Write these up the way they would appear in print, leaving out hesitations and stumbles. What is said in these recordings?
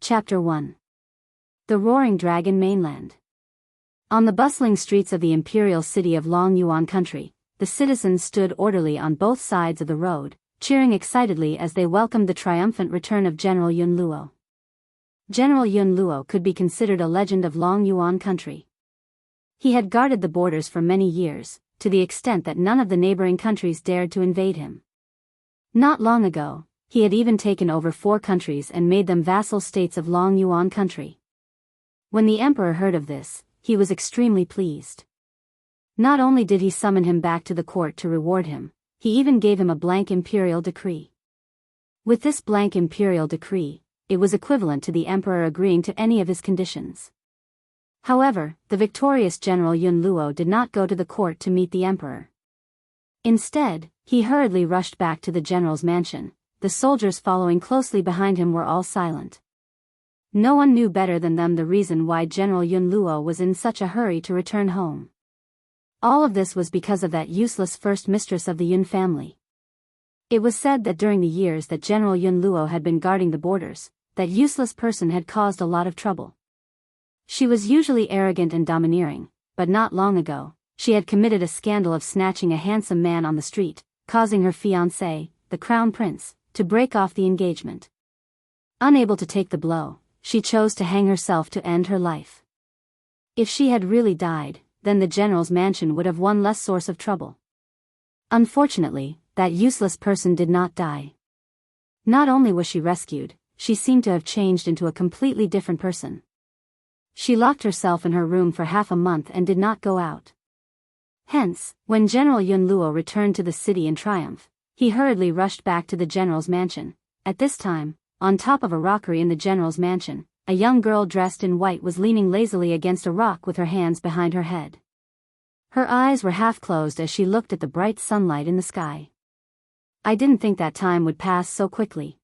Chapter 1. The Roaring Dragon Mainland. On the bustling streets of the imperial city of Long Yuan country, the citizens stood orderly on both sides of the road, cheering excitedly as they welcomed the triumphant return of General Yun Luo. General Yun Luo could be considered a legend of Long Yuan country. He had guarded the borders for many years, to the extent that none of the neighboring countries dared to invade him. Not long ago, he had even taken over 4 countries and made them vassal states of Long Yuan country. When the emperor heard of this, he was extremely pleased. Not only did he summon him back to the court to reward him, he even gave him a blank imperial decree. With this blank imperial decree, it was equivalent to the emperor agreeing to any of his conditions. However, the victorious General Yun Luo did not go to the court to meet the emperor. Instead, he hurriedly rushed back to the general's mansion. The soldiers following closely behind him were all silent. No one knew better than them the reason why General Yun Luo was in such a hurry to return home. All of this was because of that useless first mistress of the Yun family. It was said that during the years that General Yun Luo had been guarding the borders, that useless person had caused a lot of trouble. She was usually arrogant and domineering, but not long ago, she had committed a scandal of snatching a handsome man on the street, causing her fiancé, the crown prince, to break off the engagement. Unable to take the blow, she chose to hang herself to end her life. If she had really died, then the general's mansion would have one less source of trouble. Unfortunately, that useless person did not die. Not only was she rescued, she seemed to have changed into a completely different person. She locked herself in her room for half a month and did not go out. Hence, when General Yun Luo returned to the city in triumph, he hurriedly rushed back to the general's mansion. At this time, on top of a rockery in the general's mansion, a young girl dressed in white was leaning lazily against a rock with her hands behind her head. Her eyes were half closed as she looked at the bright sunlight in the sky. I didn't think that time would pass so quickly.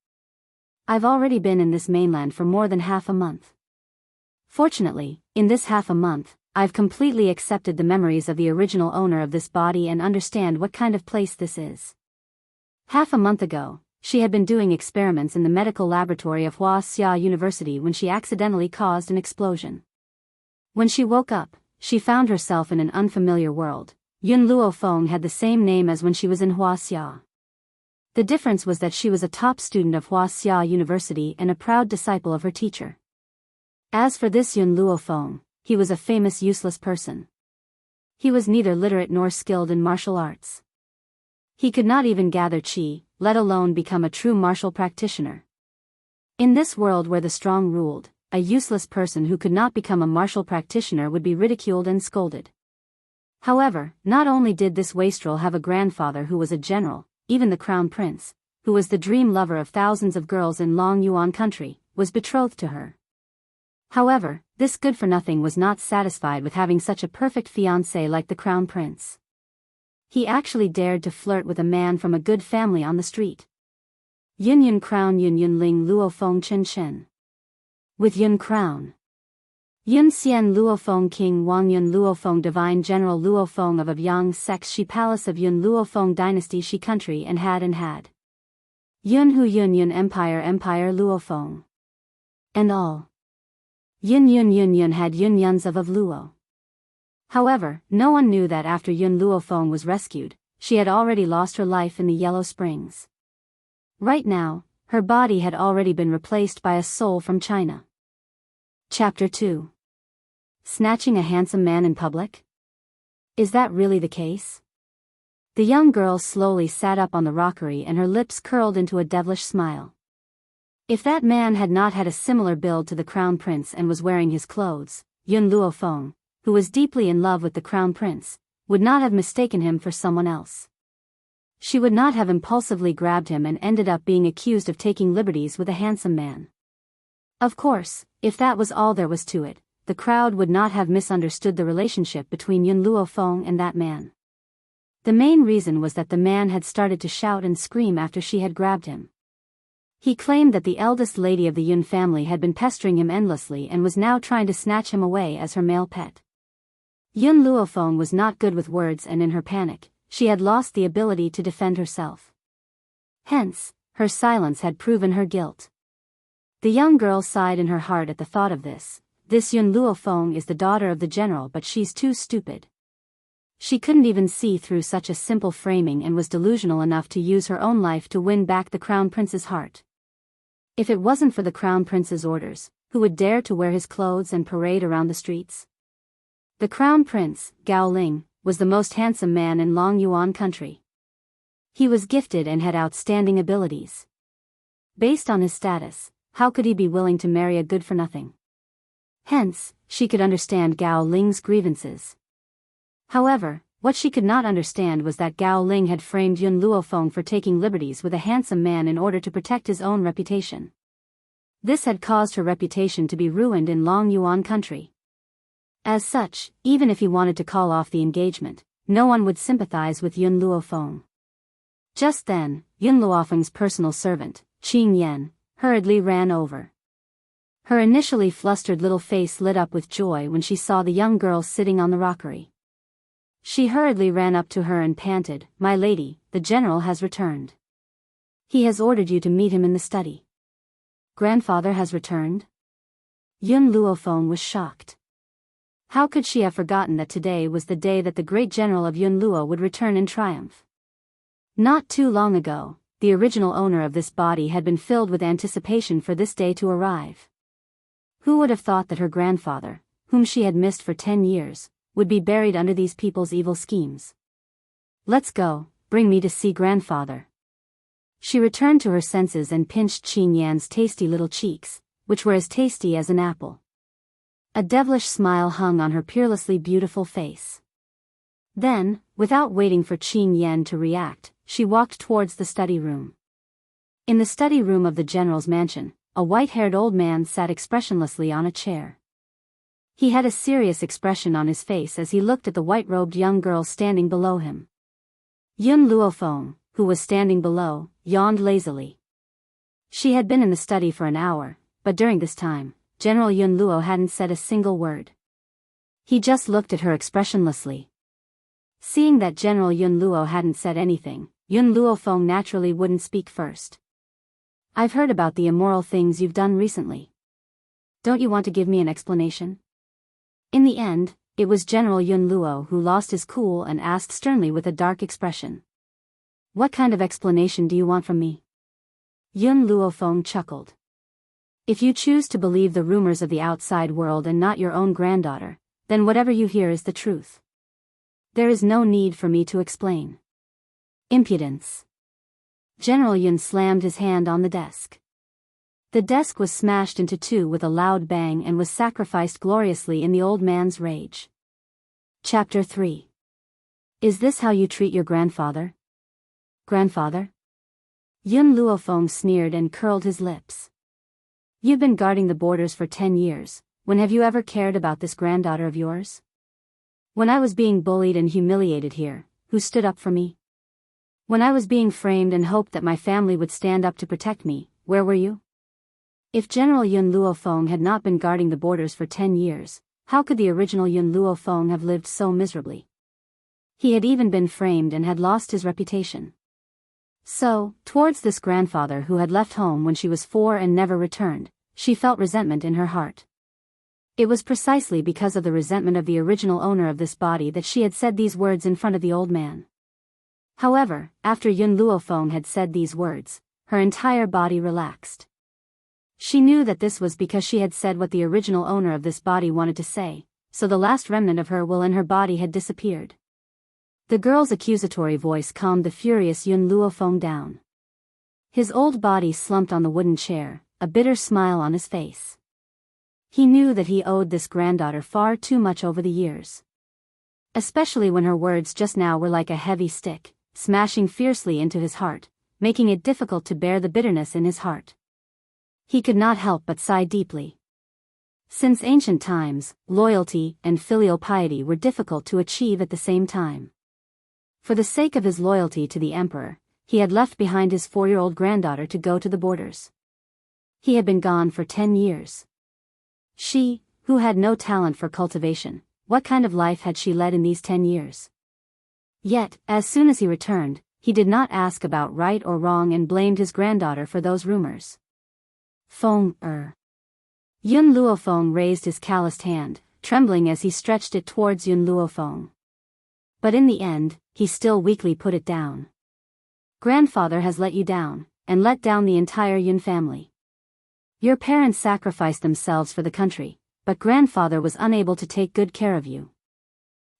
I've already been in this mainland for more than half a month. Fortunately, in this half a month, I've completely accepted the memories of the original owner of this body and understand what kind of place this is. Half a month ago, she had been doing experiments in the medical laboratory of Wuxia University when she accidentally caused an explosion. When she woke up, she found herself in an unfamiliar world. Yun Luo Feng had the same name as when she was in Wuxia. The difference was that she was a top student of Wuxia University and a proud disciple of her teacher. As for this Yun Luo Feng, he was a famous useless person. He was neither literate nor skilled in martial arts. He could not even gather qi, let alone become a true martial practitioner. In this world where the strong ruled, a useless person who could not become a martial practitioner would be ridiculed and scolded. However, not only did this wastrel have a grandfather who was a general, even the crown prince, who was the dream lover of thousands of girls in Long Yuan country, was betrothed to her. However, this good-for-nothing was not satisfied with having such a perfect fiancé like the crown prince. He actually dared to flirt with a man from a good family on the street. Yun Yun Crown Yun Yun Ling Luo Feng Chen Chen. With Yun Crown. Yun Xian Luo Feng King Wang Yun Luo Feng Divine General Luo Feng of Yang Sex Shi Palace of Yun Luo Feng Dynasty Shi Country and had. Yun Hu Yun Yun Empire Luo Feng. And all. Yun Yun had Yun Yuns of Luo. However, no one knew that after Yun Luo Feng was rescued, she had already lost her life in the Yellow Springs. Right now, her body had already been replaced by a soul from China. Chapter 2. Snatching a handsome man in public? Is that really the case? The young girl slowly sat up on the rockery and her lips curled into a devilish smile. If that man had not had a similar build to the crown prince and was wearing his clothes, Yun Luo Feng, who was deeply in love with the crown prince, would not have mistaken him for someone else. She would not have impulsively grabbed him and ended up being accused of taking liberties with a handsome man. Of course, if that was all there was to it, the crowd would not have misunderstood the relationship between Yun Luo Feng and that man. The main reason was that the man had started to shout and scream after she had grabbed him. He claimed that the eldest lady of the Yun family had been pestering him endlessly and was now trying to snatch him away as her male pet. Yun Luo Feng was not good with words and in her panic, she had lost the ability to defend herself. Hence, her silence had proven her guilt. The young girl sighed in her heart at the thought of this. This Yun Luofeng is the daughter of the general, but she's too stupid. She couldn't even see through such a simple framing and was delusional enough to use her own life to win back the crown prince's heart. If it wasn't for the crown prince's orders, who would dare to wear his clothes and parade around the streets? The crown prince, Gao Ling, was the most handsome man in Long Yuan country. He was gifted and had outstanding abilities. Based on his status, how could he be willing to marry a good-for-nothing? Hence, she could understand Gao Ling's grievances. However, what she could not understand was that Gao Ling had framed Yun Luofeng for taking liberties with a handsome man in order to protect his own reputation. This had caused her reputation to be ruined in Long Yuan country. As such, even if he wanted to call off the engagement, no one would sympathize with Yun Luofeng. Just then, Yun Luofeng's personal servant, Qing Yan, hurriedly ran over. Her initially flustered little face lit up with joy when she saw the young girl sitting on the rockery. She hurriedly ran up to her and panted, "My lady, the general has returned. He has ordered you to meet him in the study." "Grandfather has returned?" Yun Luofeng was shocked. How could she have forgotten that today was the day that the great general of Yun Luo would return in triumph? Not too long ago, the original owner of this body had been filled with anticipation for this day to arrive. Who would have thought that her grandfather, whom she had missed for 10 years, would be buried under these people's evil schemes? "Let's go, bring me to see grandfather." She returned to her senses and pinched Qing Yan's tasty little cheeks, which were as tasty as an apple. A devilish smile hung on her peerlessly beautiful face. Then, without waiting for Qing Yan to react, she walked towards the study room. In the study room of the general's mansion, a white-haired old man sat expressionlessly on a chair. He had a serious expression on his face as he looked at the white-robed young girl standing below him. Yun Luofeng, who was standing below, yawned lazily. She had been in the study for an hour, but during this time, General Yun Luo hadn't said a single word. He just looked at her expressionlessly. Seeing that General Yun Luo hadn't said anything, Yun Luofeng naturally wouldn't speak first. "I've heard about the immoral things you've done recently. Don't you want to give me an explanation?" In the end, it was General Yun Luo who lost his cool and asked sternly with a dark expression. "What kind of explanation do you want from me?" Yun Luofeng chuckled. "If you choose to believe the rumors of the outside world and not your own granddaughter, then whatever you hear is the truth. There is no need for me to explain." Impudence. General Yun slammed his hand on the desk. The desk was smashed into two with a loud bang and was sacrificed gloriously in the old man's rage. Chapter 3. Is this how you treat your grandfather? Grandfather? Yun Luofeng sneered and curled his lips. "You've been guarding the borders for 10 years, when have you ever cared about this granddaughter of yours? When I was being bullied and humiliated here, who stood up for me? When I was being framed and hoped that my family would stand up to protect me, where were you? If General Yun Luofeng had not been guarding the borders for 10 years, how could the original Yun Luofeng have lived so miserably? He had even been framed and had lost his reputation. So, towards this grandfather who had left home when she was 4 and never returned, she felt resentment in her heart. It was precisely because of the resentment of the original owner of this body that she had said these words in front of the old man. However, after Yun Luofeng had said these words, her entire body relaxed. She knew that this was because she had said what the original owner of this body wanted to say, so the last remnant of her will in her body had disappeared. The girl's accusatory voice calmed the furious Yun Luofeng down. His old body slumped on the wooden chair, a bitter smile on his face. He knew that he owed this granddaughter far too much over the years. Especially when her words just now were like a heavy stick, smashing fiercely into his heart, making it difficult to bear the bitterness in his heart. He could not help but sigh deeply. Since ancient times, loyalty and filial piety were difficult to achieve at the same time. For the sake of his loyalty to the emperor, he had left behind his 4-year-old granddaughter to go to the borders. He had been gone for 10 years. She, who had no talent for cultivation, what kind of life had she led in these 10 years? Yet, as soon as he returned, he did not ask about right or wrong and blamed his granddaughter for those rumors. Feng Yun Luofeng raised his calloused hand, trembling as he stretched it towards Yun Luofeng. But in the end, he still weakly put it down. Grandfather has let you down, and let down the entire Yun family. Your parents sacrificed themselves for the country, but grandfather was unable to take good care of you.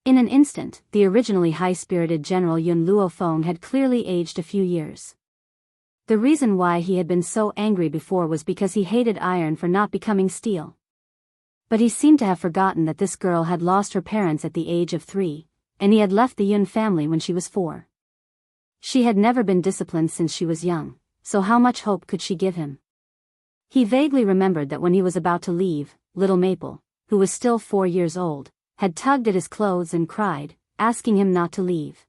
In an instant, the originally high-spirited General Yun Luofeng had clearly aged a few years. The reason why he had been so angry before was because he hated iron for not becoming steel. But he seemed to have forgotten that this girl had lost her parents at the age of 3, and he had left the Yun family when she was 4. She had never been disciplined since she was young, so how much hope could she give him? He vaguely remembered that when he was about to leave, little Maple, who was still 4 years old, had tugged at his clothes and cried, asking him not to leave.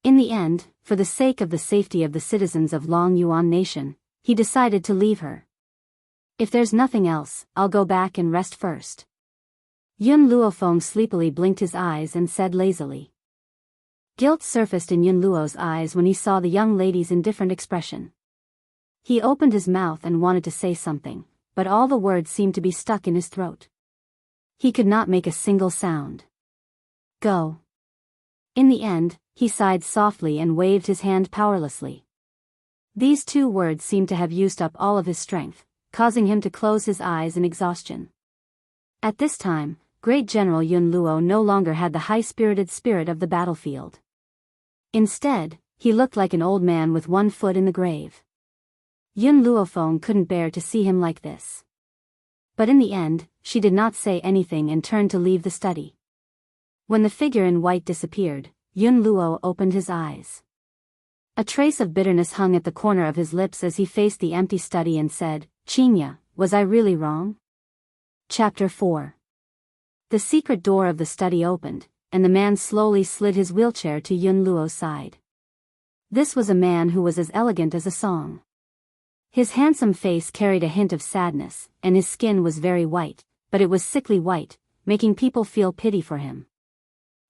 In the end, for the sake of the safety of the citizens of Long Yuan Nation, he decided to leave her. If there's nothing else, I'll go back and rest first. Yun Luofeng sleepily blinked his eyes and said lazily. Guilt surfaced in Yun Luo's eyes when he saw the young lady's indifferent expression. He opened his mouth and wanted to say something, but all the words seemed to be stuck in his throat. He could not make a single sound. Go. In the end, he sighed softly and waved his hand powerlessly. These 2 words seemed to have used up all of his strength, causing him to close his eyes in exhaustion. At this time, Great General Yun Luo no longer had the high-spirited spirit of the battlefield. Instead, he looked like an old man with one foot in the grave. Yun Luofeng couldn't bear to see him like this. But in the end, she did not say anything and turned to leave the study. When the figure in white disappeared, Yun Luo opened his eyes. A trace of bitterness hung at the corner of his lips as he faced the empty study and said, Qingya, was I really wrong? Chapter 4. The secret door of the study opened, and the man slowly slid his wheelchair to Yun Luo's side. This was a man who was as elegant as a song. His handsome face carried a hint of sadness, and his skin was very white, but it was sickly white, making people feel pity for him.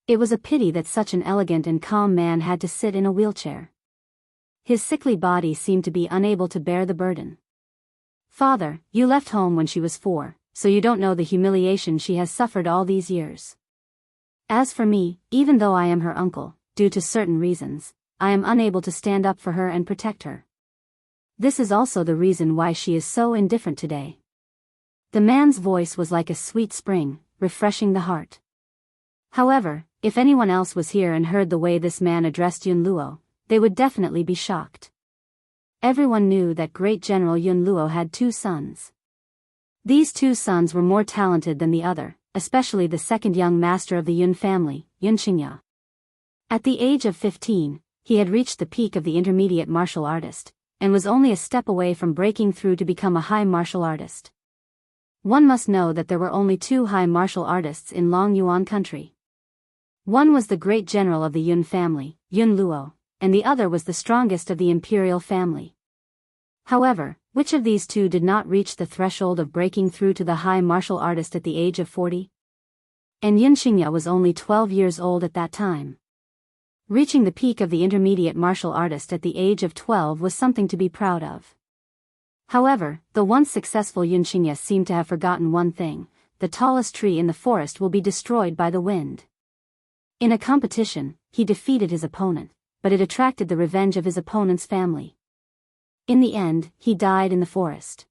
It was a pity that such an elegant and calm man had to sit in a wheelchair. His sickly body seemed to be unable to bear the burden. Father, you left home when she was 4, so you don't know the humiliation she has suffered all these years. As for me, even though I am her uncle, due to certain reasons, I am unable to stand up for her and protect her. This is also the reason why she is so indifferent today. The man's voice was like a sweet spring, refreshing the heart. However, if anyone else was here and heard the way this man addressed Yun Luo, they would definitely be shocked. Everyone knew that Great General Yun Luo had 2 sons. These 2 sons were more talented than the other, especially the second young master of the Yun family, Yun Qingya. At the age of 15, he had reached the peak of the intermediate martial artist, and was only a step away from breaking through to become a high martial artist. One must know that there were only 2 high martial artists in Long Yuan country. One was the great general of the Yun family, Yun Luo, and the other was the strongest of the imperial family. However, which of these 2 did not reach the threshold of breaking through to the high martial artist at the age of 40? And Yun Qingya was only 12 years old at that time. Reaching the peak of the intermediate martial artist at the age of 12 was something to be proud of. However, the once successful Yun Qingya seemed to have forgotten one thing: the tallest tree in the forest will be destroyed by the wind. In a competition, he defeated his opponent, but it attracted the revenge of his opponent's family. In the end, he died in the forest.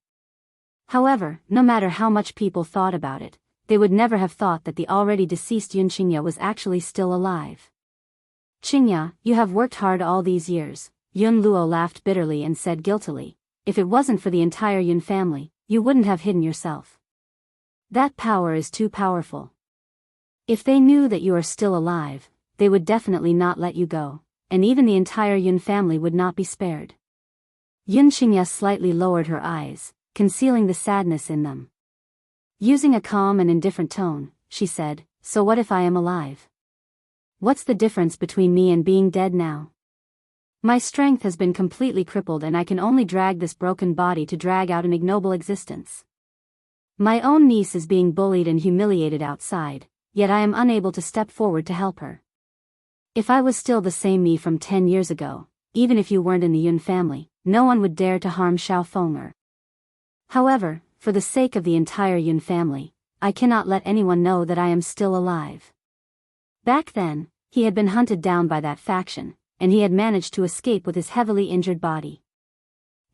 However, no matter how much people thought about it, they would never have thought that the already deceased Yun Qingya was actually still alive. Qingya, you have worked hard all these years, Yun Luo laughed bitterly and said guiltily. If it wasn't for the entire Yun family, you wouldn't have hidden yourself. That power is too powerful. If they knew that you are still alive, they would definitely not let you go, and even the entire Yun family would not be spared. Yun Qingya slightly lowered her eyes, concealing the sadness in them. Using a calm and indifferent tone, she said, so what if I am alive? What's the difference between me and being dead now? My strength has been completely crippled and I can only drag this broken body to drag out an ignoble existence. My own niece is being bullied and humiliated outside, yet I am unable to step forward to help her. If I was still the same me from 10 years ago, even if you weren't in the Yun family, no one would dare to harm Xiao Feng'er. However, for the sake of the entire Yun family, I cannot let anyone know that I am still alive. Back then, he had been hunted down by that faction, and he had managed to escape with his heavily injured body.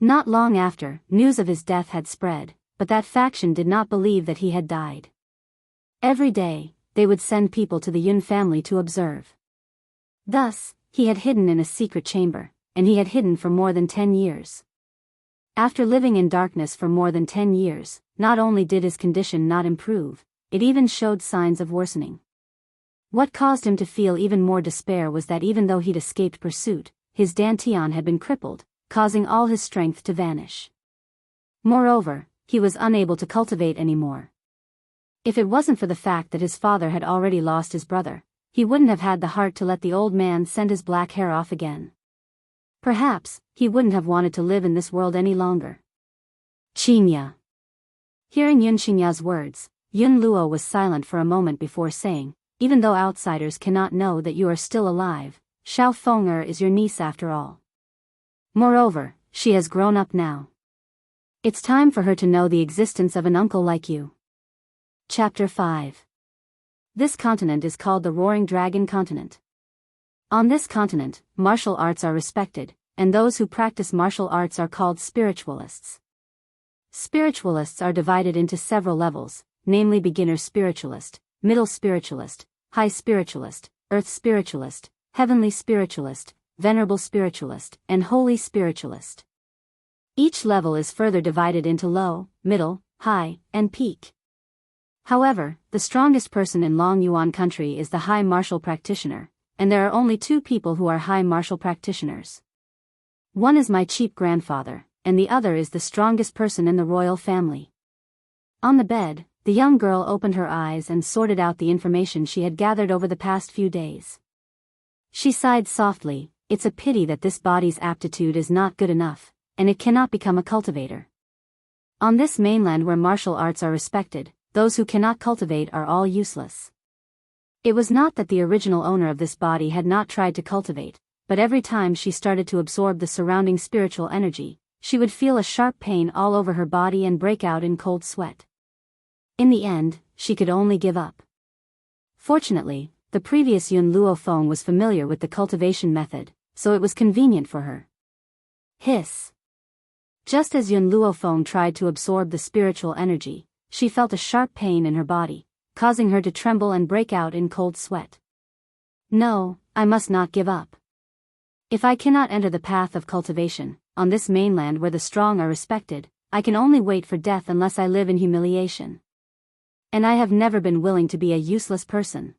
Not long after, news of his death had spread, but that faction did not believe that he had died. Every day, they would send people to the Yun family to observe. Thus, he had hidden in a secret chamber, and he had hidden for more than 10 years. After living in darkness for more than 10 years, not only did his condition not improve, it even showed signs of worsening. What caused him to feel even more despair was that even though he'd escaped pursuit, his dantian had been crippled, causing all his strength to vanish. Moreover, he was unable to cultivate anymore. If it wasn't for the fact that his father had already lost his brother, he wouldn't have had the heart to let the old man send his black hair off again. Perhaps, he wouldn't have wanted to live in this world any longer. Qinya. Hearing Yun Xinya's words, Yun Luo was silent for a moment before saying, even though outsiders cannot know that you are still alive, Xiao Feng'er is your niece after all. Moreover, she has grown up now. It's time for her to know the existence of an uncle like you. Chapter 5. This continent is called the Roaring Dragon Continent. On this continent, martial arts are respected, and those who practice martial arts are called spiritualists. Spiritualists are divided into several levels, namely beginner spiritualist, middle spiritualist, high spiritualist, earth spiritualist, heavenly spiritualist, venerable spiritualist, and holy spiritualist. Each level is further divided into low, middle, high, and peak. However, the strongest person in Long Yuan country is the high martial practitioner, and there are only 2 people who are high martial practitioners. One is my cheap grandfather, and the other is the strongest person in the royal family. On the bed, the young girl opened her eyes and sorted out the information she had gathered over the past few days. She sighed softly. It's a pity that this body's aptitude is not good enough, and it cannot become a cultivator. On this mainland where martial arts are respected, those who cannot cultivate are all useless. It was not that the original owner of this body had not tried to cultivate, but every time she started to absorb the surrounding spiritual energy, she would feel a sharp pain all over her body and break out in cold sweat. In the end, she could only give up. Fortunately, the previous Yun Luo Feng was familiar with the cultivation method, so it was convenient for her. Hiss. Just as Yun Luo Feng tried to absorb the spiritual energy, she felt a sharp pain in her body, causing her to tremble and break out in cold sweat. No, I must not give up. If I cannot enter the path of cultivation, on this mainland where the strong are respected, I can only wait for death unless I live in humiliation. And I have never been willing to be a useless person.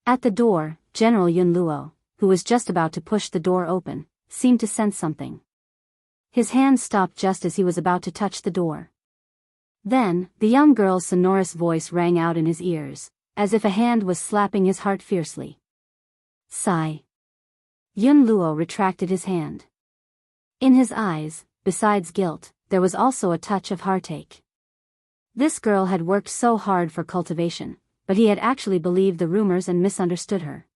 At the door, General Yun Luo, who was just about to push the door open, seemed to sense something. His hand stopped just as he was about to touch the door. Then, the young girl's sonorous voice rang out in his ears, as if a hand was slapping his heart fiercely. Sigh. Yun Luo retracted his hand. In his eyes, besides guilt, there was also a touch of heartache. This girl had worked so hard for cultivation, but he had actually believed the rumors and misunderstood her.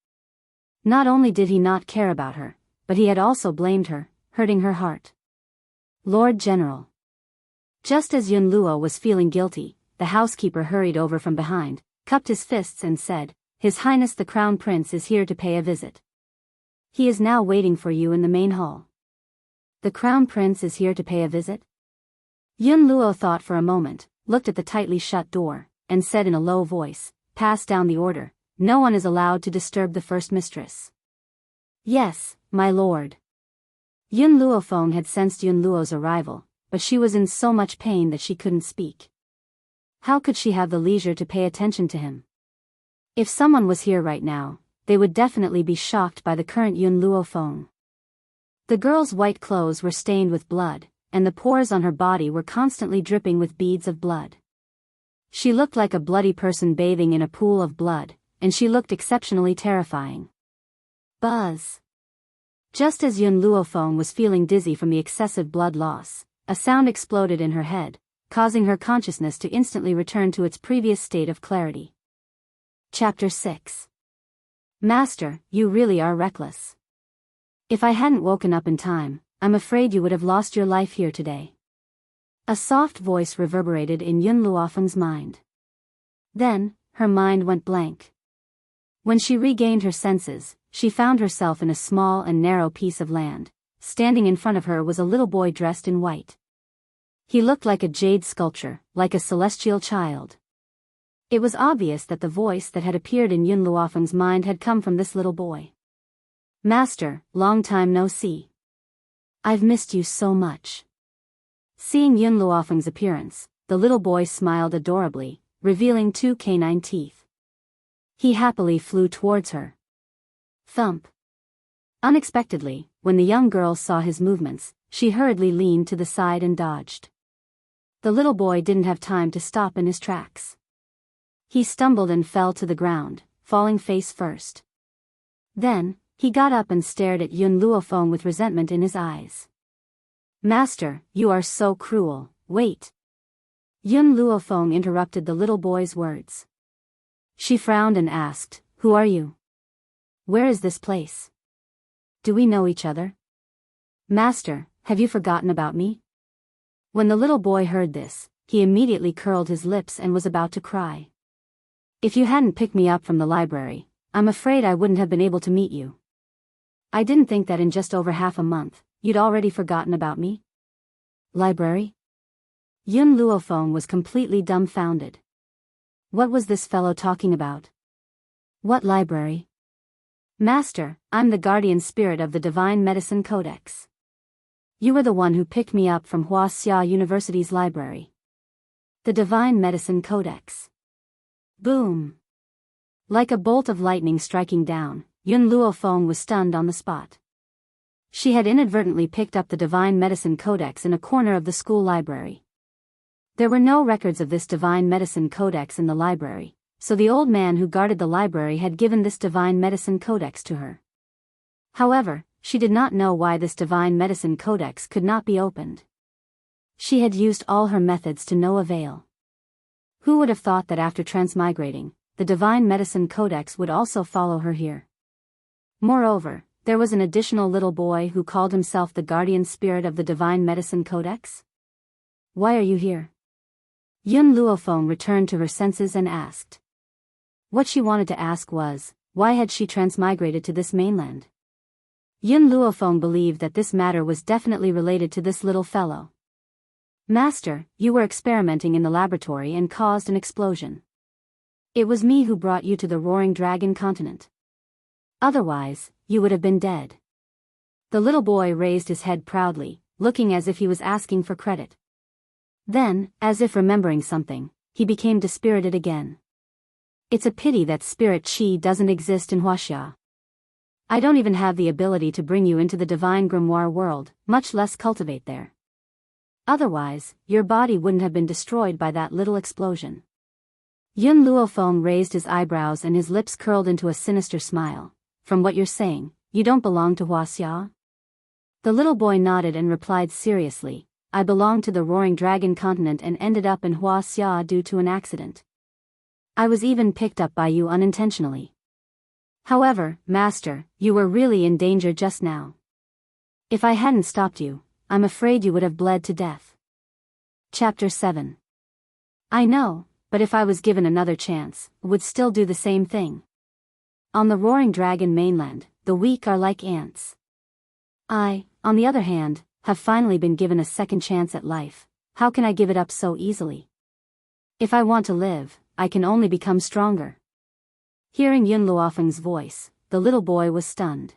Not only did he not care about her, but he had also blamed her, hurting her heart. Lord General. Just as Yun Luo was feeling guilty, the housekeeper hurried over from behind, cupped his fists and said, His Highness the Crown Prince is here to pay a visit. He is now waiting for you in the main hall. The Crown Prince is here to pay a visit? Yun Luo thought for a moment, looked at the tightly shut door, and said in a low voice, Pass down the order, no one is allowed to disturb the first mistress. Yes, my lord. Yun Luofeng had sensed Yun Luo's arrival, but she was in so much pain that she couldn't speak. How could she have the leisure to pay attention to him? If someone was here right now, they would definitely be shocked by the current Yun Luofeng. The girl's white clothes were stained with blood, and the pores on her body were constantly dripping with beads of blood. She looked like a bloody person bathing in a pool of blood, and she looked exceptionally terrifying. Buzz. Just as Yun Luofeng was feeling dizzy from the excessive blood loss, a sound exploded in her head, causing her consciousness to instantly return to its previous state of clarity. Chapter 6. Master, you really are reckless. If I hadn't woken up in time, I'm afraid you would have lost your life here today. A soft voice reverberated in Yun Luofeng's mind. Then, her mind went blank. When she regained her senses, she found herself in a small and narrow piece of land. Standing in front of her was a little boy dressed in white. He looked like a jade sculpture, like a celestial child. It was obvious that the voice that had appeared in Yun Luofeng's mind had come from this little boy. "Master, long time no see. I've missed you so much." Seeing Yun Luofeng's appearance, the little boy smiled adorably, revealing 2 canine teeth. He happily flew towards her. Thump. Unexpectedly, when the young girl saw his movements, she hurriedly leaned to the side and dodged. The little boy didn't have time to stop in his tracks. He stumbled and fell to the ground, falling face first. Then, he got up and stared at Yun Luofeng with resentment in his eyes. "Master, you are so cruel, wait." Yun Luofeng interrupted the little boy's words. She frowned and asked, "Who are you? Where is this place? Do we know each other? Master, have you forgotten about me?" When the little boy heard this, he immediately curled his lips and was about to cry. "If you hadn't picked me up from the library, I'm afraid I wouldn't have been able to meet you. I didn't think that in just over half a month, you'd already forgotten about me." Library? Yun Luofeng was completely dumbfounded. What was this fellow talking about? What library? "Master, I'm the guardian spirit of the Divine Medicine Codex. You were the one who picked me up from Wuxia University's library." The Divine Medicine Codex. Boom! Like a bolt of lightning striking down, Yun Luofeng was stunned on the spot. She had inadvertently picked up the Divine Medicine Codex in a corner of the school library. There were no records of this Divine Medicine Codex in the library, so the old man who guarded the library had given this Divine Medicine Codex to her. However, she did not know why this Divine Medicine Codex could not be opened. She had used all her methods to no avail. Who would have thought that after transmigrating, the Divine Medicine Codex would also follow her here? Moreover, there was an additional little boy who called himself the guardian spirit of the Divine Medicine Codex. "Why are you here?" Yun Luofeng returned to her senses and asked. What she wanted to ask was, why had she transmigrated to this mainland? Yun Luofeng believed that this matter was definitely related to this little fellow. "Master, you were experimenting in the laboratory and caused an explosion. It was me who brought you to the Roaring Dragon continent. Otherwise, you would have been dead." The little boy raised his head proudly, looking as if he was asking for credit. Then, as if remembering something, he became dispirited again. "It's a pity that spirit chi doesn't exist in Wuxia. I don't even have the ability to bring you into the divine grimoire world, much less cultivate there. Otherwise, your body wouldn't have been destroyed by that little explosion." Yun Luofeng raised his eyebrows and his lips curled into a sinister smile. "From what you're saying, you don't belong to Wuxia?" The little boy nodded and replied seriously, "I belong to the Roaring Dragon continent and ended up in Wuxia due to an accident. I was even picked up by you unintentionally. However, Master, you were really in danger just now. If I hadn't stopped you, I'm afraid you would have bled to death." Chapter 7. "I know, but if I was given another chance, I would still do the same thing. On the Roaring Dragon mainland, the weak are like ants. I, on the other hand, have finally been given a second chance at life. How can I give it up so easily? If I want to live, I can only become stronger." Hearing Yun Luofeng's voice, the little boy was stunned.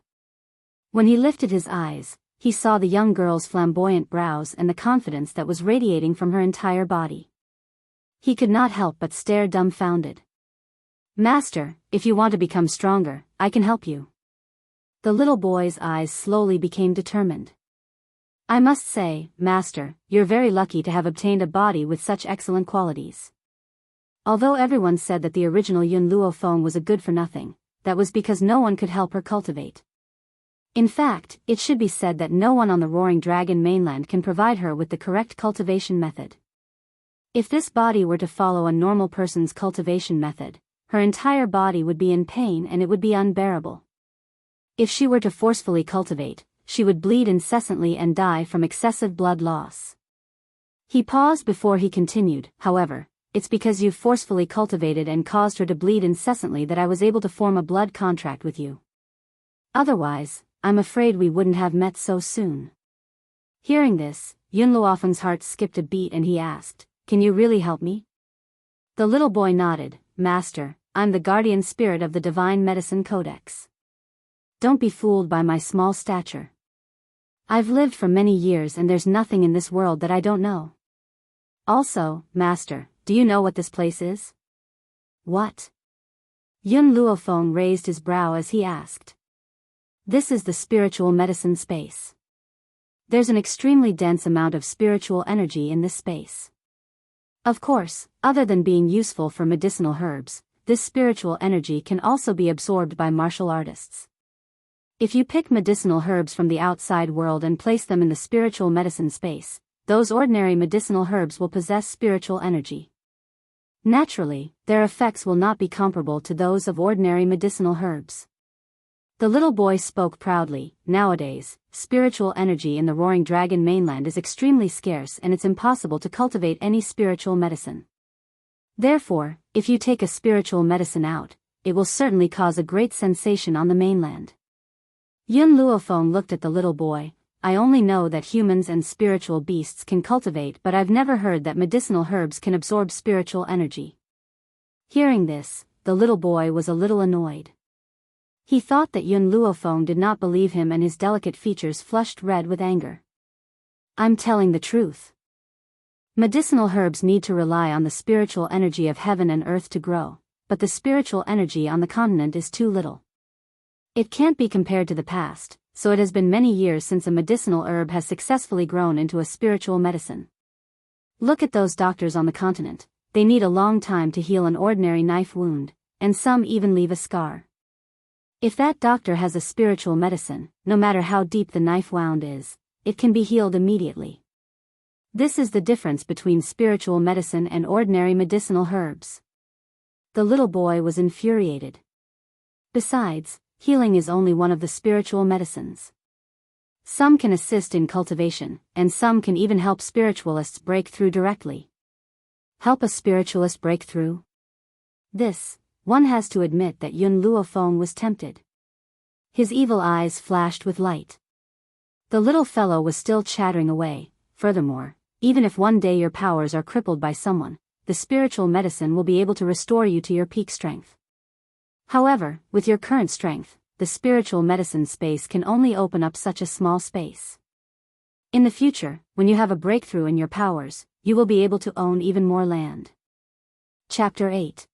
When he lifted his eyes, he saw the young girl's flamboyant brows and the confidence that was radiating from her entire body. He could not help but stare dumbfounded. "Master, if you want to become stronger, I can help you." The little boy's eyes slowly became determined. "I must say, Master, you're very lucky to have obtained a body with such excellent qualities." Although everyone said that the original Yun Luofeng was a good-for-nothing, that was because no one could help her cultivate. In fact, it should be said that no one on the Roaring Dragon mainland can provide her with the correct cultivation method. If this body were to follow a normal person's cultivation method, her entire body would be in pain and it would be unbearable. If she were to forcefully cultivate, she would bleed incessantly and die from excessive blood loss. He paused before he continued, however, it's because you've forcefully cultivated and caused her to bleed incessantly that I was able to form a blood contract with you. Otherwise, I'm afraid we wouldn't have met so soon. Hearing this, Yun Luofeng's heart skipped a beat and he asked, can you really help me? The little boy nodded, Master, I'm the guardian spirit of the Divine Medicine Codex. Don't be fooled by my small stature. I've lived for many years and there's nothing in this world that I don't know. Also, Master, do you know what this place is? What? Yun Luofeng raised his brow as he asked. This is the spiritual medicine space. There's an extremely dense amount of spiritual energy in this space. Of course, other than being useful for medicinal herbs, this spiritual energy can also be absorbed by martial artists. If you pick medicinal herbs from the outside world and place them in the spiritual medicine space, those ordinary medicinal herbs will possess spiritual energy. Naturally, their effects will not be comparable to those of ordinary medicinal herbs. The little boy spoke proudly. Nowadays, spiritual energy in the Roaring Dragon mainland is extremely scarce and it's impossible to cultivate any spiritual medicine. Therefore, if you take a spiritual medicine out, it will certainly cause a great sensation on the mainland. Yun Luofeng looked at the little boy. I only know that humans and spiritual beasts can cultivate, but I've never heard that medicinal herbs can absorb spiritual energy. Hearing this, the little boy was a little annoyed. He thought that Yun Luofeng did not believe him and his delicate features flushed red with anger. I'm telling the truth. Medicinal herbs need to rely on the spiritual energy of heaven and earth to grow, but the spiritual energy on the continent is too little. It can't be compared to the past, so it has been many years since a medicinal herb has successfully grown into a spiritual medicine. Look at those doctors on the continent, they need a long time to heal an ordinary knife wound, and some even leave a scar. If that doctor has a spiritual medicine, no matter how deep the knife wound is, it can be healed immediately. This is the difference between spiritual medicine and ordinary medicinal herbs. The little boy was infuriated. Besides, healing is only one of the spiritual medicines. Some can assist in cultivation, and some can even help spiritualists break through directly. Help a spiritualist break through? One has to admit that Yun Luofeng was tempted. His evil eyes flashed with light. The little fellow was still chattering away. Furthermore, even if one day your powers are crippled by someone, the spiritual medicine will be able to restore you to your peak strength. However, with your current strength, the spiritual medicine space can only open up such a small space. In the future, when you have a breakthrough in your powers, you will be able to own even more land. Chapter 8.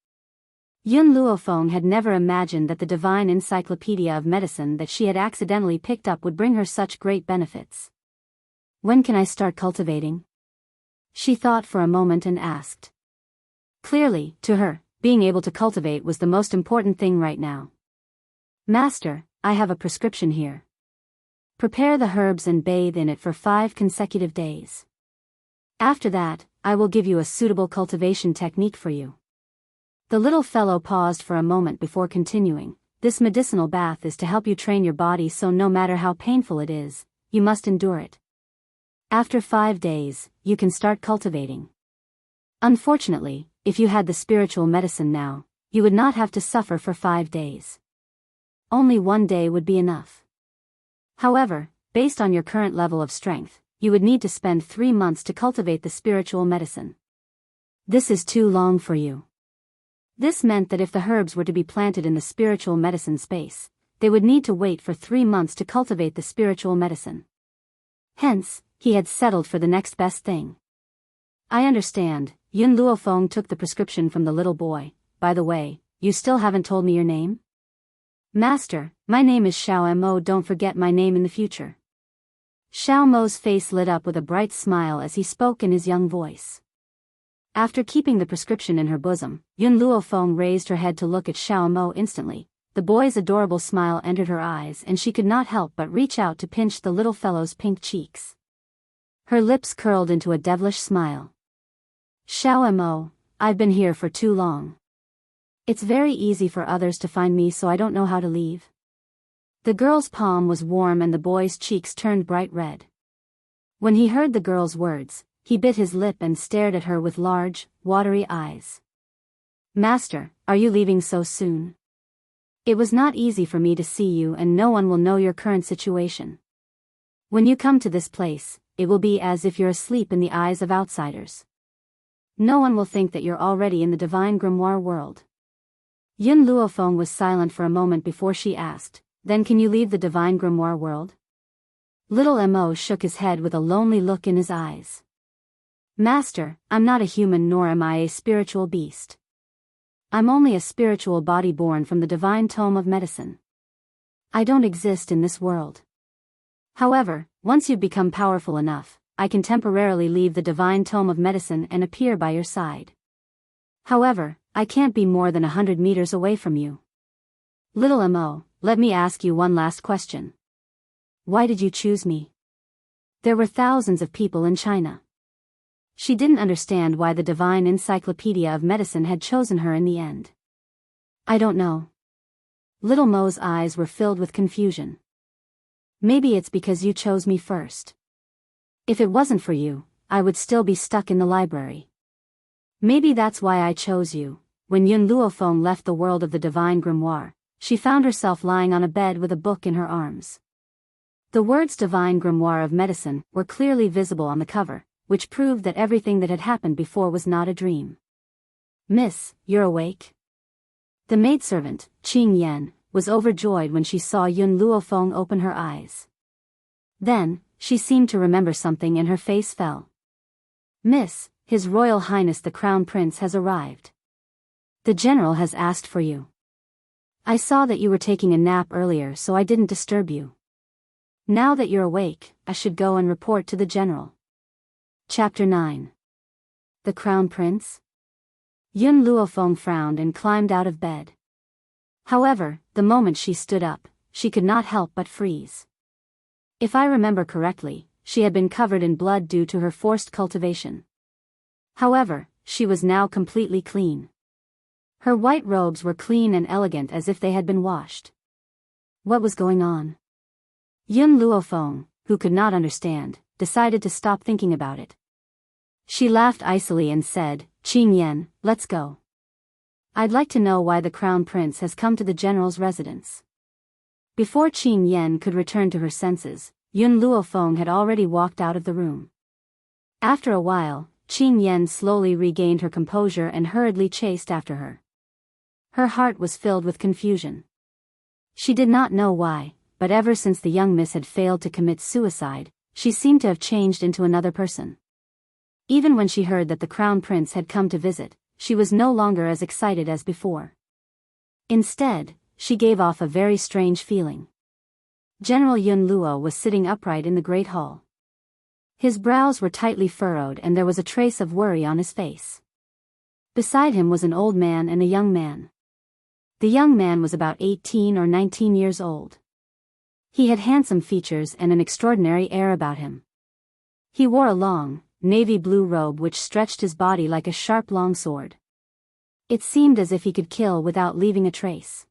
Yun Luofeng had never imagined that the divine encyclopedia of medicine that she had accidentally picked up would bring her such great benefits. When can I start cultivating? She thought for a moment and asked. Clearly, to her, being able to cultivate was the most important thing right now. Master, I have a prescription here. Prepare the herbs and bathe in it for 5 consecutive days. After that, I will give you a suitable cultivation technique for you. The little fellow paused for a moment before continuing. This medicinal bath is to help you train your body, so no matter how painful it is, you must endure it. After 5 days, you can start cultivating. Unfortunately, if you had the spiritual medicine now, you would not have to suffer for 5 days. Only 1 day would be enough. However, based on your current level of strength, you would need to spend 3 months to cultivate the spiritual medicine. This is too long for you. This meant that if the herbs were to be planted in the spiritual medicine space, they would need to wait for 3 months to cultivate the spiritual medicine. Hence, he had settled for the next best thing. I understand. Yun Luofeng took the prescription from the little boy. By the way, you still haven't told me your name? Master, my name is Xiao Mo. Don't forget my name in the future. Xiao Mo's face lit up with a bright smile as he spoke in his young voice. After keeping the prescription in her bosom, Yun Luofeng raised her head to look at Xiao Mo instantly. The boy's adorable smile entered her eyes and she could not help but reach out to pinch the little fellow's pink cheeks. Her lips curled into a devilish smile. Xiao Mo, I've been here for too long. It's very easy for others to find me, so I don't know how to leave. The girl's palm was warm and the boy's cheeks turned bright red. When he heard the girl's words, he bit his lip and stared at her with large, watery eyes. "Master, are you leaving so soon? It was not easy for me to see you, and no one will know your current situation. When you come to this place, it will be as if you're asleep in the eyes of outsiders. No one will think that you're already in the divine grimoire world." Yun Luofeng was silent for a moment before she asked, "Then can you leave the divine grimoire world?" Little Mo shook his head with a lonely look in his eyes. "Master, I'm not a human, nor am I a spiritual beast. I'm only a spiritual body born from the divine tome of medicine. I don't exist in this world. However, once you've become powerful enough, I can temporarily leave the divine tome of medicine and appear by your side. However, I can't be more than 100 meters away from you. Little Mo, let me ask you one last question. Why did you choose me? There were thousands of people in China." She didn't understand why the divine encyclopedia of medicine had chosen her in the end. "I don't know." Little Mo's eyes were filled with confusion. "Maybe it's because you chose me first. If it wasn't for you, I would still be stuck in the library. Maybe that's why I chose you." When Yun Luofeng left the world of the divine grimoire, she found herself lying on a bed with a book in her arms. The words "Divine Grimoire of Medicine" were clearly visible on the cover, which proved that everything that had happened before was not a dream. "Miss, you're awake?" The maidservant, Qing Yan, was overjoyed when she saw Yun Luofeng open her eyes. Then, she seemed to remember something and her face fell. "Miss, His Royal Highness the Crown Prince has arrived. The general has asked for you. I saw that you were taking a nap earlier, so I didn't disturb you. Now that you're awake, I should go and report to the general." Chapter 9. The Crown Prince? Yun Luofeng frowned and climbed out of bed. However, the moment she stood up, she could not help but freeze. If I remember correctly, she had been covered in blood due to her forced cultivation. However, she was now completely clean. Her white robes were clean and elegant as if they had been washed. What was going on? Yun Luofeng, who could not understand, decided to stop thinking about it. She laughed icily and said, "Qing Yan, let's go. I'd like to know why the Crown Prince has come to the general's residence." Before Qing Yan could return to her senses, Yun Luofeng had already walked out of the room. After a while, Qing Yan slowly regained her composure and hurriedly chased after her. Her heart was filled with confusion. She did not know why, but ever since the young miss had failed to commit suicide, she seemed to have changed into another person. Even when she heard that the Crown Prince had come to visit, she was no longer as excited as before. Instead, she gave off a very strange feeling. General Yun Luo was sitting upright in the great hall. His brows were tightly furrowed and there was a trace of worry on his face. Beside him was an old man and a young man. The young man was about 18 or 19 years old. He had handsome features and an extraordinary air about him. He wore a long, navy blue robe which stretched his body like a sharp long sword. It seemed as if he could kill without leaving a trace.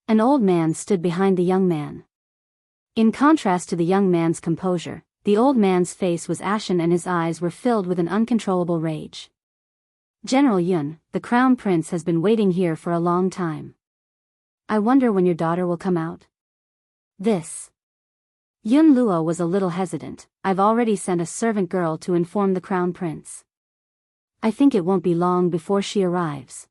An old man stood behind the young man. In contrast to the young man's composure, the old man's face was ashen and his eyes were filled with an uncontrollable rage. "General Yun, the Crown Prince has been waiting here for a long time. I wonder when your daughter will come out." This. Yun Luo was a little hesitant. "I've already sent a servant girl to inform the Crown Prince. I think it won't be long before she arrives."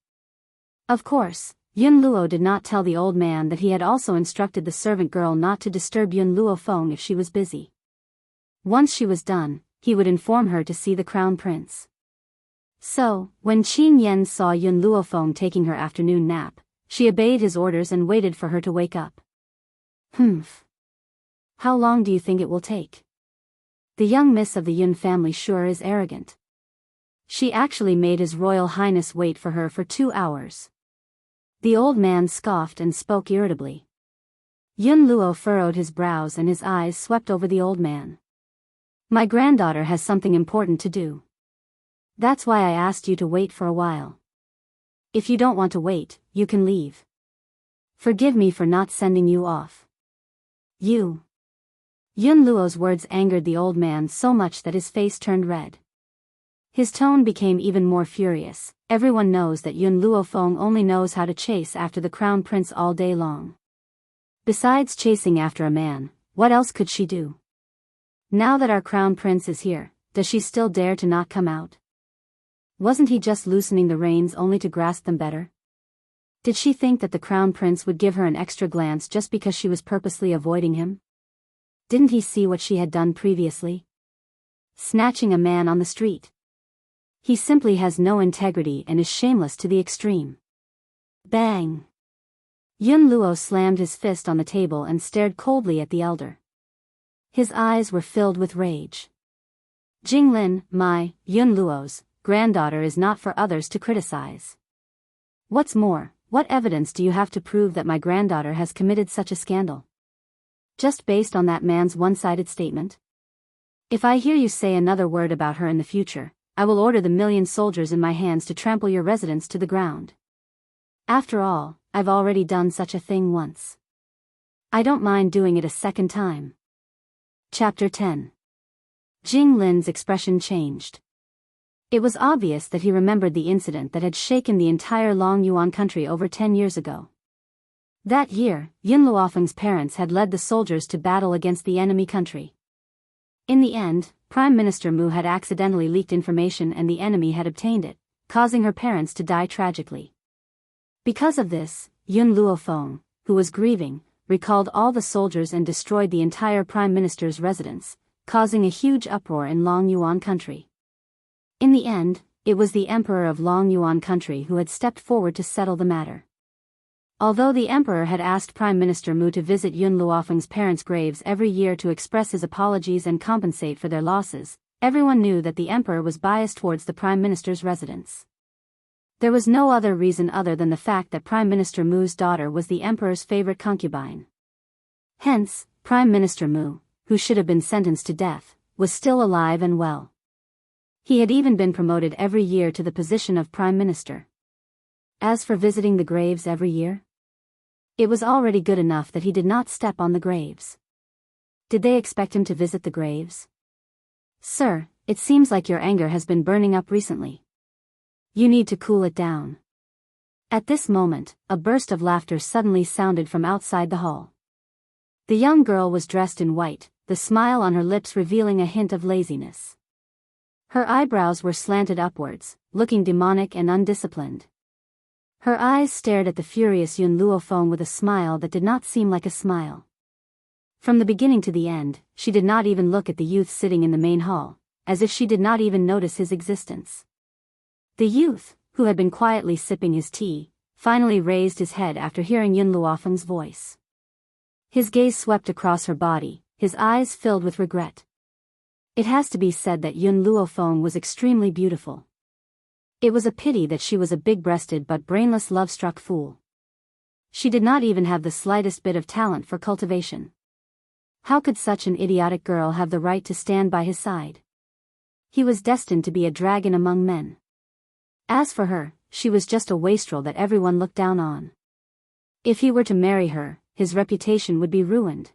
Of course, Yun Luo did not tell the old man that he had also instructed the servant girl not to disturb Yun Luofeng if she was busy. Once she was done, he would inform her to see the Crown Prince. So, when Qing Yan saw Yun Luofeng taking her afternoon nap, she obeyed his orders and waited for her to wake up. "Humph. How long do you think it will take? The young miss of the Yun family sure is arrogant. She actually made His Royal Highness wait for her for 2 hours." The old man scoffed and spoke irritably. Yun Luo furrowed his brows and his eyes swept over the old man. "My granddaughter has something important to do. That's why I asked you to wait for a while. If you don't want to wait, you can leave. Forgive me for not sending you off." "You." Yun Luo's words angered the old man so much that his face turned red. His tone became even more furious. Everyone knows that Yun Luofeng only knows how to chase after the crown prince all day long. Besides chasing after a man, what else could she do? Now that our crown prince is here, does she still dare to not come out? Wasn't he just loosening the reins only to grasp them better? Did she think that the crown prince would give her an extra glance just because she was purposely avoiding him? Didn't he see what she had done previously? Snatching a man on the street. He simply has no integrity and is shameless to the extreme. Bang! Yun Luo slammed his fist on the table and stared coldly at the elder. His eyes were filled with rage. Jinglin, my, Yun Luo's, granddaughter is not for others to criticize. What's more, what evidence do you have to prove that my granddaughter has committed such a scandal? Just based on that man's one-sided statement? If I hear you say another word about her in the future, I will order the 1,000,000 soldiers in my hands to trample your residence to the ground. After all, I've already done such a thing once. I don't mind doing it a second time. Chapter 10. Jing Lin's expression changed. It was obvious that he remembered the incident that had shaken the entire Long Yuan country over 10 years ago. That year, Yun Luofeng's parents had led the soldiers to battle against the enemy country. In the end, Prime Minister Mu had accidentally leaked information and the enemy had obtained it, causing her parents to die tragically. Because of this, Yun Luofeng, who was grieving, recalled all the soldiers and destroyed the entire Prime Minister's residence, causing a huge uproar in Long Yuan country. In the end, it was the Emperor of Long Yuan country who had stepped forward to settle the matter. Although the Emperor had asked Prime Minister Mu to visit Yun Luofeng's parents' graves every year to express his apologies and compensate for their losses, everyone knew that the Emperor was biased towards the Prime Minister's residence. There was no other reason other than the fact that Prime Minister Mu's daughter was the Emperor's favorite concubine. Hence, Prime Minister Mu, who should have been sentenced to death, was still alive and well. He had even been promoted every year to the position of Prime Minister. As for visiting the graves every year, it was already good enough that he did not step on the graves. Did they expect him to visit the graves? Sir, it seems like your anger has been burning up recently. You need to cool it down. At this moment, a burst of laughter suddenly sounded from outside the hall. The young girl was dressed in white, the smile on her lips revealing a hint of laziness. Her eyebrows were slanted upwards, looking demonic and undisciplined. Her eyes stared at the furious Yun Luofeng with a smile that did not seem like a smile. From the beginning to the end, she did not even look at the youth sitting in the main hall, as if she did not even notice his existence. The youth, who had been quietly sipping his tea, finally raised his head after hearing Yun Luofeng's voice. His gaze swept across her body, his eyes filled with regret. It has to be said that Yun Luofeng was extremely beautiful. It was a pity that she was a big-breasted but brainless love-struck fool. She did not even have the slightest bit of talent for cultivation. How could such an idiotic girl have the right to stand by his side? He was destined to be a dragon among men. As for her, she was just a wastrel that everyone looked down on. If he were to marry her, his reputation would be ruined.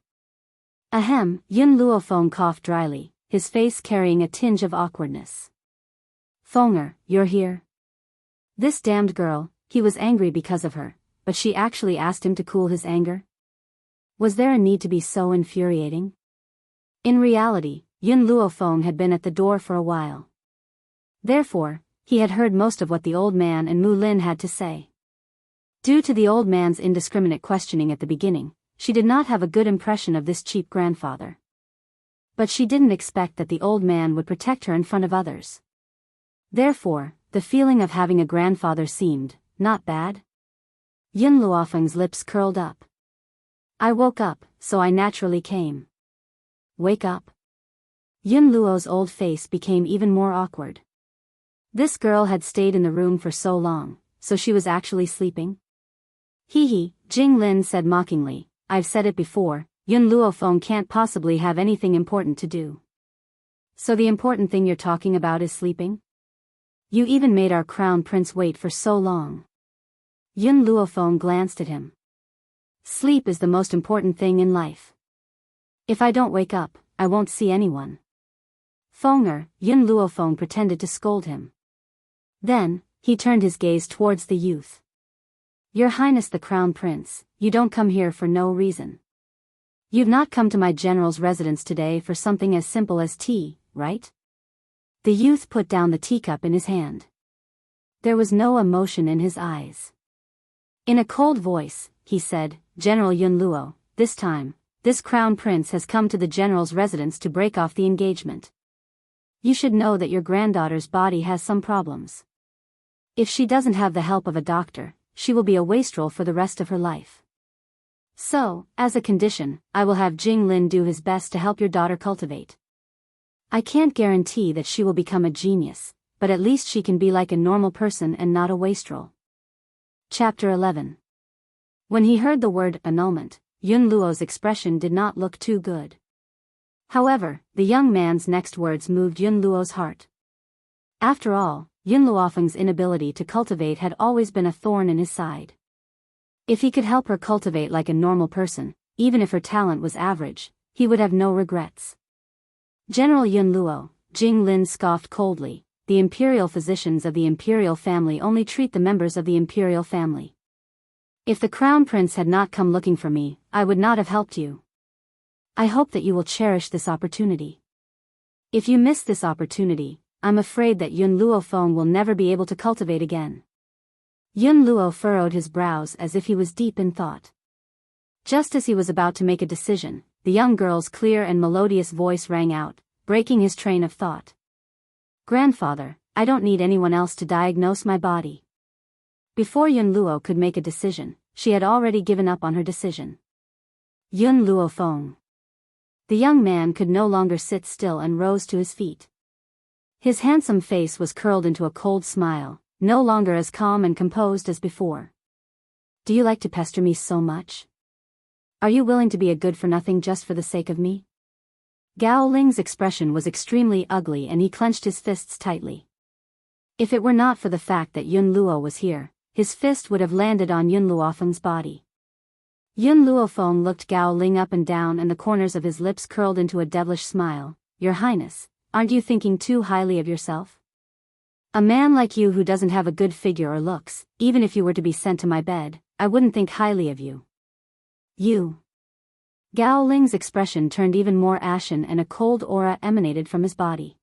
Ahem, Yun Luofeng coughed dryly, his face carrying a tinge of awkwardness. Fenger, you're here? This damned girl, he was angry because of her, but she actually asked him to cool his anger? Was there a need to be so infuriating? In reality, Yun Luofeng had been at the door for a while. Therefore, he had heard most of what the old man and Mu Lin had to say. Due to the old man's indiscriminate questioning at the beginning, she did not have a good impression of this cheap grandfather. But she didn't expect that the old man would protect her in front of others. Therefore, the feeling of having a grandfather seemed not bad. Yun Luofeng's lips curled up. I woke up, so I naturally came. Wake up? Yun Luo's old face became even more awkward. This girl had stayed in the room for so long, so she was actually sleeping? Hee, Jing Lin said mockingly, I've said it before, Yun Luofeng can't possibly have anything important to do. So the important thing you're talking about is sleeping? You even made our crown prince wait for so long. Yun Luofeng glanced at him. Sleep is the most important thing in life. If I don't wake up, I won't see anyone. Feng'er, Yun Luofeng pretended to scold him. Then, he turned his gaze towards the youth. Your Highness the Crown Prince, you don't come here for no reason. You've not come to my general's residence today for something as simple as tea, right? The youth put down the teacup in his hand. There was no emotion in his eyes. In a cold voice, he said, General Yun Luo, this time, this crown prince has come to the general's residence to break off the engagement. You should know that your granddaughter's body has some problems. If she doesn't have the help of a doctor, she will be a wastrel for the rest of her life. So, as a condition, I will have Jing Lin do his best to help your daughter cultivate. I can't guarantee that she will become a genius, but at least she can be like a normal person and not a wastrel. Chapter 11. When he heard the word annulment, Yun Luo's expression did not look too good. However, the young man's next words moved Yun Luo's heart. After all, Yun Luofeng's inability to cultivate had always been a thorn in his side. If he could help her cultivate like a normal person, even if her talent was average, he would have no regrets. General Yun Luo, Jing Lin scoffed coldly, the imperial physicians of the imperial family only treat the members of the imperial family. If the crown prince had not come looking for me, I would not have helped you. I hope that you will cherish this opportunity. If you miss this opportunity, I'm afraid that Yun Luofeng will never be able to cultivate again. Yun Luo furrowed his brows as if he was deep in thought. Just as he was about to make a decision, the young girl's clear and melodious voice rang out, breaking his train of thought. Grandfather, I don't need anyone else to diagnose my body. Before Yun Luo could make a decision, she had already given up on her decision. Yun Luofeng. The young man could no longer sit still and rose to his feet. His handsome face was curled into a cold smile, no longer as calm and composed as before. Do you like to pester me so much? Are you willing to be a good-for-nothing just for the sake of me? Gao Ling's expression was extremely ugly and he clenched his fists tightly. If it were not for the fact that Yun Luo was here, his fist would have landed on Yun Luofeng's body. Yun Luofeng looked Gao Ling up and down and the corners of his lips curled into a devilish smile. Your Highness, aren't you thinking too highly of yourself? A man like you who doesn't have a good figure or looks, even if you were to be sent to my bed, I wouldn't think highly of you. You. Gao Ling's expression turned even more ashen and a cold aura emanated from his body.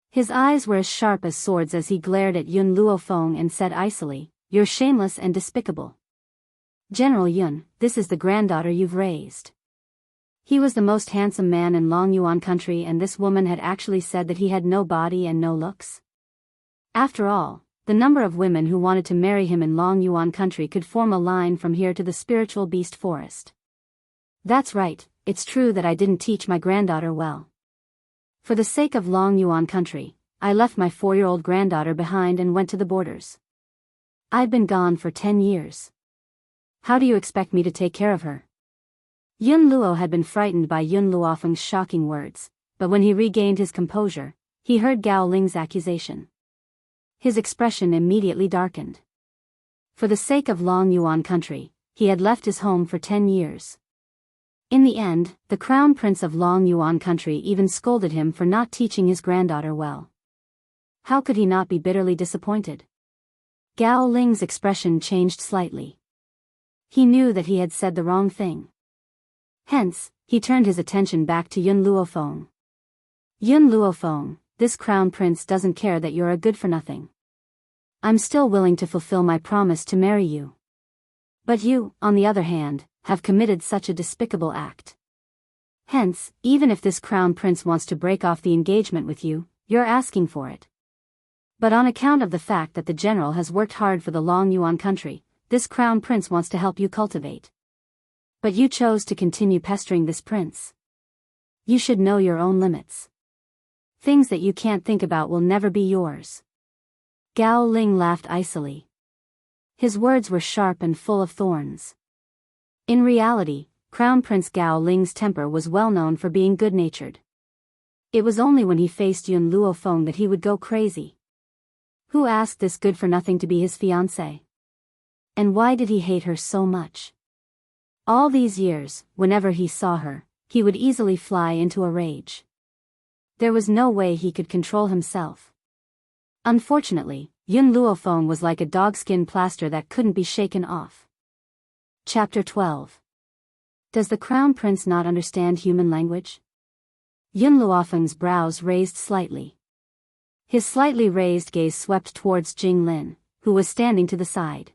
His eyes were as sharp as swords as he glared at Yun Luofeng and said icily, You're shameless and despicable. General Yun, this is the granddaughter you've raised. He was the most handsome man in Long Yuan country and this woman had actually said that he had no body and no looks. After all, the number of women who wanted to marry him in Long Yuan country could form a line from here to the spiritual beast forest. That's right, it's true that I didn't teach my granddaughter well. For the sake of Long Yuan country, I left my 4-year-old granddaughter behind and went to the borders. I've been gone for 10 years. How do you expect me to take care of her? Yun Luo had been frightened by Yun Luofeng's shocking words, but when he regained his composure, he heard Gao Ling's accusation. His expression immediately darkened. For the sake of Long Yuan country, he had left his home for 10 years. In the end, the crown prince of Long Yuan country even scolded him for not teaching his granddaughter well. How could he not be bitterly disappointed? Gao Ling's expression changed slightly. He knew that he had said the wrong thing. Hence, he turned his attention back to Yun Luofeng. Yun Luofeng, this crown prince doesn't care that you're a good-for-nothing. I'm still willing to fulfill my promise to marry you. But you, on the other hand, have committed such a despicable act. Hence, even if this crown prince wants to break off the engagement with you, you're asking for it. But on account of the fact that the general has worked hard for the Long Yuan country, this crown prince wants to help you cultivate. But you chose to continue pestering this prince. You should know your own limits. Things that you can't think about will never be yours. Gao Ling laughed icily. His words were sharp and full of thorns. In reality, Crown Prince Gao Ling's temper was well known for being good-natured. It was only when he faced Yun Luofeng that he would go crazy. Who asked this good-for-nothing to be his fiancée? And why did he hate her so much? All these years, whenever he saw her, he would easily fly into a rage. There was no way he could control himself. Unfortunately, Yun Luofeng was like a dogskin plaster that couldn't be shaken off. Chapter 12. Does the Crown Prince not understand human language? Yun Luofeng's brows raised slightly. His slightly raised gaze swept towards Jing Lin, who was standing to the side.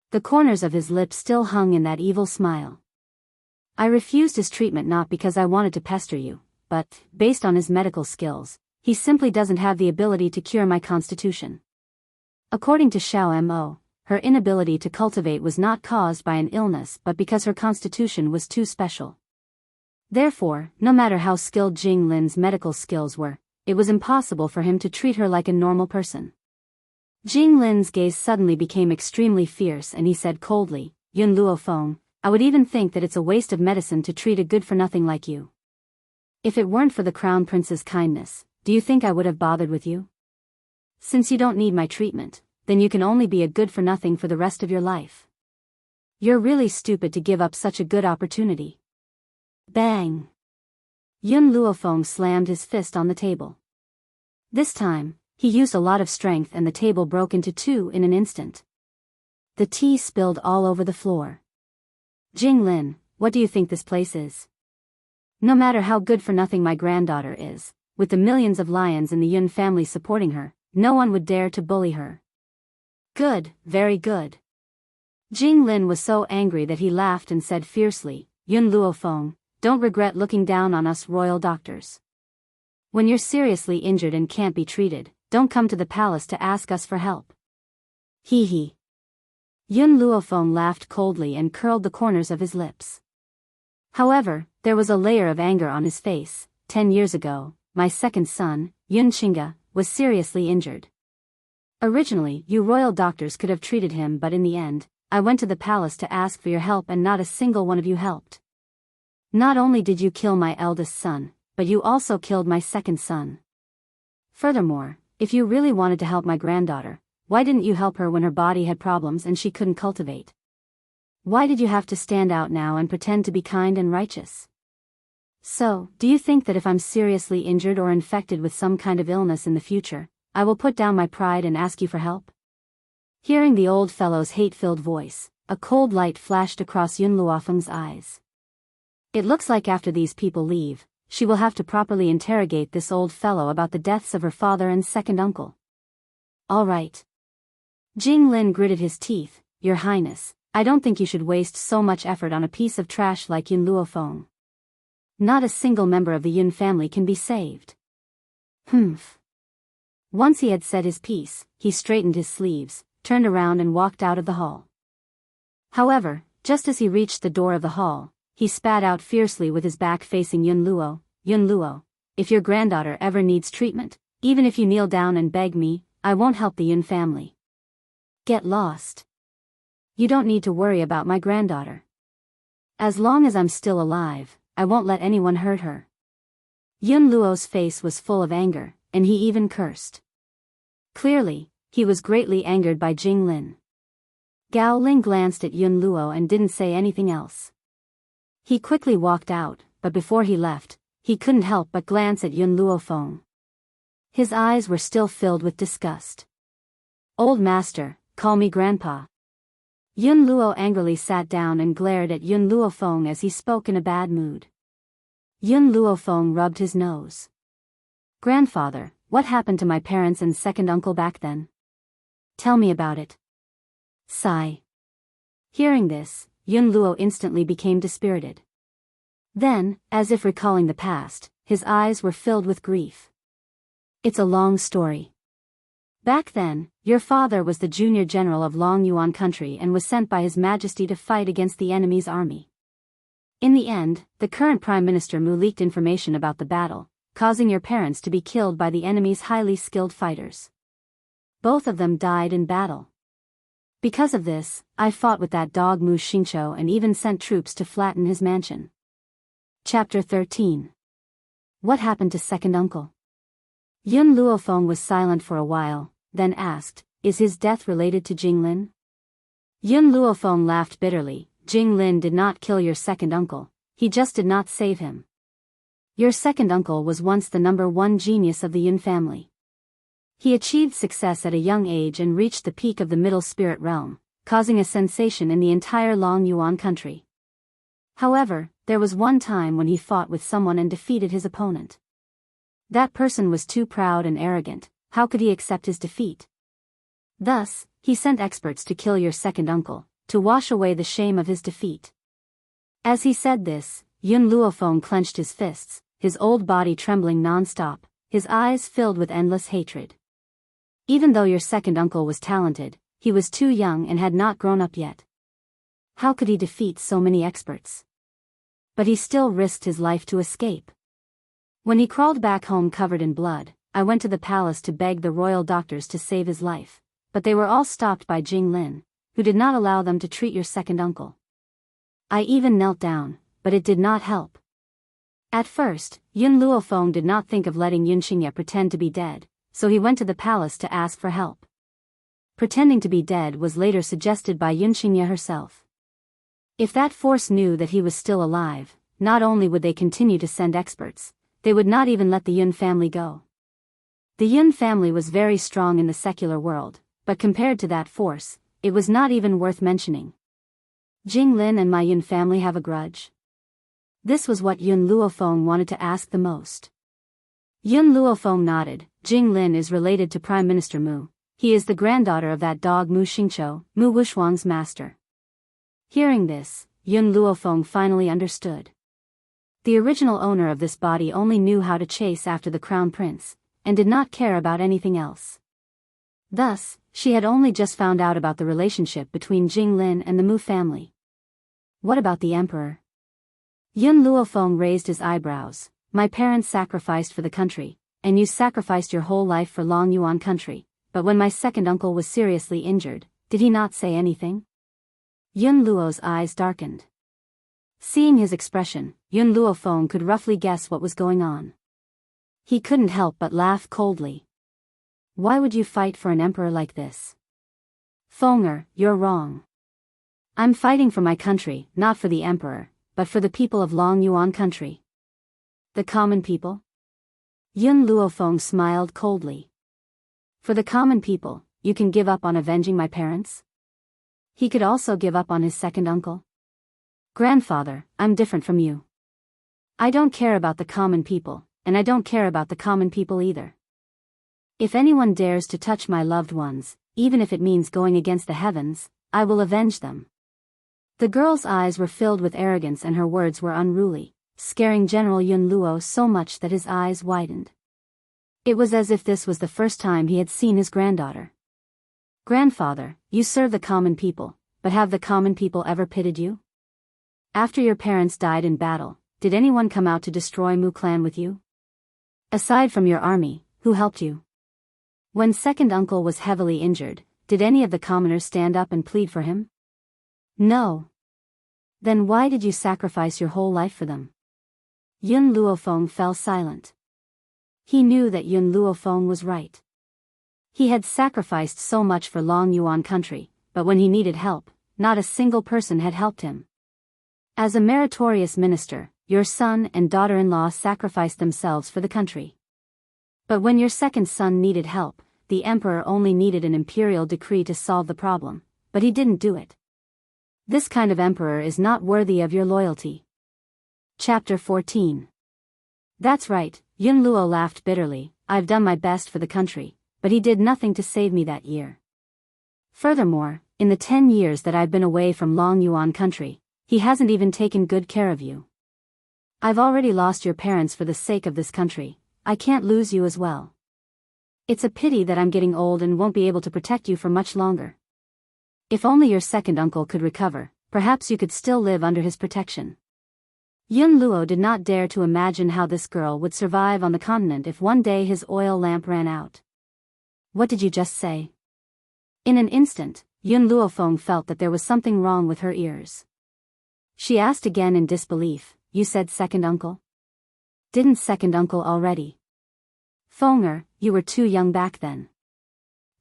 The corners of his lips still hung in that evil smile. I refused his treatment not because I wanted to pester you, but, based on his medical skills, he simply doesn't have the ability to cure my constitution. According to Xiao Mo, her inability to cultivate was not caused by an illness but because her constitution was too special. Therefore, no matter how skilled Jing Lin's medical skills were, it was impossible for him to treat her like a normal person. Jing Lin's gaze suddenly became extremely fierce and he said coldly, Yun Luofeng, I would even think that it's a waste of medicine to treat a good-for-nothing like you. If it weren't for the Crown Prince's kindness, do you think I would have bothered with you? Since you don't need my treatment, then you can only be a good-for-nothing for the rest of your life. You're really stupid to give up such a good opportunity. Bang! Yun Luofeng slammed his fist on the table. This time, he used a lot of strength and the table broke into two in an instant. The tea spilled all over the floor. Jing Lin, what do you think this place is? No matter how good-for-nothing my granddaughter is, with the millions of lions in the Yun family supporting her, no one would dare to bully her. Good, very good. Jing Lin was so angry that he laughed and said fiercely, Yun Luofeng, don't regret looking down on us royal doctors. When you're seriously injured and can't be treated, don't come to the palace to ask us for help. Hee hee. Yun Luofeng laughed coldly and curled the corners of his lips. However, there was a layer of anger on his face. 10 years ago, my second son, Yun Qingge, was seriously injured. Originally, you royal doctors could have treated him, but in the end, I went to the palace to ask for your help and not a single one of you helped. Not only did you kill my eldest son, but you also killed my second son. Furthermore, if you really wanted to help my granddaughter, why didn't you help her when her body had problems and she couldn't cultivate? Why did you have to stand out now and pretend to be kind and righteous? So, do you think that if I'm seriously injured or infected with some kind of illness in the future, I will put down my pride and ask you for help? Hearing the old fellow's hate-filled voice, a cold light flashed across Yun Luofeng's eyes. It looks like after these people leave, she will have to properly interrogate this old fellow about the deaths of her father and second uncle. All right. Jing Lin gritted his teeth, Your Highness, I don't think you should waste so much effort on a piece of trash like Yun Luofeng. Not a single member of the Yun family can be saved. Humph. Once he had said his piece, he straightened his sleeves, turned around and walked out of the hall. However, just as he reached the door of the hall, he spat out fiercely with his back facing Yun Luo, if your granddaughter ever needs treatment, even if you kneel down and beg me, I won't help the Yun family. Get lost. You don't need to worry about my granddaughter. As long as I'm still alive, I won't let anyone hurt her. Yun Luo's face was full of anger, and he even cursed. Clearly, he was greatly angered by Jing Lin. Gao Ling glanced at Yun Luo and didn't say anything else. He quickly walked out, but before he left, he couldn't help but glance at Yun Luofeng. His eyes were still filled with disgust. Old master, call me grandpa. Yun Luo angrily sat down and glared at Yun Luofeng as he spoke in a bad mood. Yun Luofeng rubbed his nose. Grandfather, what happened to my parents and second uncle back then? Tell me about it. Sigh. Hearing this, Yun Luo instantly became dispirited. Then, as if recalling the past, his eyes were filled with grief. It's a long story. Back then, your father was the junior general of Long Yuan country and was sent by His Majesty to fight against the enemy's army. In the end, the current Prime Minister Mu leaked information about the battle, causing your parents to be killed by the enemy's highly skilled fighters. Both of them died in battle. Because of this, I fought with that dog Mu Xingqiu and even sent troops to flatten his mansion. Chapter 13. What happened to second uncle? Yun Luofeng was silent for a while, then asked, Is his death related to Jing Lin? Yun Luofeng laughed bitterly. Jing Lin did not kill your second uncle, he just did not save him. Your second uncle was once the #1 genius of the Yun family. He achieved success at a young age and reached the peak of the middle spirit realm, causing a sensation in the entire Long Yuan country. However, there was one time when he fought with someone and defeated his opponent. That person was too proud and arrogant. How could he accept his defeat? Thus, he sent experts to kill your second uncle, to wash away the shame of his defeat. As he said this, Yun Luofeng clenched his fists, his old body trembling non-stop, his eyes filled with endless hatred. Even though your second uncle was talented, he was too young and had not grown up yet. How could he defeat so many experts? But he still risked his life to escape. When he crawled back home covered in blood, I went to the palace to beg the royal doctors to save his life, but they were all stopped by Jing Lin, who did not allow them to treat your second uncle. I even knelt down, but it did not help. At first, Yun Luofeng did not think of letting Yun Xingye pretend to be dead, so he went to the palace to ask for help. Pretending to be dead was later suggested by Yun Xingye herself. If that force knew that he was still alive, not only would they continue to send experts, they would not even let the Yun family go. The Yun family was very strong in the secular world, but compared to that force, it was not even worth mentioning. Jing Lin and my Yun family have a grudge? This was what Yun Luofeng wanted to ask the most. Yun Luofeng nodded. Jing Lin is related to Prime Minister Mu. He is the granddaughter of that dog Mu Xingqiu, Mu Wushuang's master. Hearing this, Yun Luofeng finally understood. The original owner of this body only knew how to chase after the crown prince, and did not care about anything else. Thus, she had only just found out about the relationship between Jing Lin and the Mu family. What about the emperor? Yun Luofeng raised his eyebrows. My parents sacrificed for the country, and you sacrificed your whole life for Long Yuan country, but when my second uncle was seriously injured, did he not say anything? Yun Luo's eyes darkened. Seeing his expression, Yun Luofeng could roughly guess what was going on. He couldn't help but laugh coldly. Why would you fight for an emperor like this? Fenger, you're wrong. I'm fighting for my country, not for the emperor, but for the people of Long Yuan country. The common people? Yun Luofeng smiled coldly. For the common people, you can give up on avenging my parents? He could also give up on his second uncle. Grandfather, I'm different from you. I don't care about the common people, and I don't care about the common people either. If anyone dares to touch my loved ones, even if it means going against the heavens, I will avenge them. The girl's eyes were filled with arrogance and her words were unruly, scaring General Yun Luo so much that his eyes widened. It was as if this was the first time he had seen his granddaughter. Grandfather, you serve the common people, but have the common people ever pitied you? After your parents died in battle, did anyone come out to destroy Mu clan with you? Aside from your army, who helped you? When second uncle was heavily injured, did any of the commoners stand up and plead for him? No. Then why did you sacrifice your whole life for them? Yun Luofeng fell silent. He knew that Yun Luofeng was right. He had sacrificed so much for Long Yuan country, but when he needed help, not a single person had helped him. As a meritorious minister, your son and daughter-in-law sacrificed themselves for the country. But when your second son needed help, the emperor only needed an imperial decree to solve the problem, but he didn't do it. This kind of emperor is not worthy of your loyalty. Chapter 14. That's right, Yun Luo laughed bitterly. I've done my best for the country, but he did nothing to save me that year. Furthermore, in the 10 years that I've been away from Long Yuan country, he hasn't even taken good care of you. I've already lost your parents for the sake of this country, I can't lose you as well. It's a pity that I'm getting old and won't be able to protect you for much longer. If only your second uncle could recover, perhaps you could still live under his protection. Yun Luo did not dare to imagine how this girl would survive on the continent if one day his oil lamp ran out. What did you just say? In an instant, Yun Luofeng felt that there was something wrong with her ears. She asked again in disbelief, you said second uncle? Didn't second uncle already? Fenger, you were too young back then.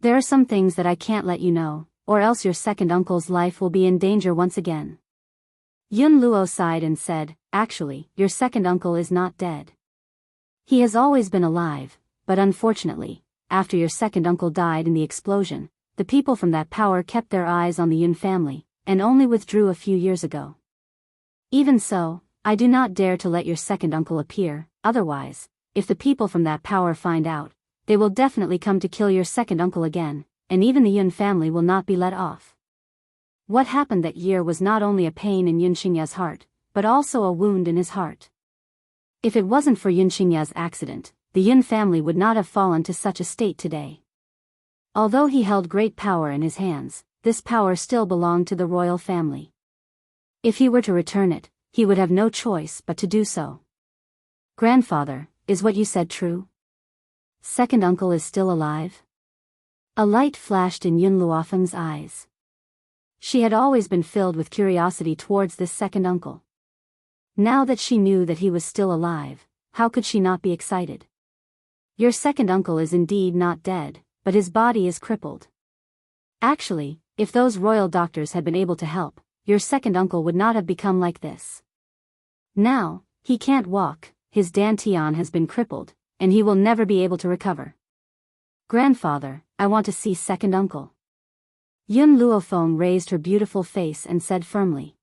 There are some things that I can't let you know, or else your second uncle's life will be in danger once again. Yun Luo sighed and said, actually, your second uncle is not dead. He has always been alive, but unfortunately, after your second uncle died in the explosion, the people from that power kept their eyes on the Yun family, and only withdrew a few years ago. Even so, I do not dare to let your second uncle appear, otherwise, if the people from that power find out, they will definitely come to kill your second uncle again, and even the Yun family will not be let off. What happened that year was not only a pain in Yun Xingya's heart, but also a wound in his heart. If it wasn't for Yun Xingya's accident, the Yun family would not have fallen to such a state today. Although he held great power in his hands, this power still belonged to the royal family. If he were to return it, he would have no choice but to do so. Grandfather, is what you said true? Second uncle is still alive? A light flashed in Yun Luofeng's eyes. She had always been filled with curiosity towards this second uncle. Now that she knew that he was still alive, how could she not be excited? Your second uncle is indeed not dead, but his body is crippled. Actually, if those royal doctors had been able to help, your second uncle would not have become like this. Now, he can't walk, his dantian has been crippled, and he will never be able to recover. Grandfather, I want to see second uncle. Yun Luofeng raised her beautiful face and said firmly.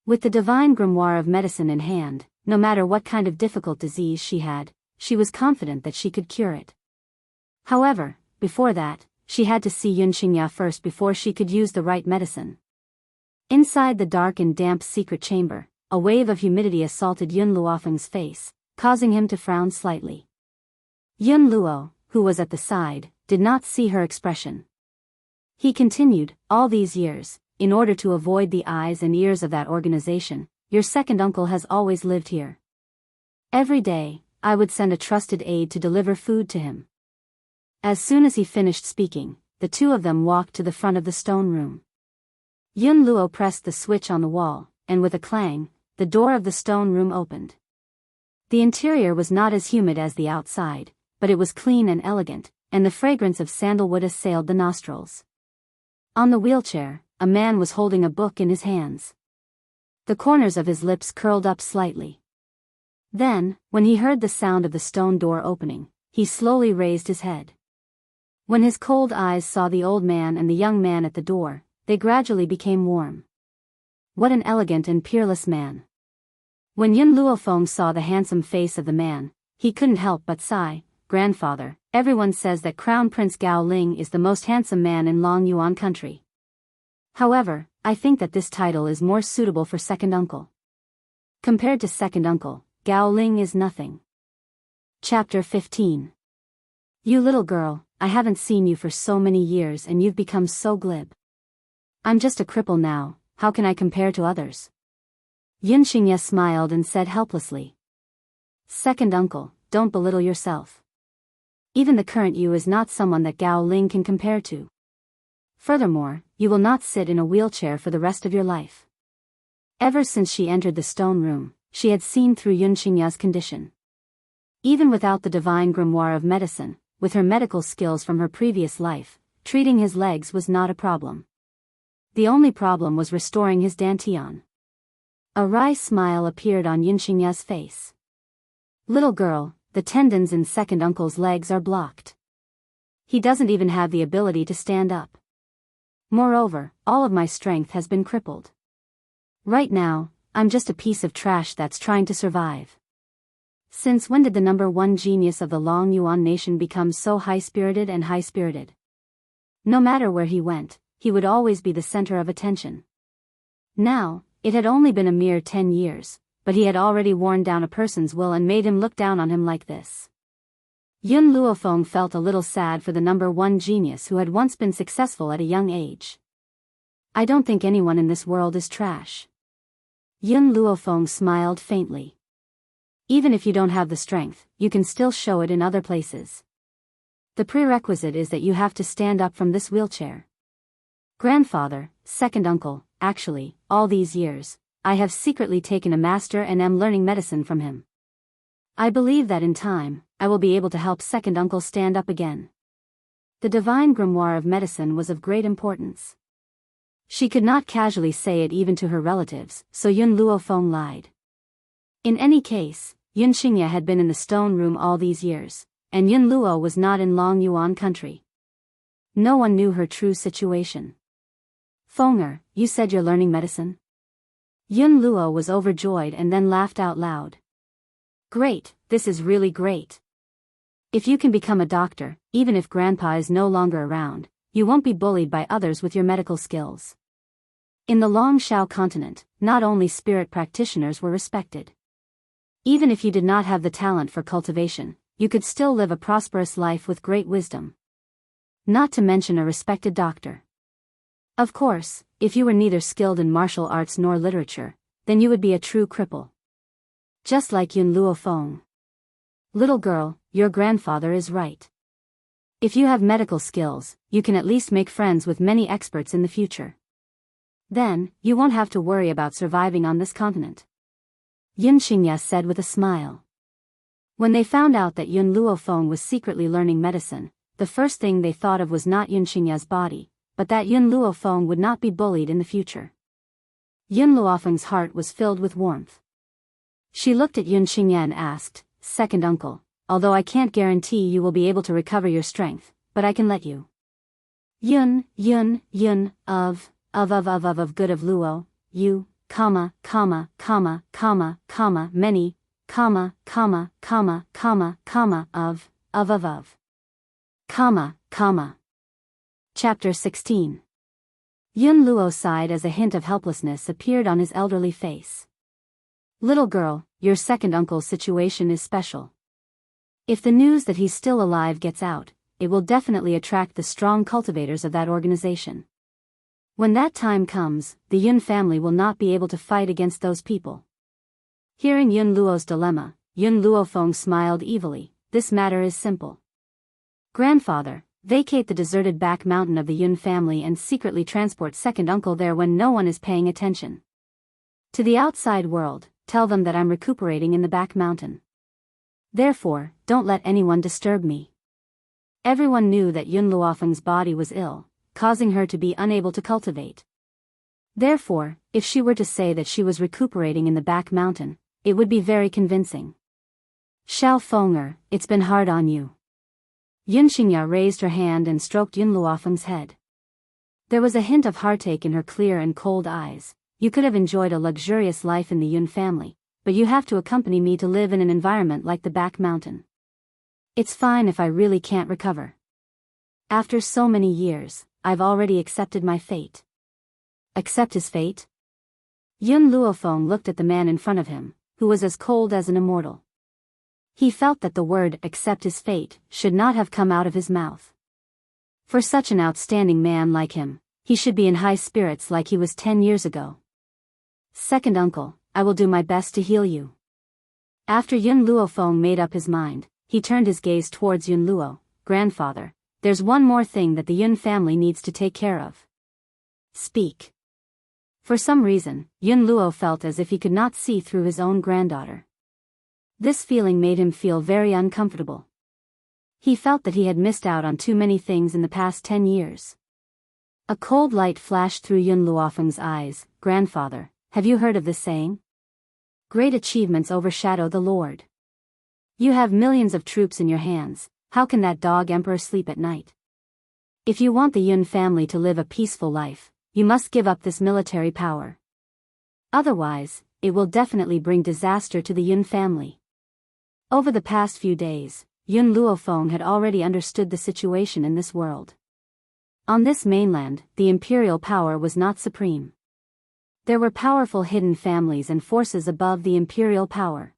With the divine grimoire of medicine in hand, no matter what kind of difficult disease she had, she was confident that she could cure it. However, before that, she had to see Yun Xingya first before she could use the right medicine. Inside the dark and damp secret chamber, a wave of humidity assaulted Yun Luofeng's face, causing him to frown slightly. Yun Luo, who was at the side, did not see her expression. He continued, all these years, in order to avoid the eyes and ears of that organization, your second uncle has always lived here. Every day, I would send a trusted aide to deliver food to him. As soon as he finished speaking, the two of them walked to the front of the stone room. Yun Luo pressed the switch on the wall, and with a clang, the door of the stone room opened. The interior was not as humid as the outside, but it was clean and elegant, and the fragrance of sandalwood assailed the nostrils. On the wheelchair, a man was holding a book in his hands. The corners of his lips curled up slightly. Then, when he heard the sound of the stone door opening, he slowly raised his head. When his cold eyes saw the old man and the young man at the door, they gradually became warm. What an elegant and peerless man. When Yun Luofeng saw the handsome face of the man, he couldn't help but sigh. Grandfather, everyone says that Crown Prince Gao Ling is the most handsome man in Long Yuan country. However, I think that this title is more suitable for second uncle. Compared to second uncle, Gao Ling is nothing. Chapter 15. You little girl, I haven't seen you for so many years and you've become so glib. I'm just a cripple now, how can I compare to others? Yun Xingya smiled and said helplessly. Second uncle, don't belittle yourself. Even the current you is not someone that Gao Ling can compare to. Furthermore, you will not sit in a wheelchair for the rest of your life. Ever since she entered the stone room, she had seen through Yun Xingya's condition. Even without the divine grimoire of medicine, with her medical skills from her previous life, treating his legs was not a problem. The only problem was restoring his dantian. A wry smile appeared on Yun Xingya's face. Little girl, the tendons in second uncle's legs are blocked. He doesn't even have the ability to stand up. Moreover, all of my strength has been crippled. Right now, I'm just a piece of trash that's trying to survive. Since when did the number one genius of the Long Yuan nation become so high-spirited and high-spirited? No matter where he went, he would always be the center of attention. Now, it had only been a mere 10 years, but he had already worn down a person's will and made him look down on him like this. Yun Luofeng felt a little sad for the number one genius who had once been successful at a young age. I don't think anyone in this world is trash. Yun Luofeng smiled faintly. Even if you don't have the strength, you can still show it in other places. The prerequisite is that you have to stand up from this wheelchair. Grandfather, second uncle, actually, all these years, I have secretly taken a master and am learning medicine from him. I believe that in time, I will be able to help second uncle stand up again. The divine grimoire of medicine was of great importance. She could not casually say it even to her relatives, so Yun Luofeng lied. In any case, Yun Xingye had been in the stone room all these years, and Yun Luo was not in Long Yuan country. No one knew her true situation. Fenger, you said you're learning medicine? Yun Luo was overjoyed and then laughed out loud. Great, this is really great. If you can become a doctor, even if grandpa is no longer around, you won't be bullied by others with your medical skills. In the Long Shao continent, not only spirit practitioners were respected. Even if you did not have the talent for cultivation, you could still live a prosperous life with great wisdom. Not to mention a respected doctor. Of course, if you were neither skilled in martial arts nor literature, then you would be a true cripple. Just like Yun Luo Feng. Little girl, your grandfather is right. If you have medical skills, you can at least make friends with many experts in the future. Then, you won't have to worry about surviving on this continent. Yun Xingye said with a smile. When they found out that Yun Luo Feng was secretly learning medicine, the first thing they thought of was not Yun Xingye's body, but that Yun Luo Feng would not be bullied in the future. Yun Luofeng's heart was filled with warmth. She looked at Yun Xingye and asked, Second uncle, although I can't guarantee you will be able to recover your strength, but I can let you. Yun, of good of Luo, you, many, of. Chapter 16. Yun Luo sighed as a hint of helplessness appeared on his elderly face. Little girl, your second uncle's situation is special. If the news that he's still alive gets out, it will definitely attract the strong cultivators of that organization. When that time comes, the Yun family will not be able to fight against those people. Hearing Yun Luo's dilemma, Yun Luo Feng smiled evilly. This matter is simple. Grandfather, vacate the deserted back mountain of the Yun family and secretly transport second uncle there when no one is paying attention. To the outside world, tell them that I'm recuperating in the back mountain. Therefore, don't let anyone disturb me. Everyone knew that Yun Luofeng's body was ill, causing her to be unable to cultivate. Therefore, if she were to say that she was recuperating in the back mountain, it would be very convincing. Xiao Fenger, it's been hard on you. Yun Xingye raised her hand and stroked Yun Luofeng's head. There was a hint of heartache in her clear and cold eyes. You could have enjoyed a luxurious life in the Yun family, but you have to accompany me to live in an environment like the back mountain. It's fine if I really can't recover. After so many years, I've already accepted my fate. Accept his fate? Yun Luofeng looked at the man in front of him, who was as cold as an immortal. He felt that the word accept his fate should not have come out of his mouth. For such an outstanding man like him, he should be in high spirits like he was 10 years ago. Second uncle, I will do my best to heal you. After Yun Luofeng made up his mind, he turned his gaze towards Yun Luo. Grandfather, there's one more thing that the Yun family needs to take care of. Speak. For some reason, Yun Luo felt as if he could not see through his own granddaughter. This feeling made him feel very uncomfortable. He felt that he had missed out on too many things in the past 10 years. A cold light flashed through Yun Luofeng's eyes. Grandfather, have you heard of this saying? Great achievements overshadow the Lord. You have millions of troops in your hands, how can that dog emperor sleep at night? If you want the Yun family to live a peaceful life, you must give up this military power. Otherwise, it will definitely bring disaster to the Yun family. Over the past few days, Yun Luofeng had already understood the situation in this world. On this mainland, the imperial power was not supreme. There were powerful hidden families and forces above the imperial power.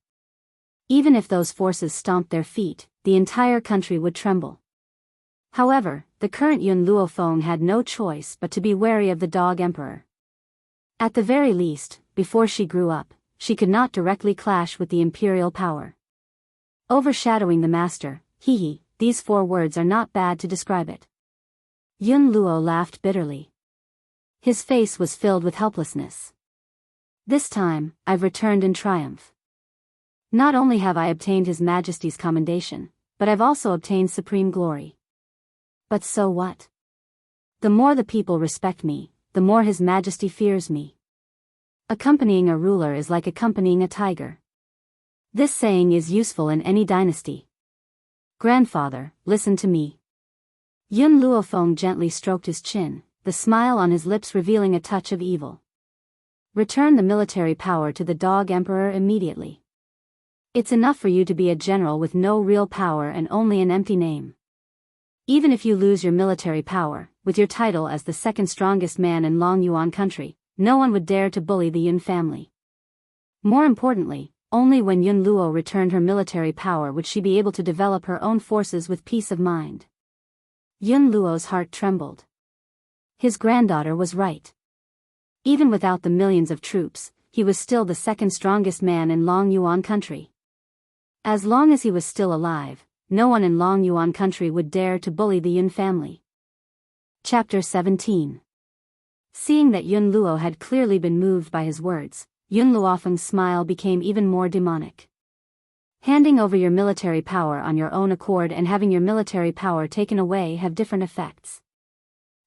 Even if those forces stomped their feet, the entire country would tremble. However, the current Yun Luofeng had no choice but to be wary of the dog emperor. At the very least, before she grew up, she could not directly clash with the imperial power. Overshadowing the master, these 4 words are not bad to describe it. Yun Luo laughed bitterly. His face was filled with helplessness. This time, I've returned in triumph. Not only have I obtained His Majesty's commendation, but I've also obtained supreme glory. But so what? The more the people respect me, the more His Majesty fears me. Accompanying a ruler is like accompanying a tiger. This saying is useful in any dynasty. Grandfather, listen to me. Yun Luofeng gently stroked his chin, the smile on his lips revealing a touch of evil. Return the military power to the Dog Emperor immediately. It's enough for you to be a general with no real power and only an empty name. Even if you lose your military power, with your title as the second strongest man in Long Yuan country, no one would dare to bully the Yun family. More importantly, only when Yun Luo returned her military power would she be able to develop her own forces with peace of mind. Yun Luo's heart trembled. His granddaughter was right. Even without the millions of troops, he was still the second strongest man in Long Yuan country. As long as he was still alive, no one in Long Yuan country would dare to bully the Yun family. Chapter 17. Seeing that Yun Luo had clearly been moved by his words, Yun Luofeng's smile became even more demonic. Handing over your military power on your own accord and having your military power taken away have different effects.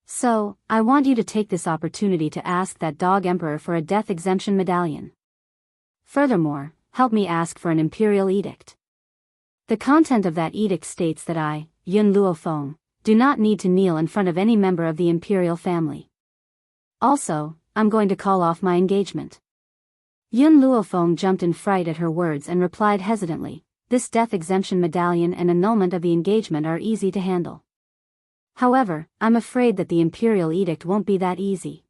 So, I want you to take this opportunity to ask that Dog Emperor for a death exemption medallion. Furthermore, help me ask for an imperial edict. The content of that edict states that I, Yun Luofeng, do not need to kneel in front of any member of the imperial family. Also, I'm going to call off my engagement. Yun Luofeng jumped in fright at her words and replied hesitantly, this death exemption medallion and annulment of the engagement are easy to handle. However, I'm afraid that the imperial edict won't be that easy.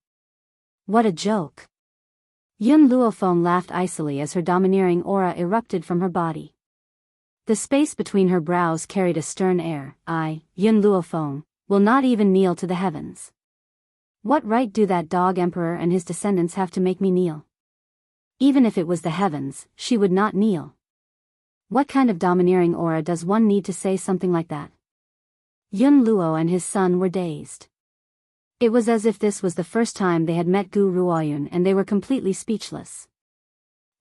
What a joke. Yun Luofeng laughed icily as her domineering aura erupted from her body. The space between her brows carried a stern air. I, Yun Luofeng, will not even kneel to the heavens. What right do that Dog Emperor and his descendants have to make me kneel? Even if it was the heavens, she would not kneel. What kind of domineering aura does one need to say something like that? Yun Luo and his son were dazed. It was as if this was the first time they had met Gu Ruoyun and they were completely speechless.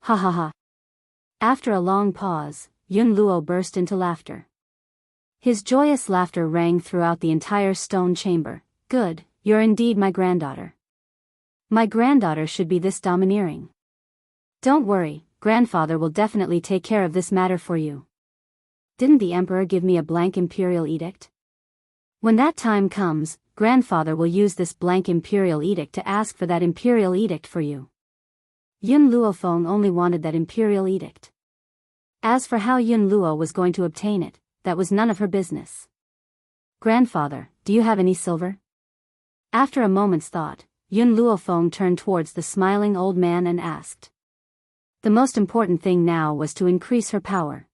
Ha ha ha. After a long pause, Yun Luo burst into laughter. His joyous laughter rang throughout the entire stone chamber. Good, you're indeed my granddaughter. My granddaughter should be this domineering. Don't worry, grandfather will definitely take care of this matter for you. Didn't the emperor give me a blank imperial edict? When that time comes, grandfather will use this blank imperial edict to ask for that imperial edict for you. Yun Luofeng only wanted that imperial edict. As for how Yun Luo was going to obtain it, that was none of her business. Grandfather, do you have any silver? After a moment's thought, Yun Luofeng turned towards the smiling old man and asked. The most important thing now was to increase her power.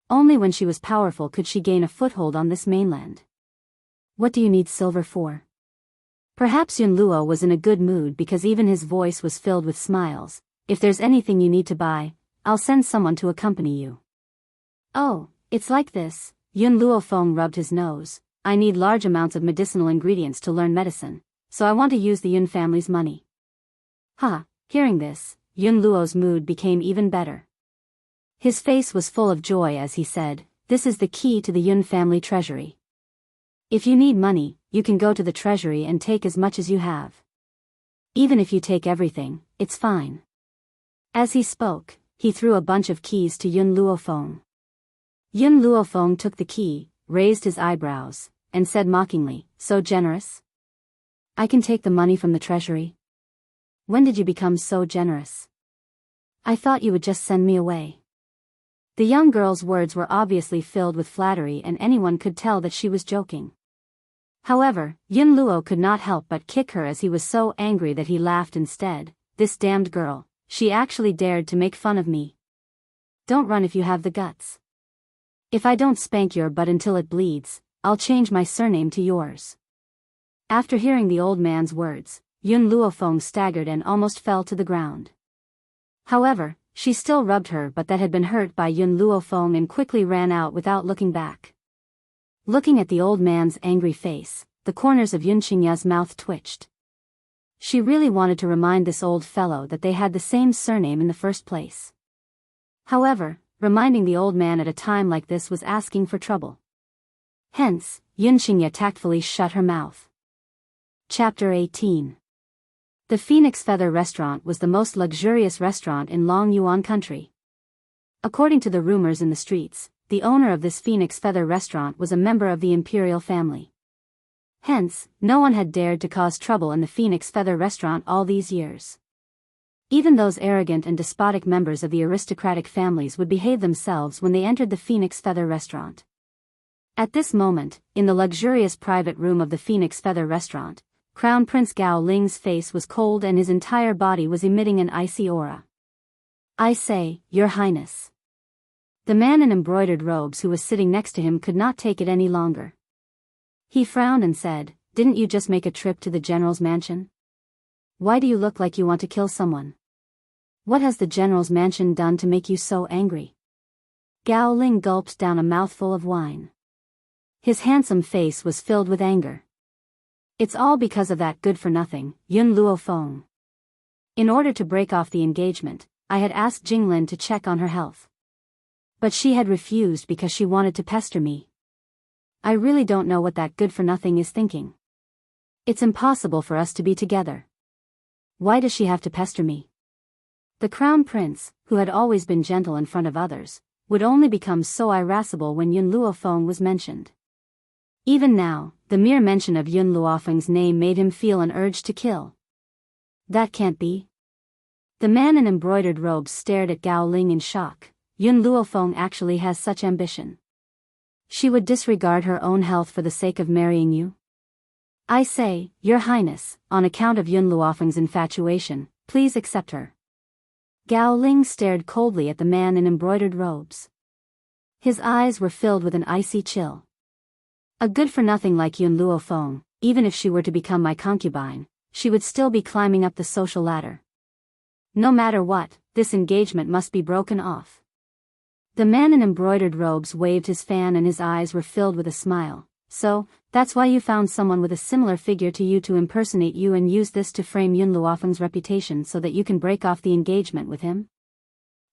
Only when she was powerful could she gain a foothold on this mainland. What do you need silver for? Perhaps Yun Luo was in a good mood because even his voice was filled with smiles. If there's anything you need to buy, I'll send someone to accompany you. Oh, it's like this. Yun Luofeng rubbed his nose. I need large amounts of medicinal ingredients to learn medicine, so I want to use the Yun family's money. Hearing this, Yun Luo's mood became even better. His face was full of joy as he said, this is the key to the Yun family treasury. If you need money, you can go to the treasury and take as much as you have. Even if you take everything, it's fine. As he spoke, he threw a bunch of keys to Yun Luofeng. Yun Luofeng took the key, raised his eyebrows, and said mockingly, so generous? I can take the money from the treasury? When did you become so generous? I thought you would just send me away. The young girl's words were obviously filled with flattery and anyone could tell that she was joking. However, Yun Luo could not help but kick her as he was so angry that he laughed instead. This damned girl, she actually dared to make fun of me. Don't run if you have the guts. If I don't spank your butt until it bleeds, I'll change my surname to yours. After hearing the old man's words, Yun Luofeng staggered and almost fell to the ground. However, she still rubbed her butt that had been hurt by Yun Luofeng and quickly ran out without looking back. Looking at the old man's angry face, the corners of Yun Qingya's mouth twitched. She really wanted to remind this old fellow that they had the same surname in the first place. However, reminding the old man at a time like this was asking for trouble. Hence, Yun Qingya tactfully shut her mouth. Chapter 18. The Phoenix Feather Restaurant was the most luxurious restaurant in Long Yuan country. According to the rumors in the streets, the owner of this Phoenix Feather restaurant was a member of the imperial family. Hence, no one had dared to cause trouble in the Phoenix Feather restaurant all these years. Even those arrogant and despotic members of the aristocratic families would behave themselves when they entered the Phoenix Feather restaurant. At this moment, in the luxurious private room of the Phoenix Feather restaurant, Crown Prince Gao Ling's face was cold and his entire body was emitting an icy aura. "I say, Your Highness." The man in embroidered robes who was sitting next to him could not take it any longer. He frowned and said, "Didn't you just make a trip to the general's mansion? Why do you look like you want to kill someone? What has the general's mansion done to make you so angry?" Gao Ling gulped down a mouthful of wine. His handsome face was filled with anger. "It's all because of that good-for-nothing, Yun Luofeng. In order to break off the engagement, I had asked Jinglin to check on her health. But she had refused because she wanted to pester me. I really don't know what that good-for-nothing is thinking. It's impossible for us to be together. Why does she have to pester me?" The crown prince, who had always been gentle in front of others, would only become so irascible when Yun Luofeng was mentioned. Even now, the mere mention of Yun Luofeng's name made him feel an urge to kill. "That can't be." The man in embroidered robes stared at Gao Ling in shock. Yun Luofeng actually has such ambition. She would disregard her own health for the sake of marrying you? "I say, Your Highness, on account of Yun Luofeng's infatuation, please accept her." Gao Ling stared coldly at the man in embroidered robes. His eyes were filled with an icy chill. "A good-for-nothing like Yun Luofeng, even if she were to become my concubine, she would still be climbing up the social ladder. No matter what, this engagement must be broken off." The man in embroidered robes waved his fan and his eyes were filled with a smile. "So, that's why you found someone with a similar figure to you to impersonate you and use this to frame Yun Luofeng's reputation so that you can break off the engagement with him?"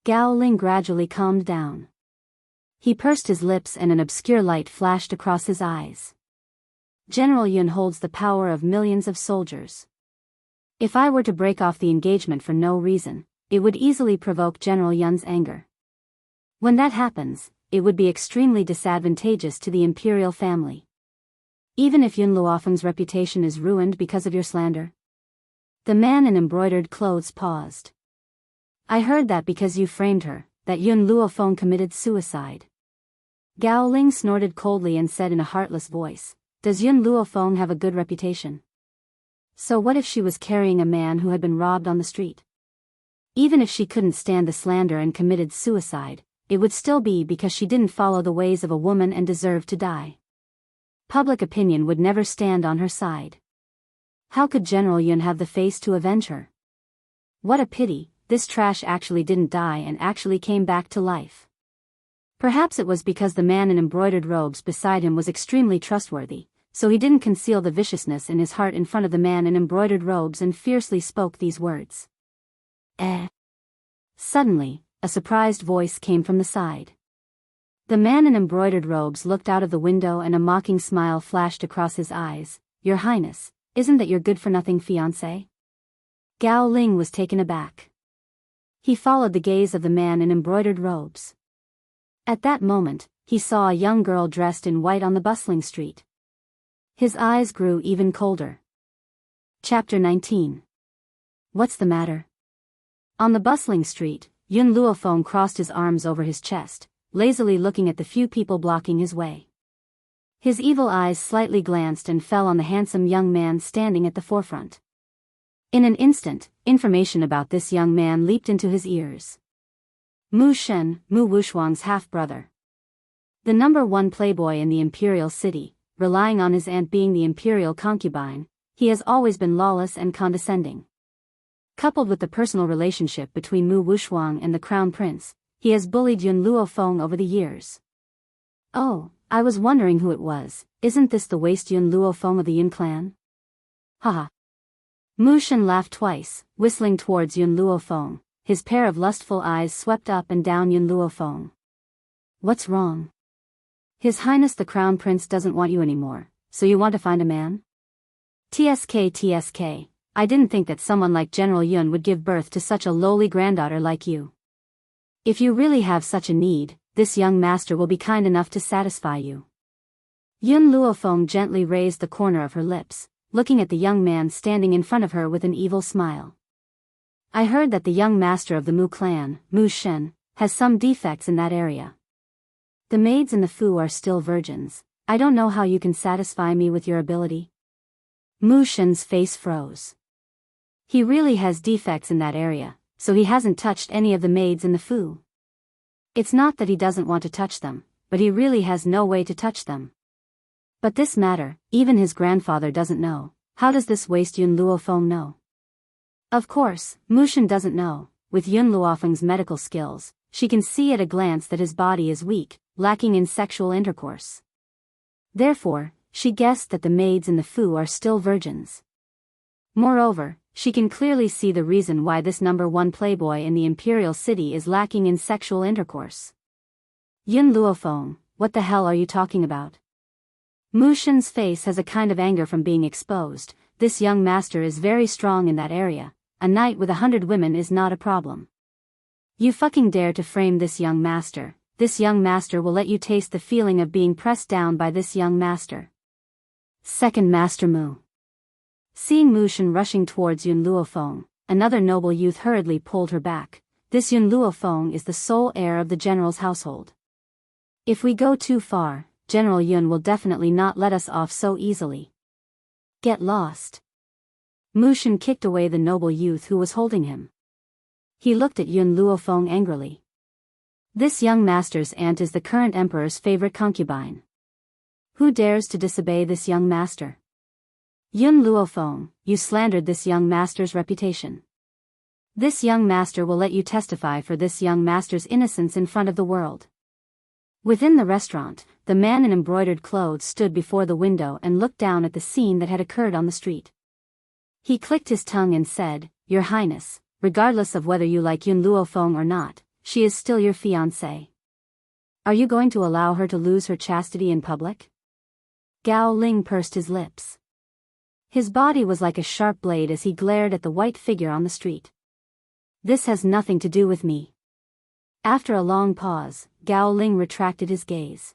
Gao Ling gradually calmed down. He pursed his lips and an obscure light flashed across his eyes. "General Yun holds the power of millions of soldiers. If I were to break off the engagement for no reason, it would easily provoke General Yun's anger. When that happens, it would be extremely disadvantageous to the imperial family. Even if Yun Luofeng's reputation is ruined because of your slander." The man in embroidered clothes paused. "I heard that because you framed her, that Yun Luofeng committed suicide." Gao Ling snorted coldly and said in a heartless voice, "Does Yun Luofeng have a good reputation? So what if she was carrying a man who had been robbed on the street? Even if she couldn't stand the slander and committed suicide, it would still be because she didn't follow the ways of a woman and deserved to die. Public opinion would never stand on her side. How could General Yun have the face to avenge her? What a pity, this trash actually didn't die and actually came back to life." Perhaps it was because the man in embroidered robes beside him was extremely trustworthy, so he didn't conceal the viciousness in his heart in front of the man in embroidered robes and fiercely spoke these words. "Eh." Suddenly, a surprised voice came from the side. The man in embroidered robes looked out of the window and a mocking smile flashed across his eyes. "Your Highness, isn't that your good-for-nothing fiancé?" Gao Ling was taken aback. He followed the gaze of the man in embroidered robes. At that moment, he saw a young girl dressed in white on the bustling street. His eyes grew even colder. Chapter 19. What's the matter? On the bustling street, Yun Luofeng crossed his arms over his chest, lazily looking at the few people blocking his way. His evil eyes slightly glanced and fell on the handsome young man standing at the forefront. In an instant, information about this young man leaped into his ears. Mu Shen, Mu Wushuang's half-brother. The #1 playboy in the imperial city, relying on his aunt being the imperial concubine, he has always been lawless and condescending. Coupled with the personal relationship between Mu Wushuang and the crown prince, he has bullied Yun Luofeng over the years. "Oh, I was wondering who it was. Isn't this the waste Yun Luofeng of the Yun clan?" Haha. Mu Shen laughed twice, whistling towards Yun Luofeng. His pair of lustful eyes swept up and down Yun Luofeng. "What's wrong? His Highness the Crown Prince doesn't want you anymore, so you want to find a man?" TSK, I didn't think that someone like General Yun would give birth to such a lowly granddaughter like you." If you really have such a need, this young master will be kind enough to satisfy you. Yun Luofeng gently raised the corner of her lips, looking at the young man standing in front of her with an evil smile. I heard that the young master of the Mu clan, Mu Shen, has some defects in that area. The maids in the Fu are still virgins. I don't know how you can satisfy me with your ability. Mu Shen's face froze. He really has defects in that area, so he hasn't touched any of the maids in the Fu. It's not that he doesn't want to touch them, but he really has no way to touch them. But this matter, even his grandfather doesn't know. How does this waste Yun Luofeng know? Of course, Mu Shen doesn't know. With Yun Luofeng's medical skills, she can see at a glance that his body is weak, lacking in sexual intercourse. Therefore, she guessed that the maids in the Fu are still virgins. Moreover, she can clearly see the reason why this number one playboy in the imperial city is lacking in sexual intercourse. Yun Luofeng, what the hell are you talking about? Mu Shen's face has a kind of anger from being exposed. This young master is very strong in that area. A night with 100 women is not a problem. You fucking dare to frame this young master. This young master will let you taste the feeling of being pressed down by this young master. Second Master Mu. Seeing Mu Shen rushing towards Yun Luofeng, another noble youth hurriedly pulled her back. This Yun Luofeng is the sole heir of the general's household. If we go too far, General Yun will definitely not let us off so easily. Get lost. Mu Shen kicked away the noble youth who was holding him. He looked at Yun Luofeng angrily. This young master's aunt is the current emperor's favorite concubine. Who dares to disobey this young master? Yun Luofeng, you slandered this young master's reputation. This young master will let you testify for this young master's innocence in front of the world. Within the restaurant, the man in embroidered clothes stood before the window and looked down at the scene that had occurred on the street. He clicked his tongue and said, Your Highness, regardless of whether you like Yun Luofeng or not, she is still your fiancée. Are you going to allow her to lose her chastity in public? Gao Ling pursed his lips. His body was like a sharp blade as he glared at the white figure on the street. This has nothing to do with me. After a long pause, Gao Ling retracted his gaze.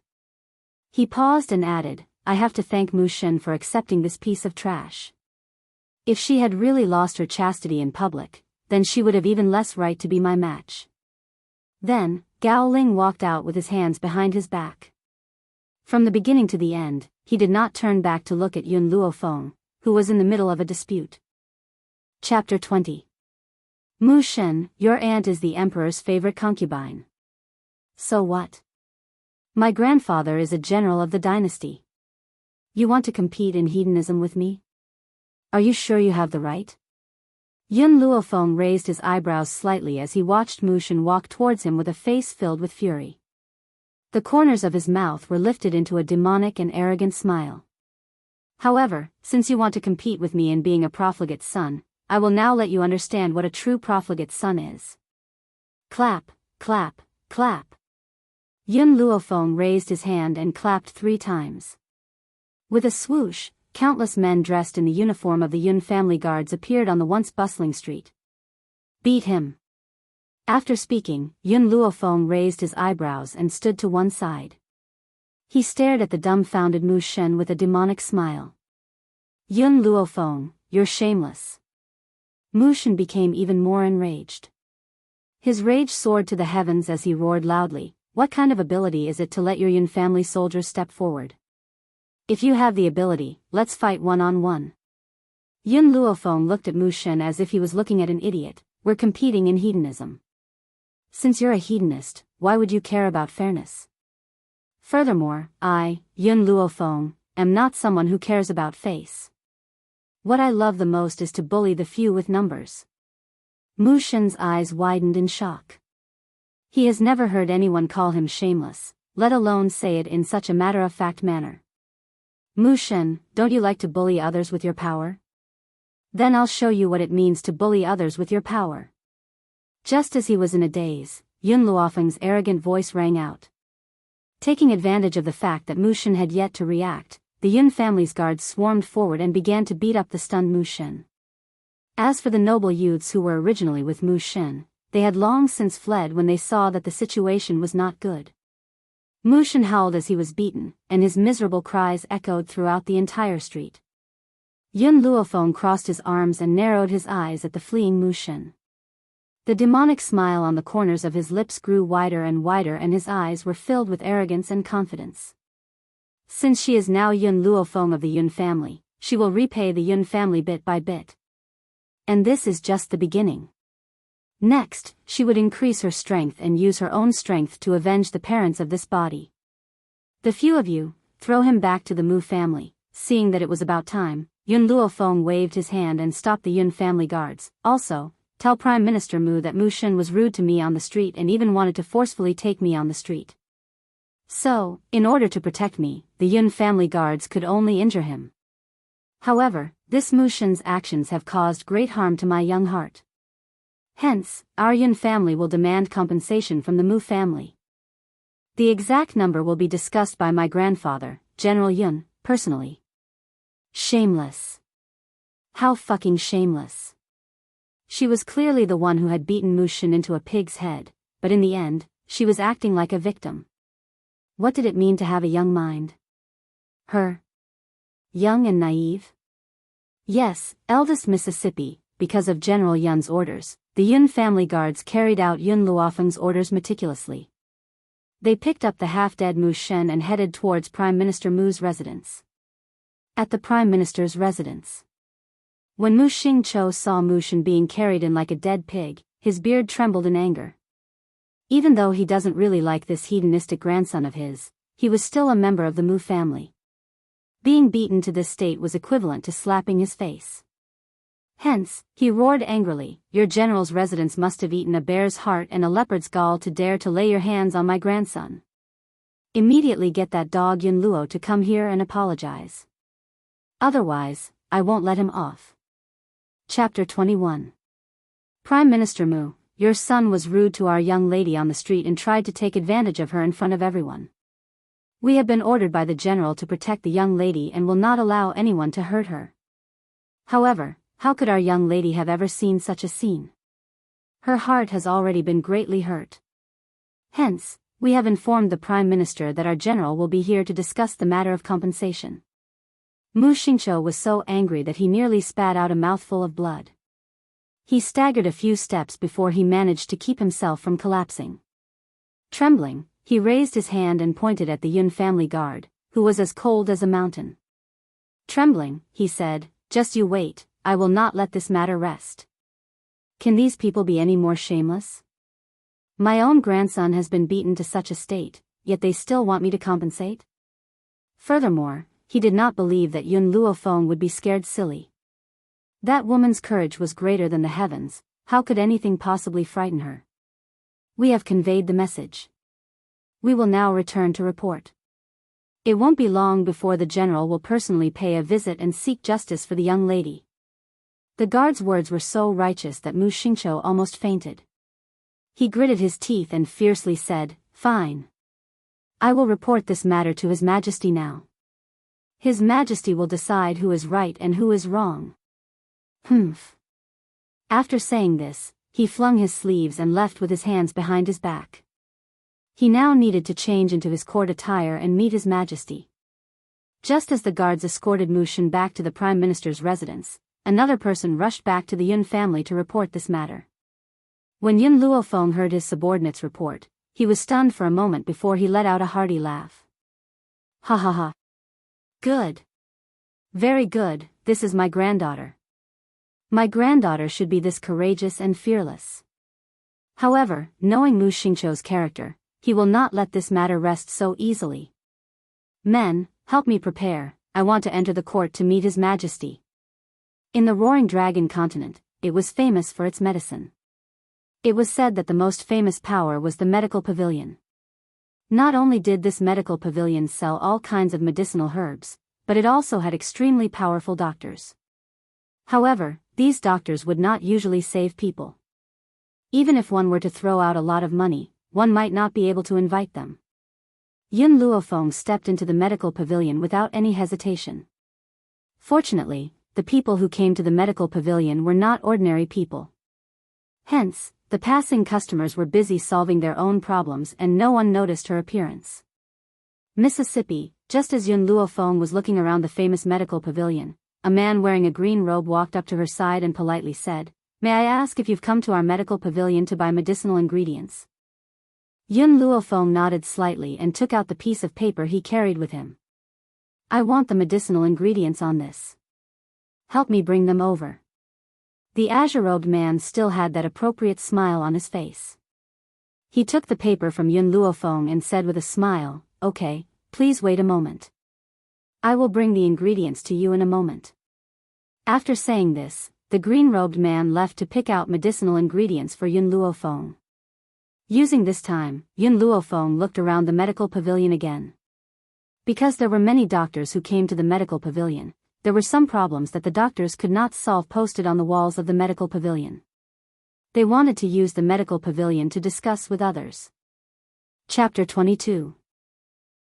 He paused and added, I have to thank Mu Shen for accepting this piece of trash. If she had really lost her chastity in public, then she would have even less right to be my match. Then, Gao Ling walked out with his hands behind his back. From the beginning to the end, he did not turn back to look at Yun Luofeng, who was in the middle of a dispute. Chapter 20. Mu Shen, your aunt is the emperor's favorite concubine. So what? My grandfather is a general of the dynasty. You want to compete in hedonism with me? Are you sure you have the right? Yun Luofeng raised his eyebrows slightly as he watched Mu Shen walk towards him with a face filled with fury. The corners of his mouth were lifted into a demonic and arrogant smile. However, since you want to compete with me in being a profligate son, I will now let you understand what a true profligate son is. Clap, clap, clap. Yun Luofeng raised his hand and clapped 3 times. With a swoosh, countless men dressed in the uniform of the Yun family guards appeared on the once bustling street. Beat him. After speaking, Yun Luofeng raised his eyebrows and stood to one side. He stared at the dumbfounded Mu Shen with a demonic smile. Yun Luofeng, you're shameless. Mu Shen became even more enraged. His rage soared to the heavens as he roared loudly, What kind of ability is it to let your Yun family soldiers step forward? If you have the ability, let's fight one-on-one. Yun Luofeng looked at Mu Shen as if he was looking at an idiot. We're competing in hedonism. Since you're a hedonist, why would you care about fairness? Furthermore, I, Yun Luofeng, am not someone who cares about face. What I love the most is to bully the few with numbers. Mu Shen's eyes widened in shock. He has never heard anyone call him shameless, let alone say it in such a matter-of-fact manner. Mu Shen, don't you like to bully others with your power? Then I'll show you what it means to bully others with your power. Just as he was in a daze, Yun Luofeng's arrogant voice rang out. Taking advantage of the fact that Mu Shen had yet to react, the Yun family's guards swarmed forward and began to beat up the stunned Mu Shen. As for the noble youths who were originally with Mu Shen, they had long since fled when they saw that the situation was not good. Mu Shen howled as he was beaten, and his miserable cries echoed throughout the entire street. Yun Luofeng crossed his arms and narrowed his eyes at the fleeing Mu Shen. The demonic smile on the corners of his lips grew wider and wider, and his eyes were filled with arrogance and confidence. Since she is now Yun Luofeng of the Yun family, she will repay the Yun family bit by bit. And this is just the beginning. Next, she would increase her strength and use her own strength to avenge the parents of this body. The few of you, throw him back to the Mu family. Seeing that it was about time, Yun Luofeng waved his hand and stopped the Yun family guards. Also, tell Prime Minister Mu that Mu Shen was rude to me on the street and even wanted to forcefully take me on the street. So, in order to protect me, the Yun family guards could only injure him. However, this Mu Shen's actions have caused great harm to my young heart. Hence, our Yun family will demand compensation from the Mu family. The exact number will be discussed by my grandfather, General Yun, personally. Shameless. How fucking shameless. She was clearly the one who had beaten Mu Shen into a pig's head, but in the end, she was acting like a victim. What did it mean to have a young mind? Her. Young and naive? Yes, eldest Mississippi, because of General Yun's orders, the Yun family guards carried out Yun Luofeng's orders meticulously. They picked up the half-dead Mu Shen and headed towards Prime Minister Mu's residence. At the Prime Minister's residence. When Mu Xingqiu saw Mu Shen being carried in like a dead pig, his beard trembled in anger. Even though he doesn't really like this hedonistic grandson of his, he was still a member of the Mu family. Being beaten to this state was equivalent to slapping his face. Hence, he roared angrily, "Your general's residence must have eaten a bear's heart and a leopard's gall to dare to lay your hands on my grandson. Immediately get that dog Yun Luo to come here and apologize. Otherwise, I won't let him off." Chapter 21. Prime Minister Mu, your son was rude to our young lady on the street and tried to take advantage of her in front of everyone. We have been ordered by the general to protect the young lady and will not allow anyone to hurt her. However, how could our young lady have ever seen such a scene? Her heart has already been greatly hurt. Hence, we have informed the Prime Minister that our general will be here to discuss the matter of compensation. Mu Xingqiu was so angry that he nearly spat out a mouthful of blood. He staggered a few steps before he managed to keep himself from collapsing. Trembling, he raised his hand and pointed at the Yun family guard, who was as cold as a mountain. Trembling, he said, "Just you wait, I will not let this matter rest." Can these people be any more shameless? My own grandson has been beaten to such a state, yet they still want me to compensate? Furthermore, he did not believe that Yun Luofeng would be scared silly. That woman's courage was greater than the heavens, how could anything possibly frighten her? We have conveyed the message. We will now return to report. It won't be long before the general will personally pay a visit and seek justice for the young lady. The guard's words were so righteous that Mu Xingqiu almost fainted. He gritted his teeth and fiercely said, "Fine. I will report this matter to His Majesty now. His Majesty will decide who is right and who is wrong." Humph. After saying this, he flung his sleeves and left with his hands behind his back. He now needed to change into his court attire and meet His Majesty. Just as the guards escorted Mu Shen back to the Prime Minister's residence, another person rushed back to the Yun family to report this matter. When Yun Luofeng heard his subordinate's report, he was stunned for a moment before he let out a hearty laugh. "Ha ha ha. Good. Very good, this is my granddaughter. My granddaughter should be this courageous and fearless." However, knowing Mu Xingqiu's character, he will not let this matter rest so easily. "Men, help me prepare, I want to enter the court to meet His Majesty." In the Roaring Dragon continent, it was famous for its medicine. It was said that the most famous power was the medical pavilion. Not only did this medical pavilion sell all kinds of medicinal herbs, but it also had extremely powerful doctors. However, these doctors would not usually save people. Even if one were to throw out a lot of money, one might not be able to invite them. Yun Luofeng stepped into the medical pavilion without any hesitation. Fortunately, the people who came to the medical pavilion were not ordinary people. Hence, the passing customers were busy solving their own problems and no one noticed her appearance. Mississippi, just as Yun Luofeng was looking around the famous medical pavilion, a man wearing a green robe walked up to her side and politely said, "May I ask if you've come to our medical pavilion to buy medicinal ingredients?" Yun Luofeng nodded slightly and took out the piece of paper he carried with him. "I want the medicinal ingredients on this. Help me bring them over." The azure-robed man still had that appropriate smile on his face. He took the paper from Yun Luofeng and said with a smile, "Okay, please wait a moment. I will bring the ingredients to you in a moment." After saying this, the green-robed man left to pick out medicinal ingredients for Yun Luofeng. Using this time, Yun Luofeng looked around the medical pavilion again. Because there were many doctors who came to the medical pavilion, there were some problems that the doctors could not solve posted on the walls of the medical pavilion. They wanted to use the medical pavilion to discuss with others. Chapter 22.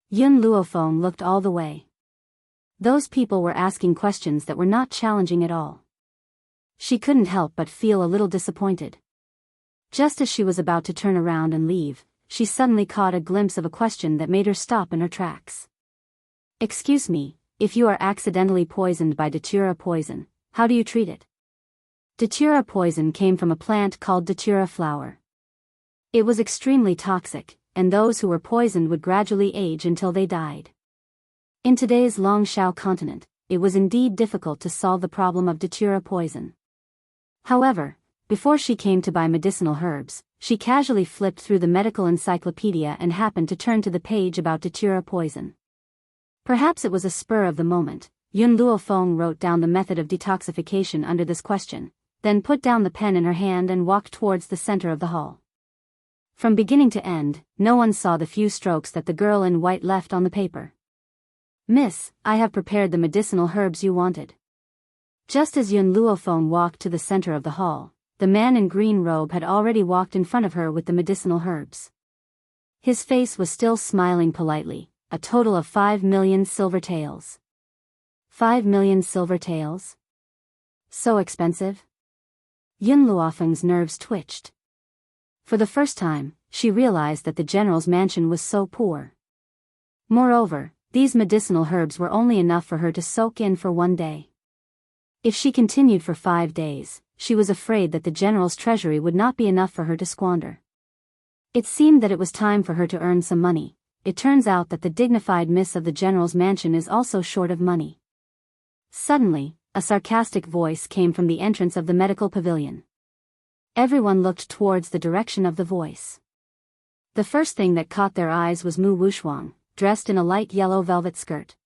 Yun Luofeng looked all the way. Those people were asking questions that were not challenging at all. She couldn't help but feel a little disappointed. Just as she was about to turn around and leave, she suddenly caught a glimpse of a question that made her stop in her tracks. "Excuse me, if you are accidentally poisoned by datura poison, how do you treat it?" Datura poison came from a plant called datura flower. It was extremely toxic, and those who were poisoned would gradually age until they died. In today's Longshao continent, it was indeed difficult to solve the problem of datura poison. However, before she came to buy medicinal herbs, she casually flipped through the medical encyclopedia and happened to turn to the page about datura poison. Perhaps it was a spur of the moment, Yun Luofeng wrote down the method of detoxification under this question, then put down the pen in her hand and walked towards the center of the hall. From beginning to end, no one saw the few strokes that the girl in white left on the paper. "Miss, I have prepared the medicinal herbs you wanted." Just as Yun Luofeng walked to the center of the hall, the man in green robe had already walked in front of her with the medicinal herbs. His face was still smiling politely, a total of 5 million silver taels. 5 million silver taels? So expensive? Yun Luofeng's nerves twitched. For the first time, she realized that the general's mansion was so poor. Moreover, these medicinal herbs were only enough for her to soak in for one day. If she continued for 5 days, she was afraid that the general's treasury would not be enough for her to squander. It seemed that it was time for her to earn some money. It turns out that the dignified miss of the general's mansion is also short of money. Suddenly, a sarcastic voice came from the entrance of the medical pavilion. Everyone looked towards the direction of the voice. The first thing that caught their eyes was Mu Wuxuang, dressed in a light yellow velvet skirt.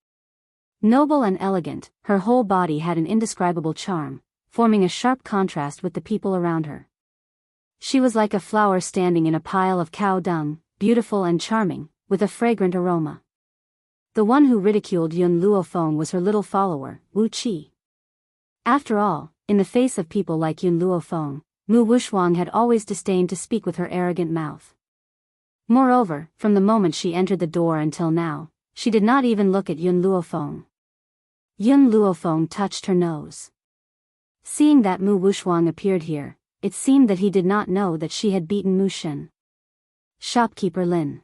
Noble and elegant, her whole body had an indescribable charm, forming a sharp contrast with the people around her. She was like a flower standing in a pile of cow dung, beautiful and charming, with a fragrant aroma. The one who ridiculed Yun Luofeng was her little follower, Wu Qi. After all, in the face of people like Yun Luofeng, Mu Wuxuang had always disdained to speak with her arrogant mouth. Moreover, from the moment she entered the door until now, she did not even look at Yun Luofeng. Yun Luofeng touched her nose. Seeing that Mu Wuxuang appeared here, it seemed that he did not know that she had beaten Mu Shen. Shopkeeper Lin.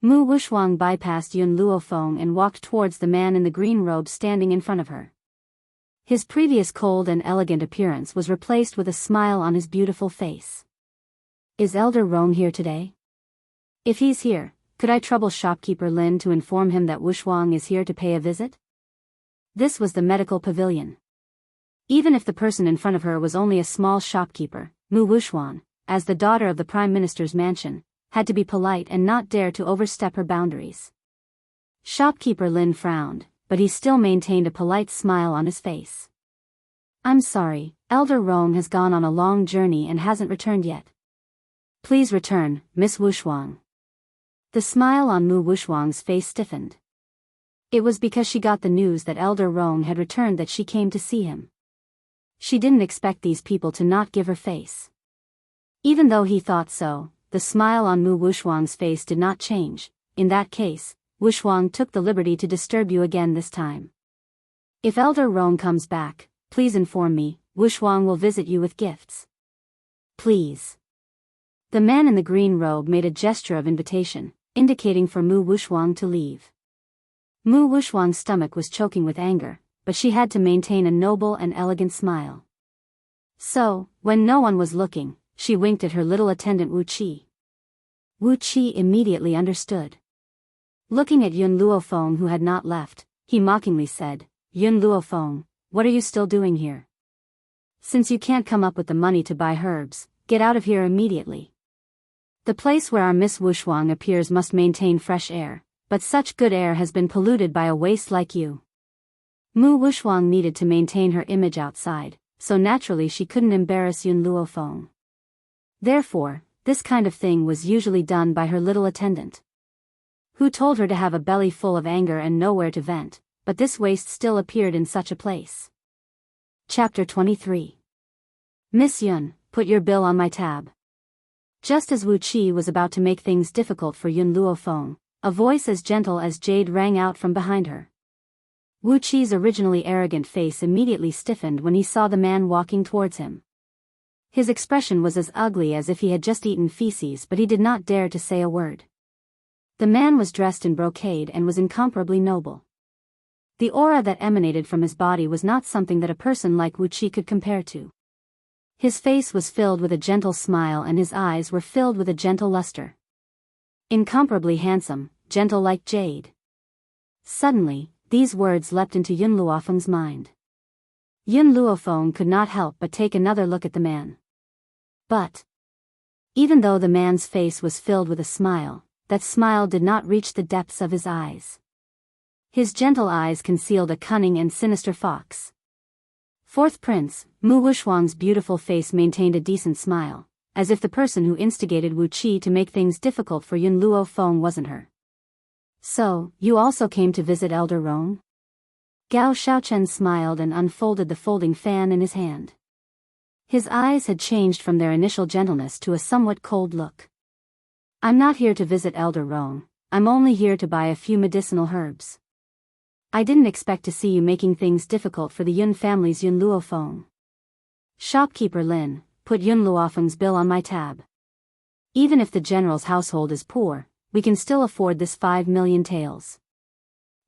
Mu Wuxuang bypassed Yun Luofeng and walked towards the man in the green robe standing in front of her. His previous cold and elegant appearance was replaced with a smile on his beautiful face. "Is Elder Rong here today? If he's here, could I trouble shopkeeper Lin to inform him that Wuxuang is here to pay a visit?" This was the medical pavilion. Even if the person in front of her was only a small shopkeeper, Mu Wuxuang, as the daughter of the Prime Minister's mansion, had to be polite and not dare to overstep her boundaries. Shopkeeper Lin frowned, but he still maintained a polite smile on his face. "I'm sorry, Elder Rong has gone on a long journey and hasn't returned yet. Please return, Miss Wuxuang." The smile on Mu Wuxuang's face stiffened. It was because she got the news that Elder Rong had returned that she came to see him. She didn't expect these people to not give her face. Even though he thought so, the smile on Mu Wuxuang's face did not change. "In that case, Wuxuang took the liberty to disturb you again this time. If Elder Rong comes back, please inform me, Wuxuang will visit you with gifts." Please. The man in the green robe made a gesture of invitation, indicating for Mu Wuxuang to leave. Mu Wuxuang's stomach was choking with anger, but she had to maintain a noble and elegant smile. So, when no one was looking, she winked at her little attendant Wu Qi. Wu Qi immediately understood. Looking at Yun Luofeng, who had not left, he mockingly said, "Yun Luofeng, what are you still doing here? Since you can't come up with the money to buy herbs, get out of here immediately. The place where our Miss Wuxuang appears must maintain fresh air, but such good air has been polluted by a waste like you." Mu Wuxuang needed to maintain her image outside, so naturally she couldn't embarrass Yun Luofeng. Therefore, this kind of thing was usually done by her little attendant, who told her to have a belly full of anger and nowhere to vent, but this waste still appeared in such a place. Chapter 23. Miss Yun, put your bill on my tab. Just as Wu Qi was about to make things difficult for Yun Luofeng, a voice as gentle as jade rang out from behind her. Wu Qi's originally arrogant face immediately stiffened when he saw the man walking towards him. His expression was as ugly as if he had just eaten feces, but he did not dare to say a word. The man was dressed in brocade and was incomparably noble. The aura that emanated from his body was not something that a person like Wu Qi could compare to. His face was filled with a gentle smile and his eyes were filled with a gentle luster. Incomparably handsome, gentle like jade. Suddenly, these words leapt into Yun Luofeng's mind. Yun Luofeng could not help but take another look at the man. But, even though the man's face was filled with a smile, that smile did not reach the depths of his eyes. His gentle eyes concealed a cunning and sinister fox. Fourth Prince, Mu Wuxuang's beautiful face maintained a decent smile, as if the person who instigated Wu Qi to make things difficult for Yun Luofeng wasn't her. "So, you also came to visit Elder Rong?" Gao Shaochen smiled and unfolded the folding fan in his hand. His eyes had changed from their initial gentleness to a somewhat cold look. "I'm not here to visit Elder Rong, I'm only here to buy a few medicinal herbs. I didn't expect to see you making things difficult for the Yun family's Yun Luofeng. Shopkeeper Lin, put Yun Luofeng's bill on my tab. Even if the general's household is poor, we can still afford this 5 million taels."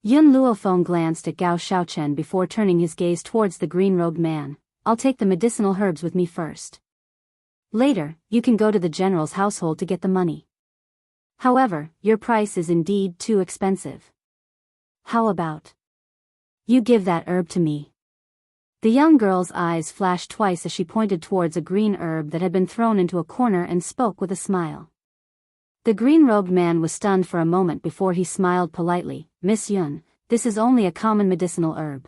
Yun Luofeng glanced at Gao Shaochen before turning his gaze towards the green-robed man. "I'll take the medicinal herbs with me first. Later, you can go to the general's household to get the money. However, your price is indeed too expensive. How about you give that herb to me?" The young girl's eyes flashed twice as she pointed towards a green herb that had been thrown into a corner and spoke with a smile. The green-robed man was stunned for a moment before he smiled politely. "Miss Yun, this is only a common medicinal herb.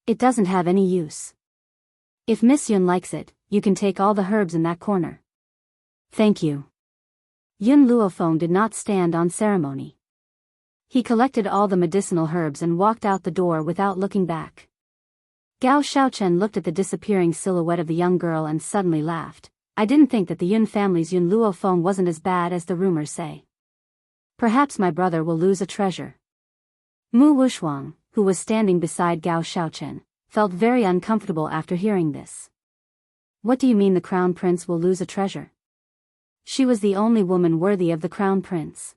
It doesn't have any use. If Miss Yun likes it, you can take all the herbs in that corner." "Thank you." Yun Luofeng did not stand on ceremony. He collected all the medicinal herbs and walked out the door without looking back. Gao Shaochen looked at the disappearing silhouette of the young girl and suddenly laughed. "I didn't think that the Yun family's Yun Luofeng wasn't as bad as the rumors say. Perhaps my brother will lose a treasure." Mu Wuxuang, who was standing beside Gao Shaochen, felt very uncomfortable after hearing this. "What do you mean the crown prince will lose a treasure? She was the only woman worthy of the crown prince.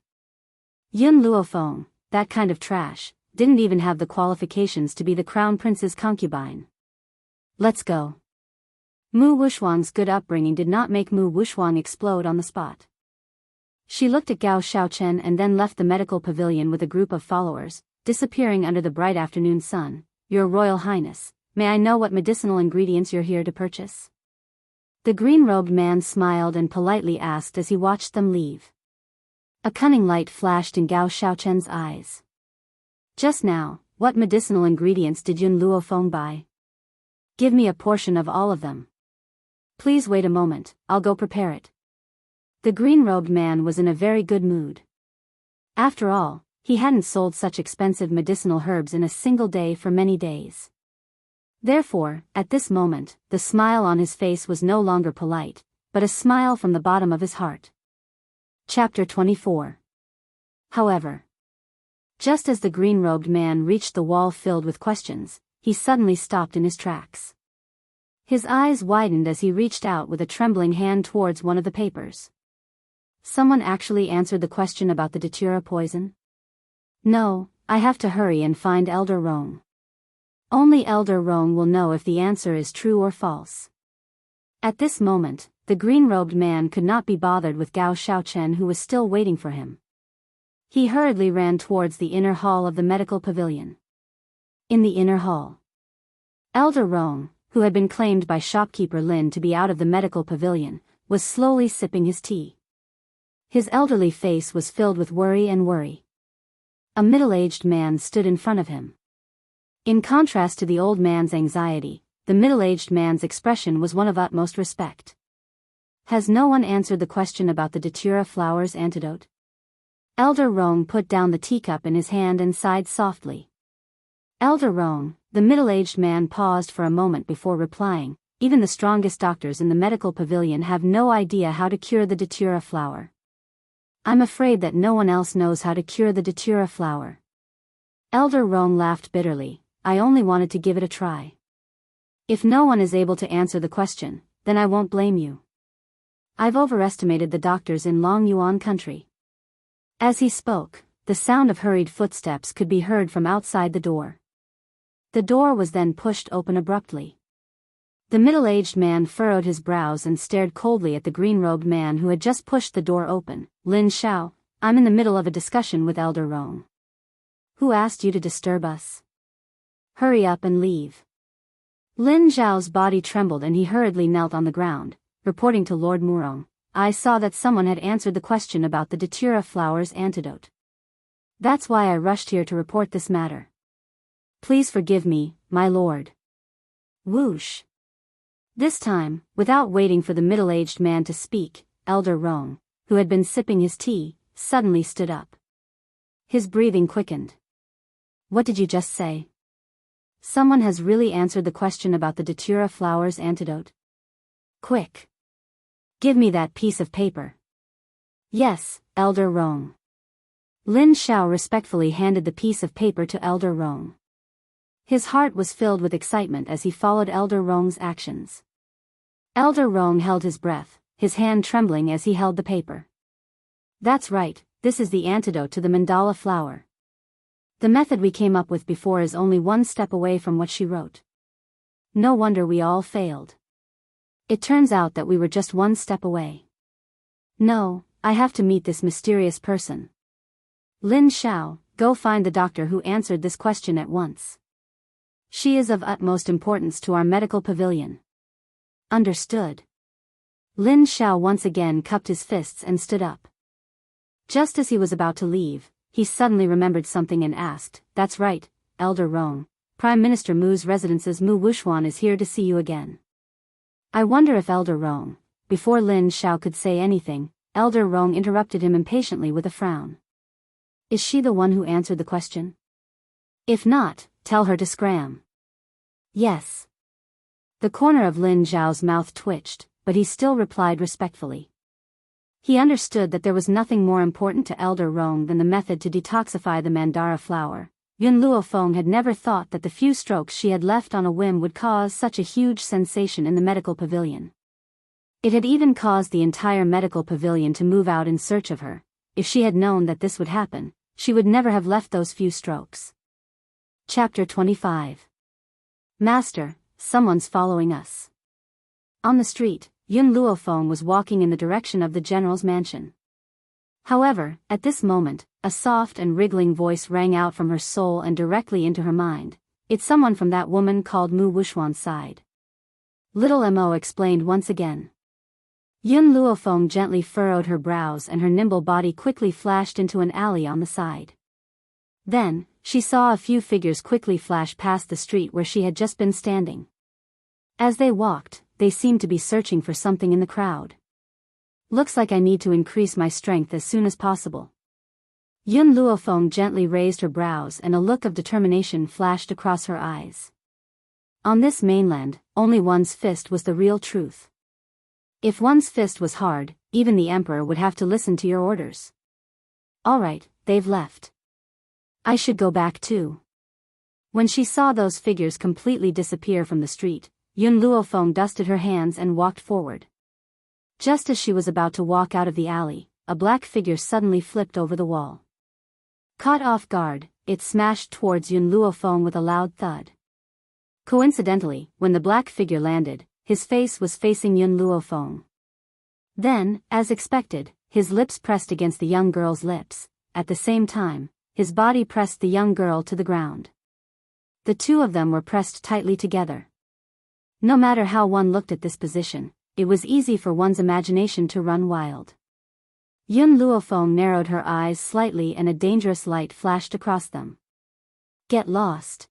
Yun Luofeng, that kind of trash, didn't even have the qualifications to be the crown prince's concubine. Let's go." Mu Wuxuang's good upbringing did not make Mu Wuxuang explode on the spot. She looked at Gao Shaochen and then left the medical pavilion with a group of followers, disappearing under the bright afternoon sun. "Your Royal Highness, may I know what medicinal ingredients you're here to purchase?" The green-robed man smiled and politely asked as he watched them leave. A cunning light flashed in Gao Shaochen's eyes. "Just now, what medicinal ingredients did Yun Luofeng buy? Give me a portion of all of them. Please wait a moment, I'll go prepare it." The green-robed man was in a very good mood. After all, he hadn't sold such expensive medicinal herbs in a single day for many days. Therefore, at this moment, the smile on his face was no longer polite, but a smile from the bottom of his heart. Chapter 24. However, just as the green-robed man reached the wall filled with questions, he suddenly stopped in his tracks. His eyes widened as he reached out with a trembling hand towards one of the papers. Someone actually answered the question about the datura poison? No, I have to hurry and find Elder Rong. Only Elder Rong will know if the answer is true or false. At this moment, the green-robed man could not be bothered with Gao Shaochen, who was still waiting for him. He hurriedly ran towards the inner hall of the medical pavilion. In the inner hall, Elder Rong, who had been claimed by shopkeeper Lin to be out of the medical pavilion, was slowly sipping his tea. His elderly face was filled with worry. A middle-aged man stood in front of him. In contrast to the old man's anxiety, the middle-aged man's expression was one of utmost respect. Has no one answered the question about the datura flower's antidote? Elder Rong put down the teacup in his hand and sighed softly. Elder Rong, the middle-aged man paused for a moment before replying, even the strongest doctors in the medical pavilion have no idea how to cure the datura flower. I'm afraid that no one else knows how to cure the datura flower. Elder Rong laughed bitterly. I only wanted to give it a try. If no one is able to answer the question, then I won't blame you. I've overestimated the doctors in Long Yuan country. As he spoke, the sound of hurried footsteps could be heard from outside the door. The door was then pushed open abruptly. The middle-aged man furrowed his brows and stared coldly at the green-robed man who had just pushed the door open. Lin Xiao, I'm in the middle of a discussion with Elder Rong. Who asked you to disturb us? Hurry up and leave. Lin Xiao's body trembled and he hurriedly knelt on the ground, reporting to Lord Murong. I saw that someone had answered the question about the datura flower's antidote. That's why I rushed here to report this matter. Please forgive me, my lord. Whoosh. This time, without waiting for the middle-aged man to speak, Elder Rong, who had been sipping his tea, suddenly stood up. His breathing quickened. What did you just say? Someone has really answered the question about the datura flower's antidote? Quick. Give me that piece of paper. Yes, Elder Rong. Lin Xiao respectfully handed the piece of paper to Elder Rong. His heart was filled with excitement as he followed Elder Rong's actions. Elder Rong held his breath, his hand trembling as he held the paper. That's right, this is the antidote to the mandala flower. The method we came up with before is only one step away from what she wrote. No wonder we all failed. It turns out that we were just one step away. No, I have to meet this mysterious person. Lin Xiao, go find the doctor who answered this question at once. She is of utmost importance to our medical pavilion. Understood. Lin Xiao once again cupped his fists and stood up. Just as he was about to leave, he suddenly remembered something and asked, That's right, Elder Rong, Prime Minister Mu's residence's Mu Wuxuan is here to see you again. I wonder if Elder Rong. Before Lin Xiao could say anything, Elder Rong interrupted him impatiently with a frown. Is she the one who answered the question? If not, tell her to scram. Yes. The corner of Lin Xiao's mouth twitched, but he still replied respectfully. He understood that there was nothing more important to Elder Rong than the method to detoxify the mandara flower. Yun Luofeng had never thought that the few strokes she had left on a whim would cause such a huge sensation in the medical pavilion. It had even caused the entire medical pavilion to move out in search of her. If she had known that this would happen, she would never have left those few strokes. Chapter 25. Master, someone's following us. On the street, Yun Luofeng was walking in the direction of the general's mansion. However, at this moment, a soft and wriggling voice rang out from her soul and directly into her mind. It's someone from that woman called Mu Wuxuan's side. Little Mo explained once again. Yun Luofeng gently furrowed her brows and her nimble body quickly flashed into an alley on the side. Then, she saw a few figures quickly flash past the street where she had just been standing. As they walked, they seemed to be searching for something in the crowd. Looks like I need to increase my strength as soon as possible. Yun Luofeng gently raised her brows and a look of determination flashed across her eyes. On this mainland, only one's fist was the real truth. If one's fist was hard, even the emperor would have to listen to your orders. Alright, they've left. I should go back too. When she saw those figures completely disappear from the street, Yun Luofeng dusted her hands and walked forward. Just as she was about to walk out of the alley, a black figure suddenly flipped over the wall. Caught off guard, it smashed towards Yun Luofeng with a loud thud. Coincidentally, when the black figure landed, his face was facing Yun Luofeng. Then, as expected, his lips pressed against the young girl's lips. At the same time, his body pressed the young girl to the ground. The two of them were pressed tightly together. No matter how one looked at this position, it was easy for one's imagination to run wild. Yun Luofeng narrowed her eyes slightly and a dangerous light flashed across them. Get lost.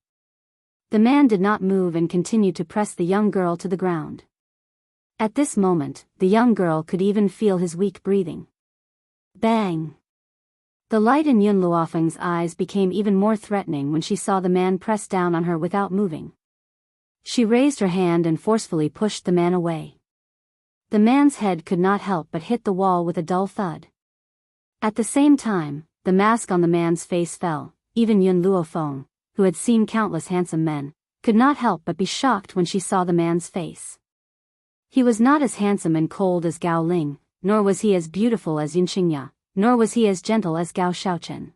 The man did not move and continued to press the young girl to the ground. At this moment, the young girl could even feel his weak breathing. Bang! The light in Yun Luofeng's eyes became even more threatening when she saw the man press down on her without moving. She raised her hand and forcefully pushed the man away. The man's head could not help but hit the wall with a dull thud. At the same time, the mask on the man's face fell. Even Yun Luofeng, who had seen countless handsome men, could not help but be shocked when she saw the man's face. He was not as handsome and cold as Gao Ling, nor was he as beautiful as Yin Xingya, nor was he as gentle as Gao Shaochen.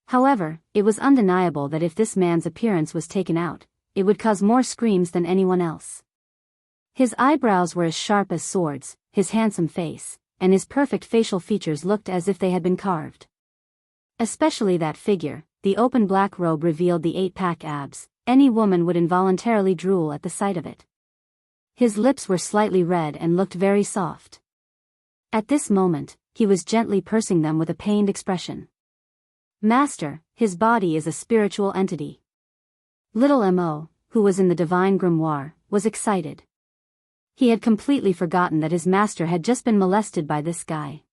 However, it was undeniable that if this man's appearance was taken out, it would cause more screams than anyone else. His eyebrows were as sharp as swords, his handsome face, and his perfect facial features looked as if they had been carved. Especially that figure, the open black robe revealed the 8-pack abs. Any woman would involuntarily drool at the sight of it. His lips were slightly red and looked very soft. At this moment, he was gently pursing them with a pained expression. Master, his body is a spiritual entity. Little Mo, who was in the divine grimoire, was excited. He had completely forgotten that his master had just been molested by this guy.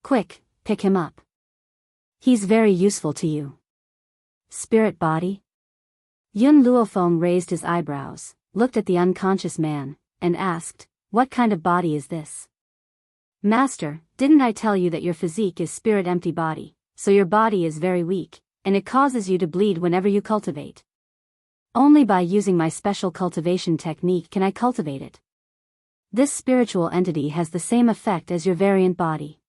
Quick, pick him up. He's very useful to you. Spirit body? Yun Luofeng raised his eyebrows, looked at the unconscious man, and asked, what kind of body is this? Master, didn't I tell you that your physique is spirit-empty body, so your body is very weak, and it causes you to bleed whenever you cultivate. Only by using my special cultivation technique can I cultivate it. This spiritual entity has the same effect as your variant body.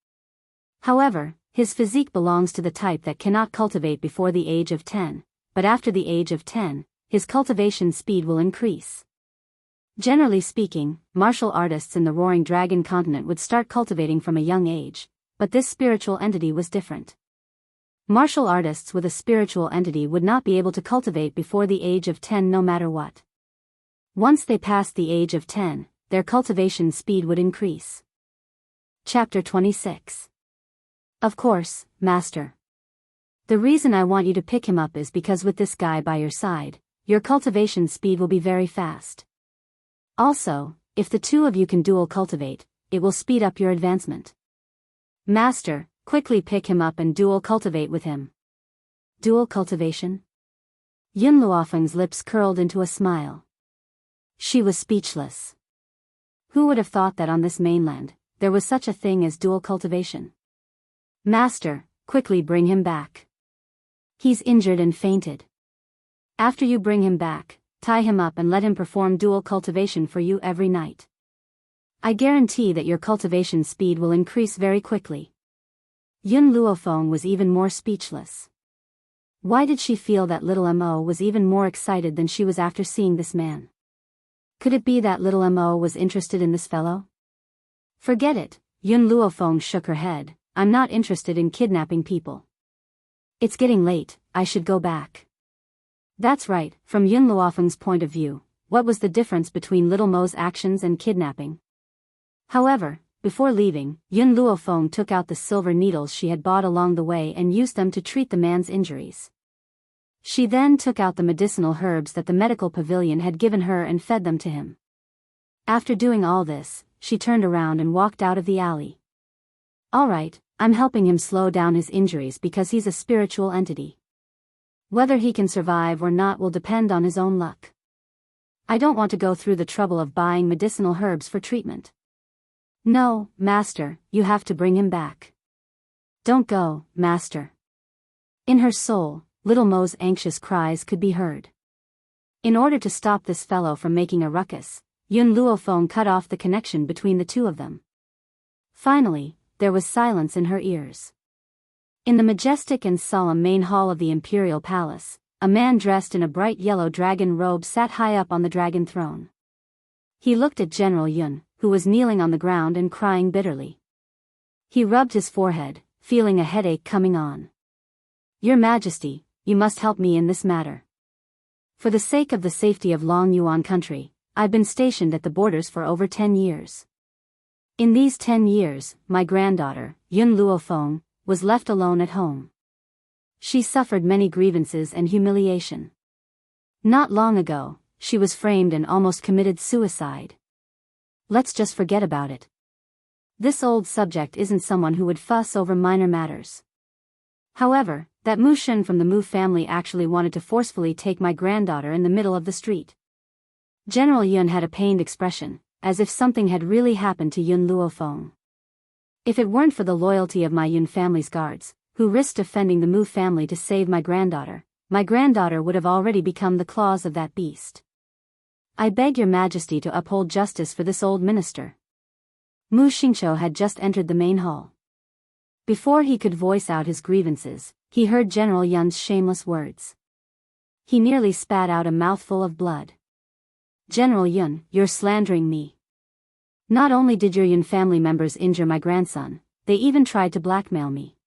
However, his physique belongs to the type that cannot cultivate before the age of 10, but after the age of 10, his cultivation speed will increase. Generally speaking, martial artists in the Roaring Dragon continent would start cultivating from a young age, but this spiritual entity was different. Martial artists with a spiritual entity would not be able to cultivate before the age of 10 no matter what. Once they passed the age of 10, their cultivation speed would increase. Chapter 26. Of course, Master. The reason I want you to pick him up is because with this guy by your side, your cultivation speed will be very fast. Also, if the two of you can dual cultivate, it will speed up your advancement. Master, quickly pick him up and dual cultivate with him. Dual cultivation? Yun Luofeng's lips curled into a smile. She was speechless. Who would have thought that on this mainland, there was such a thing as dual cultivation? Master, quickly bring him back. He's injured and fainted. After you bring him back, tie him up and let him perform dual cultivation for you every night. I guarantee that your cultivation speed will increase very quickly. Yun Luofeng was even more speechless. Why did she feel that little Mo was even more excited than she was after seeing this man? Could it be that little Mo was interested in this fellow? Forget it, Yun Luofeng shook her head. I'm not interested in kidnapping people. It's getting late, I should go back. That's right, from Yun Luofeng's point of view, what was the difference between little Mo's actions and kidnapping? However, before leaving, Yun Luofeng took out the silver needles she had bought along the way and used them to treat the man's injuries. She then took out the medicinal herbs that the medical pavilion had given her and fed them to him. After doing all this, she turned around and walked out of the alley. All right, I'm helping him slow down his injuries because he's a spiritual entity. Whether he can survive or not will depend on his own luck. I don't want to go through the trouble of buying medicinal herbs for treatment. No, Master, you have to bring him back. Don't go, Master. In her soul, little Mo's anxious cries could be heard. In order to stop this fellow from making a ruckus, Yun Luofeng cut off the connection between the two of them. Finally, there was silence in her ears. In the majestic and solemn main hall of the imperial palace, a man dressed in a bright yellow dragon robe sat high up on the dragon throne. He looked at General Yun, who was kneeling on the ground and crying bitterly. He rubbed his forehead, feeling a headache coming on. "Your Majesty, you must help me in this matter. For the sake of the safety of Long Yuan country, I've been stationed at the borders for over 10 years. In these 10 years, my granddaughter, Yun Luofeng, was left alone at home. She suffered many grievances and humiliation. Not long ago, she was framed and almost committed suicide. Let's just forget about it. This old subject isn't someone who would fuss over minor matters. However, that Mu Shen from the Mu family actually wanted to forcefully take my granddaughter in the middle of the street." General Yun had a pained expression, as if something had really happened to Yun Luofeng. "If it weren't for the loyalty of my Yun family's guards, who risked offending the Mu family to save my granddaughter would have already become the claws of that beast. I beg your Majesty to uphold justice for this old minister." Mu Xingqiu had just entered the main hall. Before he could voice out his grievances, he heard General Yun's shameless words. He nearly spat out a mouthful of blood. "General Yun, you're slandering me. Not only did your Yun family members injure my grandson, they even tried to blackmail me.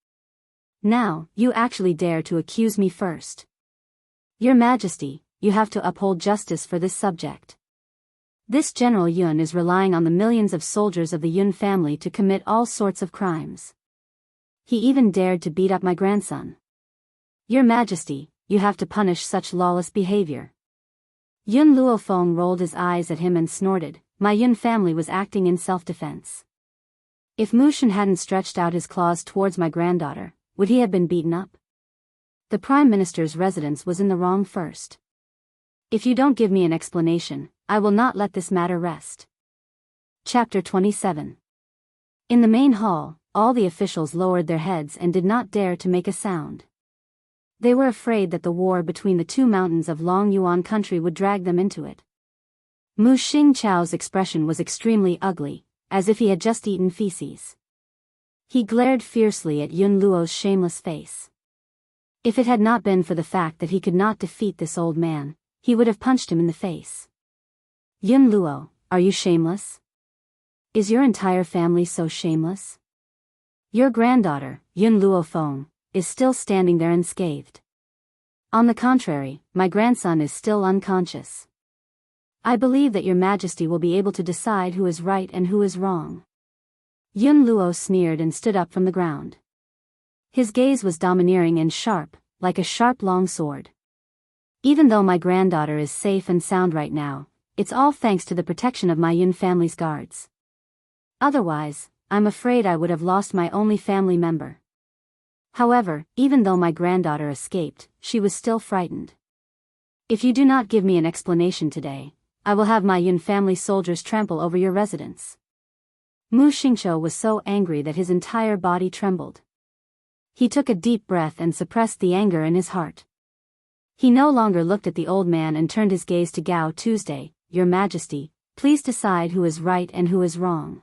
Now, you actually dare to accuse me first. Your Majesty, you have to uphold justice for this subject. This General Yun is relying on the millions of soldiers of the Yun family to commit all sorts of crimes. He even dared to beat up my grandson. Your Majesty, you have to punish such lawless behavior." Yun Luofeng rolled his eyes at him and snorted. My Yun family was acting in self-defense. If Mu Shen hadn't stretched out his claws towards my granddaughter, would he have been beaten up? The Prime Minister's residence was in the wrong first. If you don't give me an explanation, I will not let this matter rest. Chapter 27. In the main hall, all the officials lowered their heads and did not dare to make a sound. They were afraid that the war between the two mountains of Long Yuan country would drag them into it. Mu Xingqiu's expression was extremely ugly, as if he had just eaten feces. He glared fiercely at Yun Luo's shameless face. If it had not been for the fact that he could not defeat this old man, he would have punched him in the face. "Yun Luo, are you shameless? Is your entire family so shameless? Your granddaughter, Yun Luofeng, is still standing there unscathed. On the contrary, my grandson is still unconscious. I believe that your Majesty will be able to decide who is right and who is wrong." Yun Luo sneered and stood up from the ground. His gaze was domineering and sharp, like a sharp long sword. "Even though my granddaughter is safe and sound right now, it's all thanks to the protection of my Yun family's guards. Otherwise, I'm afraid I would have lost my only family member. However, even though my granddaughter escaped, she was still frightened. If you do not give me an explanation today, I will have my Yun family soldiers trample over your residence." Mu Xingqiu was so angry that his entire body trembled. He took a deep breath and suppressed the anger in his heart. He no longer looked at the old man and turned his gaze to Gao Tuesday. "Your Majesty, please decide who is right and who is wrong."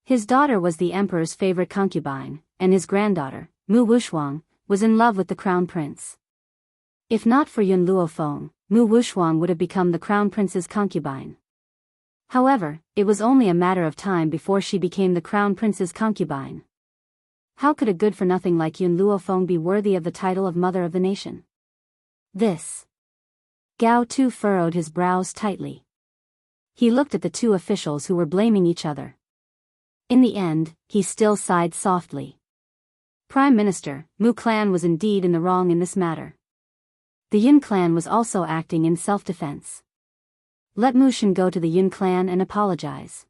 His daughter was the emperor's favorite concubine, and his granddaughter, Mu Wushuang, was in love with the crown prince. If not for Yun Luofeng, Mu Wushuang would have become the crown prince's concubine. However, it was only a matter of time before she became the crown prince's concubine. How could a good-for-nothing like Yun Luofeng be worthy of the title of mother of the nation? This. Gao Tu furrowed his brows tightly. He looked at the two officials who were blaming each other. In the end, he still sighed softly. Prime Minister, Mu clan was indeed in the wrong in this matter. The Yun clan was also acting in self-defense. Let Mu Shen go to the Yun clan and apologize.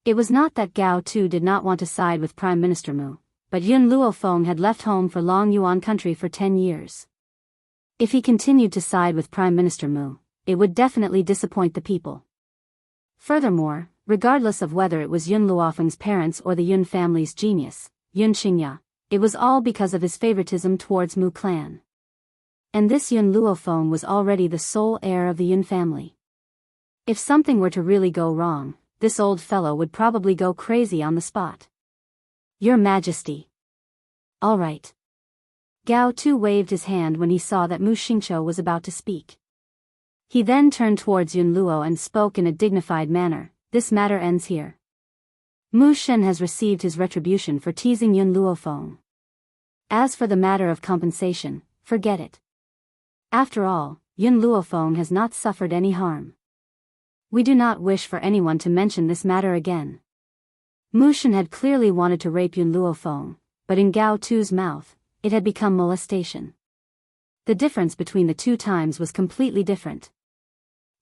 It was not that Gao Tu did not want to side with Prime Minister Mu, but Yun Luofeng had left home for Long Yuan country for 10 years. If he continued to side with Prime Minister Mu, it would definitely disappoint the people. Furthermore, regardless of whether it was Yun Luofeng's parents or the Yun family's genius, Yun Xingya, it was all because of his favoritism towards Mu clan. And this Yun Luofeng was already the sole heir of the Yun family. If something were to really go wrong, this old fellow would probably go crazy on the spot. Your Majesty. All right. Gao Tu waved his hand when he saw that Mu Xingqiu was about to speak. He then turned towards Yun Luo and spoke in a dignified manner. This matter ends here. Mu Shen has received his retribution for teasing Yun Luofeng. As for the matter of compensation, forget it. After all, Yun Luofeng has not suffered any harm. We do not wish for anyone to mention this matter again. Mu Shen had clearly wanted to rape Yun Luofeng, but in Gao Tu's mouth, it had become molestation. The difference between the two times was completely different.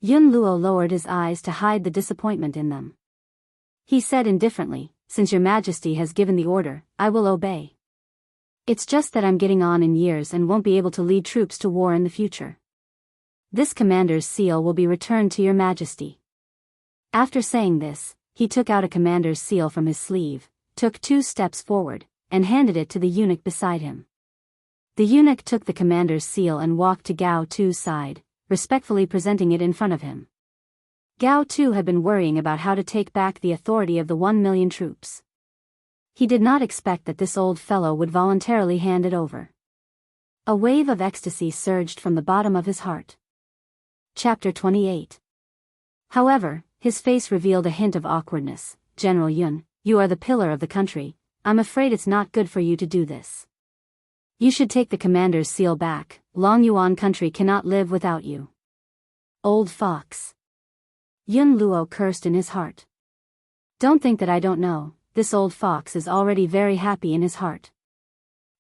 Yun Luo lowered his eyes to hide the disappointment in them. He said indifferently, "Since your Majesty has given the order, I will obey. It's just that I'm getting on in years and won't be able to lead troops to war in the future. This commander's seal will be returned to your Majesty." After saying this, he took out a commander's seal from his sleeve, took 2 steps forward, and handed it to the eunuch beside him. The eunuch took the commander's seal and walked to Gao Tu's side, respectfully presenting it in front of him. Gao Tu had been worrying about how to take back the authority of the 1 million troops. He did not expect that this old fellow would voluntarily hand it over. A wave of ecstasy surged from the bottom of his heart. Chapter 28. However, his face revealed a hint of awkwardness. "General Yun, you are the pillar of the country. I'm afraid it's not good for you to do this. You should take the commander's seal back. Long Yuan country cannot live without you." Old fox. Yun Luo cursed in his heart. Don't think that I don't know, this old fox is already very happy in his heart.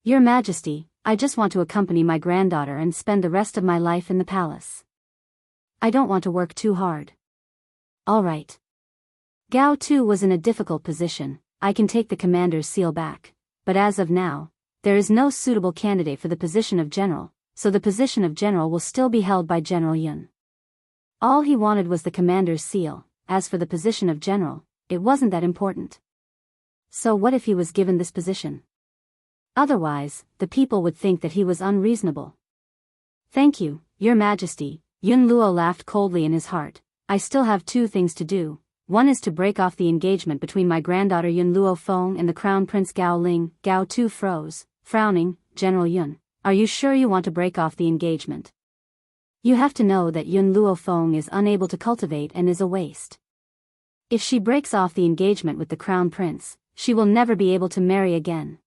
Your Majesty, I just want to accompany my granddaughter and spend the rest of my life in the palace. I don't want to work too hard. All right. Gao Tu was in a difficult position. I can take the commander's seal back, but as of now, there is no suitable candidate for the position of general, so the position of general will still be held by General Yun. All he wanted was the commander's seal. As for the position of general, it wasn't that important. So what if he was given this position? Otherwise, the people would think that he was unreasonable. Thank you, Your Majesty. Yun Luo laughed coldly in his heart. I still have 2 things to do. One is to break off the engagement between my granddaughter Yun Luofeng and the Crown Prince Gao Ling. Gao Tu froze, frowning. General Yun, are you sure you want to break off the engagement? You have to know that Yun Luofeng is unable to cultivate and is a waste. If she breaks off the engagement with the Crown Prince, she will never be able to marry again.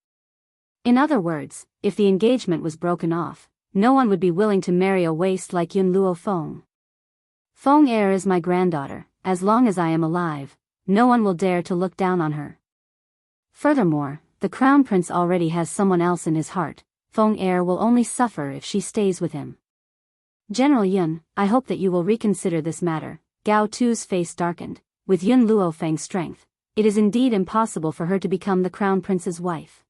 In other words, if the engagement was broken off, no one would be willing to marry a waste like Yun Luofeng. Feng Er is my granddaughter. As long as I am alive, no one will dare to look down on her. Furthermore, the Crown Prince already has someone else in his heart. Feng Er will only suffer if she stays with him. General Yun, I hope that you will reconsider this matter. Gao Tu's face darkened. With Yun Luofeng's strength, it is indeed impossible for her to become the Crown Prince's wife.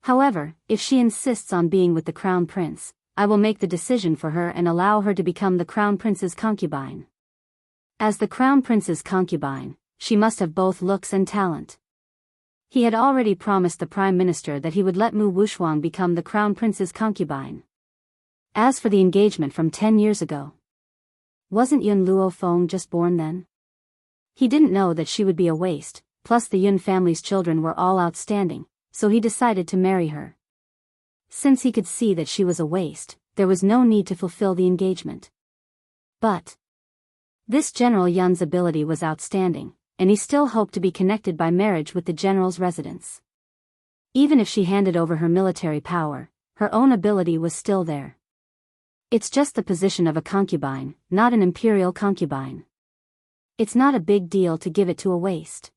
However, if she insists on being with the Crown Prince, I will make the decision for her and allow her to become the Crown Prince's concubine. As the Crown Prince's concubine, she must have both looks and talent. He had already promised the Prime Minister that he would let Mu Wushuang become the Crown Prince's concubine. As for the engagement from 10 years ago, wasn't Yun Luofeng just born then? He didn't know that she would be a waste, plus the Yun family's children were all outstanding, so he decided to marry her. Since he could see that she was a waste, there was no need to fulfill the engagement. But this General Yun's ability was outstanding, and he still hoped to be connected by marriage with the general's residence. Even if she handed over her military power, her own ability was still there. It's just the position of a concubine, not an imperial concubine. It's not a big deal to give it to a waste.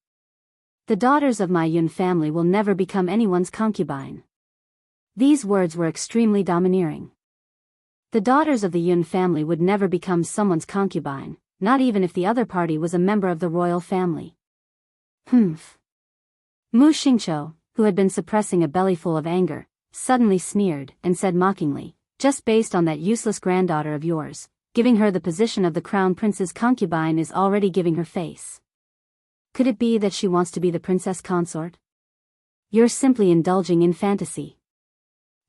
The daughters of my Yun family will never become anyone's concubine. These words were extremely domineering. The daughters of the Yun family would never become someone's concubine, not even if the other party was a member of the royal family. Humph. Mu Xingqiu, who had been suppressing a bellyful of anger, suddenly sneered and said mockingly, "Just based on that useless granddaughter of yours, giving her the position of the Crown Prince's concubine is already giving her face. Could it be that she wants to be the princess consort? You're simply indulging in fantasy.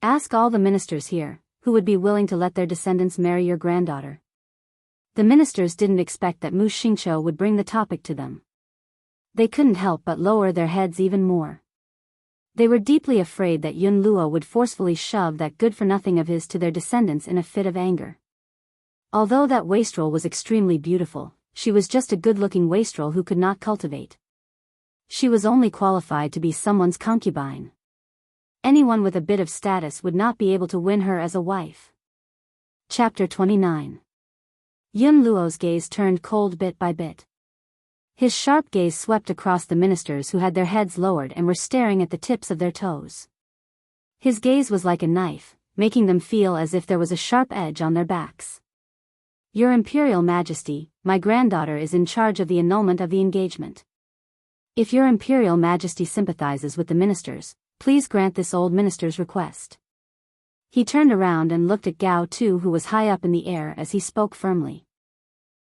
Ask all the ministers here, who would be willing to let their descendants marry your granddaughter? The ministers didn't expect that Mu Xingqiu would bring the topic to them. They couldn't help but lower their heads even more. They were deeply afraid that Yun Luo would forcefully shove that good-for-nothing of his to their descendants in a fit of anger. Although that wastrel was extremely beautiful, she was just a good-looking wastrel who could not cultivate. She was only qualified to be someone's concubine. Anyone with a bit of status would not be able to win her as a wife. Chapter 29. Yun Luo's gaze turned cold bit by bit. His sharp gaze swept across the ministers who had their heads lowered and were staring at the tips of their toes. His gaze was like a knife, making them feel as if there was a sharp edge on their backs. Your Imperial Majesty, my granddaughter is in charge of the annulment of the engagement. If your Imperial Majesty sympathizes with the ministers, please grant this old minister's request. He turned around and looked at Gao Tu, who was high up in the air, as he spoke firmly.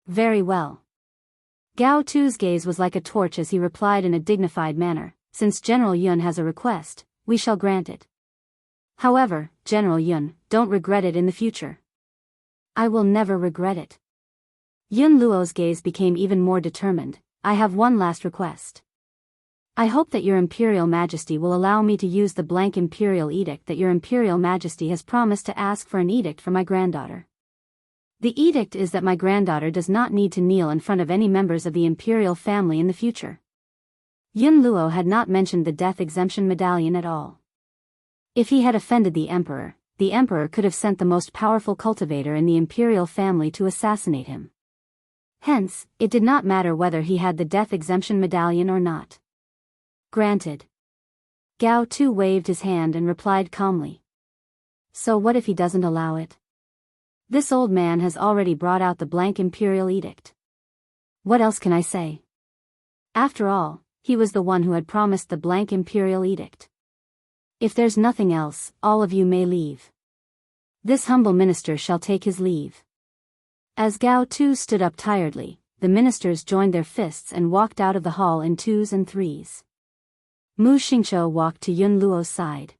Very well. Gao Tu's gaze was like a torch as he replied in a dignified manner, since General Yun has a request, we shall grant it. However, General Yun, don't regret it in the future. I will never regret it. Yun Luo's gaze became even more determined. I have one last request. I hope that your Imperial Majesty will allow me to use the blank Imperial Edict that your Imperial Majesty has promised to ask for an edict for my granddaughter. The edict is that my granddaughter does not need to kneel in front of any members of the imperial family in the future. Yun Luo had not mentioned the death exemption medallion at all. If he had offended the emperor could have sent the most powerful cultivator in the imperial family to assassinate him. Hence, it did not matter whether he had the death exemption medallion or not. Granted. Gao Tu waved his hand and replied calmly. So what if he doesn't allow it? This old man has already brought out the blank imperial edict. What else can I say? After all, he was the one who had promised the blank imperial edict. If there's nothing else, all of you may leave. This humble minister shall take his leave. As Gao Tu stood up tiredly, the ministers joined their fists and walked out of the hall in twos and threes. Mu Xingqiu walked to Yun Luo's side.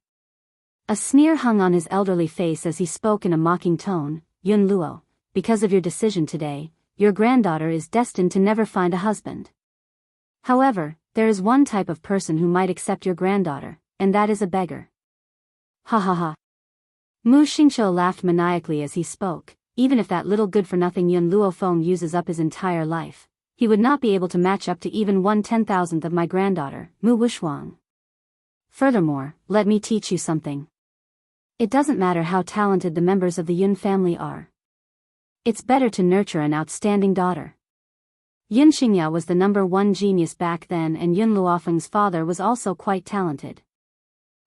A sneer hung on his elderly face as he spoke in a mocking tone. Yun Luo, because of your decision today, your granddaughter is destined to never find a husband. However, there is one type of person who might accept your granddaughter, and that is a beggar. Ha ha ha. Mu Xingqiu laughed maniacally as he spoke. Even if that little good-for-nothing Yun Luo Feng uses up his entire life, he would not be able to match up to even 1/10,000th of my granddaughter, Mu Wushuang. Furthermore, let me teach you something. It doesn't matter how talented the members of the Yun family are. It's better to nurture an outstanding daughter. Yun Xingya was the #1 genius back then, and Yun Luofeng's father was also quite talented.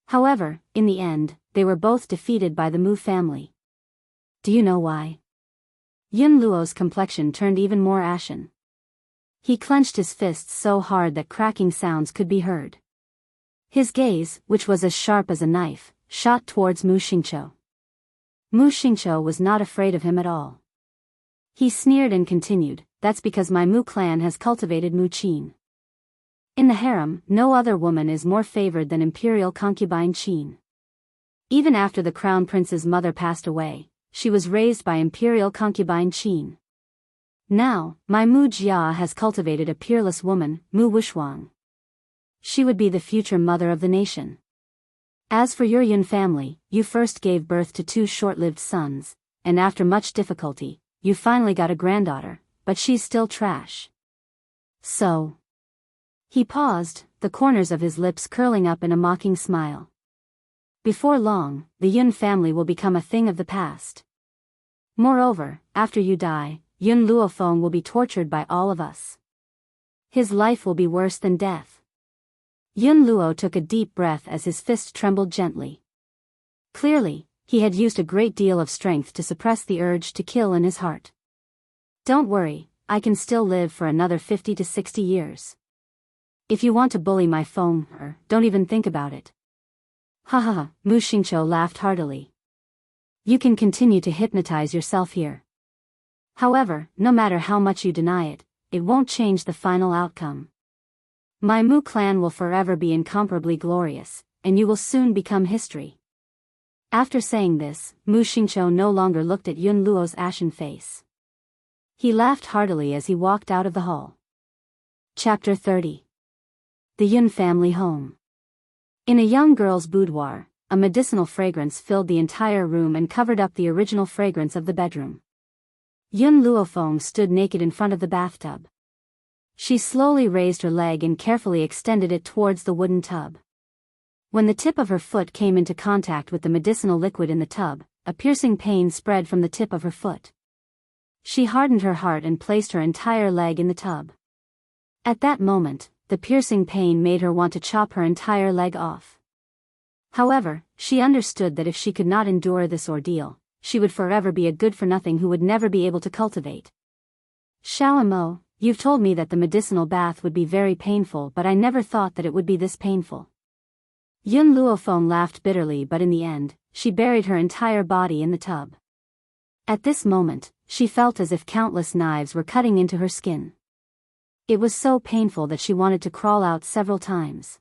However, in the end, they were both defeated by the Mu family. Do you know why? Yun Luo's complexion turned even more ashen. He clenched his fists so hard that cracking sounds could be heard. His gaze, which was as sharp as a knife, shot towards Mu Xingqiu. Mu Xingqiu was not afraid of him at all. He sneered and continued, that's because my Mu clan has cultivated Mu Qin. In the harem, no other woman is more favored than imperial concubine Qin. Even after the crown prince's mother passed away, she was raised by imperial concubine Qin. Now, my Mu Jia has cultivated a peerless woman, Mu Wushuang. She would be the future mother of the nation. As for your Yun family, you first gave birth to 2 short-lived sons, and after much difficulty, you finally got a granddaughter, but she's still trash. So. He paused, the corners of his lips curling up in a mocking smile. Before long, the Yun family will become a thing of the past. Moreover, after you die, Yun Luofeng will be tortured by all of us. His life will be worse than death. Yun Luo took a deep breath as his fist trembled gently. Clearly, he had used a great deal of strength to suppress the urge to kill in his heart. Don't worry, I can still live for another 50 to 60 years. If you want to bully my Feng, don't even think about it. Ha ha ha, Mu Xingqiu laughed heartily. You can continue to hypnotize yourself here. However, no matter how much you deny it, it won't change the final outcome. My Mu clan will forever be incomparably glorious, and you will soon become history. After saying this, Mu Xingqiu no longer looked at Yun Luo's ashen face. He laughed heartily as he walked out of the hall. Chapter 30. The Yun family home. In a young girl's boudoir, a medicinal fragrance filled the entire room and covered up the original fragrance of the bedroom. Yun Luofeng stood naked in front of the bathtub. She slowly raised her leg and carefully extended it towards the wooden tub. When the tip of her foot came into contact with the medicinal liquid in the tub, a piercing pain spread from the tip of her foot. She hardened her heart and placed her entire leg in the tub. At that moment, the piercing pain made her want to chop her entire leg off. However, she understood that if she could not endure this ordeal, she would forever be a good-for-nothing who would never be able to cultivate. Xiaomo, you've told me that the medicinal bath would be very painful, but I never thought that it would be this painful. Yun Luofeng laughed bitterly, but in the end, she buried her entire body in the tub. At this moment, she felt as if countless knives were cutting into her skin. It was so painful that she wanted to crawl out several times.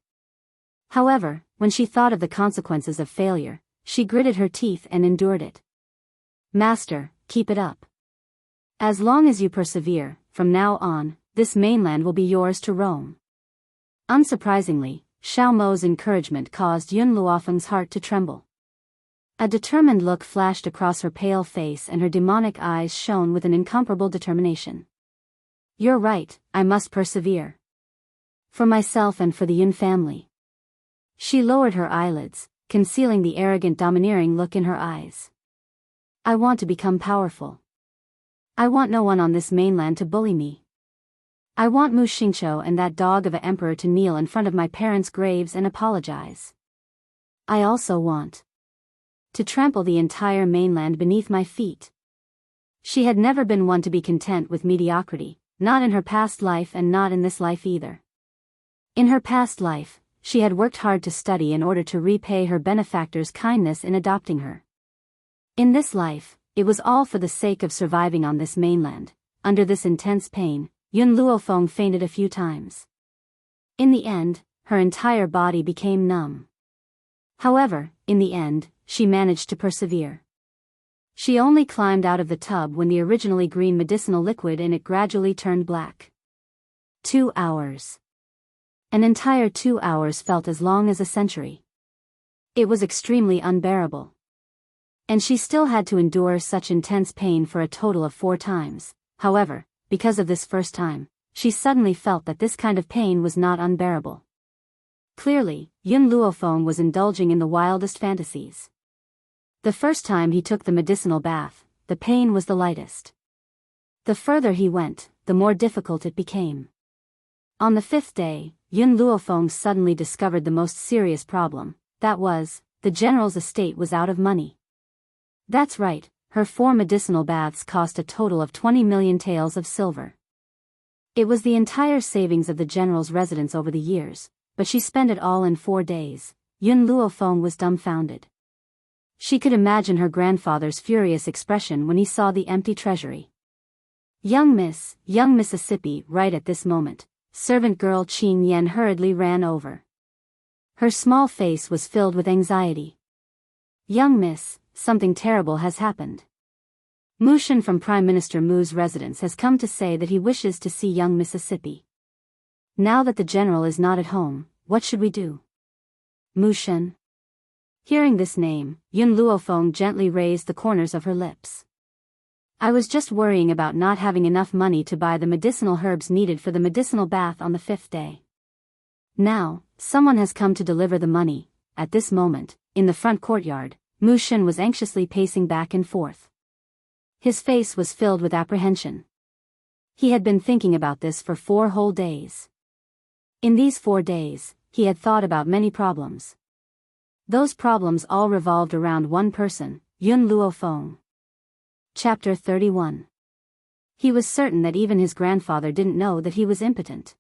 However, when she thought of the consequences of failure, she gritted her teeth and endured it. Master, keep it up. As long as you persevere, from now on, this mainland will be yours to roam. Unsurprisingly, Xiao Mo's encouragement caused Yun Luofeng's heart to tremble. A determined look flashed across her pale face and her demonic eyes shone with an incomparable determination. You're right, I must persevere. For myself and for the Yun family. She lowered her eyelids, concealing the arrogant domineering look in her eyes. I want to become powerful. I want no one on this mainland to bully me. I want Mu Xingqiu and that dog of an emperor to kneel in front of my parents' graves and apologize. I also want to trample the entire mainland beneath my feet. She had never been one to be content with mediocrity, not in her past life and not in this life either. In her past life, she had worked hard to study in order to repay her benefactor's kindness in adopting her. In this life, it was all for the sake of surviving on this mainland. Under this intense pain, Yun Luofeng fainted a few times. In the end, her entire body became numb. However, in the end, she managed to persevere. She only climbed out of the tub when the originally green medicinal liquid in it gradually turned black. 2 hours. An entire 2 hours felt as long as a century. It was extremely unbearable. And she still had to endure such intense pain for a total of 4 times. However, because of this first time, she suddenly felt that this kind of pain was not unbearable. Clearly, Yun Luofeng was indulging in the wildest fantasies. The first time he took the medicinal bath, the pain was the lightest. The further he went, the more difficult it became. On the 5th day, Yun Luofeng suddenly discovered the most serious problem, that was, the general's estate was out of money. That's right, her 4 medicinal baths cost a total of 20 million taels of silver. It was the entire savings of the general's residence over the years, but she spent it all in 4 days. Yun Luofeng was dumbfounded. She could imagine her grandfather's furious expression when he saw the empty treasury. Young Mississippi. Right at this moment, servant girl Qin Yen hurriedly ran over. Her small face was filled with anxiety. Young Miss, something terrible has happened. Mushin from Prime Minister Mu's residence has come to say that he wishes to see young Mississippi. Now that the general is not at home, what should we do? Mushin. Hearing this name, Yun Luofeng gently raised the corners of her lips. I was just worrying about not having enough money to buy the medicinal herbs needed for the medicinal bath on the 5th day. Now, someone has come to deliver the money. At this moment, in the front courtyard, Mushin was anxiously pacing back and forth. His face was filled with apprehension. He had been thinking about this for 4 whole days. In these 4 days, he had thought about many problems. Those problems all revolved around one person, Yun Luofeng. Chapter 31. He was certain that even his grandfather didn't know that he was impotent.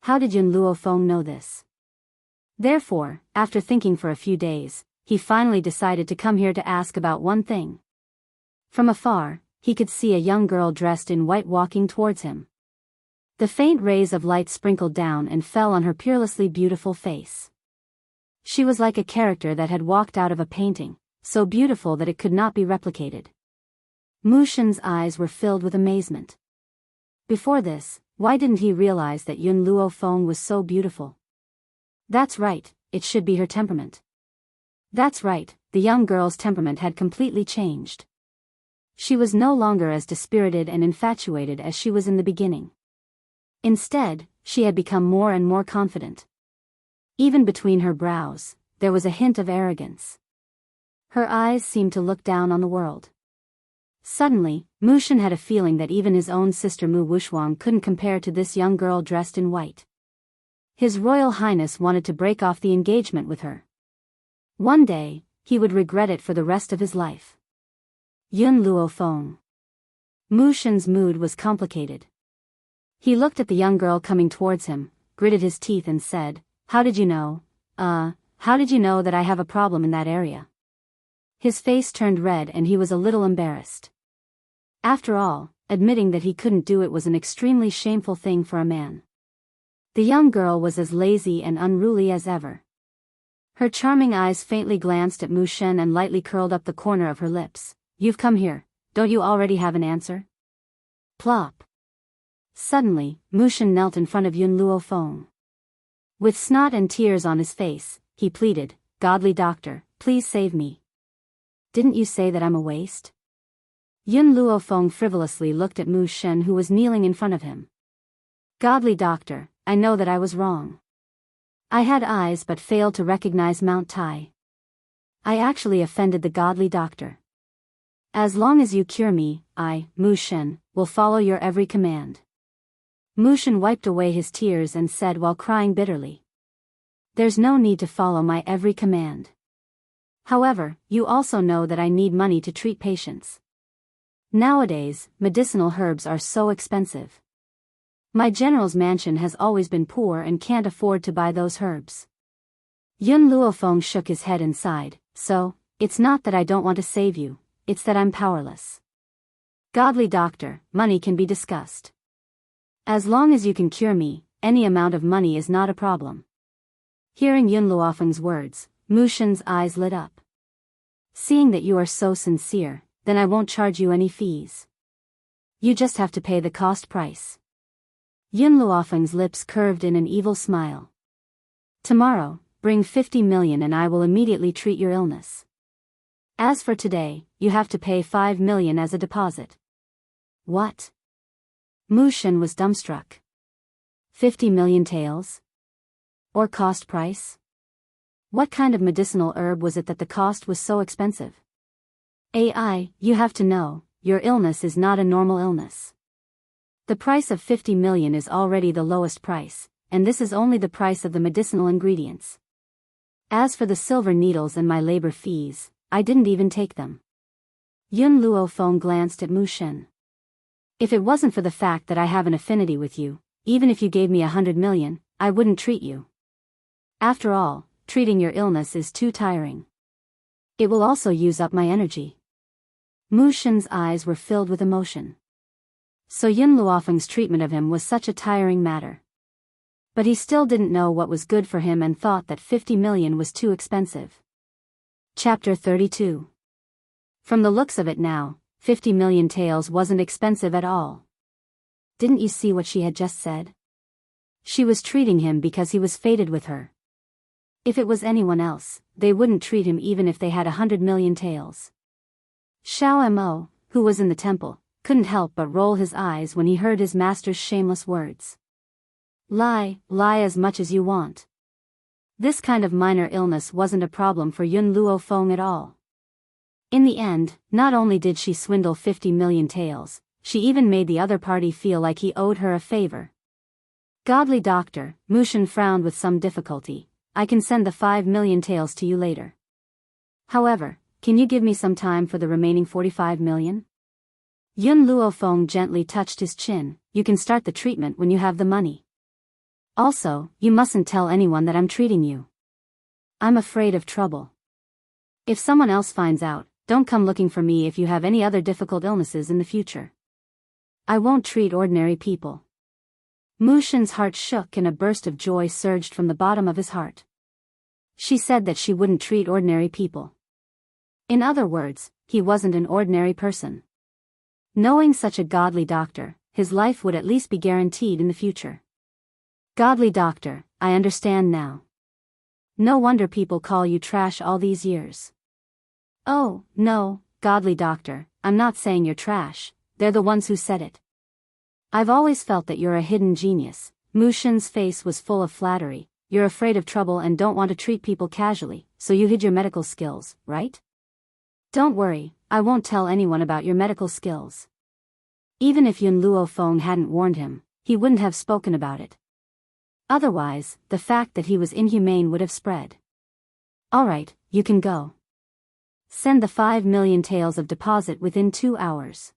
How did Yun Luofeng know this? Therefore, after thinking for a few days, he finally decided to come here to ask about one thing. From afar, he could see a young girl dressed in white walking towards him. The faint rays of light sprinkled down and fell on her peerlessly beautiful face. She was like a character that had walked out of a painting, so beautiful that it could not be replicated. Mu Shen's eyes were filled with amazement. Before this, why didn't he realize that Yun Luo Feng was so beautiful? That's right, it should be her temperament. That's right, the young girl's temperament had completely changed. She was no longer as dispirited and infatuated as she was in the beginning. Instead, she had become more and more confident. Even between her brows, there was a hint of arrogance. Her eyes seemed to look down on the world. Suddenly, Mu Shen had a feeling that even his own sister Mu Wuxuang couldn't compare to this young girl dressed in white. His Royal Highness wanted to break off the engagement with her. One day, he would regret it for the rest of his life. Yun Luo Feng. Mu Shen's mood was complicated. He looked at the young girl coming towards him, gritted his teeth and said, "How did you know? How did you know that I have a problem in that area?" His face turned red and he was a little embarrassed. After all, admitting that he couldn't do it was an extremely shameful thing for a man. The young girl was as lazy and unruly as ever. Her charming eyes faintly glanced at Mu Shen and lightly curled up the corner of her lips. "You've come here, don't you already have an answer?" Plop. Suddenly, Mu Shen knelt in front of Yun Luo Feng. With snot and tears on his face, he pleaded, "Godly doctor, please save me. Didn't you say that I'm a waste?" Yun Luo Feng frivolously looked at Mu Shen who was kneeling in front of him. "Godly doctor, I know that I was wrong. I had eyes but failed to recognize Mount Tai. I actually offended the godly doctor. As long as you cure me, I, Mu Shen, will follow your every command." Mu Shen wiped away his tears and said while crying bitterly, "There's no need to follow my every command. However, you also know that I need money to treat patients. Nowadays, medicinal herbs are so expensive. My general's mansion has always been poor and can't afford to buy those herbs." Yun Luo Feng shook his head and sighed, "So, it's not that I don't want to save you, it's that I'm powerless. Godly doctor, money can be discussed. As long as you can cure me, any amount of money is not a problem." Hearing Yun Luo Feng's words, Mu Shen's eyes lit up. "Seeing that you are so sincere, then I won't charge you any fees. You just have to pay the cost price." Yun Luo Feng's lips curved in an evil smile. "Tomorrow, bring 50 million and I will immediately treat your illness. As for today, you have to pay 5 million as a deposit." "What?" Mu Shen was dumbstruck. 50 million taels? Or cost price? What kind of medicinal herb was it that the cost was so expensive? "AI, you have to know, your illness is not a normal illness. The price of 50 million is already the lowest price, and this is only the price of the medicinal ingredients. As for the silver needles and my labor fees, I didn't even take them." Yun Luo Feng glanced at Mu Shen. "If it wasn't for the fact that I have an affinity with you, even if you gave me 100 million, I wouldn't treat you. After all, treating your illness is too tiring. It will also use up my energy." Mu Shen's eyes were filled with emotion. So Yun Luo Feng's treatment of him was such a tiring matter. But he still didn't know what was good for him and thought that 50 million was too expensive. Chapter 32. From the looks of it now, 50 million taels wasn't expensive at all. Didn't you see what she had just said? She was treating him because he was fated with her. If it was anyone else, they wouldn't treat him even if they had 100 million taels. Xiao Mo, who was in the temple, couldn't help but roll his eyes when he heard his master's shameless words. Lie as much as you want. This kind of minor illness wasn't a problem for Yun Luo Feng at all. In the end, not only did she swindle 50 million taels, she even made the other party feel like he owed her a favor. Godly doctor, Mu Shen frowned with some difficulty. I can send the 5 million taels to you later. However, can you give me some time for the remaining 45 million? Yun Luo Feng gently touched his chin. You can start the treatment when you have the money. Also, you mustn't tell anyone that I'm treating you. I'm afraid of trouble. If someone else finds out, don't come looking for me if you have any other difficult illnesses in the future. I won't treat ordinary people. Mu Shen's heart shook and a burst of joy surged from the bottom of his heart. She said that she wouldn't treat ordinary people. In other words, he wasn't an ordinary person. Knowing such a godly doctor, his life would at least be guaranteed in the future. Godly doctor, I understand now. No wonder people call you trash all these years. Oh, no, godly doctor, I'm not saying you're trash, they're the ones who said it. I've always felt that you're a hidden genius. Mu Xin's face was full of flattery. You're afraid of trouble and don't want to treat people casually, so you hid your medical skills, right? Don't worry, I won't tell anyone about your medical skills. Even if Yun Luofeng hadn't warned him, he wouldn't have spoken about it. Otherwise, the fact that he was inhumane would have spread. Alright, you can go. Send the 5 million taels of deposit within 2 hours.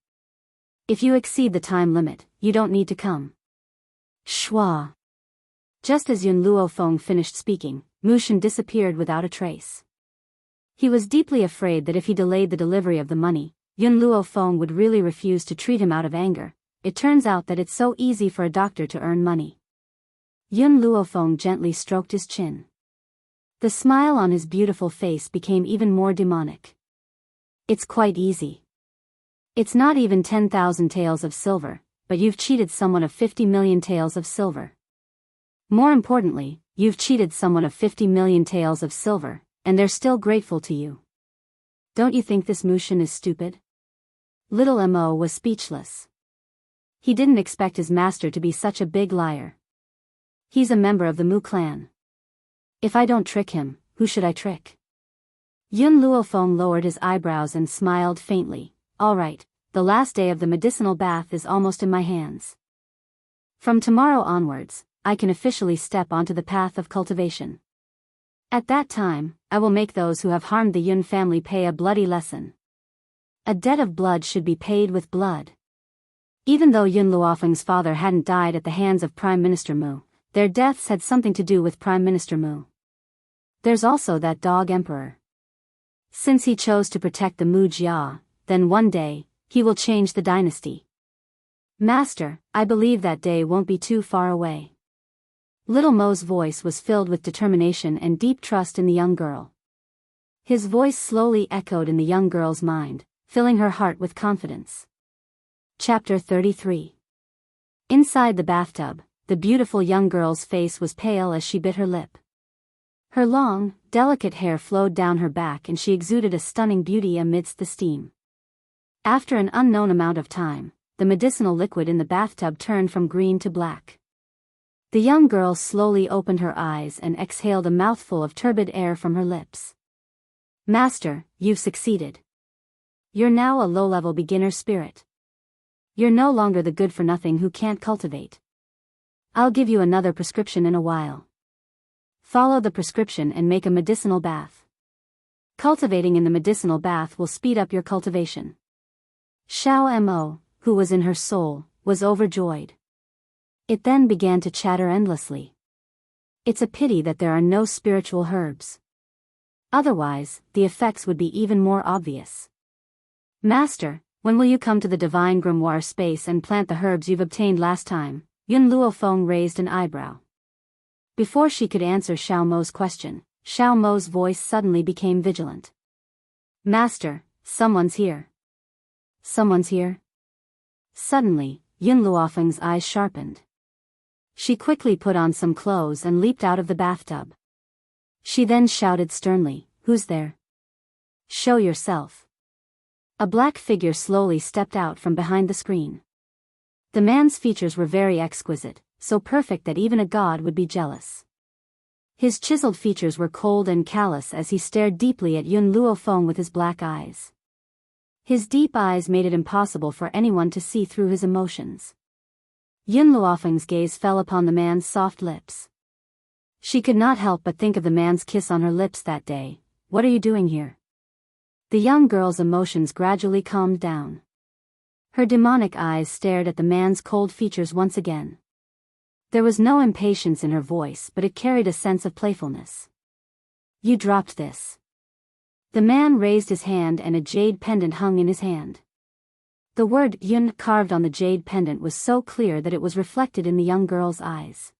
If you exceed the time limit, you don't need to come. Shwa. Just as Yun Luofeng finished speaking, Mu Xin disappeared without a trace. He was deeply afraid that if he delayed the delivery of the money, Yun Luofeng would really refuse to treat him out of anger. It turns out that it's so easy for a doctor to earn money. Yun Luofeng gently stroked his chin. The smile on his beautiful face became even more demonic. It's quite easy. It's not even 10,000 taels of silver, but you've cheated someone of 50 million taels of silver. More importantly, you've cheated someone of 50 million taels of silver, and they're still grateful to you. Don't you think this Mu Xin is stupid? Little Mo was speechless. He didn't expect his master to be such a big liar. He's a member of the Mu clan. If I don't trick him, who should I trick? Yun Luofeng lowered his eyebrows and smiled faintly. All right, the last day of the medicinal bath is almost in my hands. From tomorrow onwards, I can officially step onto the path of cultivation. At that time, I will make those who have harmed the Yun family pay a bloody lesson. A debt of blood should be paid with blood. Even though Yun Luofeng's father hadn't died at the hands of Prime Minister Mu, their deaths had something to do with Prime Minister Mu. There's also that dog emperor. Since he chose to protect the Mu Jia, then one day, he will change the dynasty. Master, I believe that day won't be too far away. Little Mo's voice was filled with determination and deep trust in the young girl. His voice slowly echoed in the young girl's mind, filling her heart with confidence. Chapter 33. Inside the bathtub, the beautiful young girl's face was pale as she bit her lip. Her long, delicate hair flowed down her back and she exuded a stunning beauty amidst the steam. After an unknown amount of time, the medicinal liquid in the bathtub turned from green to black. The young girl slowly opened her eyes and exhaled a mouthful of turbid air from her lips. Master, you've succeeded. You're now a low-level beginner spirit. You're no longer the good-for-nothing who can't cultivate. I'll give you another prescription in a while. Follow the prescription and make a medicinal bath. Cultivating in the medicinal bath will speed up your cultivation. Xiao Mo, who was in her soul, was overjoyed. It then began to chatter endlessly. It's a pity that there are no spiritual herbs. Otherwise, the effects would be even more obvious. Master, when will you come to the divine grimoire space and plant the herbs you've obtained last time? Yun Luofeng raised an eyebrow. Before she could answer Xiao Mo's question, Xiao Mo's voice suddenly became vigilant. Master, someone's here. Someone's here? Suddenly, Yun Luofeng's eyes sharpened. She quickly put on some clothes and leaped out of the bathtub. She then shouted sternly, Who's there? Show yourself. A black figure slowly stepped out from behind the screen. The man's features were very exquisite, so perfect that even a god would be jealous. His chiseled features were cold and callous as he stared deeply at Yun Luofeng with his black eyes. His deep eyes made it impossible for anyone to see through his emotions. Yun Luofeng's gaze fell upon the man's soft lips. She could not help but think of the man's kiss on her lips that day. What are you doing here? The young girl's emotions gradually calmed down. Her demonic eyes stared at the man's cold features once again. There was no impatience in her voice, but it carried a sense of playfulness. You dropped this. The man raised his hand and a jade pendant hung in his hand. The word Yun carved on the jade pendant was so clear that it was reflected in the young girl's eyes.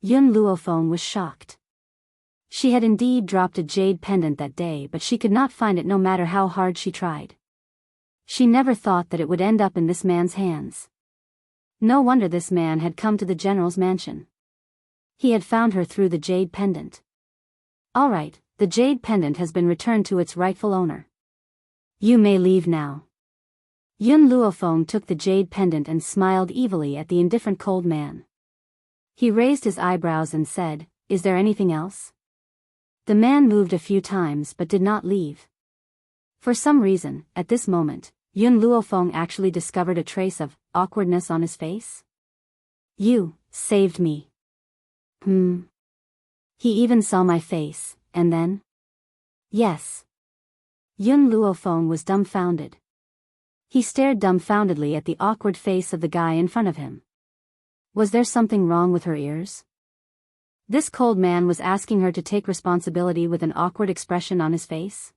Yun Luofeng was shocked. She had indeed dropped a jade pendant that day, but she could not find it no matter how hard she tried. She never thought that it would end up in this man's hands. No wonder this man had come to the general's mansion. He had found her through the jade pendant. All right, the jade pendant has been returned to its rightful owner. You may leave now. Yun Luofeng took the jade pendant and smiled evilly at the indifferent cold man. He raised his eyebrows and said, "Is there anything else?" The man moved a few times but did not leave. For some reason, at this moment, Yun Luofeng actually discovered a trace of awkwardness on his face. You saved me. He even saw my face, and then? Yes. Yun Luofeng was dumbfounded. He stared dumbfoundedly at the awkward face of the guy in front of him. Was there something wrong with her ears? This cold man was asking her to take responsibility with an awkward expression on his face?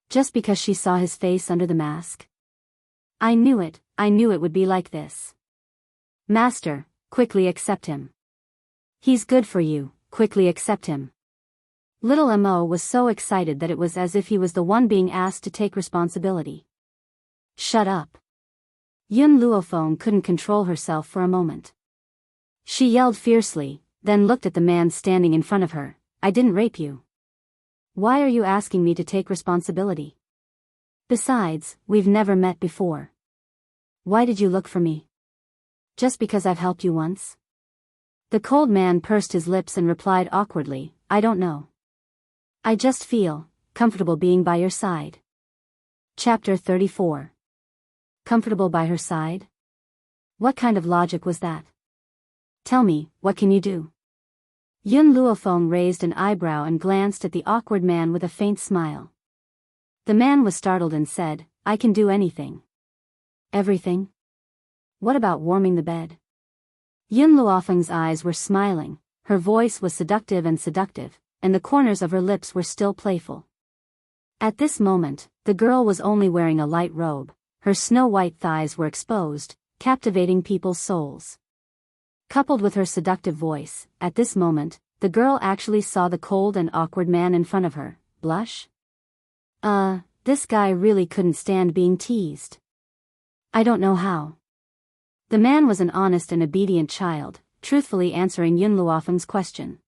Just because she saw his face under the mask? I knew it would be like this. Master, quickly accept him. He's good for you, quickly accept him. Little Mo was so excited that it was as if he was the one being asked to take responsibility. Shut up. Yun Luofeng couldn't control herself for a moment. She yelled fiercely, then looked at the man standing in front of her. I didn't rape you. Why are you asking me to take responsibility? Besides, we've never met before. Why did you look for me? Just because I've helped you once? The cold man pursed his lips and replied awkwardly, I don't know. I just feel comfortable being by your side. Chapter 34. Comfortable by her side? What kind of logic was that? Tell me, what can you do? Yun Luofeng raised an eyebrow and glanced at the awkward man with a faint smile. The man was startled and said, I can do anything. Everything? What about warming the bed? Yun Luofeng's eyes were smiling, her voice was seductive, and the corners of her lips were still playful. At this moment, the girl was only wearing a light robe, her snow-white thighs were exposed, captivating people's souls. Coupled with her seductive voice, at this moment, the girl actually saw the cold and awkward man in front of her blush. This guy really couldn't stand being teased. I don't know how. The man was an honest and obedient child, truthfully answering Yun Luofeng's question.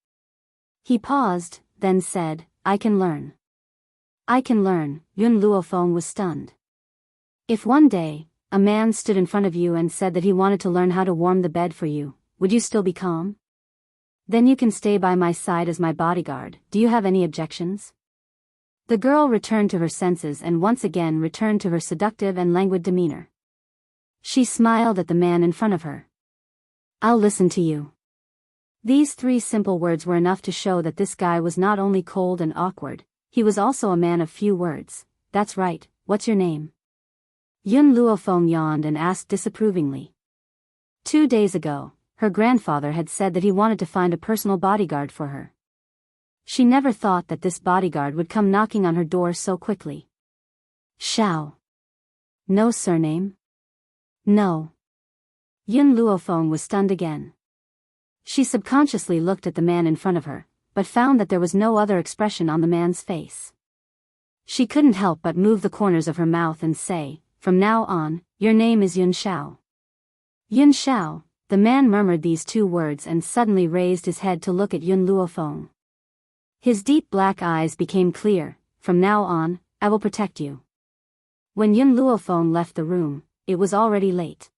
He paused, then said, I can learn. I can learn. Yun Luofeng was stunned. If one day, a man stood in front of you and said that he wanted to learn how to warm the bed for you, would you still be calm? Then you can stay by my side as my bodyguard. Do you have any objections? The girl returned to her senses and once again returned to her seductive and languid demeanor. She smiled at the man in front of her. I'll listen to you. These 3 simple words were enough to show that this guy was not only cold and awkward, he was also a man of few words. That's right, what's your name? Yun Luofeng yawned and asked disapprovingly. 2 days ago, her grandfather had said that he wanted to find a personal bodyguard for her. She never thought that this bodyguard would come knocking on her door so quickly. Shao. No surname? No. Yun Luofeng was stunned again. She subconsciously looked at the man in front of her, but found that there was no other expression on the man's face. She couldn't help but move the corners of her mouth and say, from now on, your name is Yun Shao. Yun Shao. The man murmured these 2 words and suddenly raised his head to look at Yun Luofeng. His deep black eyes became clear. From now on, I will protect you. When Yun Luofeng left the room, it was already late.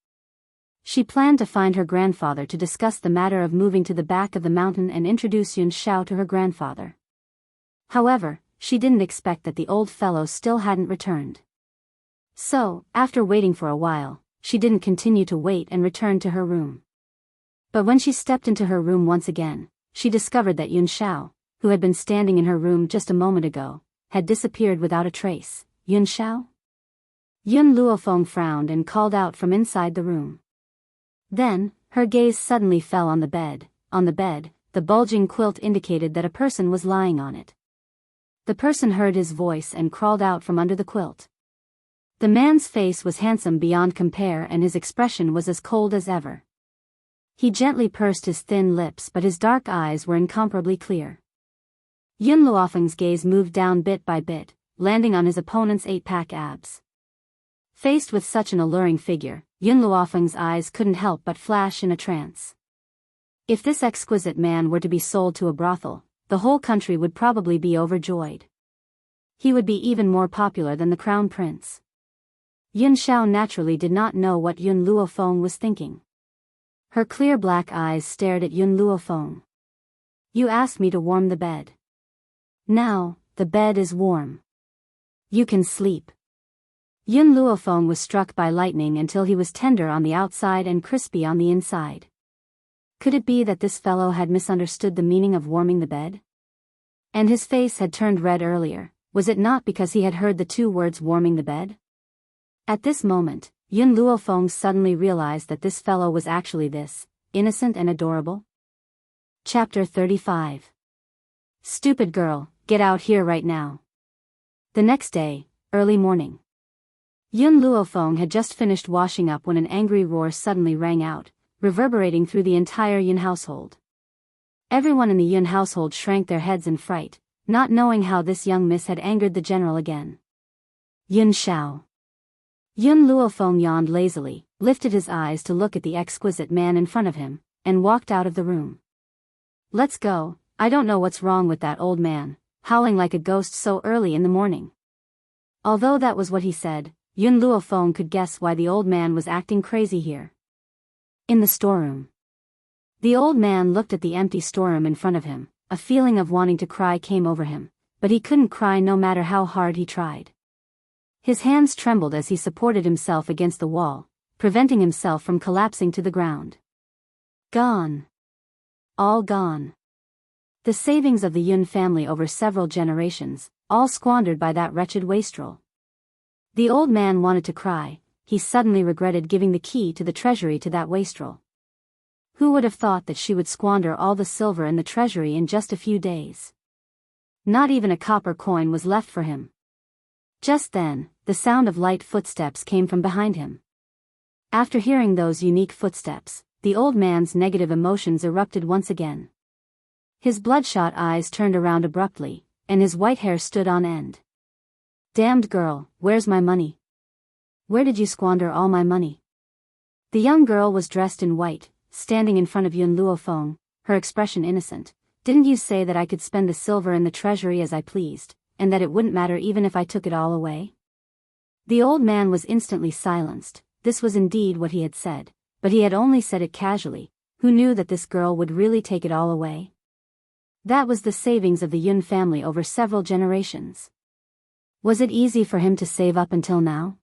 She planned to find her grandfather to discuss the matter of moving to the back of the mountain and introduce Yun Shao to her grandfather. However, she didn't expect that the old fellow still hadn't returned. So, after waiting for a while, she didn't continue to wait and returned to her room. But when she stepped into her room once again, she discovered that Yun Shao, who had been standing in her room just a moment ago, had disappeared without a trace. Yun Shao? Yun Luofeng frowned and called out from inside the room. Then, her gaze suddenly fell on the bed. On the bed, the bulging quilt indicated that a person was lying on it. The person heard his voice and crawled out from under the quilt. The man's face was handsome beyond compare and his expression was as cold as ever. He gently pursed his thin lips but his dark eyes were incomparably clear. Yun Luofeng's gaze moved down bit by bit, landing on his opponent's 8-pack abs. Faced with such an alluring figure, Yun Luofeng's eyes couldn't help but flash in a trance. If this exquisite man were to be sold to a brothel, the whole country would probably be overjoyed. He would be even more popular than the crown prince. Yun Xiao naturally did not know what Yun Luofeng was thinking. Her clear black eyes stared at Yun Luofeng. You asked me to warm the bed. Now, the bed is warm. You can sleep. Yun Luofeng was struck by lightning until he was tender on the outside and crispy on the inside. Could it be that this fellow had misunderstood the meaning of warming the bed? And his face had turned red earlier, was it not because he had heard the 2 words warming the bed? At this moment, Yun Luofeng suddenly realized that this fellow was actually this, innocent and adorable. Chapter 35. Stupid girl, get out here right now. The next day, early morning. Yun Luofeng had just finished washing up when an angry roar suddenly rang out, reverberating through the entire Yun household. Everyone in the Yun household shrank their heads in fright, not knowing how this young miss had angered the general again. Yun Xiao. Yun Luofeng yawned lazily, lifted his eyes to look at the exquisite man in front of him, and walked out of the room. Let's go, I don't know what's wrong with that old man, howling like a ghost so early in the morning. Although that was what he said, Yun Luofeng could guess why the old man was acting crazy here. In the storeroom. The old man looked at the empty storeroom in front of him, a feeling of wanting to cry came over him, but he couldn't cry no matter how hard he tried. His hands trembled as he supported himself against the wall, preventing himself from collapsing to the ground. Gone. All gone. The savings of the Yun family over several generations, all squandered by that wretched wastrel. The old man wanted to cry. He suddenly regretted giving the key to the treasury to that wastrel. Who would have thought that she would squander all the silver in the treasury in just a few days? Not even a copper coin was left for him. Just then, the sound of light footsteps came from behind him. After hearing those unique footsteps, the old man's negative emotions erupted once again. His bloodshot eyes turned around abruptly, and his white hair stood on end. Damned girl, where's my money? Where did you squander all my money? The young girl was dressed in white, standing in front of Yun Luofeng, her expression innocent. Didn't you say that I could spend the silver in the treasury as I pleased, and that it wouldn't matter even if I took it all away? The old man was instantly silenced. This was indeed what he had said, but he had only said it casually. Who knew that this girl would really take it all away? That was the savings of the Yun family over several generations. Was it easy for him to save up until now?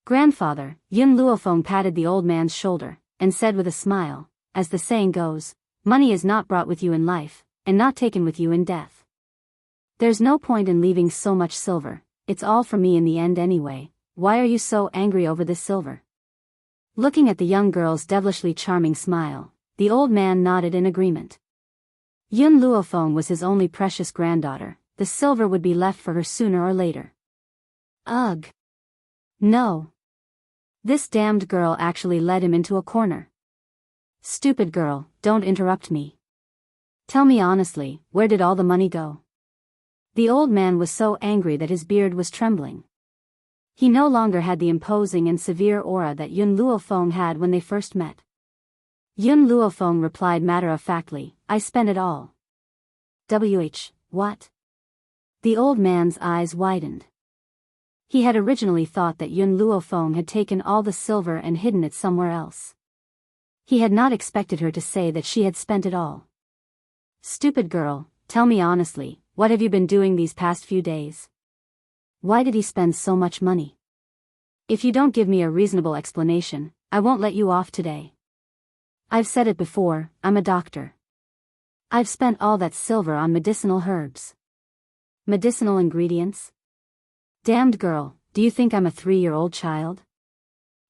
Grandfather, Yun Luofeng patted the old man's shoulder, and said with a smile, as the saying goes, money is not brought with you in life, and not taken with you in death. There's no point in leaving so much silver, it's all for me in the end anyway. Why are you so angry over this silver? Looking at the young girl's devilishly charming smile, the old man nodded in agreement. Yun Luofeng was his only precious granddaughter. The silver would be left for her sooner or later. Ugh. No. This damned girl actually led him into a corner. Stupid girl, don't interrupt me. Tell me honestly, where did all the money go? The old man was so angry that his beard was trembling. He no longer had the imposing and severe aura that Yun Luofeng had when they first met. Yun Luofeng replied matter-of-factly, I spent it all. What? The old man's eyes widened. He had originally thought that Yun Luofeng had taken all the silver and hidden it somewhere else. He had not expected her to say that she had spent it all. Stupid girl, tell me honestly, what have you been doing these past few days? Why did he spend so much money? If you don't give me a reasonable explanation, I won't let you off today. I've said it before, I'm a doctor. I've spent all that silver on medicinal herbs. Medicinal ingredients? Damned girl, do you think I'm a 3-year-old child?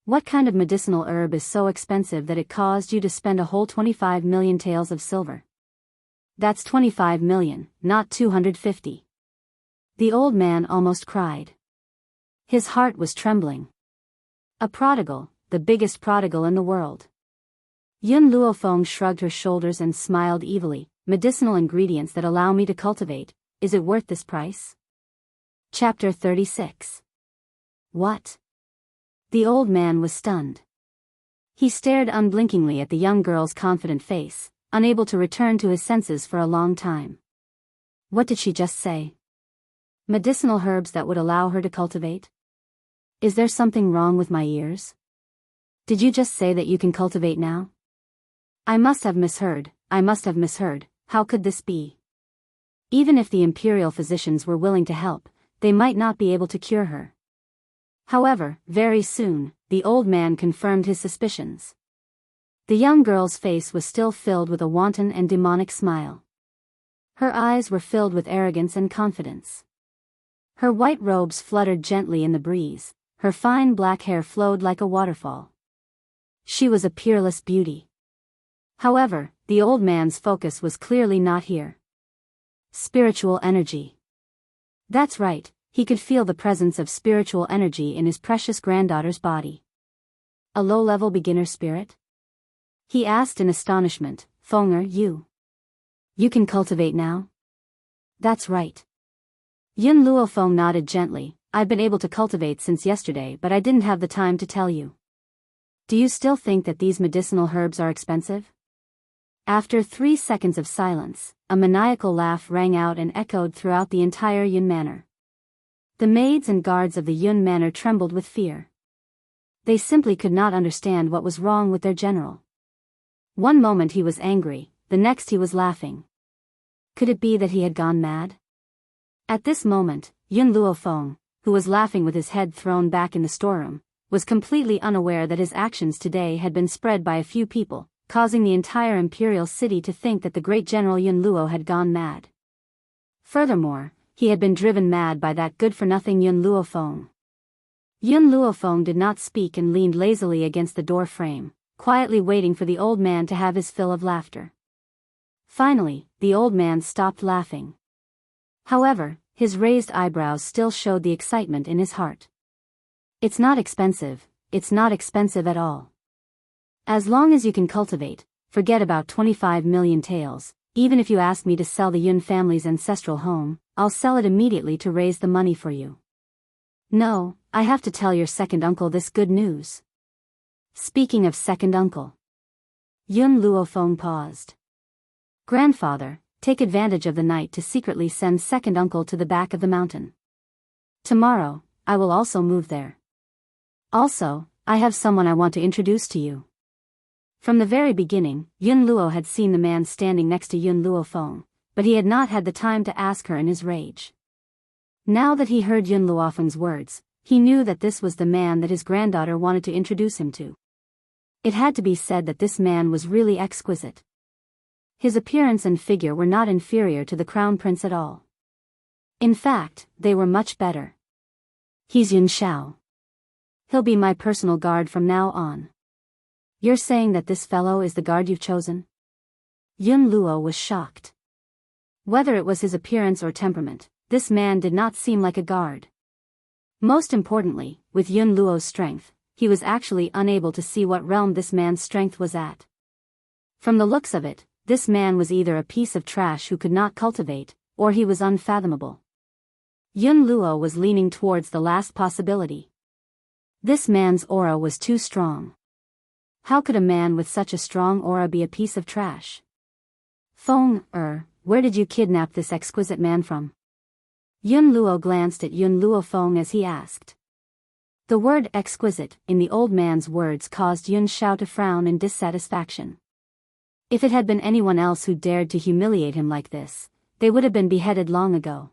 What kind of medicinal herb is so expensive that it caused you to spend a whole 25 million taels of silver? That's 25 million, not 250. The old man almost cried. His heart was trembling. A prodigal, the biggest prodigal in the world. Yun Luofeng shrugged her shoulders and smiled evilly. medicinal ingredients that allow me to cultivate. Is it worth this price? Chapter 36. What? The old man was stunned. He stared unblinkingly at the young girl's confident face, unable to return to his senses for a long time. What did she just say? Medicinal herbs that would allow her to cultivate? Is there something wrong with my ears? Did you just say that you can cultivate now? I must have misheard. How could this be? Even if the imperial physicians were willing to help, they might not be able to cure her. However, very soon, the old man confirmed his suspicions. The young girl's face was still filled with a wanton and demonic smile. Her eyes were filled with arrogance and confidence. Her white robes fluttered gently in the breeze, her fine black hair flowed like a waterfall. She was a peerless beauty. However, the old man's focus was clearly not here. Spiritual energy. That's right, he could feel the presence of spiritual energy in his precious granddaughter's body. A low-level beginner spirit? He asked in astonishment. Fenger, you can cultivate now? That's right. Yun Luofeng nodded gently. I've been able to cultivate since yesterday, but I didn't have the time to tell you. Do you still think that these medicinal herbs are expensive? After 3 seconds of silence, a maniacal laugh rang out and echoed throughout the entire Yun Manor. The maids and guards of the Yun Manor trembled with fear. They simply could not understand what was wrong with their general. One moment he was angry, the next he was laughing. Could it be that he had gone mad? At this moment, Yun Luofeng, who was laughing with his head thrown back in the storeroom, was completely unaware that his actions today had been spread by a few people, causing the entire imperial city to think that the great general Yun Luo had gone mad. Furthermore, he had been driven mad by that good-for-nothing Yun Luofeng. Yun Luofeng did not speak and leaned lazily against the door frame, quietly waiting for the old man to have his fill of laughter. Finally, the old man stopped laughing. However, his raised eyebrows still showed the excitement in his heart. It's not expensive at all. As long as you can cultivate, forget about 25 million taels. Even if you ask me to sell the Yun family's ancestral home, I'll sell it immediately to raise the money for you. No, I have to tell your second uncle this good news. Speaking of second uncle. Yun Luofeng paused. Grandfather, take advantage of the night to secretly send second uncle to the back of the mountain. Tomorrow, I will also move there. Also, I have someone I want to introduce to you. From the very beginning, Yun Luo had seen the man standing next to Yun Luofeng, but he had not had the time to ask her in his rage. Now that he heard Yun Luofeng's words, he knew that this was the man that his granddaughter wanted to introduce him to. It had to be said that this man was really exquisite. His appearance and figure were not inferior to the crown prince at all. In fact, they were much better. He's Yun Shao. He'll be my personal guard from now on. You're saying that this fellow is the guard you've chosen? Yun Luo was shocked. Whether it was his appearance or temperament, this man did not seem like a guard. Most importantly, with Yun Luo's strength, he was actually unable to see what realm this man's strength was at. From the looks of it, this man was either a piece of trash who could not cultivate, or he was unfathomable. Yun Luo was leaning towards the last possibility. This man's aura was too strong. How could a man with such a strong aura be a piece of trash? Fenger, where did you kidnap this exquisite man from? Yun Luo glanced at Yun Luofeng as he asked. The word exquisite in the old man's words caused Yun Shao to frown in dissatisfaction. If it had been anyone else who dared to humiliate him like this, they would have been beheaded long ago.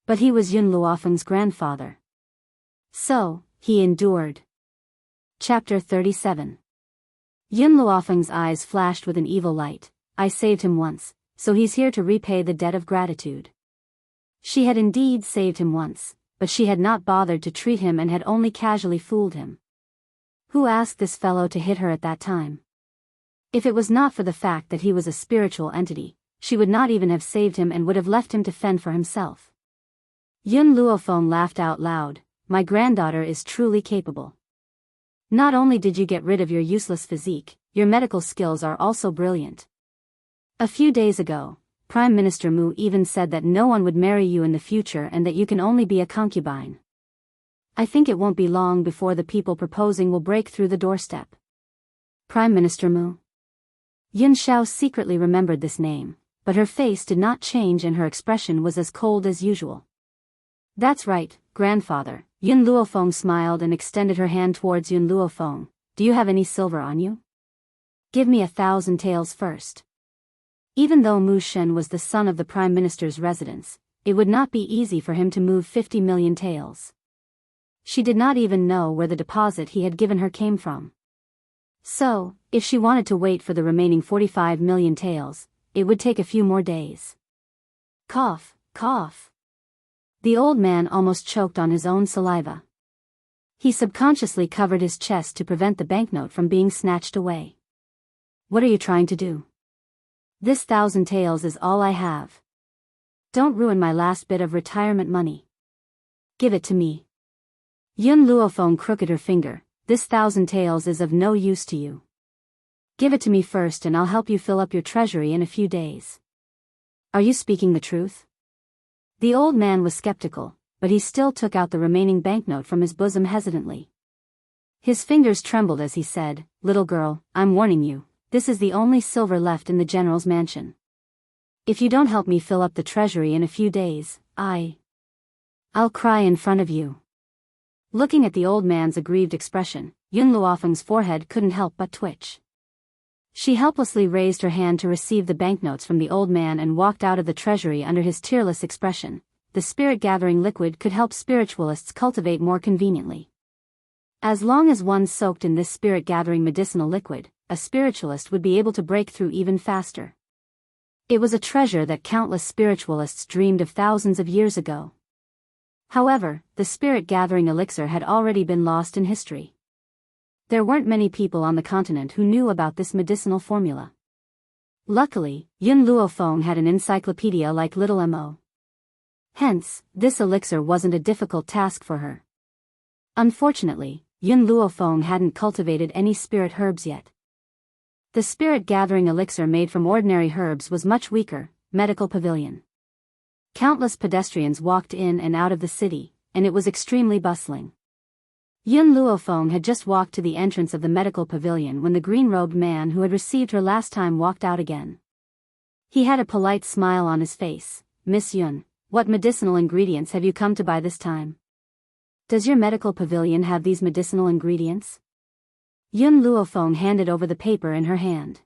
But he was Yun Luofeng's grandfather. So, he endured. Chapter 37. Yun Luofeng's eyes flashed with an evil light. I saved him once, so he's here to repay the debt of gratitude. She had indeed saved him once, but she had not bothered to treat him and had only casually fooled him. Who asked this fellow to hit her at that time? If it was not for the fact that he was a spiritual entity, she would not even have saved him and would have left him to fend for himself. Yun Luofeng laughed out loud. My granddaughter is truly capable. Not only did you get rid of your useless physique, your medical skills are also brilliant. A few days ago, Prime Minister Mu even said that no one would marry you in the future and that you can only be a concubine. I think it won't be long before the people proposing will break through the doorstep. Prime Minister Mu. Yun Xiao secretly remembered this name, but her face did not change and her expression was as cold as usual. That's right, grandfather. Yun Luofeng smiled and extended her hand towards Yun Luofeng. Do you have any silver on you? Give me 1,000 taels first. Even though Mu Shen was the son of the Prime Minister's residence, it would not be easy for him to move 50 million taels. She did not even know where the deposit he had given her came from. So, if she wanted to wait for the remaining 45 million taels, it would take a few more days. Cough, cough. The old man almost choked on his own saliva. He subconsciously covered his chest to prevent the banknote from being snatched away. What are you trying to do? This 1,000 taels is all I have. Don't ruin my last bit of retirement money. Give it to me. Yun Luofeng crooked her finger. This 1,000 taels is of no use to you. Give it to me first and I'll help you fill up your treasury in a few days. Are you speaking the truth? The old man was skeptical, but he still took out the remaining banknote from his bosom hesitantly. His fingers trembled as he said, "Little girl, I'm warning you, this is the only silver left in the general's mansion. If you don't help me fill up the treasury in a few days, I'll cry in front of you." Looking at the old man's aggrieved expression, Yun Luofeng's forehead couldn't help but twitch. She helplessly raised her hand to receive the banknotes from the old man and walked out of the treasury under his tearless expression. The spirit-gathering liquid could help spiritualists cultivate more conveniently. As long as one soaked in this spirit-gathering medicinal liquid, a spiritualist would be able to break through even faster. It was a treasure that countless spiritualists dreamed of thousands of years ago. However, the spirit-gathering elixir had already been lost in history. There weren't many people on the continent who knew about this medicinal formula. Luckily, Yun Luofeng had an encyclopedia like Little Mo. Hence, this elixir wasn't a difficult task for her. Unfortunately, Yun Luofeng hadn't cultivated any spirit herbs yet. The spirit-gathering elixir made from ordinary herbs was much weaker. Medical pavilion. Countless pedestrians walked in and out of the city, and it was extremely bustling. Yun Luofeng had just walked to the entrance of the medical pavilion when the green-robed man who had received her last time walked out again. He had a polite smile on his face. "Miss Yun, what medicinal ingredients have you come to buy this time? Does your medical pavilion have these medicinal ingredients?" Yun Luofeng handed over the paper in her hand.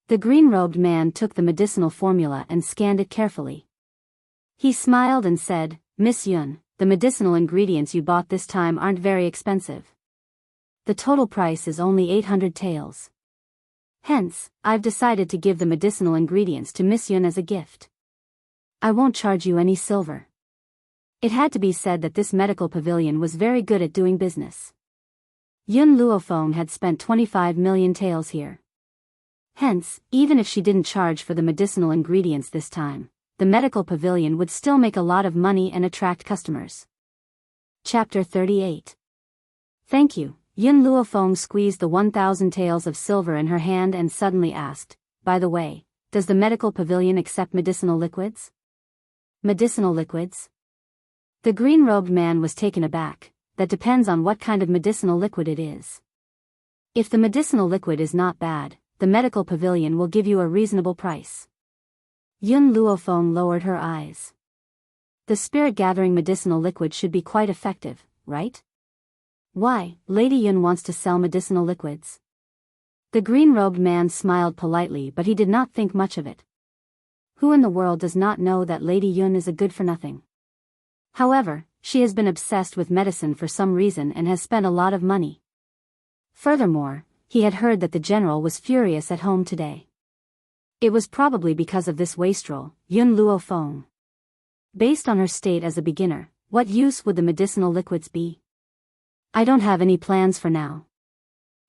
The green-robed man took the medicinal formula and scanned it carefully. He smiled and said, "Miss Yun, the medicinal ingredients you bought this time aren't very expensive. The total price is only 800 taels. Hence, I've decided to give the medicinal ingredients to Miss Yun as a gift. I won't charge you any silver." It had to be said that this medical pavilion was very good at doing business. Yun Luofeng had spent 25 million taels here. Hence, even if she didn't charge for the medicinal ingredients this time, the medical pavilion would still make a lot of money and attract customers. Chapter 38. Thank you. Yun Luofeng squeezed the 1,000 taels of silver in her hand and suddenly asked, "By the way, does the medical pavilion accept medicinal liquids?" Medicinal liquids? The green-robed man was taken aback. That depends on what kind of medicinal liquid it is. If the medicinal liquid is not bad, the medical pavilion will give you a reasonable price. Yun Luofeng lowered her eyes. The spirit-gathering medicinal liquid should be quite effective, right? Why, Lady Yun wants to sell medicinal liquids. The green-robed man smiled politely, but he did not think much of it. Who in the world does not know that Lady Yun is a good-for-nothing? However, she has been obsessed with medicine for some reason and has spent a lot of money. Furthermore, he had heard that the general was furious at home today. It was probably because of this wastrel, Yun Luofeng. Based on her state as a beginner, what use would the medicinal liquids be? I don't have any plans for now.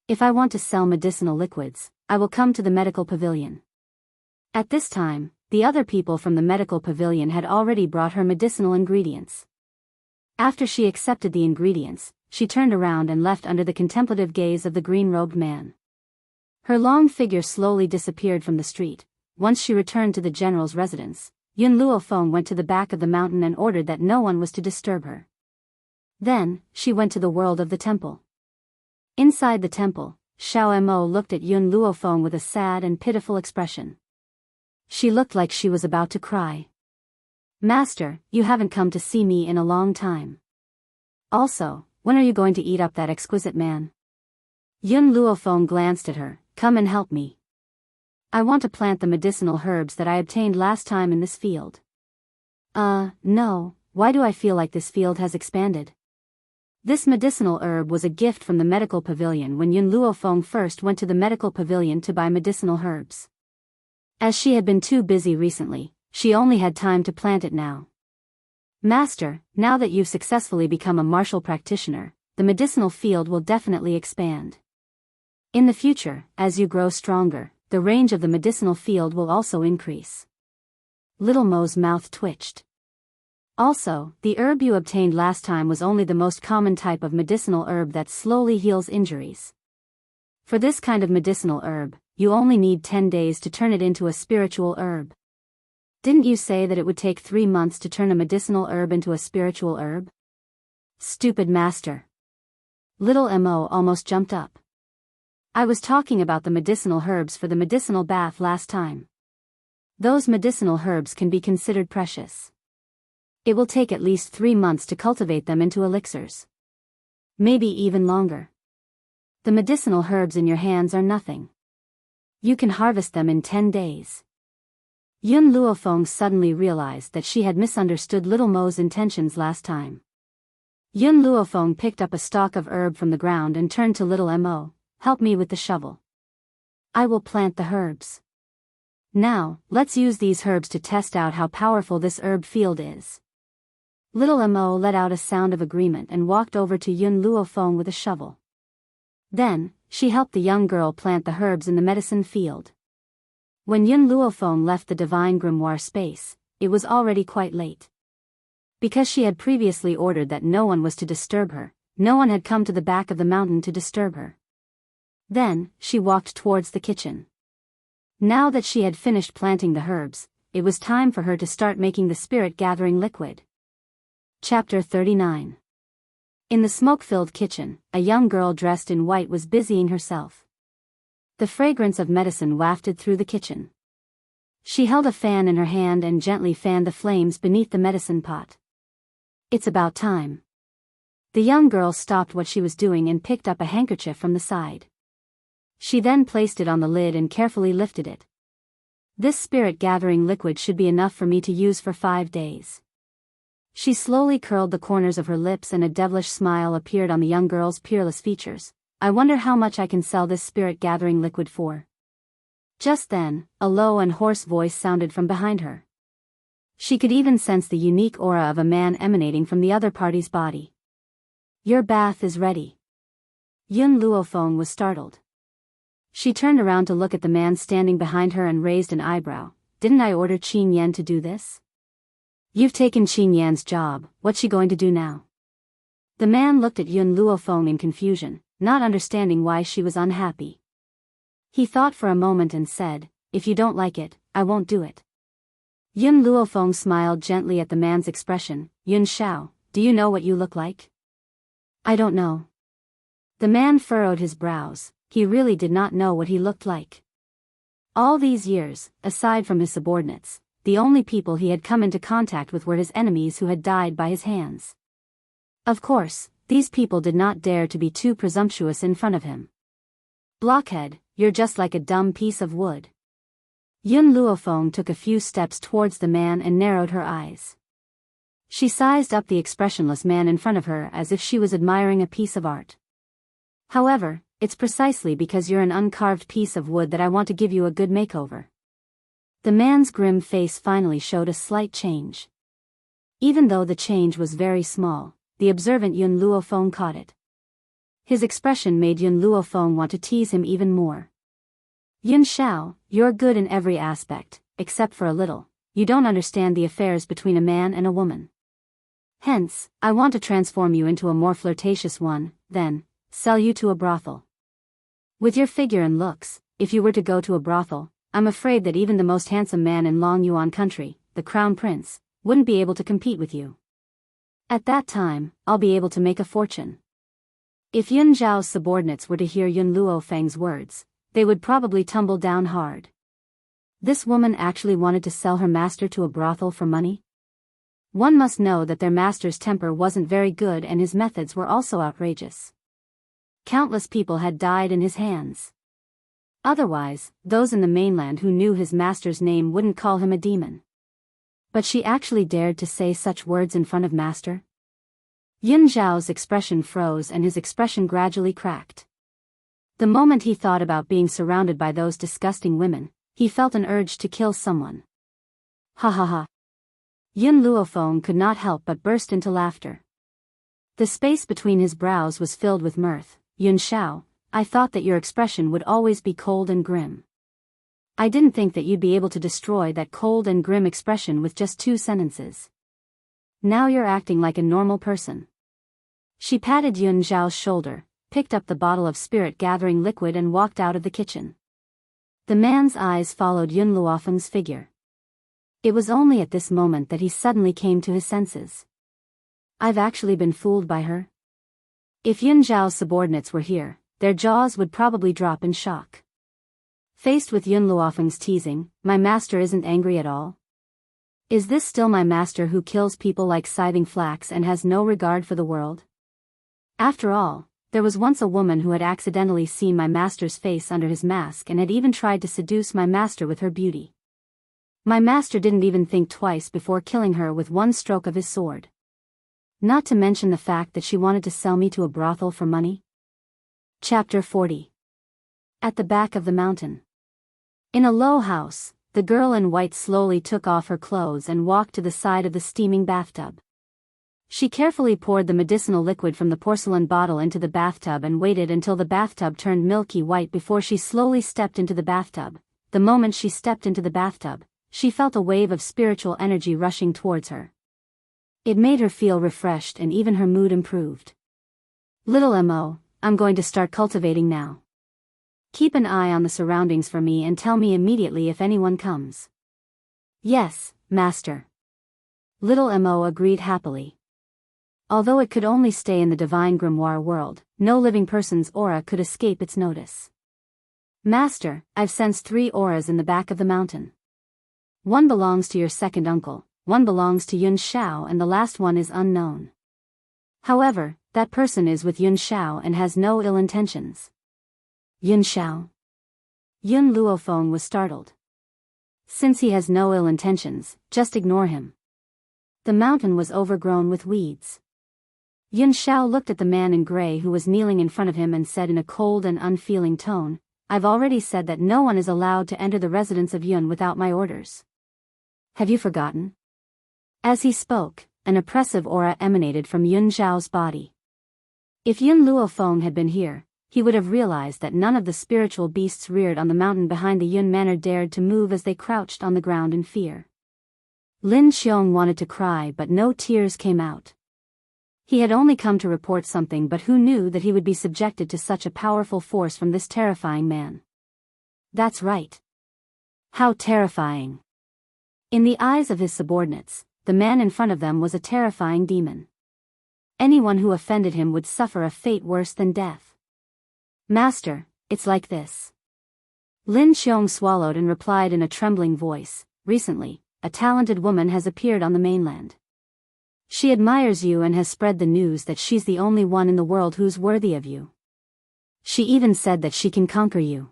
If I want to sell medicinal liquids, I will come to the medical pavilion. At this time, the other people from the medical pavilion had already brought her medicinal ingredients. After she accepted the ingredients, she turned around and left under the contemplative gaze of the green-robed man. Her long figure slowly disappeared from the street, once she returned to the general's residence, Yun Luofeng went to the back of the mountain and ordered that no one was to disturb her. Then, she went to the world of the temple. Inside the temple, Xiao Mo looked at Yun Luofeng with a sad and pitiful expression. She looked like she was about to cry. "Master, you haven't come to see me in a long time. Also, when are you going to eat up that exquisite man?" Yun Luofeng glanced at her. "Come and help me. I want to plant the medicinal herbs that I obtained last time in this field." No, why do I feel like this field has expanded?" This medicinal herb was a gift from the medical pavilion when Yun Luofeng first went to the medical pavilion to buy medicinal herbs. As she had been too busy recently, she only had time to plant it now. "Master, now that you've successfully become a martial practitioner, the medicinal field will definitely expand. In the future, as you grow stronger, the range of the medicinal field will also increase." Little Mo's mouth twitched. Also, the herb you obtained last time was only the most common type of medicinal herb that slowly heals injuries. For this kind of medicinal herb, you only need 10 days to turn it into a spiritual herb. Didn't you say that it would take 3 months to turn a medicinal herb into a spiritual herb? Stupid master. Little Mo almost jumped up. I was talking about the medicinal herbs for the medicinal bath last time. Those medicinal herbs can be considered precious. It will take at least 3 months to cultivate them into elixirs. Maybe even longer. The medicinal herbs in your hands are nothing. You can harvest them in 10 days. Yun Luofeng suddenly realized that she had misunderstood Little Mo's intentions last time. Yun Luofeng picked up a stalk of herb from the ground and turned to Little Mo. "Help me with the shovel. I will plant the herbs. Now, let's use these herbs to test out how powerful this herb field is." Little Mo let out a sound of agreement and walked over to Yun Luofeng with a shovel. Then, she helped the young girl plant the herbs in the medicine field. When Yun Luofeng left the divine grimoire space, it was already quite late. Because she had previously ordered that no one was to disturb her, no one had come to the back of the mountain to disturb her. Then, she walked towards the kitchen. Now that she had finished planting the herbs, it was time for her to start making the spirit-gathering liquid. Chapter 39. In the smoke-filled kitchen, a young girl dressed in white was busying herself. The fragrance of medicine wafted through the kitchen. She held a fan in her hand and gently fanned the flames beneath the medicine pot. "It's about time." The young girl stopped what she was doing and picked up a handkerchief from the side. She then placed it on the lid and carefully lifted it. "This spirit-gathering liquid should be enough for me to use for 5 days." She slowly curled the corners of her lips and a devilish smile appeared on the young girl's peerless features. "I wonder how much I can sell this spirit-gathering liquid for." Just then, a low and hoarse voice sounded from behind her. She could even sense the unique aura of a man emanating from the other party's body. "Your bath is ready." Yun Luofeng was startled. She turned around to look at the man standing behind her and raised an eyebrow. "Didn't I order Qin Yan to do this?" "You've taken Qin Yan's job, what's she going to do now?" The man looked at Yun Luofeng in confusion, not understanding why she was unhappy. He thought for a moment and said, "If you don't like it, I won't do it." Yun Luofeng smiled gently at the man's expression. "Yun Xiao, do you know what you look like?" "I don't know." The man furrowed his brows. He really did not know what he looked like. All these years, aside from his subordinates, the only people he had come into contact with were his enemies who had died by his hands. Of course, these people did not dare to be too presumptuous in front of him. "Blockhead, you're just like a dumb piece of wood." Yun Luofeng took a few steps towards the man and narrowed her eyes. She sized up the expressionless man in front of her as if she was admiring a piece of art. "However, it's precisely because you're an uncarved piece of wood that I want to give you a good makeover." The man's grim face finally showed a slight change. Even though the change was very small, the observant Yun Luofeng caught it. His expression made Yun Luofeng want to tease him even more. "Yun Xiao, you're good in every aspect, except for a little. You don't understand the affairs between a man and a woman. Hence, I want to transform you into a more flirtatious one, then sell you to a brothel. With your figure and looks, if you were to go to a brothel, I'm afraid that even the most handsome man in Long Yuan country, the crown prince, wouldn't be able to compete with you. At that time, I'll be able to make a fortune." If Yun Zhao's subordinates were to hear Yun Luofeng's words, they would probably tumble down hard. This woman actually wanted to sell her master to a brothel for money? One must know that their master's temper wasn't very good and his methods were also outrageous. Countless people had died in his hands. Otherwise, those in the mainland who knew his master's name wouldn't call him a demon. But she actually dared to say such words in front of master? Yun Zhao's expression froze and his expression gradually cracked. The moment he thought about being surrounded by those disgusting women, he felt an urge to kill someone. Ha ha ha. Yun Luofeng could not help but burst into laughter. The space between his brows was filled with mirth. "Yun Zhao, I thought that your expression would always be cold and grim. I didn't think that you'd be able to destroy that cold and grim expression with just 2 sentences. Now you're acting like a normal person." She patted Yun Zhao's shoulder, picked up the bottle of spirit-gathering liquid and walked out of the kitchen. The man's eyes followed Yun Luofeng's figure. It was only at this moment that he suddenly came to his senses. I've actually been fooled by her? If Yun Zhao's subordinates were here, their jaws would probably drop in shock. Faced with Yun Luofeng's teasing, "My master isn't angry at all? Is this still my master who kills people like scything flax and has no regard for the world? After all, there was once a woman who had accidentally seen my master's face under his mask and had even tried to seduce my master with her beauty. My master didn't even think twice before killing her with one stroke of his sword. Not to mention the fact that she wanted to sell me to a brothel for money." Chapter 40. At the back of the mountain. In a low house, the girl in white slowly took off her clothes and walked to the side of the steaming bathtub. She carefully poured the medicinal liquid from the porcelain bottle into the bathtub and waited until the bathtub turned milky white before she slowly stepped into the bathtub. The moment she stepped into the bathtub, she felt a wave of spiritual energy rushing towards her. It made her feel refreshed and even her mood improved. "Little Mo, I'm going to start cultivating now. Keep an eye on the surroundings for me and tell me immediately if anyone comes." "Yes, master." Little Mo agreed happily. Although it could only stay in the divine grimoire world, no living person's aura could escape its notice. "Master, I've sensed 3 auras in the back of the mountain. One belongs to your second uncle, one belongs to Yun Zhao and the last one is unknown. However, that person is with Yun Zhao and has no ill intentions." "Yun Zhao?" Yun Luofeng was startled. "Since he has no ill intentions, just ignore him." The mountain was overgrown with weeds. Yun Zhao looked at the man in gray who was kneeling in front of him and said in a cold and unfeeling tone, "I've already said that no one is allowed to enter the residence of Yun without my orders. Have you forgotten?" As he spoke, an oppressive aura emanated from Yun Zhao's body. If Yun Luofeng had been here, he would have realized that none of the spiritual beasts reared on the mountain behind the Yun Manor dared to move as they crouched on the ground in fear. Lin Xiong wanted to cry but no tears came out. He had only come to report something, but who knew that he would be subjected to such a powerful force from this terrifying man? That's right. How terrifying. In the eyes of his subordinates, the man in front of them was a terrifying demon. Anyone who offended him would suffer a fate worse than death. "Master, it's like this." Lin Xiong swallowed and replied in a trembling voice, "Recently, a talented woman has appeared on the mainland. She admires you and has spread the news that she's the only one in the world who's worthy of you. She even said that she can conquer you.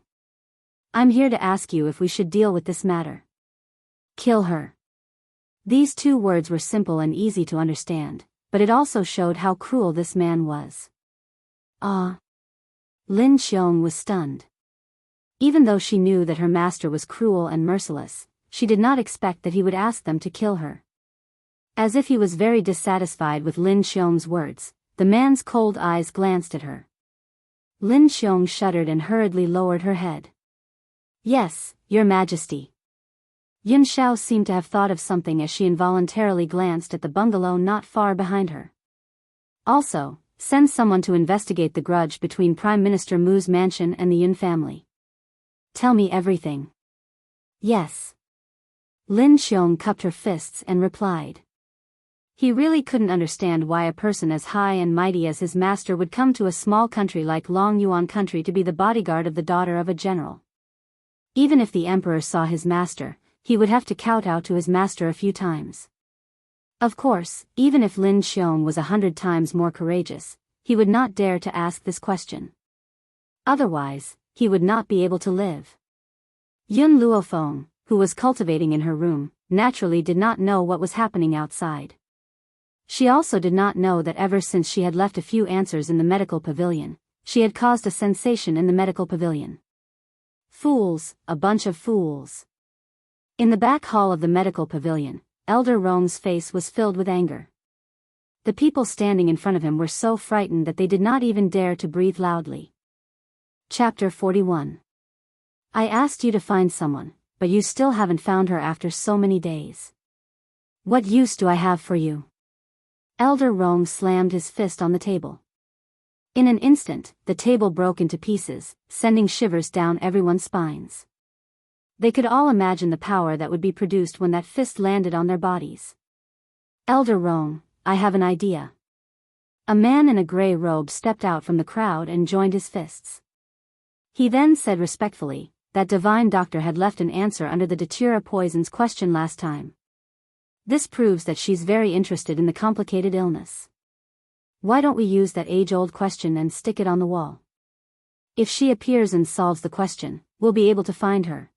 I'm here to ask you if we should deal with this matter." "Kill her." These 2 words were simple and easy to understand, but it also showed how cruel this man was. "Ah." Lin Xiong was stunned. Even though she knew that her master was cruel and merciless, she did not expect that he would ask them to kill her. As if he was very dissatisfied with Lin Xiong's words, the man's cold eyes glanced at her. Lin Xiong shuddered and hurriedly lowered her head. "Yes, Your Majesty." Yun Zhao seemed to have thought of something as she involuntarily glanced at the bungalow not far behind her. "Also, send someone to investigate the grudge between Prime Minister Mu's mansion and the Yun family. Tell me everything." Yes. Lin Xiong cupped her fists and replied. He really couldn't understand why a person as high and mighty as his master would come to a small country like Long Yuan country to be the bodyguard of the daughter of a general. Even if the emperor saw his master, he would have to kowtow to his master a few times. Of course, even if Lin Xiong was 100 times more courageous, he would not dare to ask this question. Otherwise, he would not be able to live. Yun Luofeng, who was cultivating in her room, naturally did not know what was happening outside. She also did not know that ever since she had left a few answers in the medical pavilion, she had caused a sensation in the medical pavilion. Fools, a bunch of fools. In the back hall of the medical pavilion, Elder Rong's face was filled with anger. The people standing in front of him were so frightened that they did not even dare to breathe loudly. Chapter 41. I asked you to find someone, but you still haven't found her after so many days. What use do I have for you? Elder Rong slammed his fist on the table. In an instant, the table broke into pieces, sending shivers down everyone's spines. They could all imagine the power that would be produced when that fist landed on their bodies. Elder Rong, I have an idea. A man in a gray robe stepped out from the crowd and joined his fists. He then said respectfully, that divine doctor had left an answer under the Datura poison's question last time. This proves that she's very interested in the complicated illness. Why don't we use that age-old question and stick it on the wall? If she appears and solves the question, we'll be able to find her.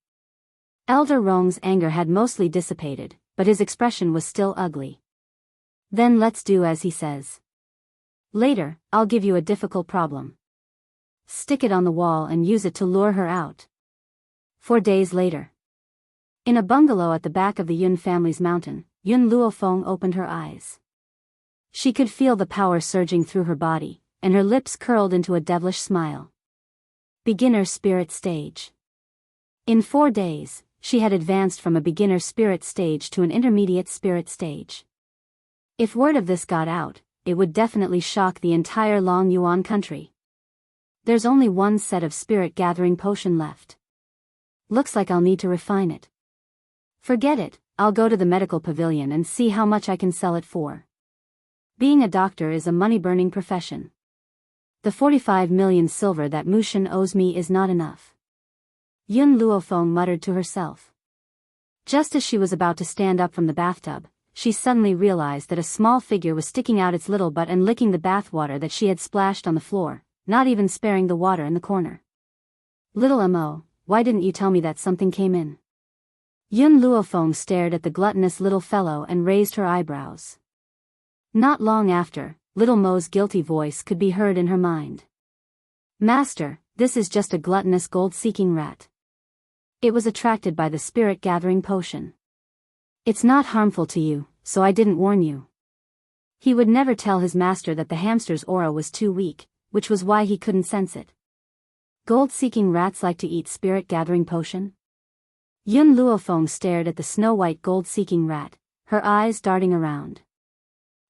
Elder Rong's anger had mostly dissipated, but his expression was still ugly. Then let's do as he says. Later, I'll give you a difficult problem. Stick it on the wall and use it to lure her out. 4 days later. In a bungalow at the back of the Yun family's mountain, Yun Luofeng opened her eyes. She could feel the power surging through her body, and her lips curled into a devilish smile. Beginner spirit stage. In 4 days, she had advanced from a beginner spirit stage to an intermediate spirit stage. If word of this got out, it would definitely shock the entire Long Yuan country. There's only one set of spirit gathering potion left. Looks like I'll need to refine it. Forget it, I'll go to the medical pavilion and see how much I can sell it for. Being a doctor is a money-burning profession. The 45 million silver that Mushin owes me is not enough. Yun Luofeng muttered to herself. Just as she was about to stand up from the bathtub, she suddenly realized that a small figure was sticking out its little butt and licking the bathwater that she had splashed on the floor, not even sparing the water in the corner. Little Mo, why didn't you tell me that something came in? Yun Luofeng stared at the gluttonous little fellow and raised her eyebrows. Not long after, little Mo's guilty voice could be heard in her mind. Master, this is just a gluttonous gold-seeking rat. It was attracted by the spirit-gathering potion. It's not harmful to you, so I didn't warn you. He would never tell his master that the hamster's aura was too weak, which was why he couldn't sense it. Gold-seeking rats like to eat spirit-gathering potion? Yun Luofeng stared at the snow-white gold-seeking rat, her eyes darting around.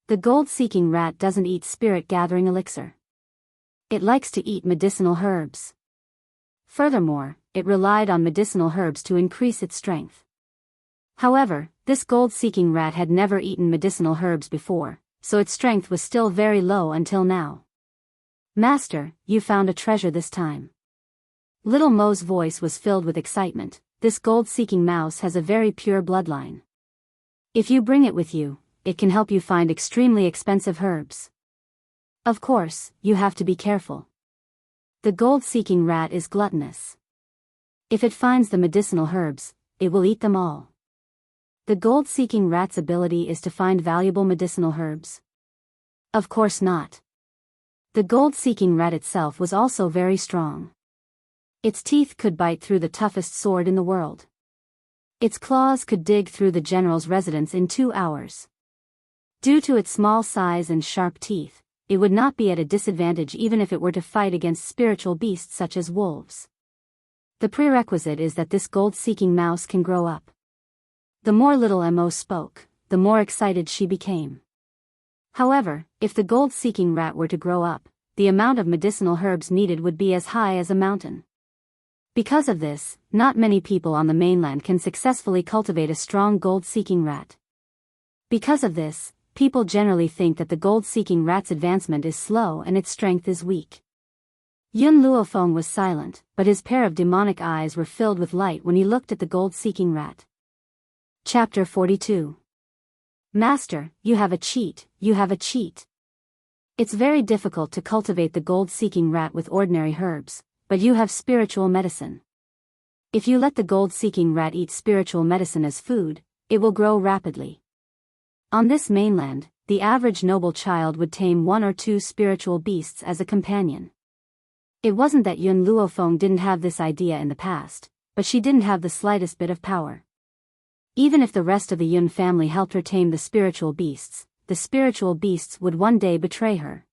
The gold-seeking rat doesn't eat spirit-gathering elixir. It likes to eat medicinal herbs. Furthermore, it relied on medicinal herbs to increase its strength. However, this gold-seeking rat had never eaten medicinal herbs before, so its strength was still very low until now. Master, you found a treasure this time. Little Mo's voice was filled with excitement. This gold-seeking mouse has a very pure bloodline. If you bring it with you, it can help you find extremely expensive herbs. Of course, you have to be careful. The gold-seeking rat is gluttonous. If it finds the medicinal herbs, it will eat them all. The gold-seeking rat's ability is to find valuable medicinal herbs? Of course not. The gold-seeking rat itself was also very strong. Its teeth could bite through the toughest sword in the world. Its claws could dig through the general's residence in 2 hours. Due to its small size and sharp teeth, it would not be at a disadvantage even if it were to fight against spiritual beasts such as wolves. The prerequisite is that this gold-seeking mouse can grow up. The more little Mo spoke, the more excited she became. However, if the gold-seeking rat were to grow up, the amount of medicinal herbs needed would be as high as a mountain. Because of this, not many people on the mainland can successfully cultivate a strong gold-seeking rat. Because of this, people generally think that the gold-seeking rat's advancement is slow and its strength is weak. Yun Luofeng was silent, but his pair of demonic eyes were filled with light when he looked at the gold-seeking rat. Chapter 42. Master, you have a cheat, you have a cheat. It's very difficult to cultivate the gold-seeking rat with ordinary herbs, but you have spiritual medicine. If you let the gold-seeking rat eat spiritual medicine as food, it will grow rapidly. On this mainland, the average noble child would tame 1 or 2 spiritual beasts as a companion. It wasn't that Yun Luofeng didn't have this idea in the past, but she didn't have the slightest bit of power. Even if the rest of the Yun family helped her tame the spiritual beasts would one day betray her.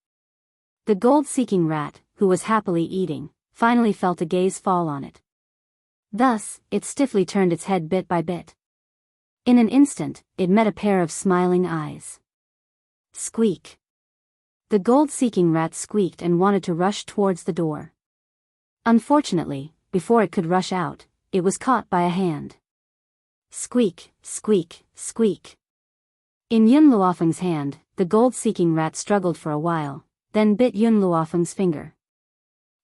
The gold-seeking rat, who was happily eating, finally felt a gaze fall on it. Thus, it stiffly turned its head bit by bit. In an instant, it met a pair of smiling eyes. Squeak. The gold-seeking rat squeaked and wanted to rush towards the door. Unfortunately, before it could rush out, it was caught by a hand. Squeak, squeak, squeak. In Yun Luofeng's hand, the gold-seeking rat struggled for a while, then bit Yun Luofeng's finger.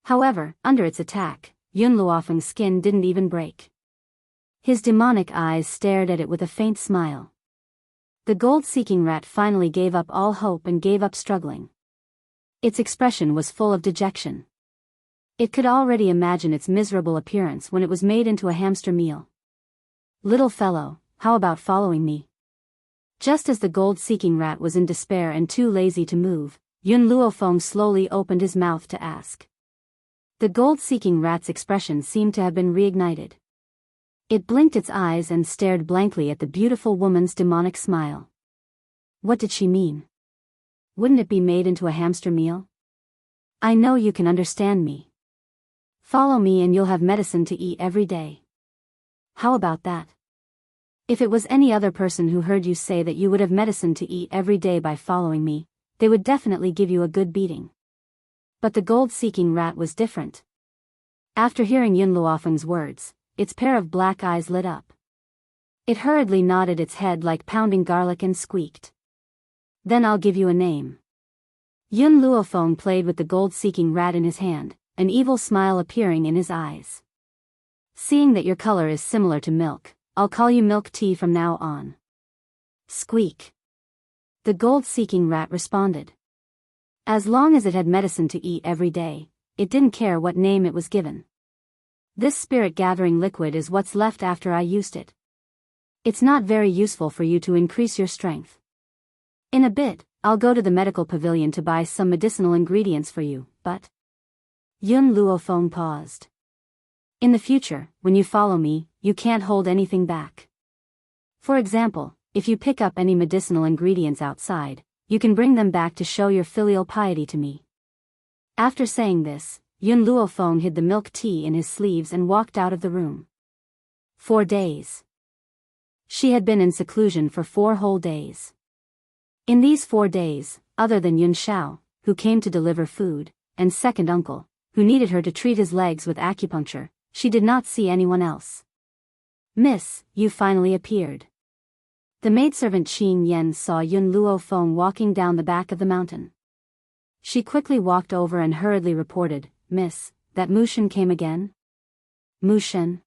However, under its attack, Yun Luofeng's skin didn't even break. His demonic eyes stared at it with a faint smile. The gold-seeking rat finally gave up all hope and gave up struggling. Its expression was full of dejection. It could already imagine its miserable appearance when it was made into a hamster meal. Little fellow, how about following me? Just as the gold-seeking rat was in despair and too lazy to move, Yun Luofeng slowly opened his mouth to ask. The gold-seeking rat's expression seemed to have been reignited. It blinked its eyes and stared blankly at the beautiful woman's demonic smile. What did she mean? Wouldn't it be made into a hamster meal? I know you can understand me. Follow me and you'll have medicine to eat every day. How about that? If it was any other person who heard you say that you would have medicine to eat every day by following me, they would definitely give you a good beating. But the gold-seeking rat was different. After hearing Yun Luofeng's words, its pair of black eyes lit up. It hurriedly nodded its head like pounding garlic and squeaked. Then I'll give you a name. Yun Luofeng played with the gold-seeking rat in his hand, an evil smile appearing in his eyes. Seeing that your color is similar to milk, I'll call you Milk Tea from now on. Squeak. The gold-seeking rat responded. As long as it had medicine to eat every day, it didn't care what name it was given. This spirit-gathering liquid is what's left after I used it. It's not very useful for you to increase your strength. In a bit, I'll go to the medical pavilion to buy some medicinal ingredients for you, but... Yun Luofeng paused. In the future, when you follow me, you can't hold anything back. For example, if you pick up any medicinal ingredients outside, you can bring them back to show your filial piety to me. After saying this, Yun Luofeng hid the milk tea in his sleeves and walked out of the room. 4 days. She had been in seclusion for 4 whole days. In these 4 days, other than Yun Shao, who came to deliver food, and second uncle, who needed her to treat his legs with acupuncture, she did not see anyone else. Miss, you finally appeared. The maidservant Qing Yan saw Yun Luofeng walking down the back of the mountain. She quickly walked over and hurriedly reported, Miss, that Mushen came again? Mushen?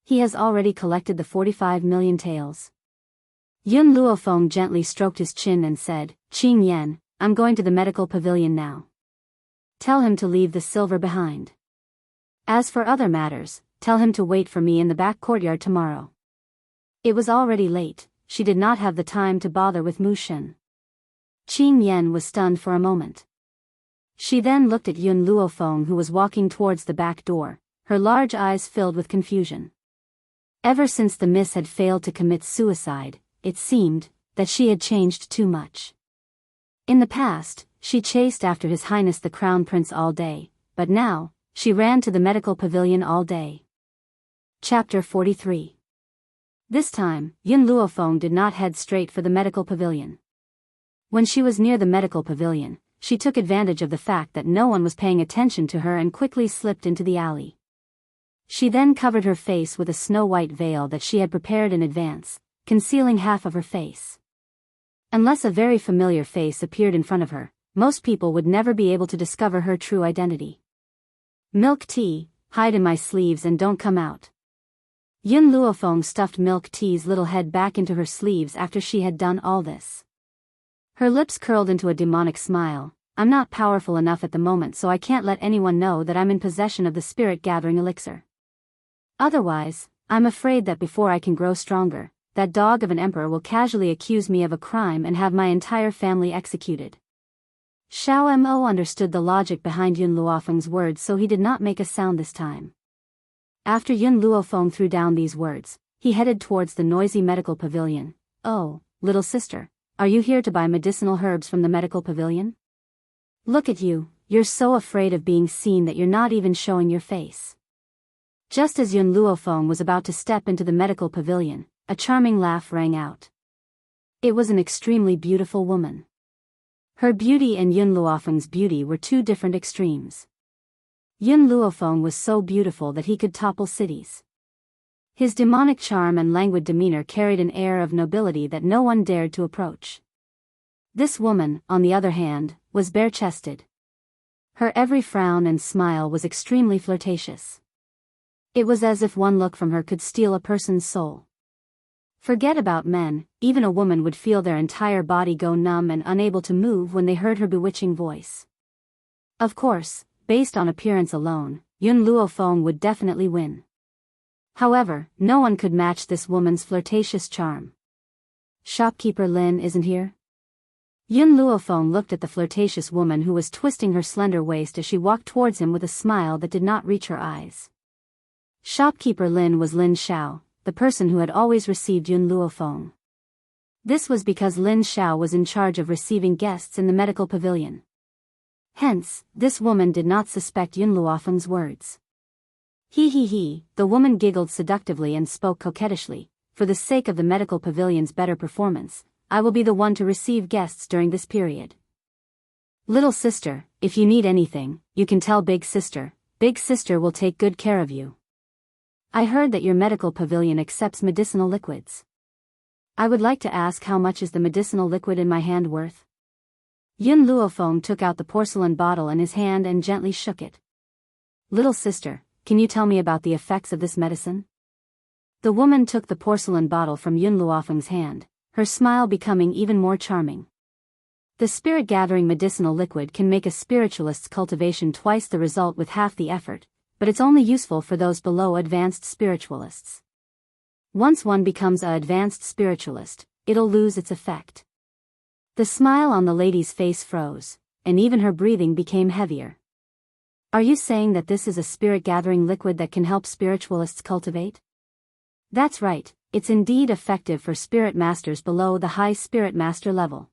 He has already collected the 45 million taels. Yun Luofeng gently stroked his chin and said, Qing Yan, I'm going to the medical pavilion now. Tell him to leave the silver behind. As for other matters, tell him to wait for me in the back courtyard tomorrow. It was already late, she did not have the time to bother with Mushen. Qing Yan was stunned for a moment. She then looked at Yun Luofeng who was walking towards the back door, her large eyes filled with confusion. Ever since the miss had failed to commit suicide, it seemed that she had changed too much. In the past, she chased after His Highness the Crown Prince all day, but now, she ran to the medical pavilion all day. Chapter 43. This time, Yun Luofeng did not head straight for the medical pavilion. When she was near the medical pavilion, she took advantage of the fact that no one was paying attention to her and quickly slipped into the alley. She then covered her face with a snow-white veil that she had prepared in advance, concealing half of her face. Unless a very familiar face appeared in front of her, most people would never be able to discover her true identity. Milk tea, hide in my sleeves and don't come out. Yun Luofeng stuffed Milk Tea's little head back into her sleeves after she had done all this. Her lips curled into a demonic smile. I'm not powerful enough at the moment, so I can't let anyone know that I'm in possession of the spirit-gathering elixir. Otherwise, I'm afraid that before I can grow stronger, that dog of an emperor will casually accuse me of a crime and have my entire family executed. Xiao Mo understood the logic behind Yun Luofeng's words, so he did not make a sound this time. After Yun Luofeng threw down these words, he headed towards the noisy medical pavilion. Oh, little sister, are you here to buy medicinal herbs from the medical pavilion? Look at you, you're so afraid of being seen that you're not even showing your face. Just as Yun Luofeng was about to step into the medical pavilion, a charming laugh rang out. It was an extremely beautiful woman. Her beauty and Yun Luofeng's beauty were two different extremes. Yun Luofeng was so beautiful that he could topple cities. His demonic charm and languid demeanor carried an air of nobility that no one dared to approach. This woman, on the other hand, was bare-chested. Her every frown and smile was extremely flirtatious. It was as if one look from her could steal a person's soul. Forget about men, even a woman would feel their entire body go numb and unable to move when they heard her bewitching voice. Of course, based on appearance alone, Yun Luofeng would definitely win. However, no one could match this woman's flirtatious charm. Shopkeeper Lin isn't here? Yun Luofeng looked at the flirtatious woman who was twisting her slender waist as she walked towards him with a smile that did not reach her eyes. Shopkeeper Lin was Lin Xiao, the person who had always received Yun Luofeng. This was because Lin Xiao was in charge of receiving guests in the medical pavilion. Hence, this woman did not suspect Yun Luofeng's words. He, the woman giggled seductively and spoke coquettishly. For the sake of the medical pavilion's better performance, I will be the one to receive guests during this period. Little sister, if you need anything, you can tell big sister. Big sister will take good care of you. I heard that your medical pavilion accepts medicinal liquids. I would like to ask, how much is the medicinal liquid in my hand worth? Yun Luofeng took out the porcelain bottle in his hand and gently shook it. Little sister, can you tell me about the effects of this medicine? The woman took the porcelain bottle from Yun Luofeng's hand, her smile becoming even more charming. The spirit-gathering medicinal liquid can make a spiritualist's cultivation twice the result with half the effort, but it's only useful for those below advanced spiritualists. Once one becomes an advanced spiritualist, it'll lose its effect. The smile on the lady's face froze, and even her breathing became heavier. Are you saying that this is a spirit-gathering liquid that can help spiritualists cultivate? That's right, it's indeed effective for spirit masters below the high spirit master level.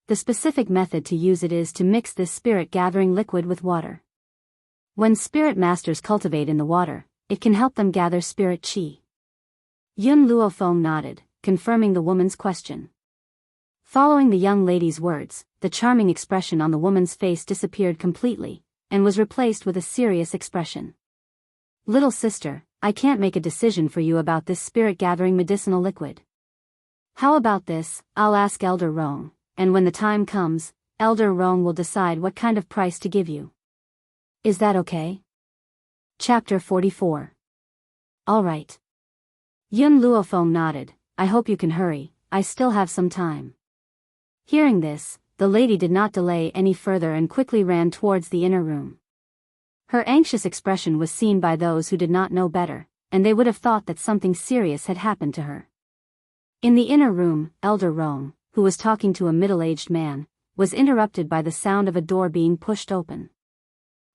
The specific method to use it is to mix this spirit-gathering liquid with water. When spirit masters cultivate in the water, it can help them gather spirit qi. Yun Luofeng nodded, confirming the woman's question. Following the young lady's words, the charming expression on the woman's face disappeared completely, and was replaced with a serious expression. Little sister, I can't make a decision for you about this spirit-gathering medicinal liquid. How about this? I'll ask Elder Rong, and when the time comes, Elder Rong will decide what kind of price to give you. Is that okay? Chapter 44. All right. Yun Luofeng nodded. I hope you can hurry, I still have some time. Hearing this, the lady did not delay any further and quickly ran towards the inner room. Her anxious expression was seen by those who did not know better, and they would have thought that something serious had happened to her. In the inner room, Elder Rong, who was talking to a middle-aged man, was interrupted by the sound of a door being pushed open.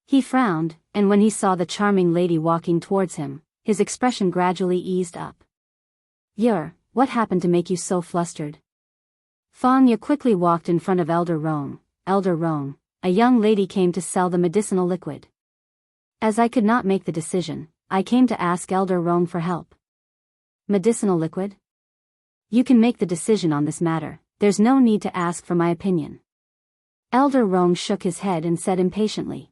He frowned, and when he saw the charming lady walking towards him, his expression gradually eased up. What happened to make you so flustered? Fanya quickly walked in front of Elder Rong. Elder Rong, a young lady came to sell the medicinal liquid. As I could not make the decision, I came to ask Elder Rong for help. Medicinal liquid? You can make the decision on this matter, there's no need to ask for my opinion. Elder Rong shook his head and said impatiently.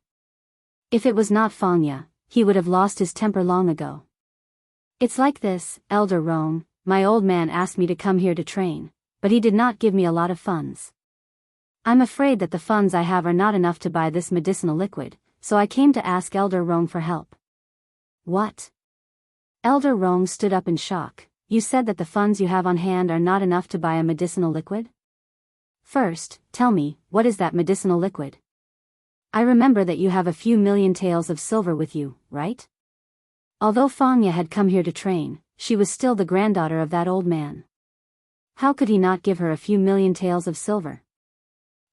If it was not Fanya, he would have lost his temper long ago. It's like this, Elder Rong, my old man asked me to come here to train, but he did not give me a lot of funds. I'm afraid that the funds I have are not enough to buy this medicinal liquid, so I came to ask Elder Rong for help. What? Elder Rong stood up in shock. You said that the funds you have on hand are not enough to buy a medicinal liquid? First, tell me, what is that medicinal liquid? I remember that you have a few million taels of silver with you, right? Although Fangya had come here to train, she was still the granddaughter of that old man. How could he not give her a few million taels of silver?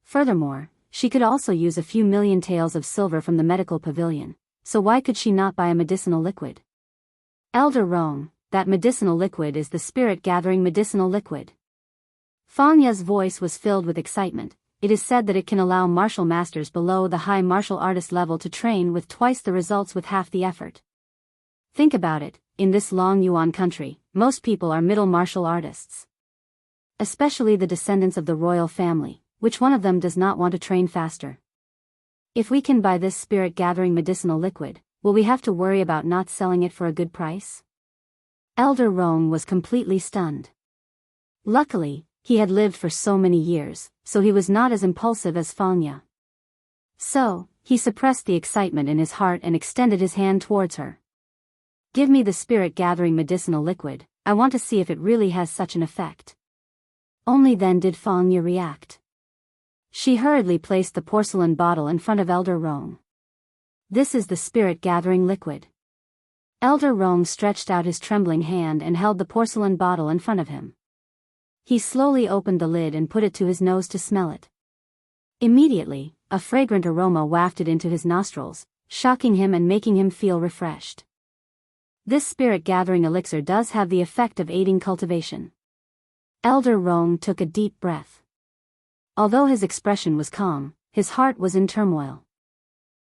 Furthermore, she could also use a few million taels of silver from the medical pavilion, so why could she not buy a medicinal liquid? Elder Rong, that medicinal liquid is the spirit-gathering medicinal liquid. Fangya's voice was filled with excitement. It is said that it can allow martial masters below the high martial artist level to train with twice the results with half the effort. Think about it, in this Long Yuan country, most people are middle martial artists. Especially the descendants of the royal family, which one of them does not want to train faster? If we can buy this spirit-gathering medicinal liquid, will we have to worry about not selling it for a good price? Elder Rong was completely stunned. Luckily, he had lived for so many years, so he was not as impulsive as Fangya. So, he suppressed the excitement in his heart and extended his hand towards her. Give me the spirit-gathering medicinal liquid, I want to see if it really has such an effect. Only then did Fangya react. She hurriedly placed the porcelain bottle in front of Elder Rong. This is the spirit-gathering liquid. Elder Rong stretched out his trembling hand and held the porcelain bottle in front of him. He slowly opened the lid and put it to his nose to smell it. Immediately, a fragrant aroma wafted into his nostrils, shocking him and making him feel refreshed. This spirit-gathering elixir does have the effect of aiding cultivation. Elder Rong took a deep breath. Although his expression was calm, his heart was in turmoil.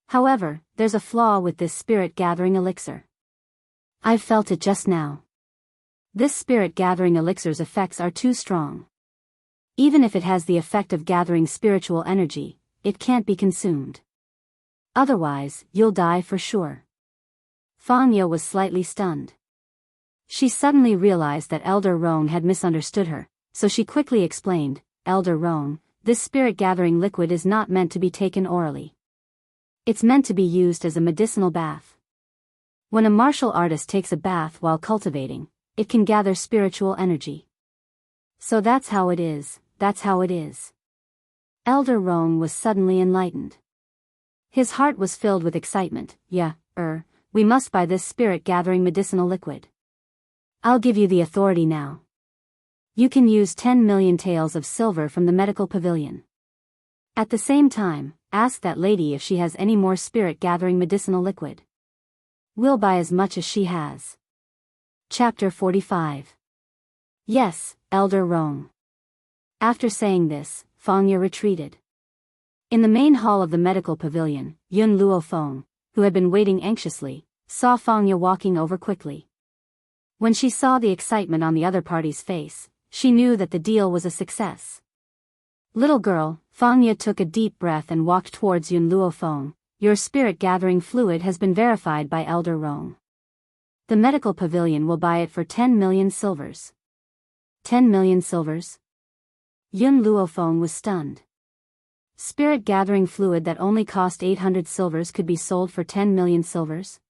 However, there's a flaw with this spirit-gathering elixir. I've felt it just now. This spirit-gathering elixir's effects are too strong. Even if it has the effect of gathering spiritual energy, it can't be consumed. Otherwise, you'll die for sure. Fangya was slightly stunned. She suddenly realized that Elder Rong had misunderstood her, so she quickly explained, Elder Rong, this spirit-gathering liquid is not meant to be taken orally. It's meant to be used as a medicinal bath. When a martial artist takes a bath while cultivating, it can gather spiritual energy. So that's how it is, that's how it is. Elder Rong was suddenly enlightened. His heart was filled with excitement. Yeah, we must buy this spirit-gathering medicinal liquid. I'll give you the authority now. You can use 10 million taels of silver from the medical pavilion. At the same time, ask that lady if she has any more spirit-gathering medicinal liquid. We'll buy as much as she has. Chapter 45. Yes, Elder Rong. After saying this, Fangya retreated. In the main hall of the medical pavilion, Yun Luofeng, who had been waiting anxiously, saw Fangya walking over quickly. When she saw the excitement on the other party's face, she knew that the deal was a success. Little girl, Fangya took a deep breath and walked towards Yun Luofeng. Your spirit-gathering fluid has been verified by Elder Rong. The medical pavilion will buy it for 10 million silvers. 10 million silvers? Yun Luofeng was stunned. Spirit-gathering fluid that only cost 800 silvers could be sold for 10 million silvers?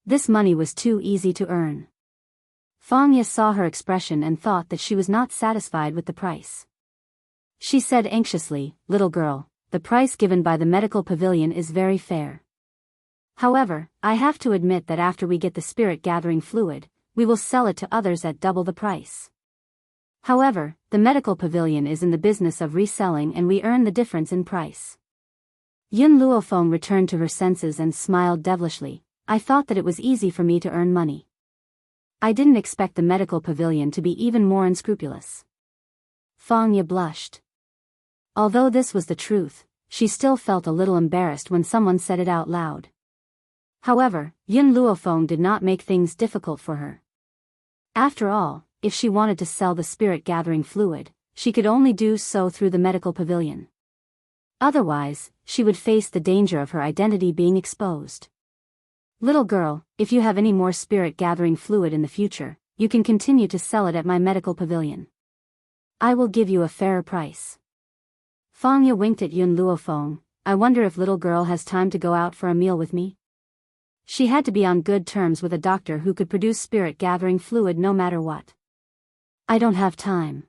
This money was too easy to earn. Fangya saw her expression and thought that she was not satisfied with the price. She said anxiously, Little girl, the price given by the medical pavilion is very fair. However, I have to admit that after we get the spirit-gathering fluid, we will sell it to others at double the price. However, the medical pavilion is in the business of reselling and we earn the difference in price. Yun Luofeng returned to her senses and smiled devilishly. I thought that it was easy for me to earn money. I didn't expect the medical pavilion to be even more unscrupulous. Fangya blushed. Although this was the truth, she still felt a little embarrassed when someone said it out loud. However, Yun Luofeng did not make things difficult for her. After all, if she wanted to sell the spirit-gathering fluid, she could only do so through the medical pavilion. Otherwise, she would face the danger of her identity being exposed. Little girl, if you have any more spirit-gathering fluid in the future, you can continue to sell it at my medical pavilion. I will give you a fairer price. Fangya winked at Yun Luofeng. I wonder if little girl has time to go out for a meal with me? She had to be on good terms with a doctor who could produce spirit-gathering fluid no matter what. I don't have time.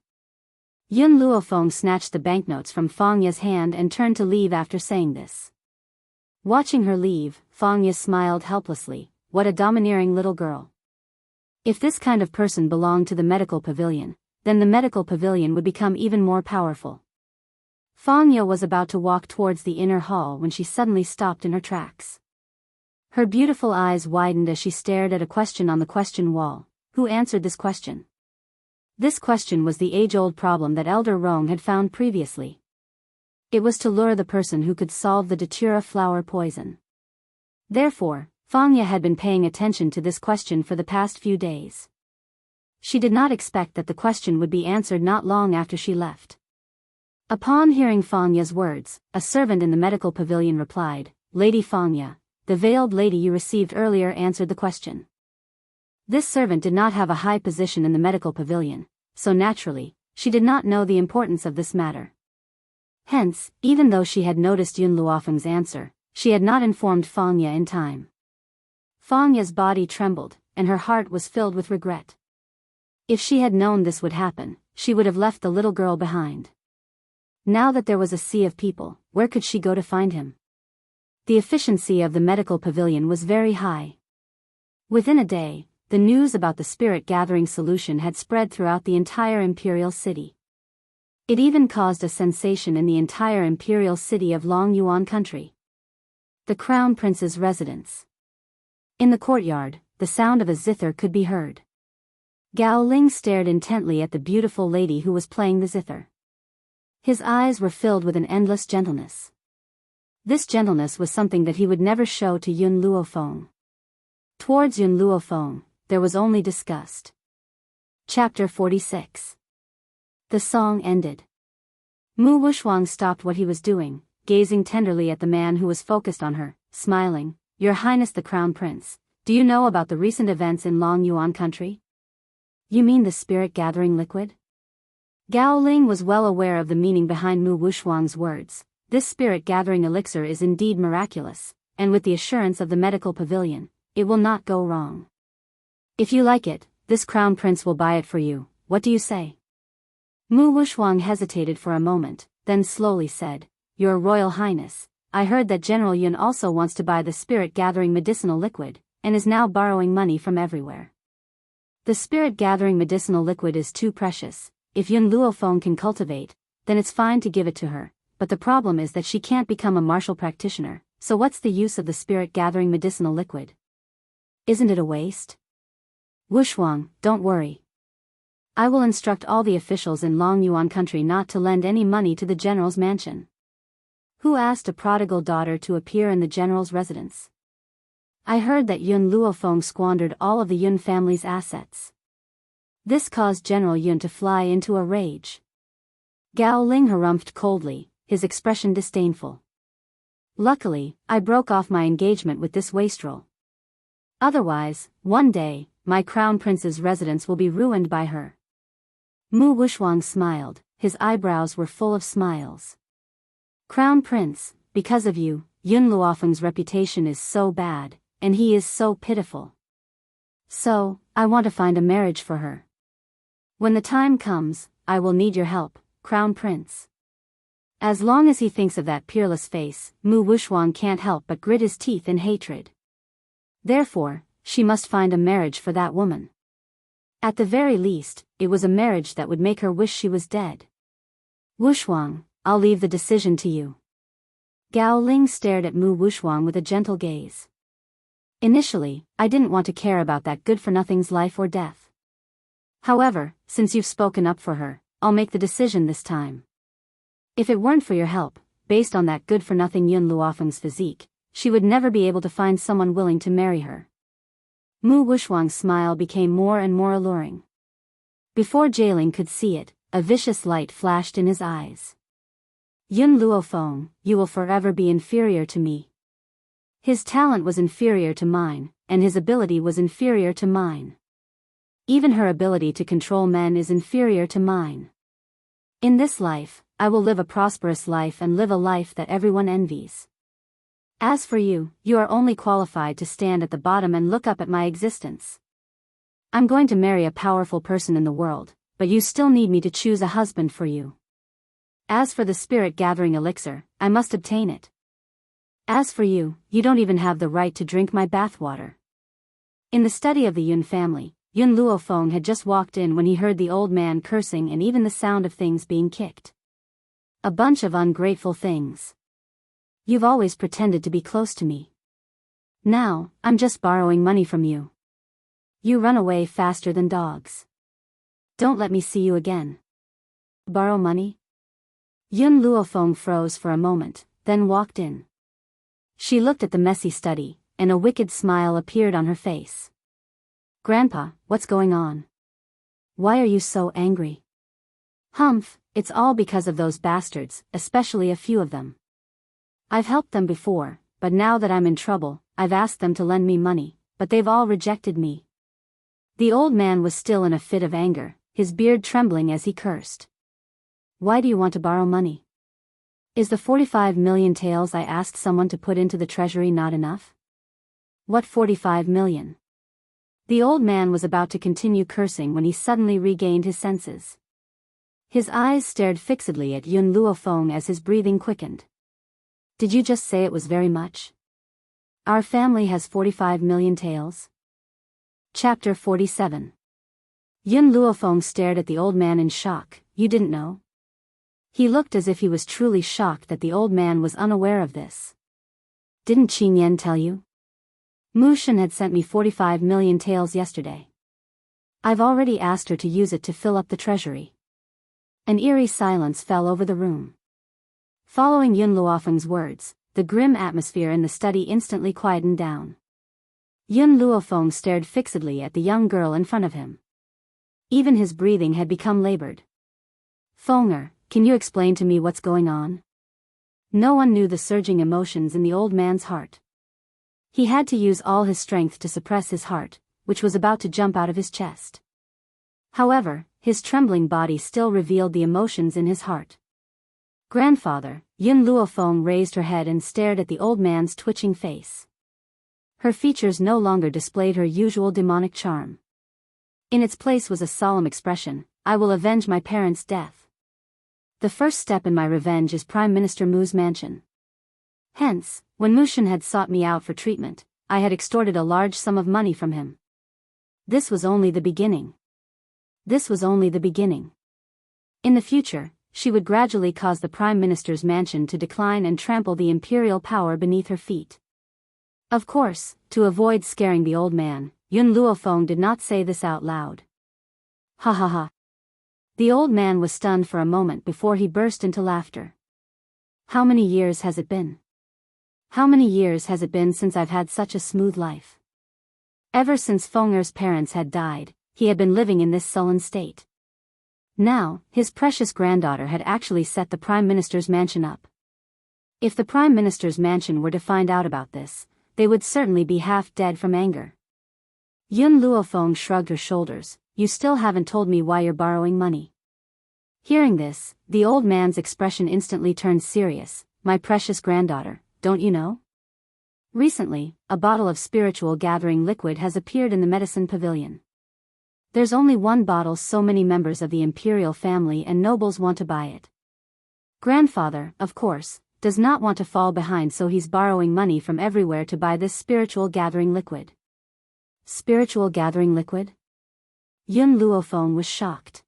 Yun Luofeng snatched the banknotes from Fangya's hand and turned to leave after saying this. Watching her leave, Fangya smiled helplessly. What a domineering little girl. If this kind of person belonged to the medical pavilion, then the medical pavilion would become even more powerful. Fangya was about to walk towards the inner hall when she suddenly stopped in her tracks. Her beautiful eyes widened as she stared at a question on the question wall. Who answered this question? This question was the age-old problem that Elder Rong had found previously. It was to lure the person who could solve the datura flower poison. Therefore, Fangya had been paying attention to this question for the past few days. She did not expect that the question would be answered not long after she left. Upon hearing Fangya's words, a servant in the medical pavilion replied, Lady Fangya, the veiled lady you received earlier answered the question. This servant did not have a high position in the medical pavilion, so naturally, she did not know the importance of this matter. Hence, even though she had noticed Yun Luofeng's answer, she had not informed Fangya in time. Fangya's body trembled, and her heart was filled with regret. If she had known this would happen, she would have left the little girl behind. Now that there was a sea of people, where could she go to find him? The efficiency of the medical pavilion was very high. Within a day, the news about the spirit-gathering solution had spread throughout the entire imperial city. It even caused a sensation in the entire imperial city of Long Yuan country. The crown prince's residence. In the courtyard, the sound of a zither could be heard. Gao Ling stared intently at the beautiful lady who was playing the zither. His eyes were filled with an endless gentleness. This gentleness was something that he would never show to Yun Luofeng. Towards Yun Luofeng, there was only disgust. Chapter 46. The song ended. Mu Wuxuang stopped what he was doing, gazing tenderly at the man who was focused on her, smiling. Your Highness the Crown Prince, do you know about the recent events in Long Yuan country? You mean the spirit-gathering liquid? Gao Ling was well aware of the meaning behind Mu Wuxuang's words. This spirit-gathering elixir is indeed miraculous, and with the assurance of the medical pavilion, it will not go wrong. If you like it, this crown prince will buy it for you. What do you say? Mu Wuxuang hesitated for a moment, then slowly said, Your Royal Highness, I heard that General Yun also wants to buy the spirit-gathering medicinal liquid, and is now borrowing money from everywhere. The spirit-gathering medicinal liquid is too precious. If Yun Luofeng can cultivate, then it's fine to give it to her. But the problem is that she can't become a martial practitioner, so what's the use of the spirit-gathering medicinal liquid? Isn't it a waste? Wuxuang, don't worry. I will instruct all the officials in Long Yuan country not to lend any money to the general's mansion. Who asked a prodigal daughter to appear in the general's residence? I heard that Yun Luofeng squandered all of the Yun family's assets. This caused General Yun to fly into a rage. Gao Ling harumphed coldly, his expression disdainful. Luckily, I broke off my engagement with this wastrel. Otherwise, one day, my crown prince's residence will be ruined by her. Mu Wuxuang smiled, his eyebrows were full of smiles. Crown prince, because of you, Yun Luofeng's reputation is so bad, and he is so pitiful. So, I want to find a marriage for her. When the time comes, I will need your help, crown prince. As long as he thinks of that peerless face, Mu Wuxuang can't help but grit his teeth in hatred. Therefore, she must find a marriage for that woman. At the very least, it was a marriage that would make her wish she was dead. Wuxuang, I'll leave the decision to you. Gao Ling stared at Mu Wuxuang with a gentle gaze. Initially, I didn't want to care about that good-for-nothing's life or death. However, since you've spoken up for her, I'll make the decision this time. If it weren't for your help, based on that good-for-nothing Yun Luofeng's physique, she would never be able to find someone willing to marry her. Mu Wuxuang's smile became more and more alluring. Before Jailing could see it, a vicious light flashed in his eyes. Yun Luofeng, you will forever be inferior to me. His talent was inferior to mine, and his ability was inferior to mine. Even her ability to control men is inferior to mine. In this life, I will live a prosperous life and live a life that everyone envies. As for you, you are only qualified to stand at the bottom and look up at my existence. I'm going to marry a powerful person in the world, but you still need me to choose a husband for you. As for the spirit-gathering elixir, I must obtain it. As for you, you don't even have the right to drink my bathwater. In the study of the Yun family, Yun Luofeng had just walked in when he heard the old man cursing and even the sound of things being kicked. A bunch of ungrateful things. You've always pretended to be close to me. Now, I'm just borrowing money from you. You run away faster than dogs. Don't let me see you again. Borrow money? Yun Luofeng froze for a moment, then walked in. She looked at the messy study, and a wicked smile appeared on her face. Grandpa, what's going on? Why are you so angry? Humph, it's all because of those bastards, especially a few of them. I've helped them before, but now that I'm in trouble, I've asked them to lend me money, but they've all rejected me. The old man was still in a fit of anger, his beard trembling as he cursed. Why do you want to borrow money? Is the 45 million taels I asked someone to put into the treasury not enough? What 45 million? The old man was about to continue cursing when he suddenly regained his senses. His eyes stared fixedly at Yun Luofeng as his breathing quickened. Did you just say it was very much? Our family has 45 million taels. Chapter 47. Yun Luofeng stared at the old man in shock. You didn't know? He looked as if he was truly shocked that the old man was unaware of this. Didn't Qin Yan tell you? Mu Shen had sent me 45 million taels yesterday. I've already asked her to use it to fill up the treasury. An eerie silence fell over the room. Following Yun Luofeng's words, the grim atmosphere in the study instantly quietened down. Yun Luofeng stared fixedly at the young girl in front of him. Even his breathing had become labored. Fenger, can you explain to me what's going on? No one knew the surging emotions in the old man's heart. He had to use all his strength to suppress his heart, which was about to jump out of his chest. However, his trembling body still revealed the emotions in his heart. Grandfather, Yun Luofeng raised her head and stared at the old man's twitching face. Her features no longer displayed her usual demonic charm. In its place was a solemn expression, I will avenge my parents' death. The first step in my revenge is Prime Minister Mu's mansion. Hence, when Mu Shen had sought me out for treatment, I had extorted a large sum of money from him. This was only the beginning. This was only the beginning. In the future, she would gradually cause the Prime Minister's mansion to decline and trample the imperial power beneath her feet. Of course, to avoid scaring the old man, Yun Luofeng did not say this out loud. Ha ha ha. The old man was stunned for a moment before he burst into laughter. How many years has it been? How many years has it been since I've had such a smooth life? Ever since Fenger's parents had died, he had been living in this sullen state. Now, his precious granddaughter had actually set the Prime Minister's mansion up. If the Prime Minister's mansion were to find out about this, they would certainly be half dead from anger. Yun Luofeng shrugged her shoulders. You still haven't told me why you're borrowing money. Hearing this, the old man's expression instantly turned serious. My precious granddaughter, don't you know? Recently, a bottle of spiritual gathering liquid has appeared in the medicine pavilion. There's only one bottle, so many members of the imperial family and nobles want to buy it. Grandfather, of course, does not want to fall behind, so he's borrowing money from everywhere to buy this spiritual gathering liquid. Spiritual gathering liquid? Yun Luofeng was shocked.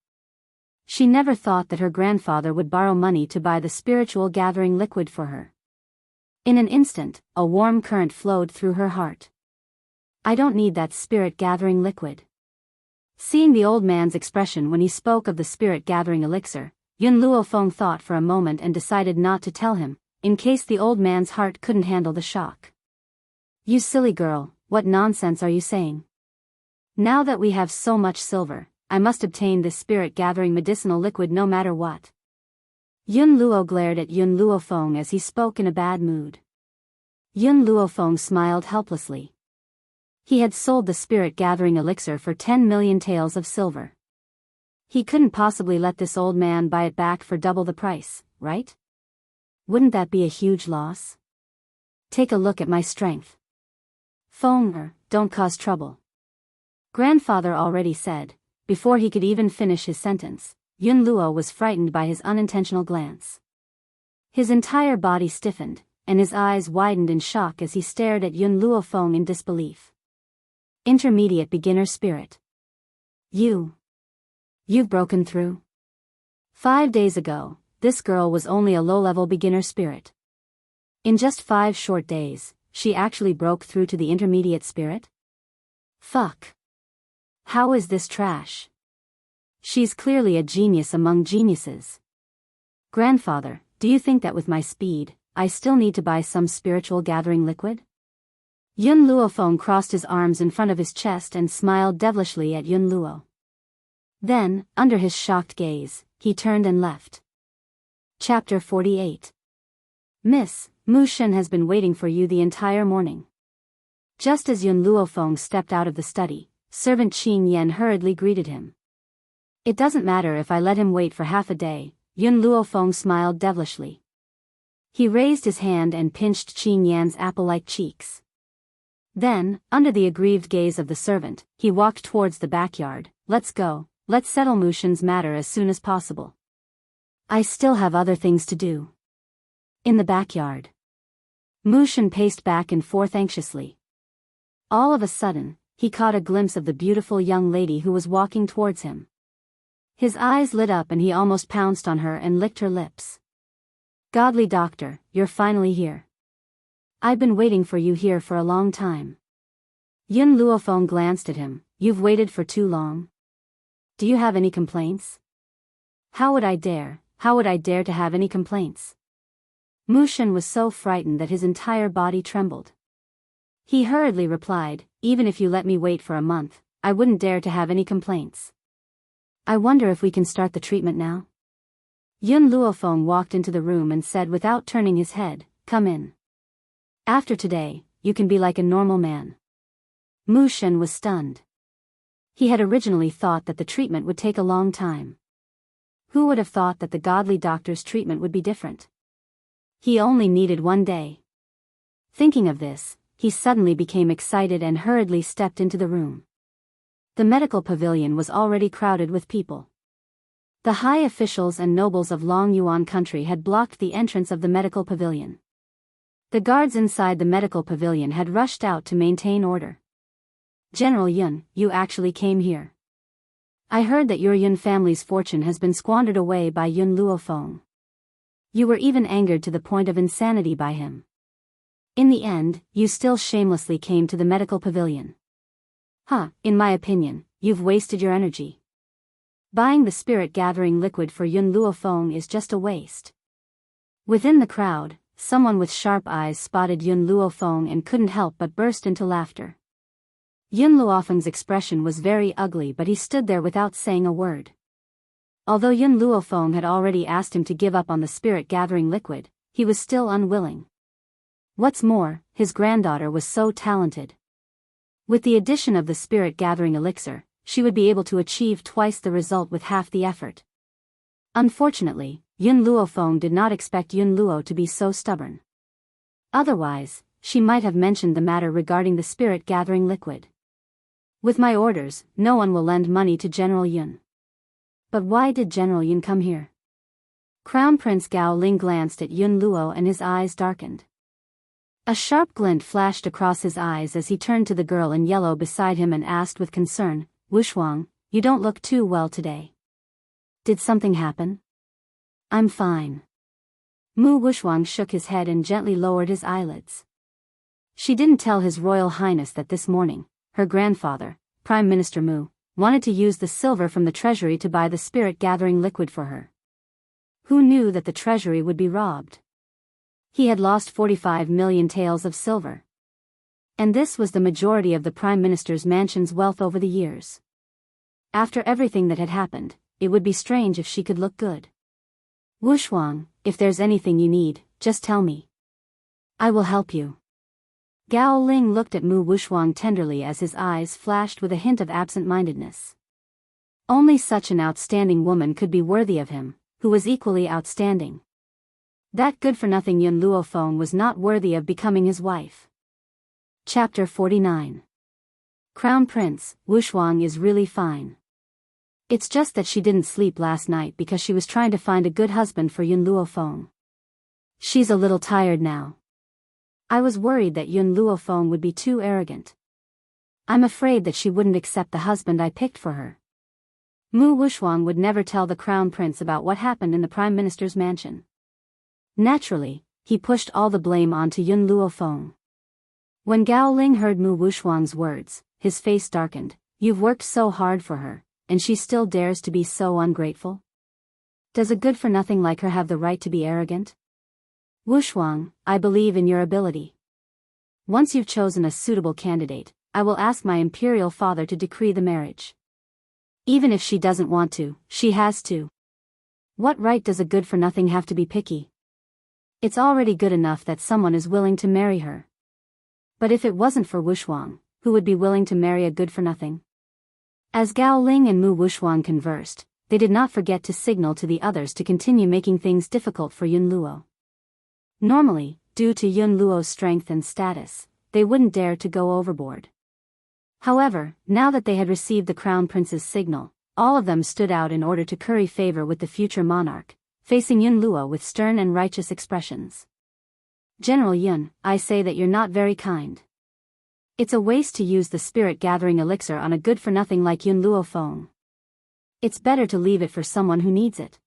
She never thought that her grandfather would borrow money to buy the spiritual gathering liquid for her. In an instant, a warm current flowed through her heart. I don't need that spirit gathering liquid. Seeing the old man's expression when he spoke of the spirit gathering elixir, Yun Luofeng thought for a moment and decided not to tell him, in case the old man's heart couldn't handle the shock. You silly girl, what nonsense are you saying? Now that we have so much silver, I must obtain this spirit-gathering medicinal liquid no matter what. Yun Luo glared at Yun Luofeng as he spoke in a bad mood. Yun Luofeng smiled helplessly. He had sold the spirit-gathering elixir for 10 million taels of silver. He couldn't possibly let this old man buy it back for double the price, right? Wouldn't that be a huge loss? Take a look at my strength. Feng, don't cause trouble. Grandfather already said. Before he could even finish his sentence, Yun Luo was frightened by his unintentional glance. His entire body stiffened, and his eyes widened in shock as he stared at Yun Luofeng in disbelief. Intermediate beginner spirit. You've broken through? 5 days ago, this girl was only a low-level beginner spirit. In just 5 short days, she actually broke through to the intermediate spirit? Fuck. How is this trash? She's clearly a genius among geniuses. Grandfather, do you think that with my speed, I still need to buy some spiritual gathering liquid? Yun Luofeng crossed his arms in front of his chest and smiled devilishly at Yun Luo. Then, under his shocked gaze, he turned and left. Chapter 48. Miss, Mu Shen has been waiting for you the entire morning. Just as Yun Luofeng stepped out of the study, servant Qin Yan hurriedly greeted him. It doesn't matter if I let him wait for half a day, Yun Luofeng smiled devilishly. He raised his hand and pinched Qin Yan's apple-like cheeks. Then, under the aggrieved gaze of the servant, he walked towards the backyard. Let's go, let's settle Mu Shen's matter as soon as possible. I still have other things to do. In the backyard. Mu Shen paced back and forth anxiously. All of a sudden, he caught a glimpse of the beautiful young lady who was walking towards him. His eyes lit up and he almost pounced on her and licked her lips. Godly doctor, you're finally here. I've been waiting for you here for a long time. Yun Luofeng glanced at him. You've waited for too long? Do you have any complaints? How would I dare to have any complaints? Mu Shen was so frightened that his entire body trembled. He hurriedly replied, even if you let me wait for a month, I wouldn't dare to have any complaints. I wonder if we can start the treatment now? Yun Luofeng walked into the room and said without turning his head, come in. After today, you can be like a normal man. Mu Shen was stunned. He had originally thought that the treatment would take a long time. Who would have thought that the godly doctor's treatment would be different? He only needed 1 day. Thinking of this, he suddenly became excited and hurriedly stepped into the room. The medical pavilion was already crowded with people. The high officials and nobles of Long Yuan country had blocked the entrance of the medical pavilion. The guards inside the medical pavilion had rushed out to maintain order. General Yun, you actually came here. I heard that your Yun family's fortune has been squandered away by Yun Luofeng. You were even angered to the point of insanity by him. In the end, you still shamelessly came to the medical pavilion. In my opinion, you've wasted your energy. Buying the spirit-gathering liquid for Yun Luofeng is just a waste. Within the crowd, someone with sharp eyes spotted Yun Luofeng and couldn't help but burst into laughter. Yun Luofeng's expression was very ugly, but he stood there without saying a word. Although Yun Luofeng had already asked him to give up on the spirit-gathering liquid, he was still unwilling. What's more, his granddaughter was so talented. With the addition of the spirit-gathering elixir, she would be able to achieve twice the result with half the effort. Unfortunately, Yun Luofeng did not expect Yun Luo to be so stubborn. Otherwise, she might have mentioned the matter regarding the spirit-gathering liquid. With my orders, no one will lend money to General Yun. But why did General Yun come here? Crown Prince Gao Ling glanced at Yun Luo and his eyes darkened. A sharp glint flashed across his eyes as he turned to the girl in yellow beside him and asked with concern, Wushuang, you don't look too well today. Did something happen? I'm fine. Mu Wushuang shook his head and gently lowered his eyelids. She didn't tell His Royal Highness that this morning, her grandfather, Prime Minister Mu, wanted to use the silver from the treasury to buy the spirit-gathering liquid for her. Who knew that the treasury would be robbed? He had lost 45 million taels of silver. And this was the majority of the Prime Minister's mansion's wealth over the years. After everything that had happened, it would be strange if she could look good. Wushuang, if there's anything you need, just tell me. I will help you. Gao Ling looked at Mu Wushuang tenderly as his eyes flashed with a hint of absent-mindedness. Only such an outstanding woman could be worthy of him, who was equally outstanding. That good-for-nothing Yun Luofeng was not worthy of becoming his wife. Chapter 49. Crown Prince, Wushuang is really fine. It's just that she didn't sleep last night because she was trying to find a good husband for Yun Luofeng. She's a little tired now. I was worried that Yun Luofeng would be too arrogant. I'm afraid that she wouldn't accept the husband I picked for her. Mu Wushuang would never tell the Crown Prince about what happened in the Prime Minister's mansion. Naturally, he pushed all the blame onto Yun Luofeng. When Gao Ling heard Mu Wushuang's words, his face darkened. You've worked so hard for her, and she still dares to be so ungrateful? Does a good-for-nothing like her have the right to be arrogant? Wushuang, I believe in your ability. Once you've chosen a suitable candidate, I will ask my imperial father to decree the marriage. Even if she doesn't want to, she has to. What right does a good-for-nothing have to be picky? It's already good enough that someone is willing to marry her. But if it wasn't for Wushuang, who would be willing to marry a good-for-nothing? As Gao Ling and Mu Wushuang conversed, they did not forget to signal to the others to continue making things difficult for Yun Luo. Normally, due to Yun Luo's strength and status, they wouldn't dare to go overboard. However, now that they had received the Crown Prince's signal, all of them stood out in order to curry favor with the future monarch, facing Yun Luo with stern and righteous expressions. General Yun, I say that you're not very kind. It's a waste to use the spirit-gathering elixir on a good-for-nothing like Yun Luofeng. It's better to leave it for someone who needs it.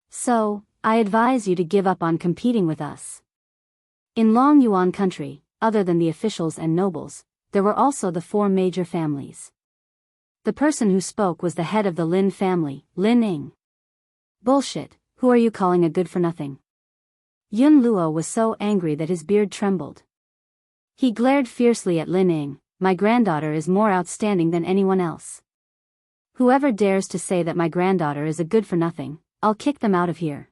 So, I advise you to give up on competing with us. In Long Yuan country, other than the officials and nobles, there were also the 4 major families. The person who spoke was the head of the Lin family, Lin Ying. Bullshit, who are you calling a good-for-nothing? Yun Luo was so angry that his beard trembled. He glared fiercely at Lin Ying. My granddaughter is more outstanding than anyone else. Whoever dares to say that my granddaughter is a good-for-nothing, I'll kick them out of here.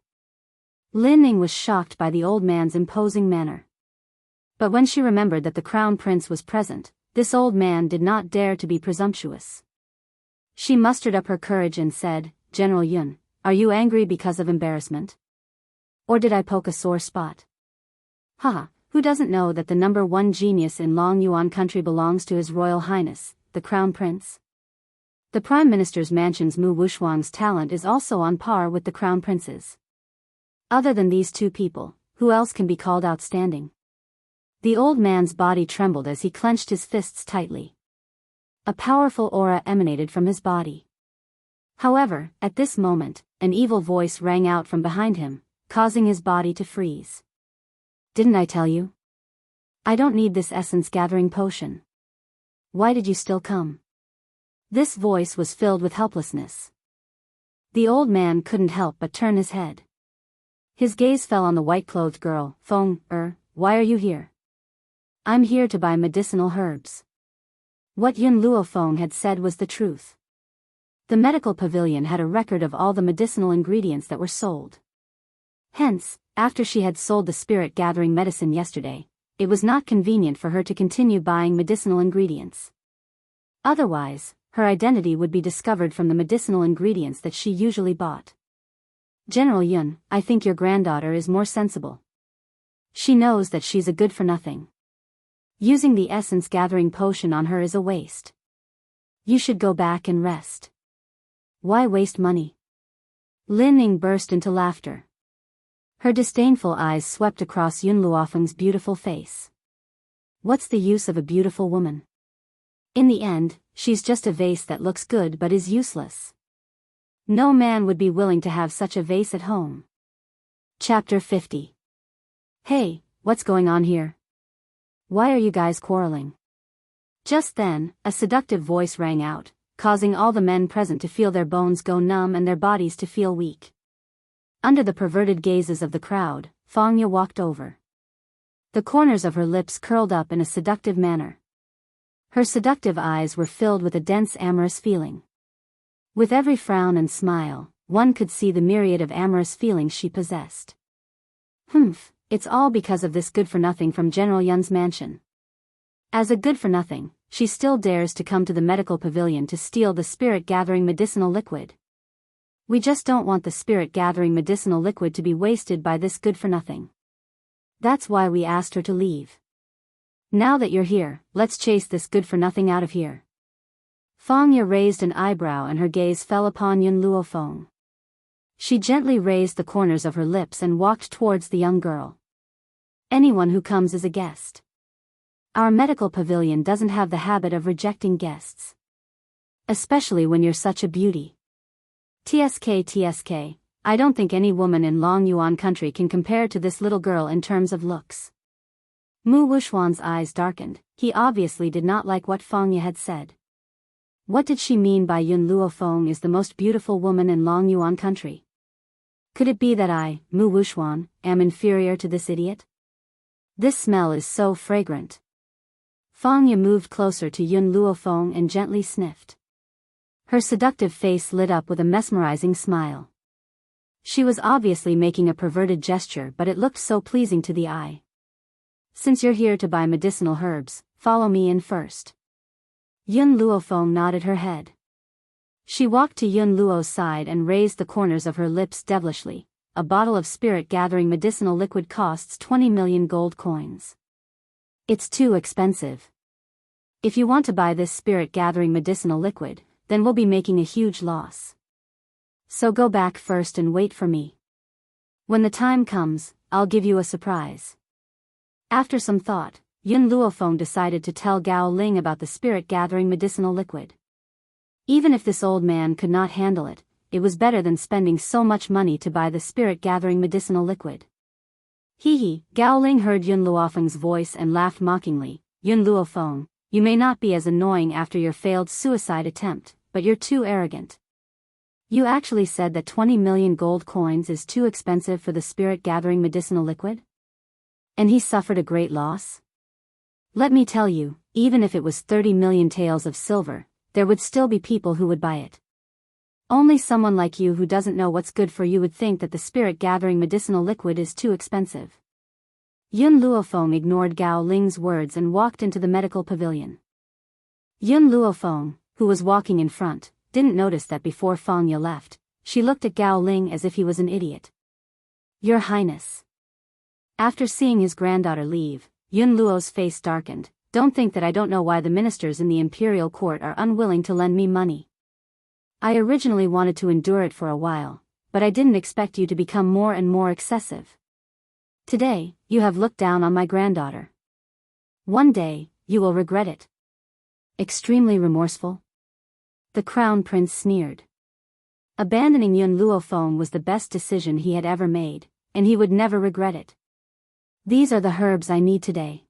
Lin Ying was shocked by the old man's imposing manner. But when she remembered that the Crown Prince was present, this old man did not dare to be presumptuous. She mustered up her courage and said, General Yun, are you angry because of embarrassment? Or did I poke a sore spot? Haha, who doesn't know that the number 1 genius in Long Yuan country belongs to His Royal Highness, the Crown Prince? The Prime Minister's mansion's Mu Wushuang's talent is also on par with the Crown Prince's. Other than these 2 people, who else can be called outstanding? The old man's body trembled as he clenched his fists tightly. A powerful aura emanated from his body. However, at this moment, an evil voice rang out from behind him, causing his body to freeze. Didn't I tell you? I don't need this essence-gathering potion. Why did you still come? This voice was filled with helplessness. The old man couldn't help but turn his head. His gaze fell on the white-clothed girl. Feng, why are you here? I'm here to buy medicinal herbs. What Yun Luofeng had said was the truth. The medical pavilion had a record of all the medicinal ingredients that were sold. Hence, after she had sold the spirit-gathering medicine yesterday, it was not convenient for her to continue buying medicinal ingredients. Otherwise, her identity would be discovered from the medicinal ingredients that she usually bought. General Yun, I think your granddaughter is more sensible. She knows that she's a good-for-nothing. Using the essence-gathering potion on her is a waste. You should go back and rest. Why waste money? Lin Ying burst into laughter. Her disdainful eyes swept across Yun Luofeng's beautiful face. What's the use of a beautiful woman? In the end, she's just a vase that looks good but is useless. No man would be willing to have such a vase at home. Chapter 50. Hey, what's going on here? Why are you guys quarreling? Just then, a seductive voice rang out, causing all the men present to feel their bones go numb and their bodies to feel weak. Under the perverted gazes of the crowd, Fangya walked over. The corners of her lips curled up in a seductive manner. Her seductive eyes were filled with a dense amorous feeling. With every frown and smile, one could see the myriad of amorous feelings she possessed. It's all because of this good-for-nothing from General Yun's mansion. As a good-for-nothing, she still dares to come to the medical pavilion to steal the spirit-gathering medicinal liquid. We just don't want the spirit-gathering medicinal liquid to be wasted by this good-for-nothing. That's why we asked her to leave. Now that you're here, let's chase this good-for-nothing out of here. Fangya raised an eyebrow and her gaze fell upon Yun Luofeng. She gently raised the corners of her lips and walked towards the young girl. Anyone who comes is a guest. Our medical pavilion doesn't have the habit of rejecting guests. Especially when you're such a beauty. TSK, I don't think any woman in Long Yuan country can compare to this little girl in terms of looks. Mu Wuxuan's eyes darkened. He obviously did not like what Fangya had said. What did she mean by Yun Luofeng is the most beautiful woman in Long Yuan country? Could it be that I, Mu Wuxuan, am inferior to this idiot? This smell is so fragrant. Fangya moved closer to Yun Luofeng and gently sniffed. Her seductive face lit up with a mesmerizing smile. She was obviously making a perverted gesture, but it looked so pleasing to the eye. Since you're here to buy medicinal herbs, follow me in first. Yun Luofeng nodded her head. She walked to Yun Luo's side and raised the corners of her lips devilishly. A bottle of spirit-gathering medicinal liquid costs 20 million gold coins. It's too expensive. If you want to buy this spirit-gathering medicinal liquid, then we'll be making a huge loss. So go back first and wait for me. When the time comes, I'll give you a surprise. After some thought, Yun Luofeng decided to tell Gao Ling about the spirit-gathering medicinal liquid. Even if this old man could not handle it, it was better than spending so much money to buy the spirit-gathering medicinal liquid. Hee. Gao Ling heard Yun Luofeng's voice and laughed mockingly. Yun Luofeng, you may not be as annoying after your failed suicide attempt, but you're too arrogant. You actually said that 20 million gold coins is too expensive for the spirit-gathering medicinal liquid? And he suffered a great loss? Let me tell you, even if it was 30 million taels of silver, there would still be people who would buy it. Only someone like you who doesn't know what's good for you would think that the spirit-gathering medicinal liquid is too expensive. Yun Luofeng ignored Gao Ling's words and walked into the medical pavilion. Yun Luofeng, who was walking in front, didn't notice that before Fangya left, she looked at Gao Ling as if he was an idiot. Your Highness. After seeing his granddaughter leave, Yun Luo's face darkened. Don't think that I don't know why the ministers in the imperial court are unwilling to lend me money. I originally wanted to endure it for a while, but I didn't expect you to become more and more excessive. Today, you have looked down on my granddaughter. One day, you will regret it. Extremely remorseful? The crown prince sneered. Abandoning Yun Luofeng was the best decision he had ever made, and he would never regret it. These are the herbs I need today.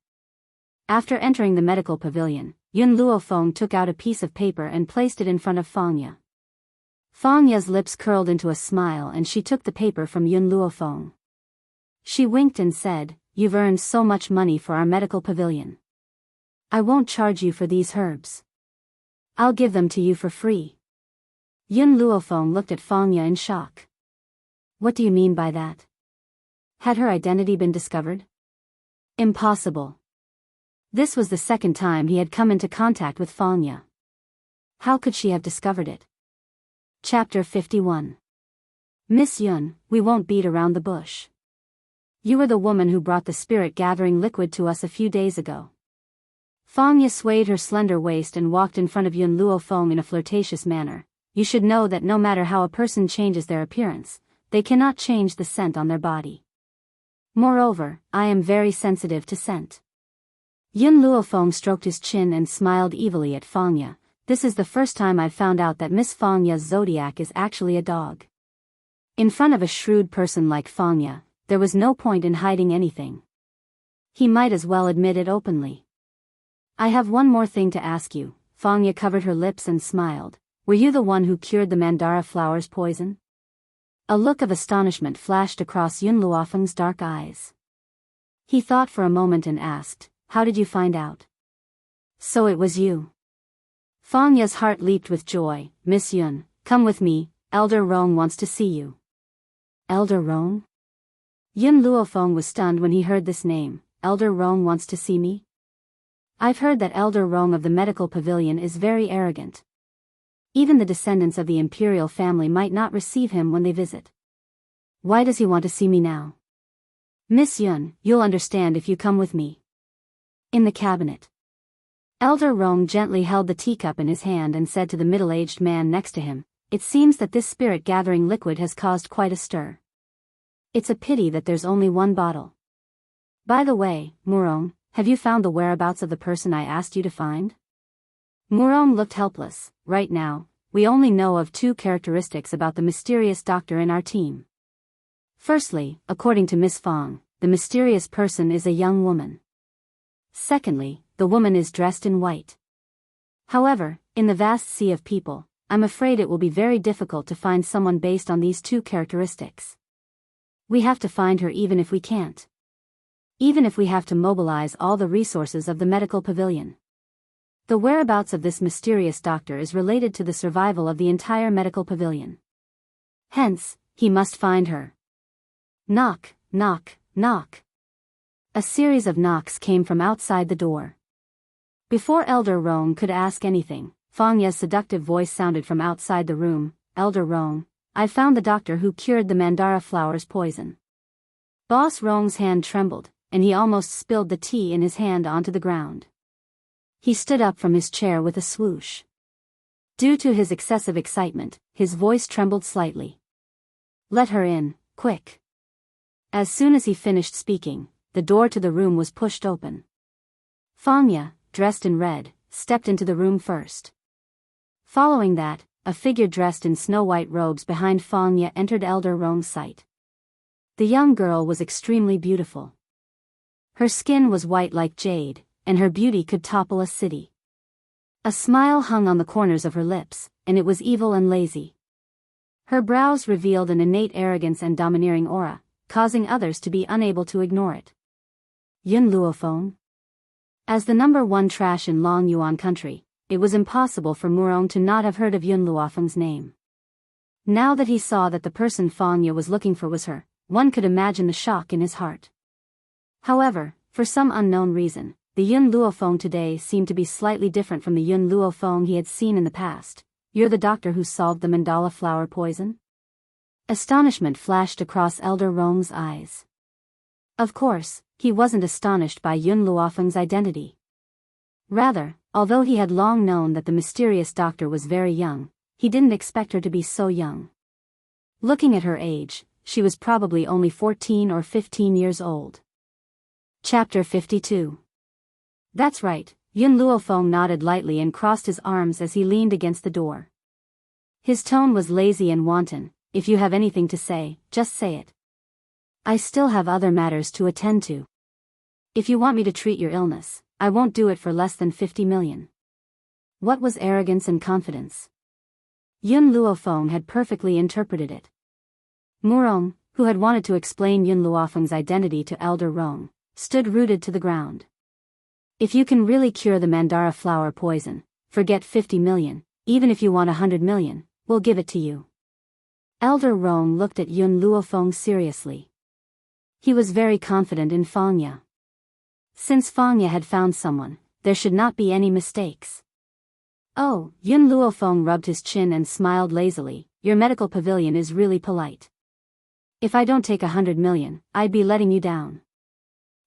After entering the medical pavilion, Yun Luofeng took out a piece of paper and placed it in front of Fangya. Fangya's lips curled into a smile and she took the paper from Yun Luofeng. She winked and said, You've earned so much money for our medical pavilion. I won't charge you for these herbs. I'll give them to you for free. Yun Luofeng looked at Fangya in shock. What do you mean by that? Had her identity been discovered? Impossible. This was the second time he had come into contact with Fangya. How could she have discovered it? Chapter 51. Miss Yun, we won't beat around the bush. You were the woman who brought the spirit-gathering liquid to us a few days ago. Fangya swayed her slender waist and walked in front of Yun Luofeng in a flirtatious manner. You should know that no matter how a person changes their appearance, they cannot change the scent on their body. Moreover, I am very sensitive to scent. Yun Luofeng stroked his chin and smiled evilly at Fangya. This is the first time I've found out that Miss Fangya's zodiac is actually a dog. In front of a shrewd person like Fangya, there was no point in hiding anything. He might as well admit it openly. I have one more thing to ask you. Fangya covered her lips and smiled. Were you the one who cured the mandara flower's poison? A look of astonishment flashed across Yun Luofeng's dark eyes. He thought for a moment and asked, How did you find out? So it was you. Fangya's heart leaped with joy. Miss Yun, come with me, Elder Rong wants to see you. Elder Rong? Yun Luofeng was stunned when he heard this name. Elder Rong wants to see me? I've heard that Elder Rong of the medical pavilion is very arrogant. Even the descendants of the imperial family might not receive him when they visit. Why does he want to see me now? Miss Yun, you'll understand if you come with me. In the cabinet. Elder Rong gently held the teacup in his hand and said to the middle-aged man next to him, "It seems that this spirit-gathering liquid has caused quite a stir. It's a pity that there's only one bottle. By the way, Murong, have you found the whereabouts of the person I asked you to find?" Murong looked helpless. Right now, we only know of two characteristics about the mysterious doctor in our team. Firstly, according to Miss Fong, the mysterious person is a young woman. Secondly, the woman is dressed in white. However, in the vast sea of people, I'm afraid it will be very difficult to find someone based on these two characteristics. We have to find her even if we can't. Even if we have to mobilize all the resources of the medical pavilion. The whereabouts of this mysterious doctor is related to the survival of the entire medical pavilion. Hence, he must find her. Knock, knock, knock. A series of knocks came from outside the door. Before Elder Rong could ask anything, Fang Ye's seductive voice sounded from outside the room. "Elder Rong, I found the doctor who cured the mandara flower's poison." Boss Rong's hand trembled, and he almost spilled the tea in his hand onto the ground. He stood up from his chair with a swoosh. Due to his excessive excitement, his voice trembled slightly. "Let her in, quick." As soon as he finished speaking, the door to the room was pushed open. Fang Ye, dressed in red, stepped into the room first. Following that, a figure dressed in snow-white robes behind Fang Ye entered Elder Rong's sight. The young girl was extremely beautiful. Her skin was white like jade, and her beauty could topple a city. A smile hung on the corners of her lips, and it was evil and lazy. Her brows revealed an innate arrogance and domineering aura, causing others to be unable to ignore it. Yun Luofeng. As the number one trash in Long Yuan country, it was impossible for Murong to not have heard of Yun Luofeng's name. Now that he saw that the person Fang Ye was looking for was her, one could imagine the shock in his heart. However, for some unknown reason, the Yun Luofeng today seemed to be slightly different from the Yun Luofeng he had seen in the past. "You're the doctor who solved the mandala flower poison?" Astonishment flashed across Elder Rong's eyes. Of course, he wasn't astonished by Yun Luofeng's identity. Rather, although he had long known that the mysterious doctor was very young, he didn't expect her to be so young. Looking at her age, she was probably only 14 or 15 years old. Chapter 52. That's right, Yun Luofeng nodded lightly and crossed his arms as he leaned against the door. His tone was lazy and wanton. "If you have anything to say, just say it. I still have other matters to attend to. If you want me to treat your illness, I won't do it for less than 50 million. What was arrogance and confidence? Yun Luofeng had perfectly interpreted it. Murong, who had wanted to explain Yun Luofeng's identity to Elder Rong, stood rooted to the ground. If you can really cure the mandara flower poison, forget 50 million, even if you want 100 million, we'll give it to you. Elder Rong looked at Yun Luofeng seriously. He was very confident in Fang Ye. Since Fang Ye had found someone, there should not be any mistakes. "Oh," Yun Luofeng rubbed his chin and smiled lazily, "your medical pavilion is really polite. If I don't take 100 million, I'd be letting you down.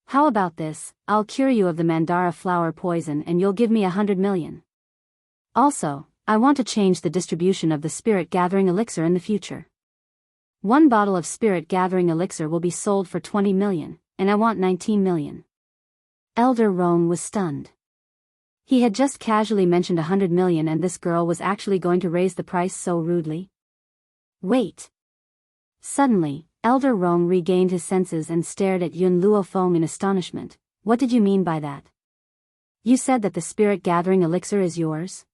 How about this, I'll cure you of the mandara flower poison and you'll give me 100 million. Also, I want to change the distribution of the spirit-gathering elixir in the future. One bottle of spirit-gathering elixir will be sold for 20 million, and I want 19 million. Elder Rong was stunned. He had just casually mentioned 100 million and this girl was actually going to raise the price so rudely. Wait. Suddenly, Elder Rong regained his senses and stared at Yun Luofeng in astonishment. "What did you mean by that? You said that the spirit-gathering elixir is yours?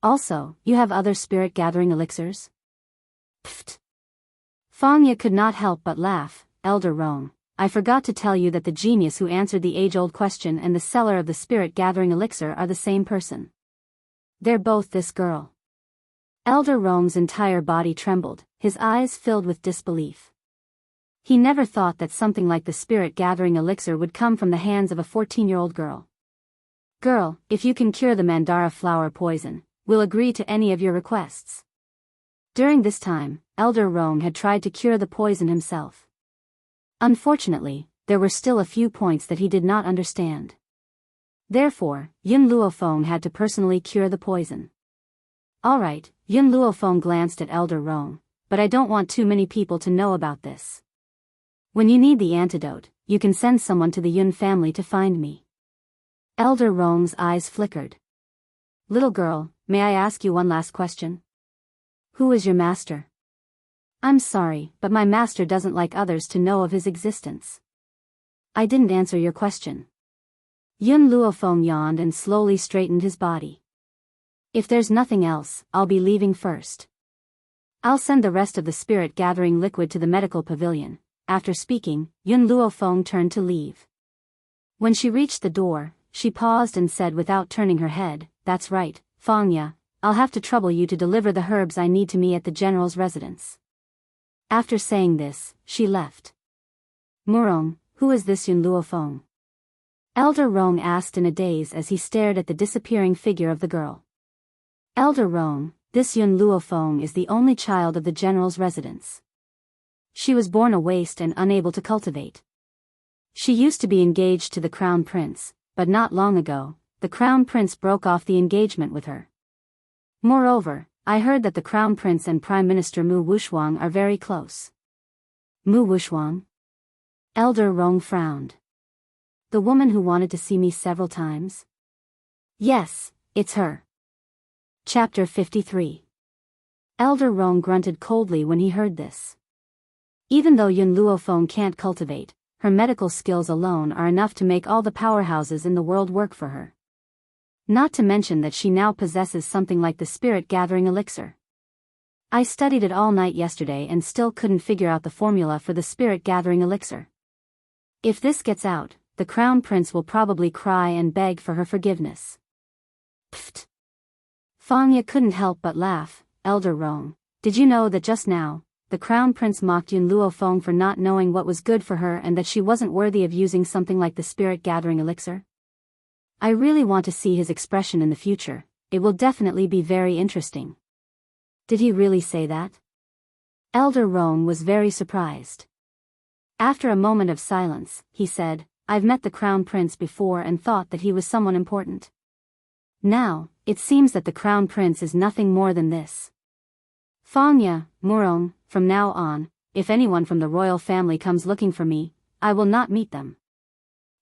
Also, you have other spirit-gathering elixirs?" Pfft. Fang Ye could not help but laugh. "Elder Rong, I forgot to tell you that the genius who answered the age-old question and the seller of the spirit-gathering elixir are the same person. They're both this girl." Elder Rong's entire body trembled, his eyes filled with disbelief. He never thought that something like the spirit-gathering elixir would come from the hands of a 14-year-old girl. Girl, if you can cure the mandara flower poison, we'll agree to any of your requests. During this time, Elder Rong had tried to cure the poison himself. Unfortunately, there were still a few points that he did not understand. Therefore, Yun Luofeng had to personally cure the poison. Alright, Yun Luofeng glanced at Elder Rong, but I don't want too many people to know about this. When you need the antidote, you can send someone to the Yun family to find me. Elder Rong's eyes flickered. Little girl, may I ask you one last question? Who is your master? I'm sorry, but my master doesn't like others to know of his existence. I didn't answer your question. Yun Luofeng yawned and slowly straightened his body. If there's nothing else, I'll be leaving first. I'll send the rest of the spirit-gathering liquid to the medical pavilion. After speaking, Yun Luofeng turned to leave. When she reached the door, she paused and said without turning her head, "That's right, Fangya, I'll have to trouble you to deliver the herbs I need to me at the general's residence." After saying this, she left. Murong, who is this Yun Luofeng? Elder Rong asked in a daze as he stared at the disappearing figure of the girl. Elder Rong, this Yun Luofeng is the only child of the general's residence. She was born a waste and unable to cultivate. She used to be engaged to the crown prince, but not long ago, the crown prince broke off the engagement with her. Moreover, I heard that the crown prince and Prime Minister Mu Wushuang are very close. Mu Wushuang? Elder Rong frowned. The woman who wanted to see me several times? Yes, it's her. Chapter 53. Elder Rong grunted coldly when he heard this. Even though Yun Luofeng can't cultivate, her medical skills alone are enough to make all the powerhouses in the world work for her. Not to mention that she now possesses something like the spirit-gathering elixir. I studied it all night yesterday and still couldn't figure out the formula for the spirit-gathering elixir. If this gets out, the crown prince will probably cry and beg for her forgiveness. Pfft. Fangya couldn't help but laugh. Elder Rong, did you know that just now, the crown prince mocked Yun Luofeng for not knowing what was good for her and that she wasn't worthy of using something like the spirit-gathering elixir? I really want to see his expression in the future. It will definitely be very interesting. Did he really say that? Elder Rong was very surprised. After a moment of silence, he said, I've met the crown prince before and thought that he was someone important. Now, it seems that the crown prince is nothing more than this. Fangya, Murong, from now on, if anyone from the royal family comes looking for me, I will not meet them.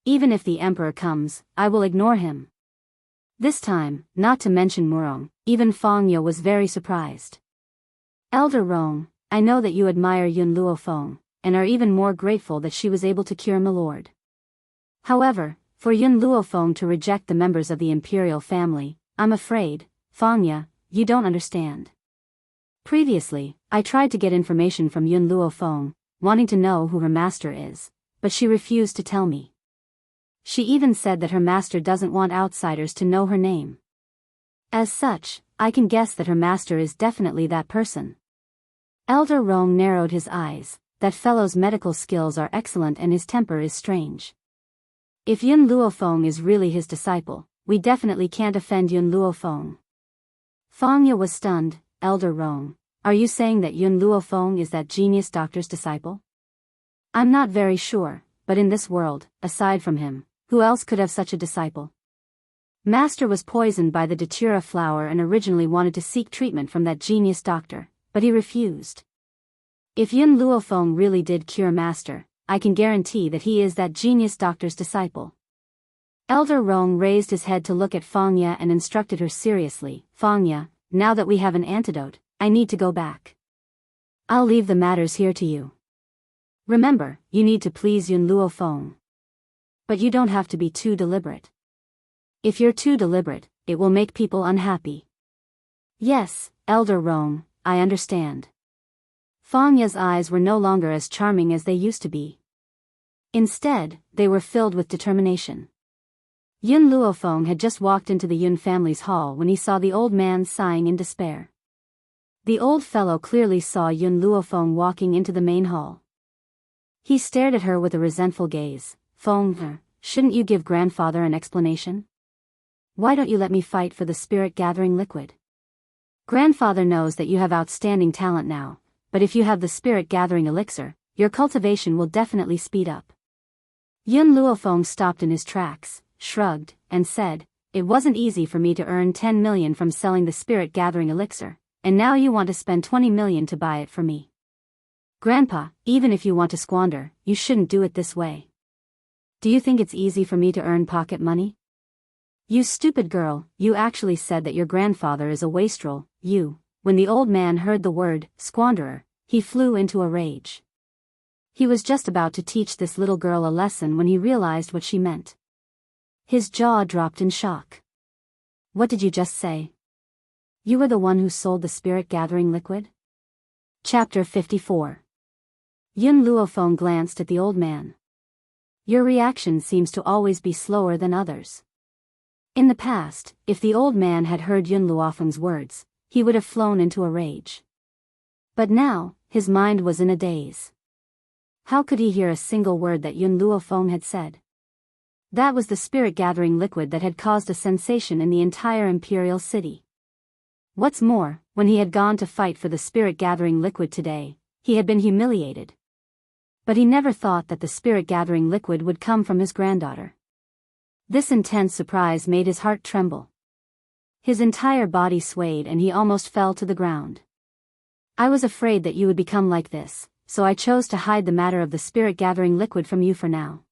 Even if the emperor comes, I will ignore him. This time, not to mention Murong, even Fangya was very surprised. Elder Rong, I know that you admire Yun Luofeng, and are even more grateful that she was able to cure Milord. However, for Yun Luofeng to reject the members of the imperial family, I'm afraid, Fangya, you don't understand. Previously, I tried to get information from Yun Luofeng, wanting to know who her master is, but she refused to tell me. She even said that her master doesn't want outsiders to know her name. As such, I can guess that her master is definitely that person. Elder Rong narrowed his eyes. That fellow's medical skills are excellent and his temper is strange. If Yun Luofeng is really his disciple, we definitely can't offend Yun Luofeng. Fangya was stunned. Elder Rong, are you saying that Yun Luofeng is that genius doctor's disciple? I'm not very sure, but in this world, aside from him, who else could have such a disciple? Master was poisoned by the datura flower and originally wanted to seek treatment from that genius doctor, but he refused. If Yun Luofeng really did cure Master, I can guarantee that he is that genius doctor's disciple. Elder Rong raised his head to look at Fangya and instructed her seriously, Fangya, now that we have an antidote, I need to go back. I'll leave the matters here to you. Remember, you need to please Yun Luofeng. But you don't have to be too deliberate. If you're too deliberate, it will make people unhappy. Yes, Elder Rong, I understand. Fangya's eyes were no longer as charming as they used to be. Instead, they were filled with determination. Yun Luofeng had just walked into the Yun family's hall when he saw the old man sighing in despair. The old fellow clearly saw Yun Luofeng walking into the main hall. He stared at her with a resentful gaze. Feng, shouldn't you give grandfather an explanation? Why don't you let me fight for the spirit-gathering liquid? Grandfather knows that you have outstanding talent now, but if you have the spirit-gathering elixir, your cultivation will definitely speed up. Yun Luofeng stopped in his tracks, shrugged, and said, "It wasn't easy for me to earn 10 million from selling the spirit-gathering elixir, and now you want to spend 20 million to buy it for me. Grandpa, even if you want to squander, you shouldn't do it this way. Do you think it's easy for me to earn pocket money? You stupid girl, you actually said that your grandfather is a wastrel, you." When the old man heard the word, squanderer, he flew into a rage. He was just about to teach this little girl a lesson when he realized what she meant. His jaw dropped in shock. "What did you just say? You were the one who sold the spirit-gathering liquid?" Chapter 54. Yun Luofeng glanced at the old man. "Your reaction seems to always be slower than others." In the past, if the old man had heard Yun Luofeng's words, he would have flown into a rage. But now, his mind was in a daze. How could he hear a single word that Yun Luofeng had said? That was the spirit-gathering liquid that had caused a sensation in the entire imperial city. What's more, when he had gone to fight for the spirit-gathering liquid today, he had been humiliated. But he never thought that the spirit-gathering liquid would come from his granddaughter. This intense surprise made his heart tremble. His entire body swayed and he almost fell to the ground. "I was afraid that you would become like this, so I chose to hide the matter of the spirit-gathering liquid from you for now.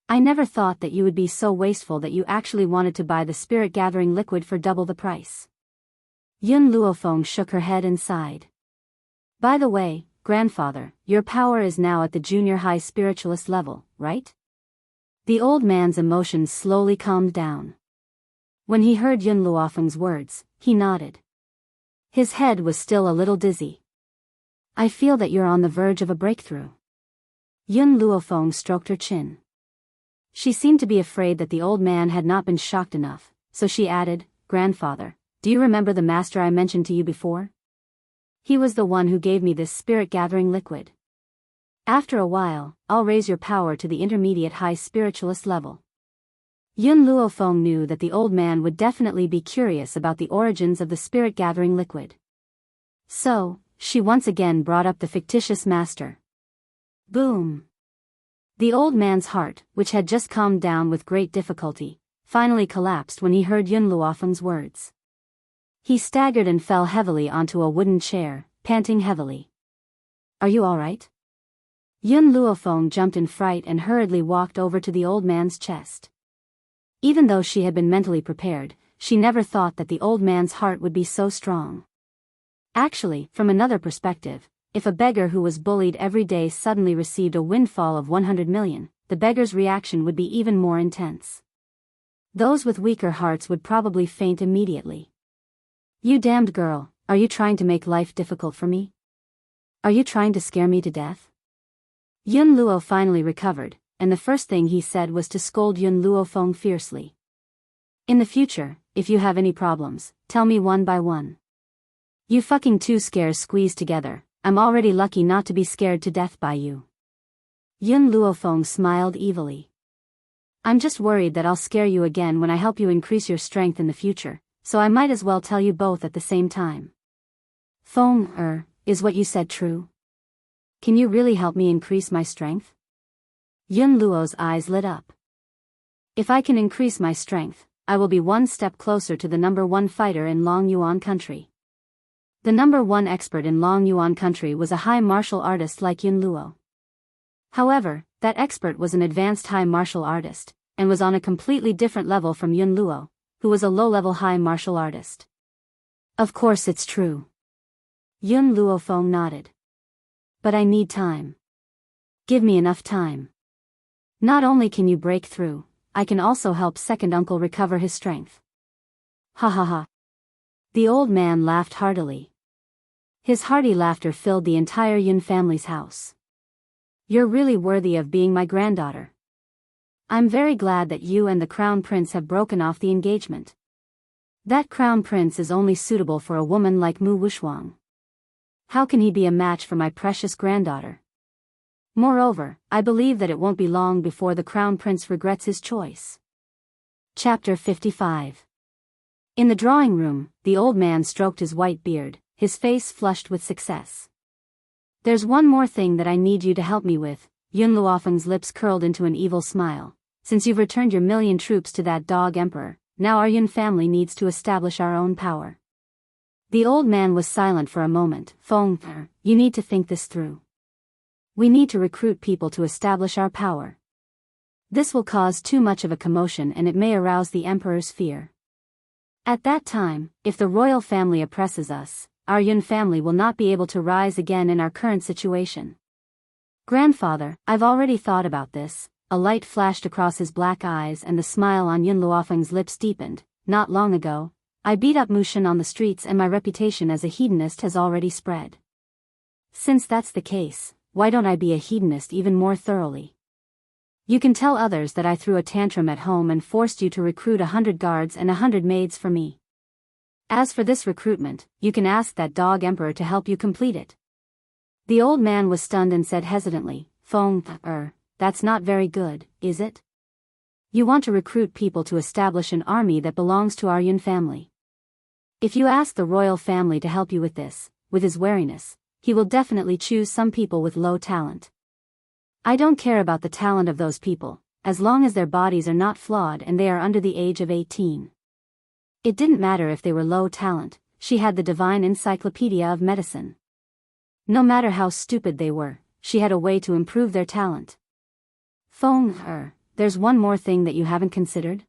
I never thought that you would be so wasteful that you actually wanted to buy the spirit-gathering liquid for double the price." Yun Luofeng shook her head and sighed. "By the way, grandfather, your power is now at the junior high spiritualist level, right?" The old man's emotions slowly calmed down. When he heard Yun Luofeng's words, he nodded. His head was still a little dizzy. "I feel that you're on the verge of a breakthrough." Yun Luofeng stroked her chin. She seemed to be afraid that the old man had not been shocked enough, so she added, "Grandfather, do you remember the master I mentioned to you before? He was the one who gave me this spirit-gathering liquid. After a while, I'll raise your power to the intermediate high spiritualist level." Yun Luofeng knew that the old man would definitely be curious about the origins of the spirit-gathering liquid. So, she once again brought up the fictitious master. Boom! The old man's heart, which had just calmed down with great difficulty, finally collapsed when he heard Yun Luofeng's words. He staggered and fell heavily onto a wooden chair, panting heavily. "Are you all right?" Yun Luofeng jumped in fright and hurriedly walked over to the old man's chest. Even though she had been mentally prepared, she never thought that the old man's heart would be so strong. Actually, from another perspective, if a beggar who was bullied every day suddenly received a windfall of 100 million, the beggar's reaction would be even more intense. Those with weaker hearts would probably faint immediately. "You damned girl, are you trying to make life difficult for me? Are you trying to scare me to death?" Yun Luo finally recovered, and the first thing he said was to scold Yun Luofeng fiercely. "In the future, if you have any problems, tell me one by one. You fucking two scares squeezed together, I'm already lucky not to be scared to death by you." Yun Luofeng smiled evilly. "I'm just worried that I'll scare you again when I help you increase your strength in the future, so I might as well tell you both at the same time." "Feng, is what you said true? Can you really help me increase my strength?" Yun Luo's eyes lit up. "If I can increase my strength, I will be one step closer to the number one fighter in Long Yuan country." The number one expert in Long Yuan country was a high martial artist like Yun Luo. However, that expert was an advanced high martial artist, and was on a completely different level from Yun Luo, who was a low-level high martial artist. "Of course it's true." Yun Luofeng nodded. "But I need time. Give me enough time. Not only can you break through, I can also help second uncle recover his strength." Ha ha ha. The old man laughed heartily. His hearty laughter filled the entire Yun family's house. "You're really worthy of being my granddaughter. I'm very glad that you and the crown prince have broken off the engagement. That crown prince is only suitable for a woman like Mu Wushuang. How can he be a match for my precious granddaughter? Moreover, I believe that it won't be long before the crown prince regrets his choice." Chapter 55. In the drawing room, the old man stroked his white beard, his face flushed with success. There's one more thing that I need you to help me with. Yun Luofeng's lips curled into an evil smile. Since you've returned your 1,000,000 troops to that dog emperor, now our Yun family needs to establish our own power. The old man was silent for a moment. Feng, you need to think this through. We need to recruit people to establish our power. This will cause too much of a commotion and it may arouse the emperor's fear. At that time, if the royal family oppresses us, our Yun family will not be able to rise again in our current situation. Grandfather, I've already thought about this. A light flashed across his black eyes and the smile on Yun Luofeng's lips deepened. Not long ago, I beat up Mushin on the streets and my reputation as a hedonist has already spread. Since that's the case, why don't I be a hedonist even more thoroughly? You can tell others that I threw a tantrum at home and forced you to recruit 100 guards and 100 maids for me. As for this recruitment, you can ask that dog emperor to help you complete it. The old man was stunned and said hesitantly, Feng, that's not very good, is it? You want to recruit people to establish an army that belongs to our Yun family. If you ask the royal family to help you with this, with his wariness, he will definitely choose some people with low talent. I don't care about the talent of those people, as long as their bodies are not flawed and they are under the age of 18. It didn't matter if they were low talent, she had the divine encyclopedia of medicine. No matter how stupid they were, she had a way to improve their talent. Feng, there's one more thing that you haven't considered.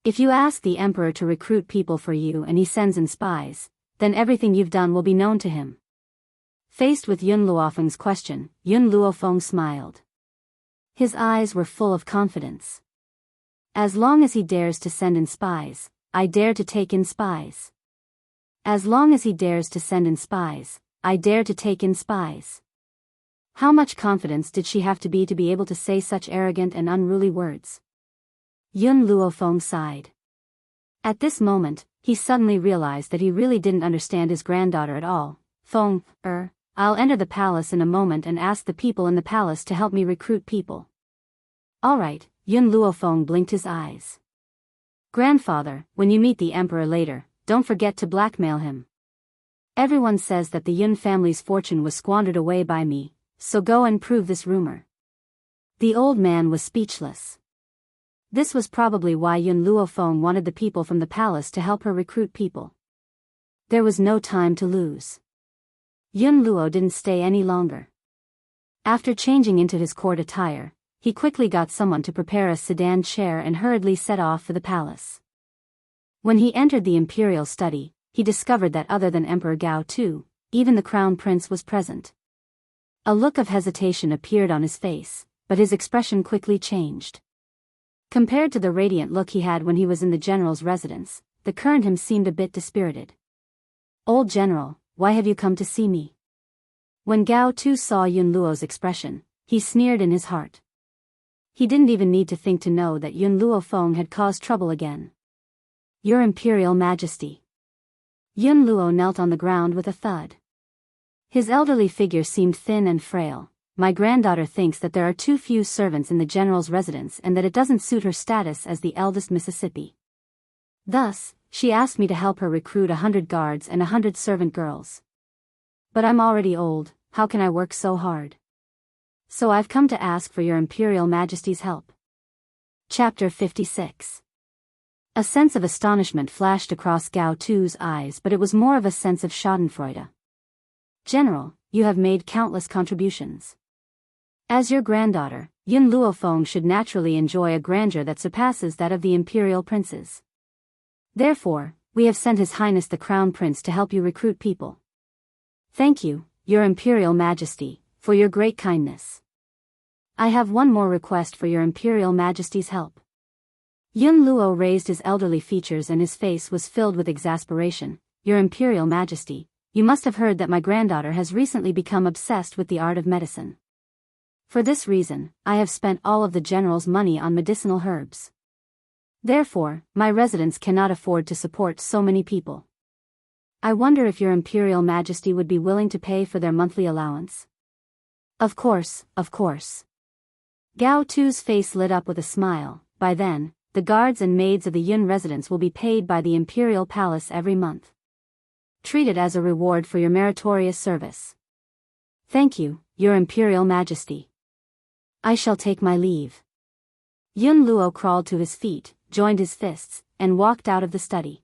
If you ask the emperor to recruit people for you and he sends in spies, then everything you've done will be known to him. Faced with Yun Luofeng's question, Yun Luofeng smiled. His eyes were full of confidence. As long as he dares to send in spies, I dare to take in spies. As long as he dares to send in spies, I dare to take in spies. How much confidence did she have to be able to say such arrogant and unruly words? Yun Luofeng sighed. At this moment, he suddenly realized that he really didn't understand his granddaughter at all. Feng, I'll enter the palace in a moment and ask the people in the palace to help me recruit people. All right, Yun Luofeng blinked his eyes. Grandfather, when you meet the emperor later, don't forget to blackmail him. Everyone says that the Yun family's fortune was squandered away by me, so go and prove this rumor. The old man was speechless. This was probably why Yun Luofeng wanted the people from the palace to help her recruit people. There was no time to lose. Yun Luo didn't stay any longer. After changing into his court attire, he quickly got someone to prepare a sedan chair and hurriedly set off for the palace. When he entered the imperial study, he discovered that other than Emperor Gao too, even the crown prince was present. A look of hesitation appeared on his face, but his expression quickly changed. Compared to the radiant look he had when he was in the general's residence, the current him seemed a bit dispirited. Old general, why have you come to see me? When Gao Tu saw Yun Luo's expression, he sneered in his heart. He didn't even need to think to know that Yun Luofeng had caused trouble again. Your Imperial Majesty. Yun Luo knelt on the ground with a thud. His elderly figure seemed thin and frail. My granddaughter thinks that there are too few servants in the general's residence and that it doesn't suit her status as the eldest Mississippi. Thus, she asked me to help her recruit 100 guards and 100 servant girls. But I'm already old, how can I work so hard? So I've come to ask for your Imperial Majesty's help. Chapter 56. A sense of astonishment flashed across Gao Tu's eyes, but it was more of a sense of schadenfreude. General, you have made countless contributions. As your granddaughter, Yun Luofeng should naturally enjoy a grandeur that surpasses that of the imperial princes. Therefore, we have sent His Highness the Crown Prince to help you recruit people. Thank you, Your Imperial Majesty, for your great kindness. I have one more request for Your Imperial Majesty's help. Yun Luo raised his elderly features and his face was filled with exasperation. Your Imperial Majesty, you must have heard that my granddaughter has recently become obsessed with the art of medicine. For this reason, I have spent all of the general's money on medicinal herbs. Therefore, my residence cannot afford to support so many people. I wonder if Your Imperial Majesty would be willing to pay for their monthly allowance. Of course, of course. Gao Tu's face lit up with a smile. By then, the guards and maids of the Yun residence will be paid by the imperial palace every month. Treat it as a reward for your meritorious service. Thank you, your imperial majesty. I shall take my leave. Yun Luo crawled to his feet, joined his fists, and walked out of the study.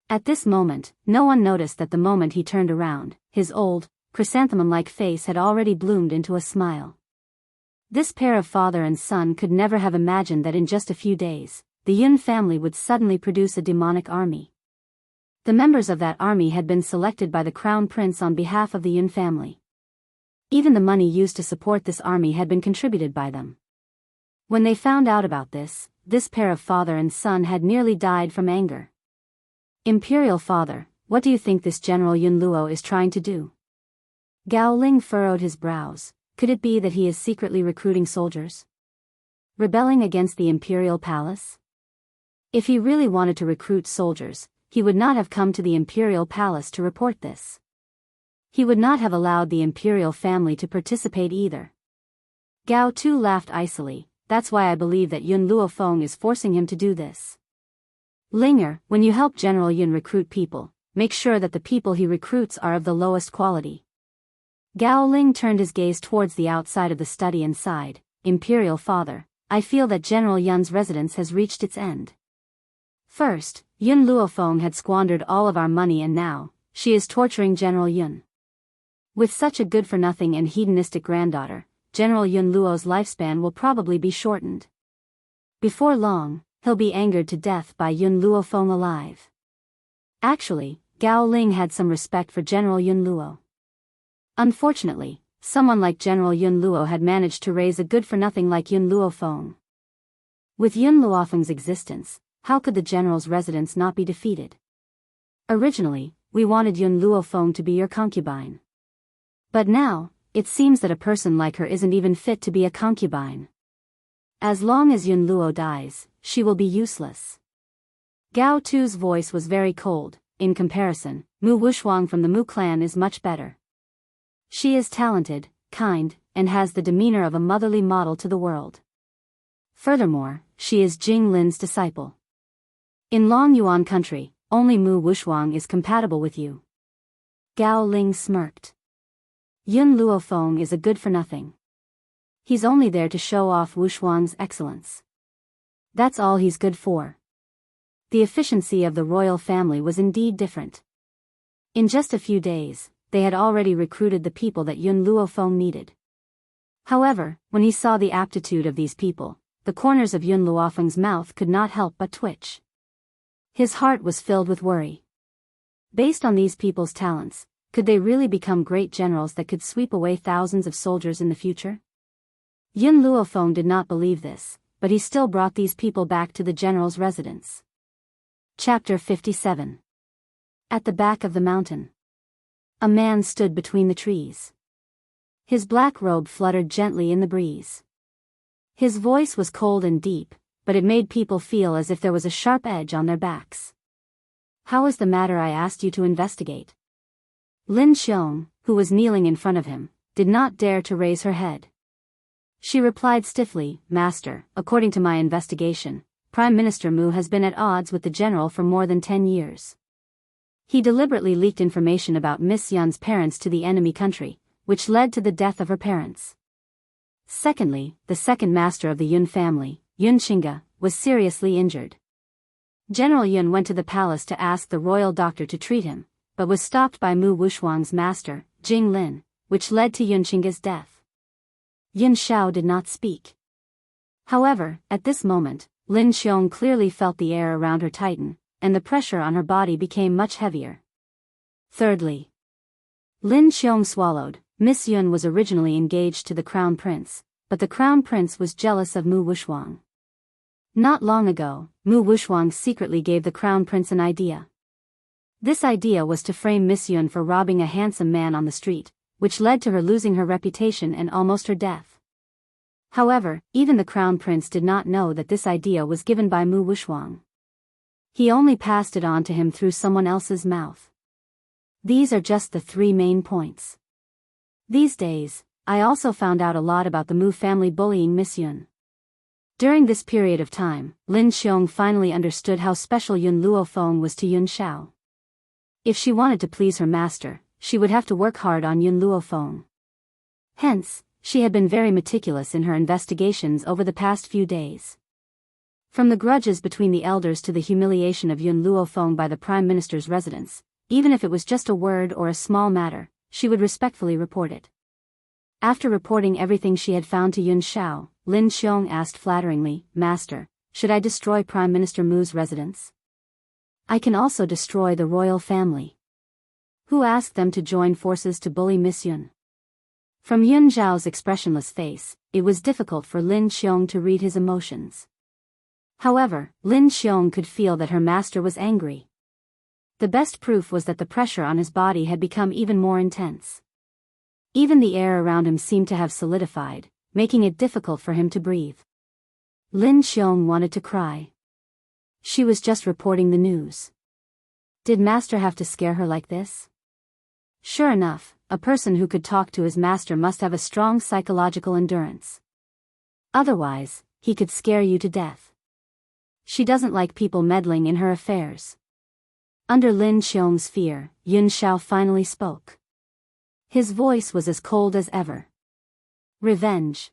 At this moment, no one noticed that the moment he turned around, his old, chrysanthemum-like face had already bloomed into a smile. This pair of father and son could never have imagined that in just a few days, the Yun family would suddenly produce a demonic army. The members of that army had been selected by the crown prince on behalf of the Yun family. Even the money used to support this army had been contributed by them. When they found out about this pair of father and son had nearly died from anger. Imperial father, what do you think this General Yun Luo is trying to do? Gao Ling furrowed his brows. Could it be that he is secretly recruiting soldiers? Rebelling against the imperial palace? If he really wanted to recruit soldiers, he would not have come to the imperial palace to report this. He would not have allowed the imperial family to participate either. Gao too laughed icily. That's why I believe that Yun Luofeng is forcing him to do this. Linger, when you help General Yun recruit people, make sure that the people he recruits are of the lowest quality. Gao Ling turned his gaze towards the outside of the study and sighed. Imperial father, I feel that General Yun's residence has reached its end. First, Yun Luofeng had squandered all of our money and now, she is torturing General Yun. With such a good-for-nothing and hedonistic granddaughter, General Yun Luo's lifespan will probably be shortened. Before long, he'll be angered to death by Yun Luofeng alive. Actually, Gao Ling had some respect for General Yun Luo. Unfortunately, someone like General Yun Luo had managed to raise a good-for-nothing like Yun Luofeng. With Yun Luofeng's existence, how could the general's residence not be defeated? Originally, we wanted Yun Luofeng to be your concubine. But now, it seems that a person like her isn't even fit to be a concubine. As long as Yun Luo dies, she will be useless. Gao Tu's voice was very cold. In comparison, Mu Wushuang from the Mu clan is much better. She is talented, kind, and has the demeanor of a motherly model to the world. Furthermore, she is Jing Lin's disciple. In Long Yuan country, only Mu Wushuang is compatible with you. Gao Ling smirked. Yun Luofeng is a good-for-nothing. He's only there to show off Wushuang's excellence. That's all he's good for. The efficiency of the royal family was indeed different. In just a few days, they had already recruited the people that Yun Luofeng needed. However, when he saw the aptitude of these people, the corners of Yun Luofeng's mouth could not help but twitch. His heart was filled with worry. Based on these people's talents, could they really become great generals that could sweep away thousands of soldiers in the future? Yun Luofeng did not believe this, but he still brought these people back to the general's residence. Chapter 57. At the back of the mountain. A man stood between the trees. His black robe fluttered gently in the breeze. His voice was cold and deep, but it made people feel as if there was a sharp edge on their backs. How is the matter I asked you to investigate? Lin Xiong, who was kneeling in front of him, did not dare to raise her head. She replied stiffly, Master, according to my investigation, Prime Minister Mu has been at odds with the general for more than 10 years. He deliberately leaked information about Miss Yun's parents to the enemy country, which led to the death of her parents. Secondly, the second master of the Yun family, Yun Xinga, was seriously injured. General Yun went to the palace to ask the royal doctor to treat him, but was stopped by Mu Wushuang's master, Jing Lin, which led to Yun Xinga's death. Yin Xiao did not speak. However, at this moment, Lin Xiong clearly felt the air around her tighten, and the pressure on her body became much heavier. Thirdly, Lin Xiong swallowed. Miss Yun was originally engaged to the crown prince, but the crown prince was jealous of Mu Wushuang. Not long ago, Mu Wushuang secretly gave the crown prince an idea. This idea was to frame Miss Yun for robbing a handsome man on the street, which led to her losing her reputation and almost her death. However, even the crown prince did not know that this idea was given by Mu Wushuang. He only passed it on to him through someone else's mouth. These are just the 3 main points. These days, I also found out a lot about the Mu family bullying Miss Yun. During this period of time, Lin Xiong finally understood how special Yun Luofeng was to Yun Shao. If she wanted to please her master, she would have to work hard on Yun Luofeng. Hence, she had been very meticulous in her investigations over the past few days. From the grudges between the elders to the humiliation of Yun Luofeng by the Prime Minister's residence, even if it was just a word or a small matter, she would respectfully report it. After reporting everything she had found to Yun Shao, Lin Xiong asked flatteringly, "Master, should I destroy Prime Minister Mu's residence? I can also destroy the royal family. Who asked them to join forces to bully Miss Yun?" From Yun Zhao's expressionless face, it was difficult for Lin Xiong to read his emotions. However, Lin Xiong could feel that her master was angry. The best proof was that the pressure on his body had become even more intense. Even the air around him seemed to have solidified, making it difficult for him to breathe. Lin Xiong wanted to cry. She was just reporting the news. Did master have to scare her like this? Sure enough, a person who could talk to his master must have a strong psychological endurance. Otherwise, he could scare you to death. She doesn't like people meddling in her affairs. Under Lin Xiong's fear, Yun Shao finally spoke. His voice was as cold as ever. Revenge.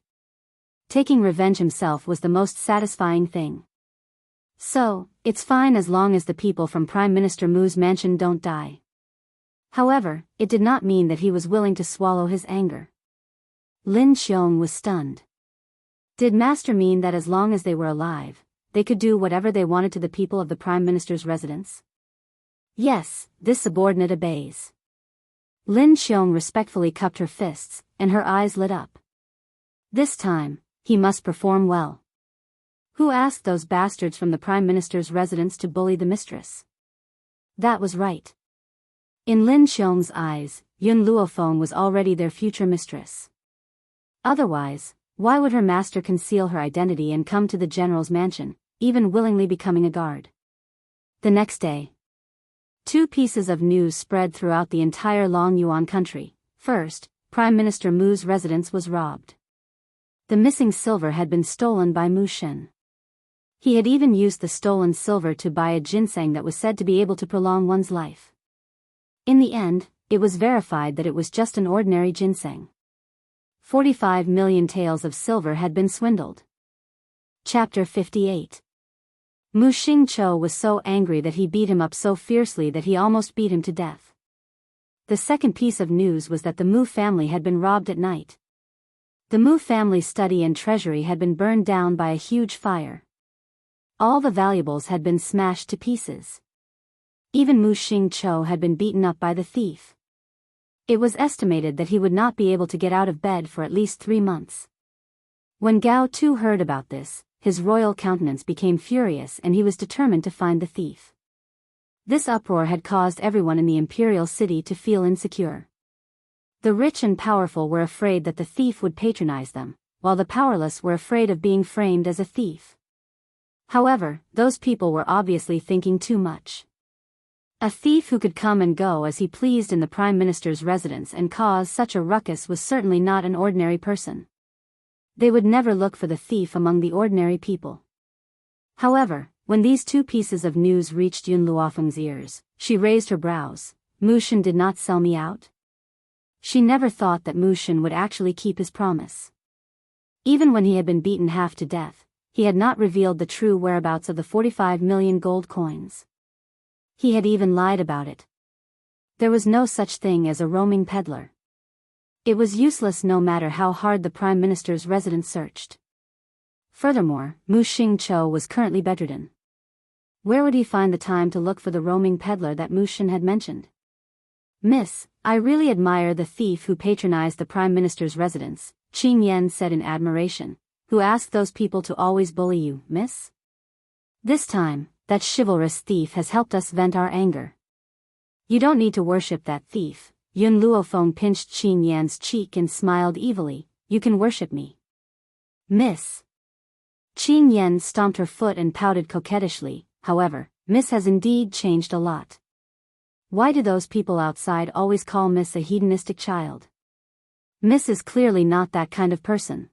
Taking revenge himself was the most satisfying thing. So, it's fine as long as the people from Prime Minister Mu's mansion don't die. However, it did not mean that he was willing to swallow his anger. Lin Xiong was stunned. Did master mean that as long as they were alive, they could do whatever they wanted to the people of the Prime Minister's residence? Yes, this subordinate obeys. Lin Xiong respectfully cupped her fists, and her eyes lit up. This time, he must perform well. Who asked those bastards from the Prime Minister's residence to bully the mistress? That was right. In Lin Xiong's eyes, Yun Luofeng was already their future mistress. Otherwise, why would her master conceal her identity and come to the general's mansion, even willingly becoming a guard? The next day, two pieces of news spread throughout the entire Longyuan country. First, Prime Minister Mu's residence was robbed. The missing silver had been stolen by Mu Shen. He had even used the stolen silver to buy a ginseng that was said to be able to prolong one's life. In the end, it was verified that it was just an ordinary ginseng. 45 million taels of silver had been swindled. Chapter 58. Mu Xingqiu was so angry that he beat him up so fiercely that he almost beat him to death. The second piece of news was that the Mu family had been robbed at night. The Mu family's study and treasury had been burned down by a huge fire. All the valuables had been smashed to pieces. Even Mu Xingqiu had been beaten up by the thief. It was estimated that he would not be able to get out of bed for at least 3 months. When Gao Tu heard about this, his royal countenance became furious and he was determined to find the thief. This uproar had caused everyone in the imperial city to feel insecure. The rich and powerful were afraid that the thief would patronize them, while the powerless were afraid of being framed as a thief. However, those people were obviously thinking too much. A thief who could come and go as he pleased in the Prime Minister's residence and cause such a ruckus was certainly not an ordinary person. They would never look for the thief among the ordinary people. However, when these two pieces of news reached Yun Luofeng's ears, she raised her brows. Mu Shen did not sell me out? She never thought that Mu Shen would actually keep his promise. Even when he had been beaten half to death, he had not revealed the true whereabouts of the 45 million gold coins. He had even lied about it. There was no such thing as a roaming peddler. It was useless no matter how hard the Prime Minister's residence searched. Furthermore, Mu Xingqiu was currently bedridden. Where would he find the time to look for the roaming peddler that Mu Shen had mentioned? "Miss, I really admire the thief who patronized the Prime Minister's residence," Qing Yan said in admiration. "Who asked those people to always bully you, miss? This time, that chivalrous thief has helped us vent our anger." "You don't need to worship that thief." Yun Luofeng pinched Qing Yan's cheek and smiled evilly. "You can worship me, miss." Qing Yan stomped her foot and pouted coquettishly. "However, Miss has indeed changed a lot. Why do those people outside always call Miss a hedonistic child? Miss is clearly not that kind of person."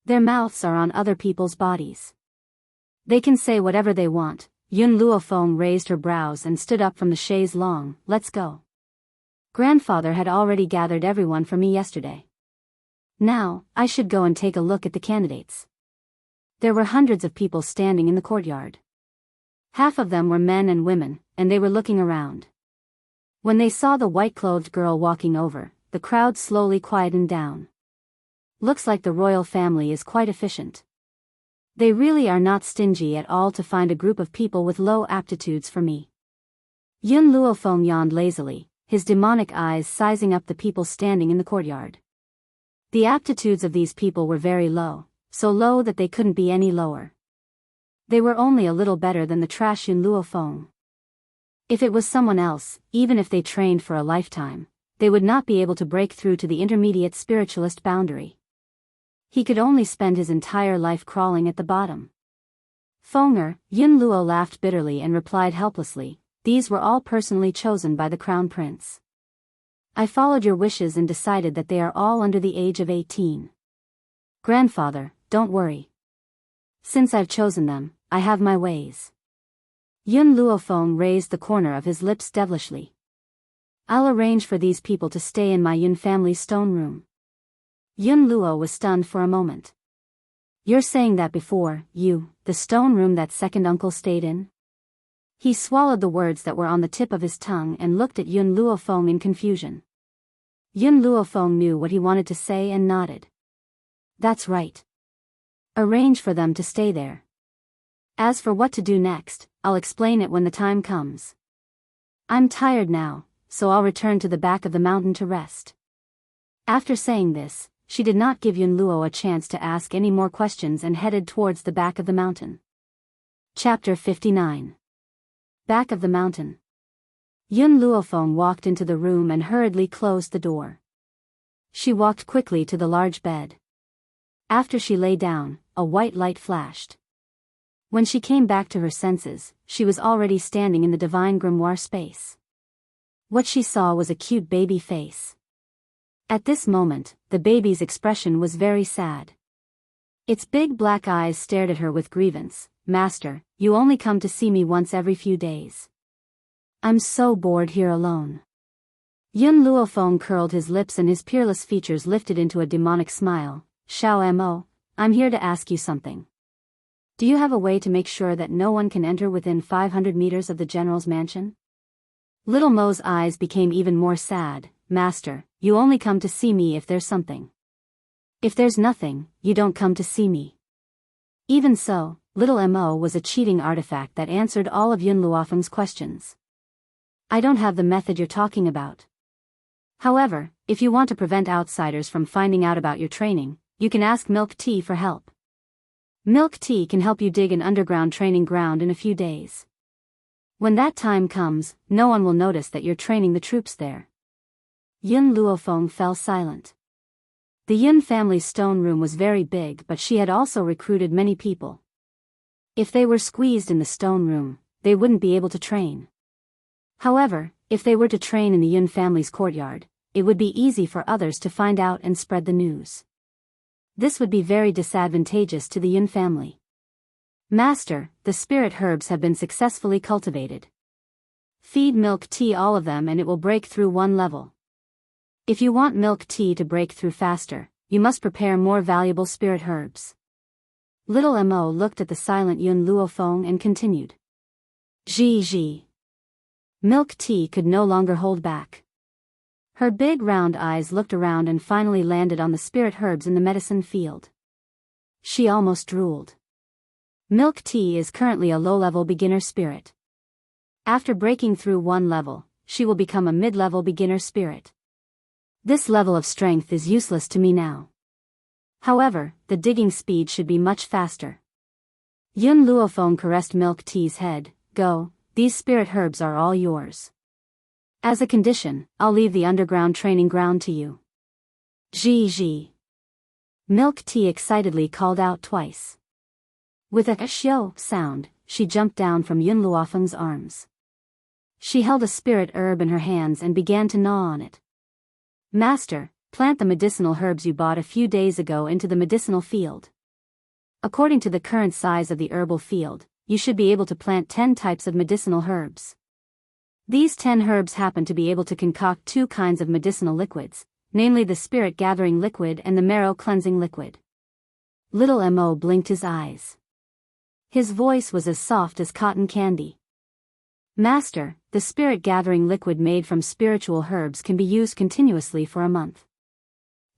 Their mouths are on other people's bodies. They can say whatever they want. Yun Luofeng raised her brows and stood up from the chaise longue. Let's go. Grandfather had already gathered everyone for me yesterday. Now, I should go and take a look at the candidates. There were hundreds of people standing in the courtyard. Half of them were men and women, and they were looking around. When they saw the white-clothed girl walking over, the crowd slowly quietened down. Looks like the royal family is quite efficient. They really are not stingy at all to find a group of people with low aptitudes for me. Yun Luofeng yawned lazily, his demonic eyes sizing up the people standing in the courtyard. The aptitudes of these people were very low, so low that they couldn't be any lower. They were only a little better than the trash Yun Luofeng. If it was someone else, even if they trained for a lifetime, they would not be able to break through to the intermediate spiritualist boundary. He could only spend his entire life crawling at the bottom. Fenger, Yun Luo laughed bitterly and replied helplessly, these were all personally chosen by the crown prince. I followed your wishes and decided that they are all under the age of 18. Grandfather, don't worry. Since I've chosen them, I have my ways. Yun Luofeng raised the corner of his lips devilishly. I'll arrange for these people to stay in my Yun family stone room. Yun Luo was stunned for a moment. You're saying that before, the stone room that second uncle stayed in? He swallowed the words that were on the tip of his tongue and looked at Yun Luofeng in confusion. Yun Luofeng knew what he wanted to say and nodded. That's right. Arrange for them to stay there. As for what to do next, I'll explain it when the time comes. I'm tired now, so I'll return to the back of the mountain to rest. After saying this, she did not give Yun Luo a chance to ask any more questions and headed towards the back of the mountain. Chapter 59. Back of the mountain. Yun Luofeng walked into the room and hurriedly closed the door. She walked quickly to the large bed. After she lay down, a white light flashed. When she came back to her senses, she was already standing in the divine grimoire space. What she saw was a cute baby face. At this moment, the baby's expression was very sad. Its big black eyes stared at her with grievance. Master, you only come to see me once every few days. I'm so bored here alone. Yun Luofeng curled his lips and his peerless features lifted into a demonic smile. Xiao Mo, I'm here to ask you something. Do you have a way to make sure that no one can enter within 500 meters of the general's mansion? Little Mo's eyes became even more sad. Master, you only come to see me if there's something. If there's nothing, you don't come to see me. Even so, Little Mo was a cheating artifact that answered all of Yun Luofeng's questions. I don't have the method you're talking about. However, if you want to prevent outsiders from finding out about your training, you can ask Milk Tea for help. Milk Tea can help you dig an underground training ground in a few days. When that time comes, no one will notice that you're training the troops there. Yun Luofeng fell silent. The Yun family's stone room was very big, but she had also recruited many people. If they were squeezed in the stone room, they wouldn't be able to train. However, if they were to train in the Yun family's courtyard, it would be easy for others to find out and spread the news. This would be very disadvantageous to the Yun family. Master, the spirit herbs have been successfully cultivated. Feed Milk Tea all of them and it will break through one level. If you want Milk Tea to break through faster, you must prepare more valuable spirit herbs. Little Mo looked at the silent Yun Luofeng and continued. Ji. Milk Tea could no longer hold back. Her big round eyes looked around and finally landed on the spirit herbs in the medicine field. She almost drooled. Milk Tea is currently a low-level beginner spirit. After breaking through one level, she will become a mid-level beginner spirit. This level of strength is useless to me now. However, the digging speed should be much faster. Yun Luofeng caressed Milk Tea's head. Go, these spirit herbs are all yours. As a condition, I'll leave the underground training ground to you. Ji. Milk Tea excitedly called out twice. With a xiao sound, she jumped down from Yun Luofeng's arms. She held a spirit herb in her hands and began to gnaw on it. Master, plant the medicinal herbs you bought a few days ago into the medicinal field. According to the current size of the herbal field, you should be able to plant 10 types of medicinal herbs. These 10 herbs happen to be able to concoct 2 kinds of medicinal liquids, namely the spirit-gathering liquid and the marrow-cleansing liquid. Little Mo blinked his eyes. His voice was as soft as cotton candy. Master, the spirit-gathering liquid made from spiritual herbs can be used continuously for a month.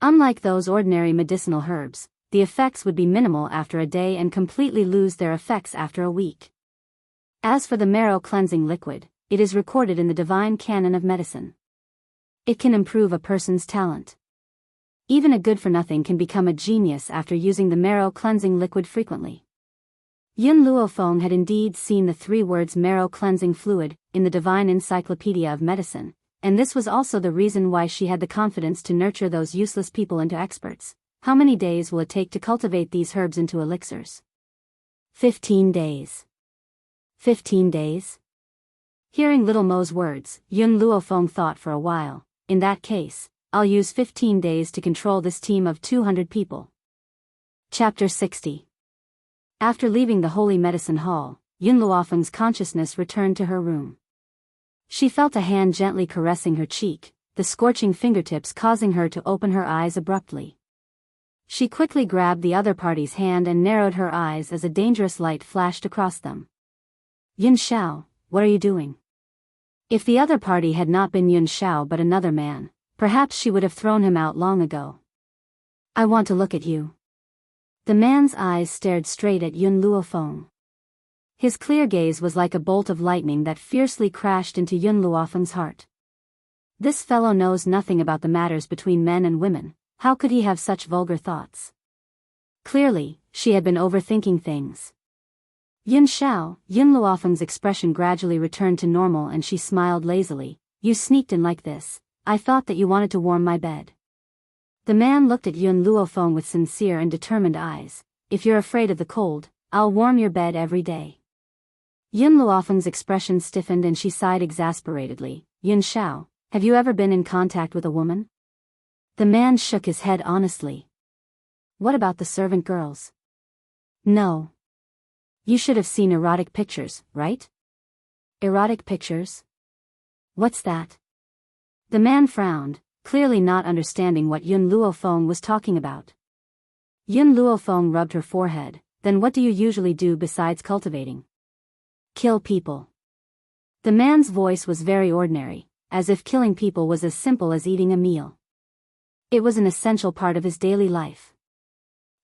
Unlike those ordinary medicinal herbs, the effects would be minimal after a day and completely lose their effects after a week. As for the marrow-cleansing liquid, it is recorded in the divine canon of medicine. It can improve a person's talent. Even a good-for-nothing can become a genius after using the marrow-cleansing liquid frequently. Yun Luofeng had indeed seen the 3 words marrow-cleansing fluid in the Divine Encyclopedia of Medicine, and this was also the reason why she had the confidence to nurture those useless people into experts. How many days will it take to cultivate these herbs into elixirs? 15 days. 15 days? Hearing Little Mo's words, Yun Luofeng thought for a while. In that case, I'll use 15 days to control this team of 200 people. Chapter 60. After leaving the Holy Medicine Hall, Yun Luofeng's consciousness returned to her room. She felt a hand gently caressing her cheek, the scorching fingertips causing her to open her eyes abruptly. She quickly grabbed the other party's hand and narrowed her eyes as a dangerous light flashed across them. Yun Shao, what are you doing? If the other party had not been Yun Shao but another man, perhaps she would have thrown him out long ago. I want to look at you. The man's eyes stared straight at Yun Luofeng. His clear gaze was like a bolt of lightning that fiercely crashed into Yun Luofeng's heart. This fellow knows nothing about the matters between men and women. How could he have such vulgar thoughts? Clearly, she had been overthinking things. Yun Shao, Yun Luofeng's expression gradually returned to normal and she smiled lazily. You sneaked in like this. I thought that you wanted to warm my bed. The man looked at Yun Luofeng with sincere and determined eyes. If you're afraid of the cold, I'll warm your bed every day. Yun Luofeng's expression stiffened and she sighed exasperatedly. Yun Shao, have you ever been in contact with a woman? The man shook his head honestly. What about the servant girls? No. You should have seen erotic pictures, right? Erotic pictures? What's that? The man frowned, clearly not understanding what Yun Luofeng was talking about. Yun Luofeng rubbed her forehead. Then what do you usually do besides cultivating? Kill people. The man's voice was very ordinary, as if killing people was as simple as eating a meal. It was an essential part of his daily life.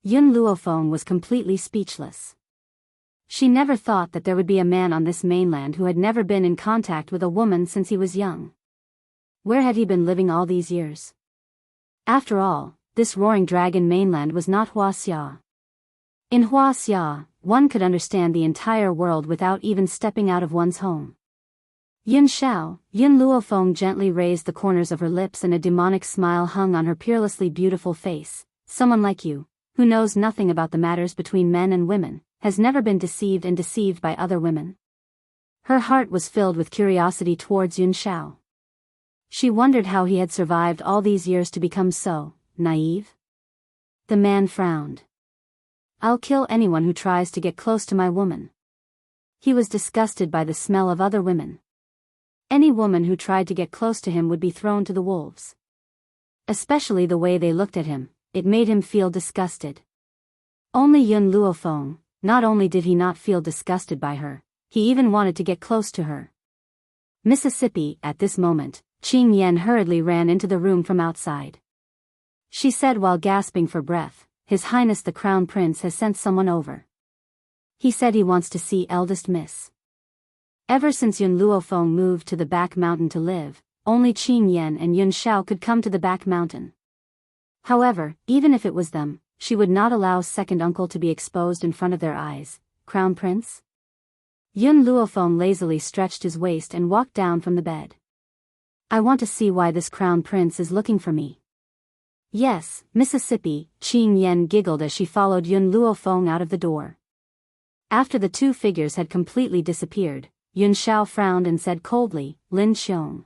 Yun Luofeng was completely speechless. She never thought that there would be a man on this mainland who had never been in contact with a woman since he was young. Where had he been living all these years? After all, this roaring dragon mainland was not Wuxia. In Wuxia, one could understand the entire world without even stepping out of one's home. Yun Shao, Yun Luofeng gently raised the corners of her lips and a demonic smile hung on her peerlessly beautiful face. Someone like you, who knows nothing about the matters between men and women, has never been deceived and deceived by other women. Her heart was filled with curiosity towards Yun Shao. She wondered how he had survived all these years to become so naive. The man frowned. I'll kill anyone who tries to get close to my woman. He was disgusted by the smell of other women. Any woman who tried to get close to him would be thrown to the wolves. Especially the way they looked at him, it made him feel disgusted. Only Yun Luofeng, not only did he not feel disgusted by her, he even wanted to get close to her. Mississippi, at this moment, Qing Yan hurriedly ran into the room from outside. She said while gasping for breath, His Highness the Crown Prince has sent someone over. He said he wants to see eldest miss. Ever since Yun Luofeng moved to the back mountain to live, only Qing Yan and Yun Shao could come to the back mountain. However, even if it was them, she would not allow second uncle to be exposed in front of their eyes. Crown Prince? Yun Luofeng lazily stretched his waist and walked down from the bed. I want to see why this Crown Prince is looking for me. Yes, Mississippi, Qing Yan giggled as she followed Yun Luofeng out of the door. After the two figures had completely disappeared, Yun Shao frowned and said coldly, Lin Xiong.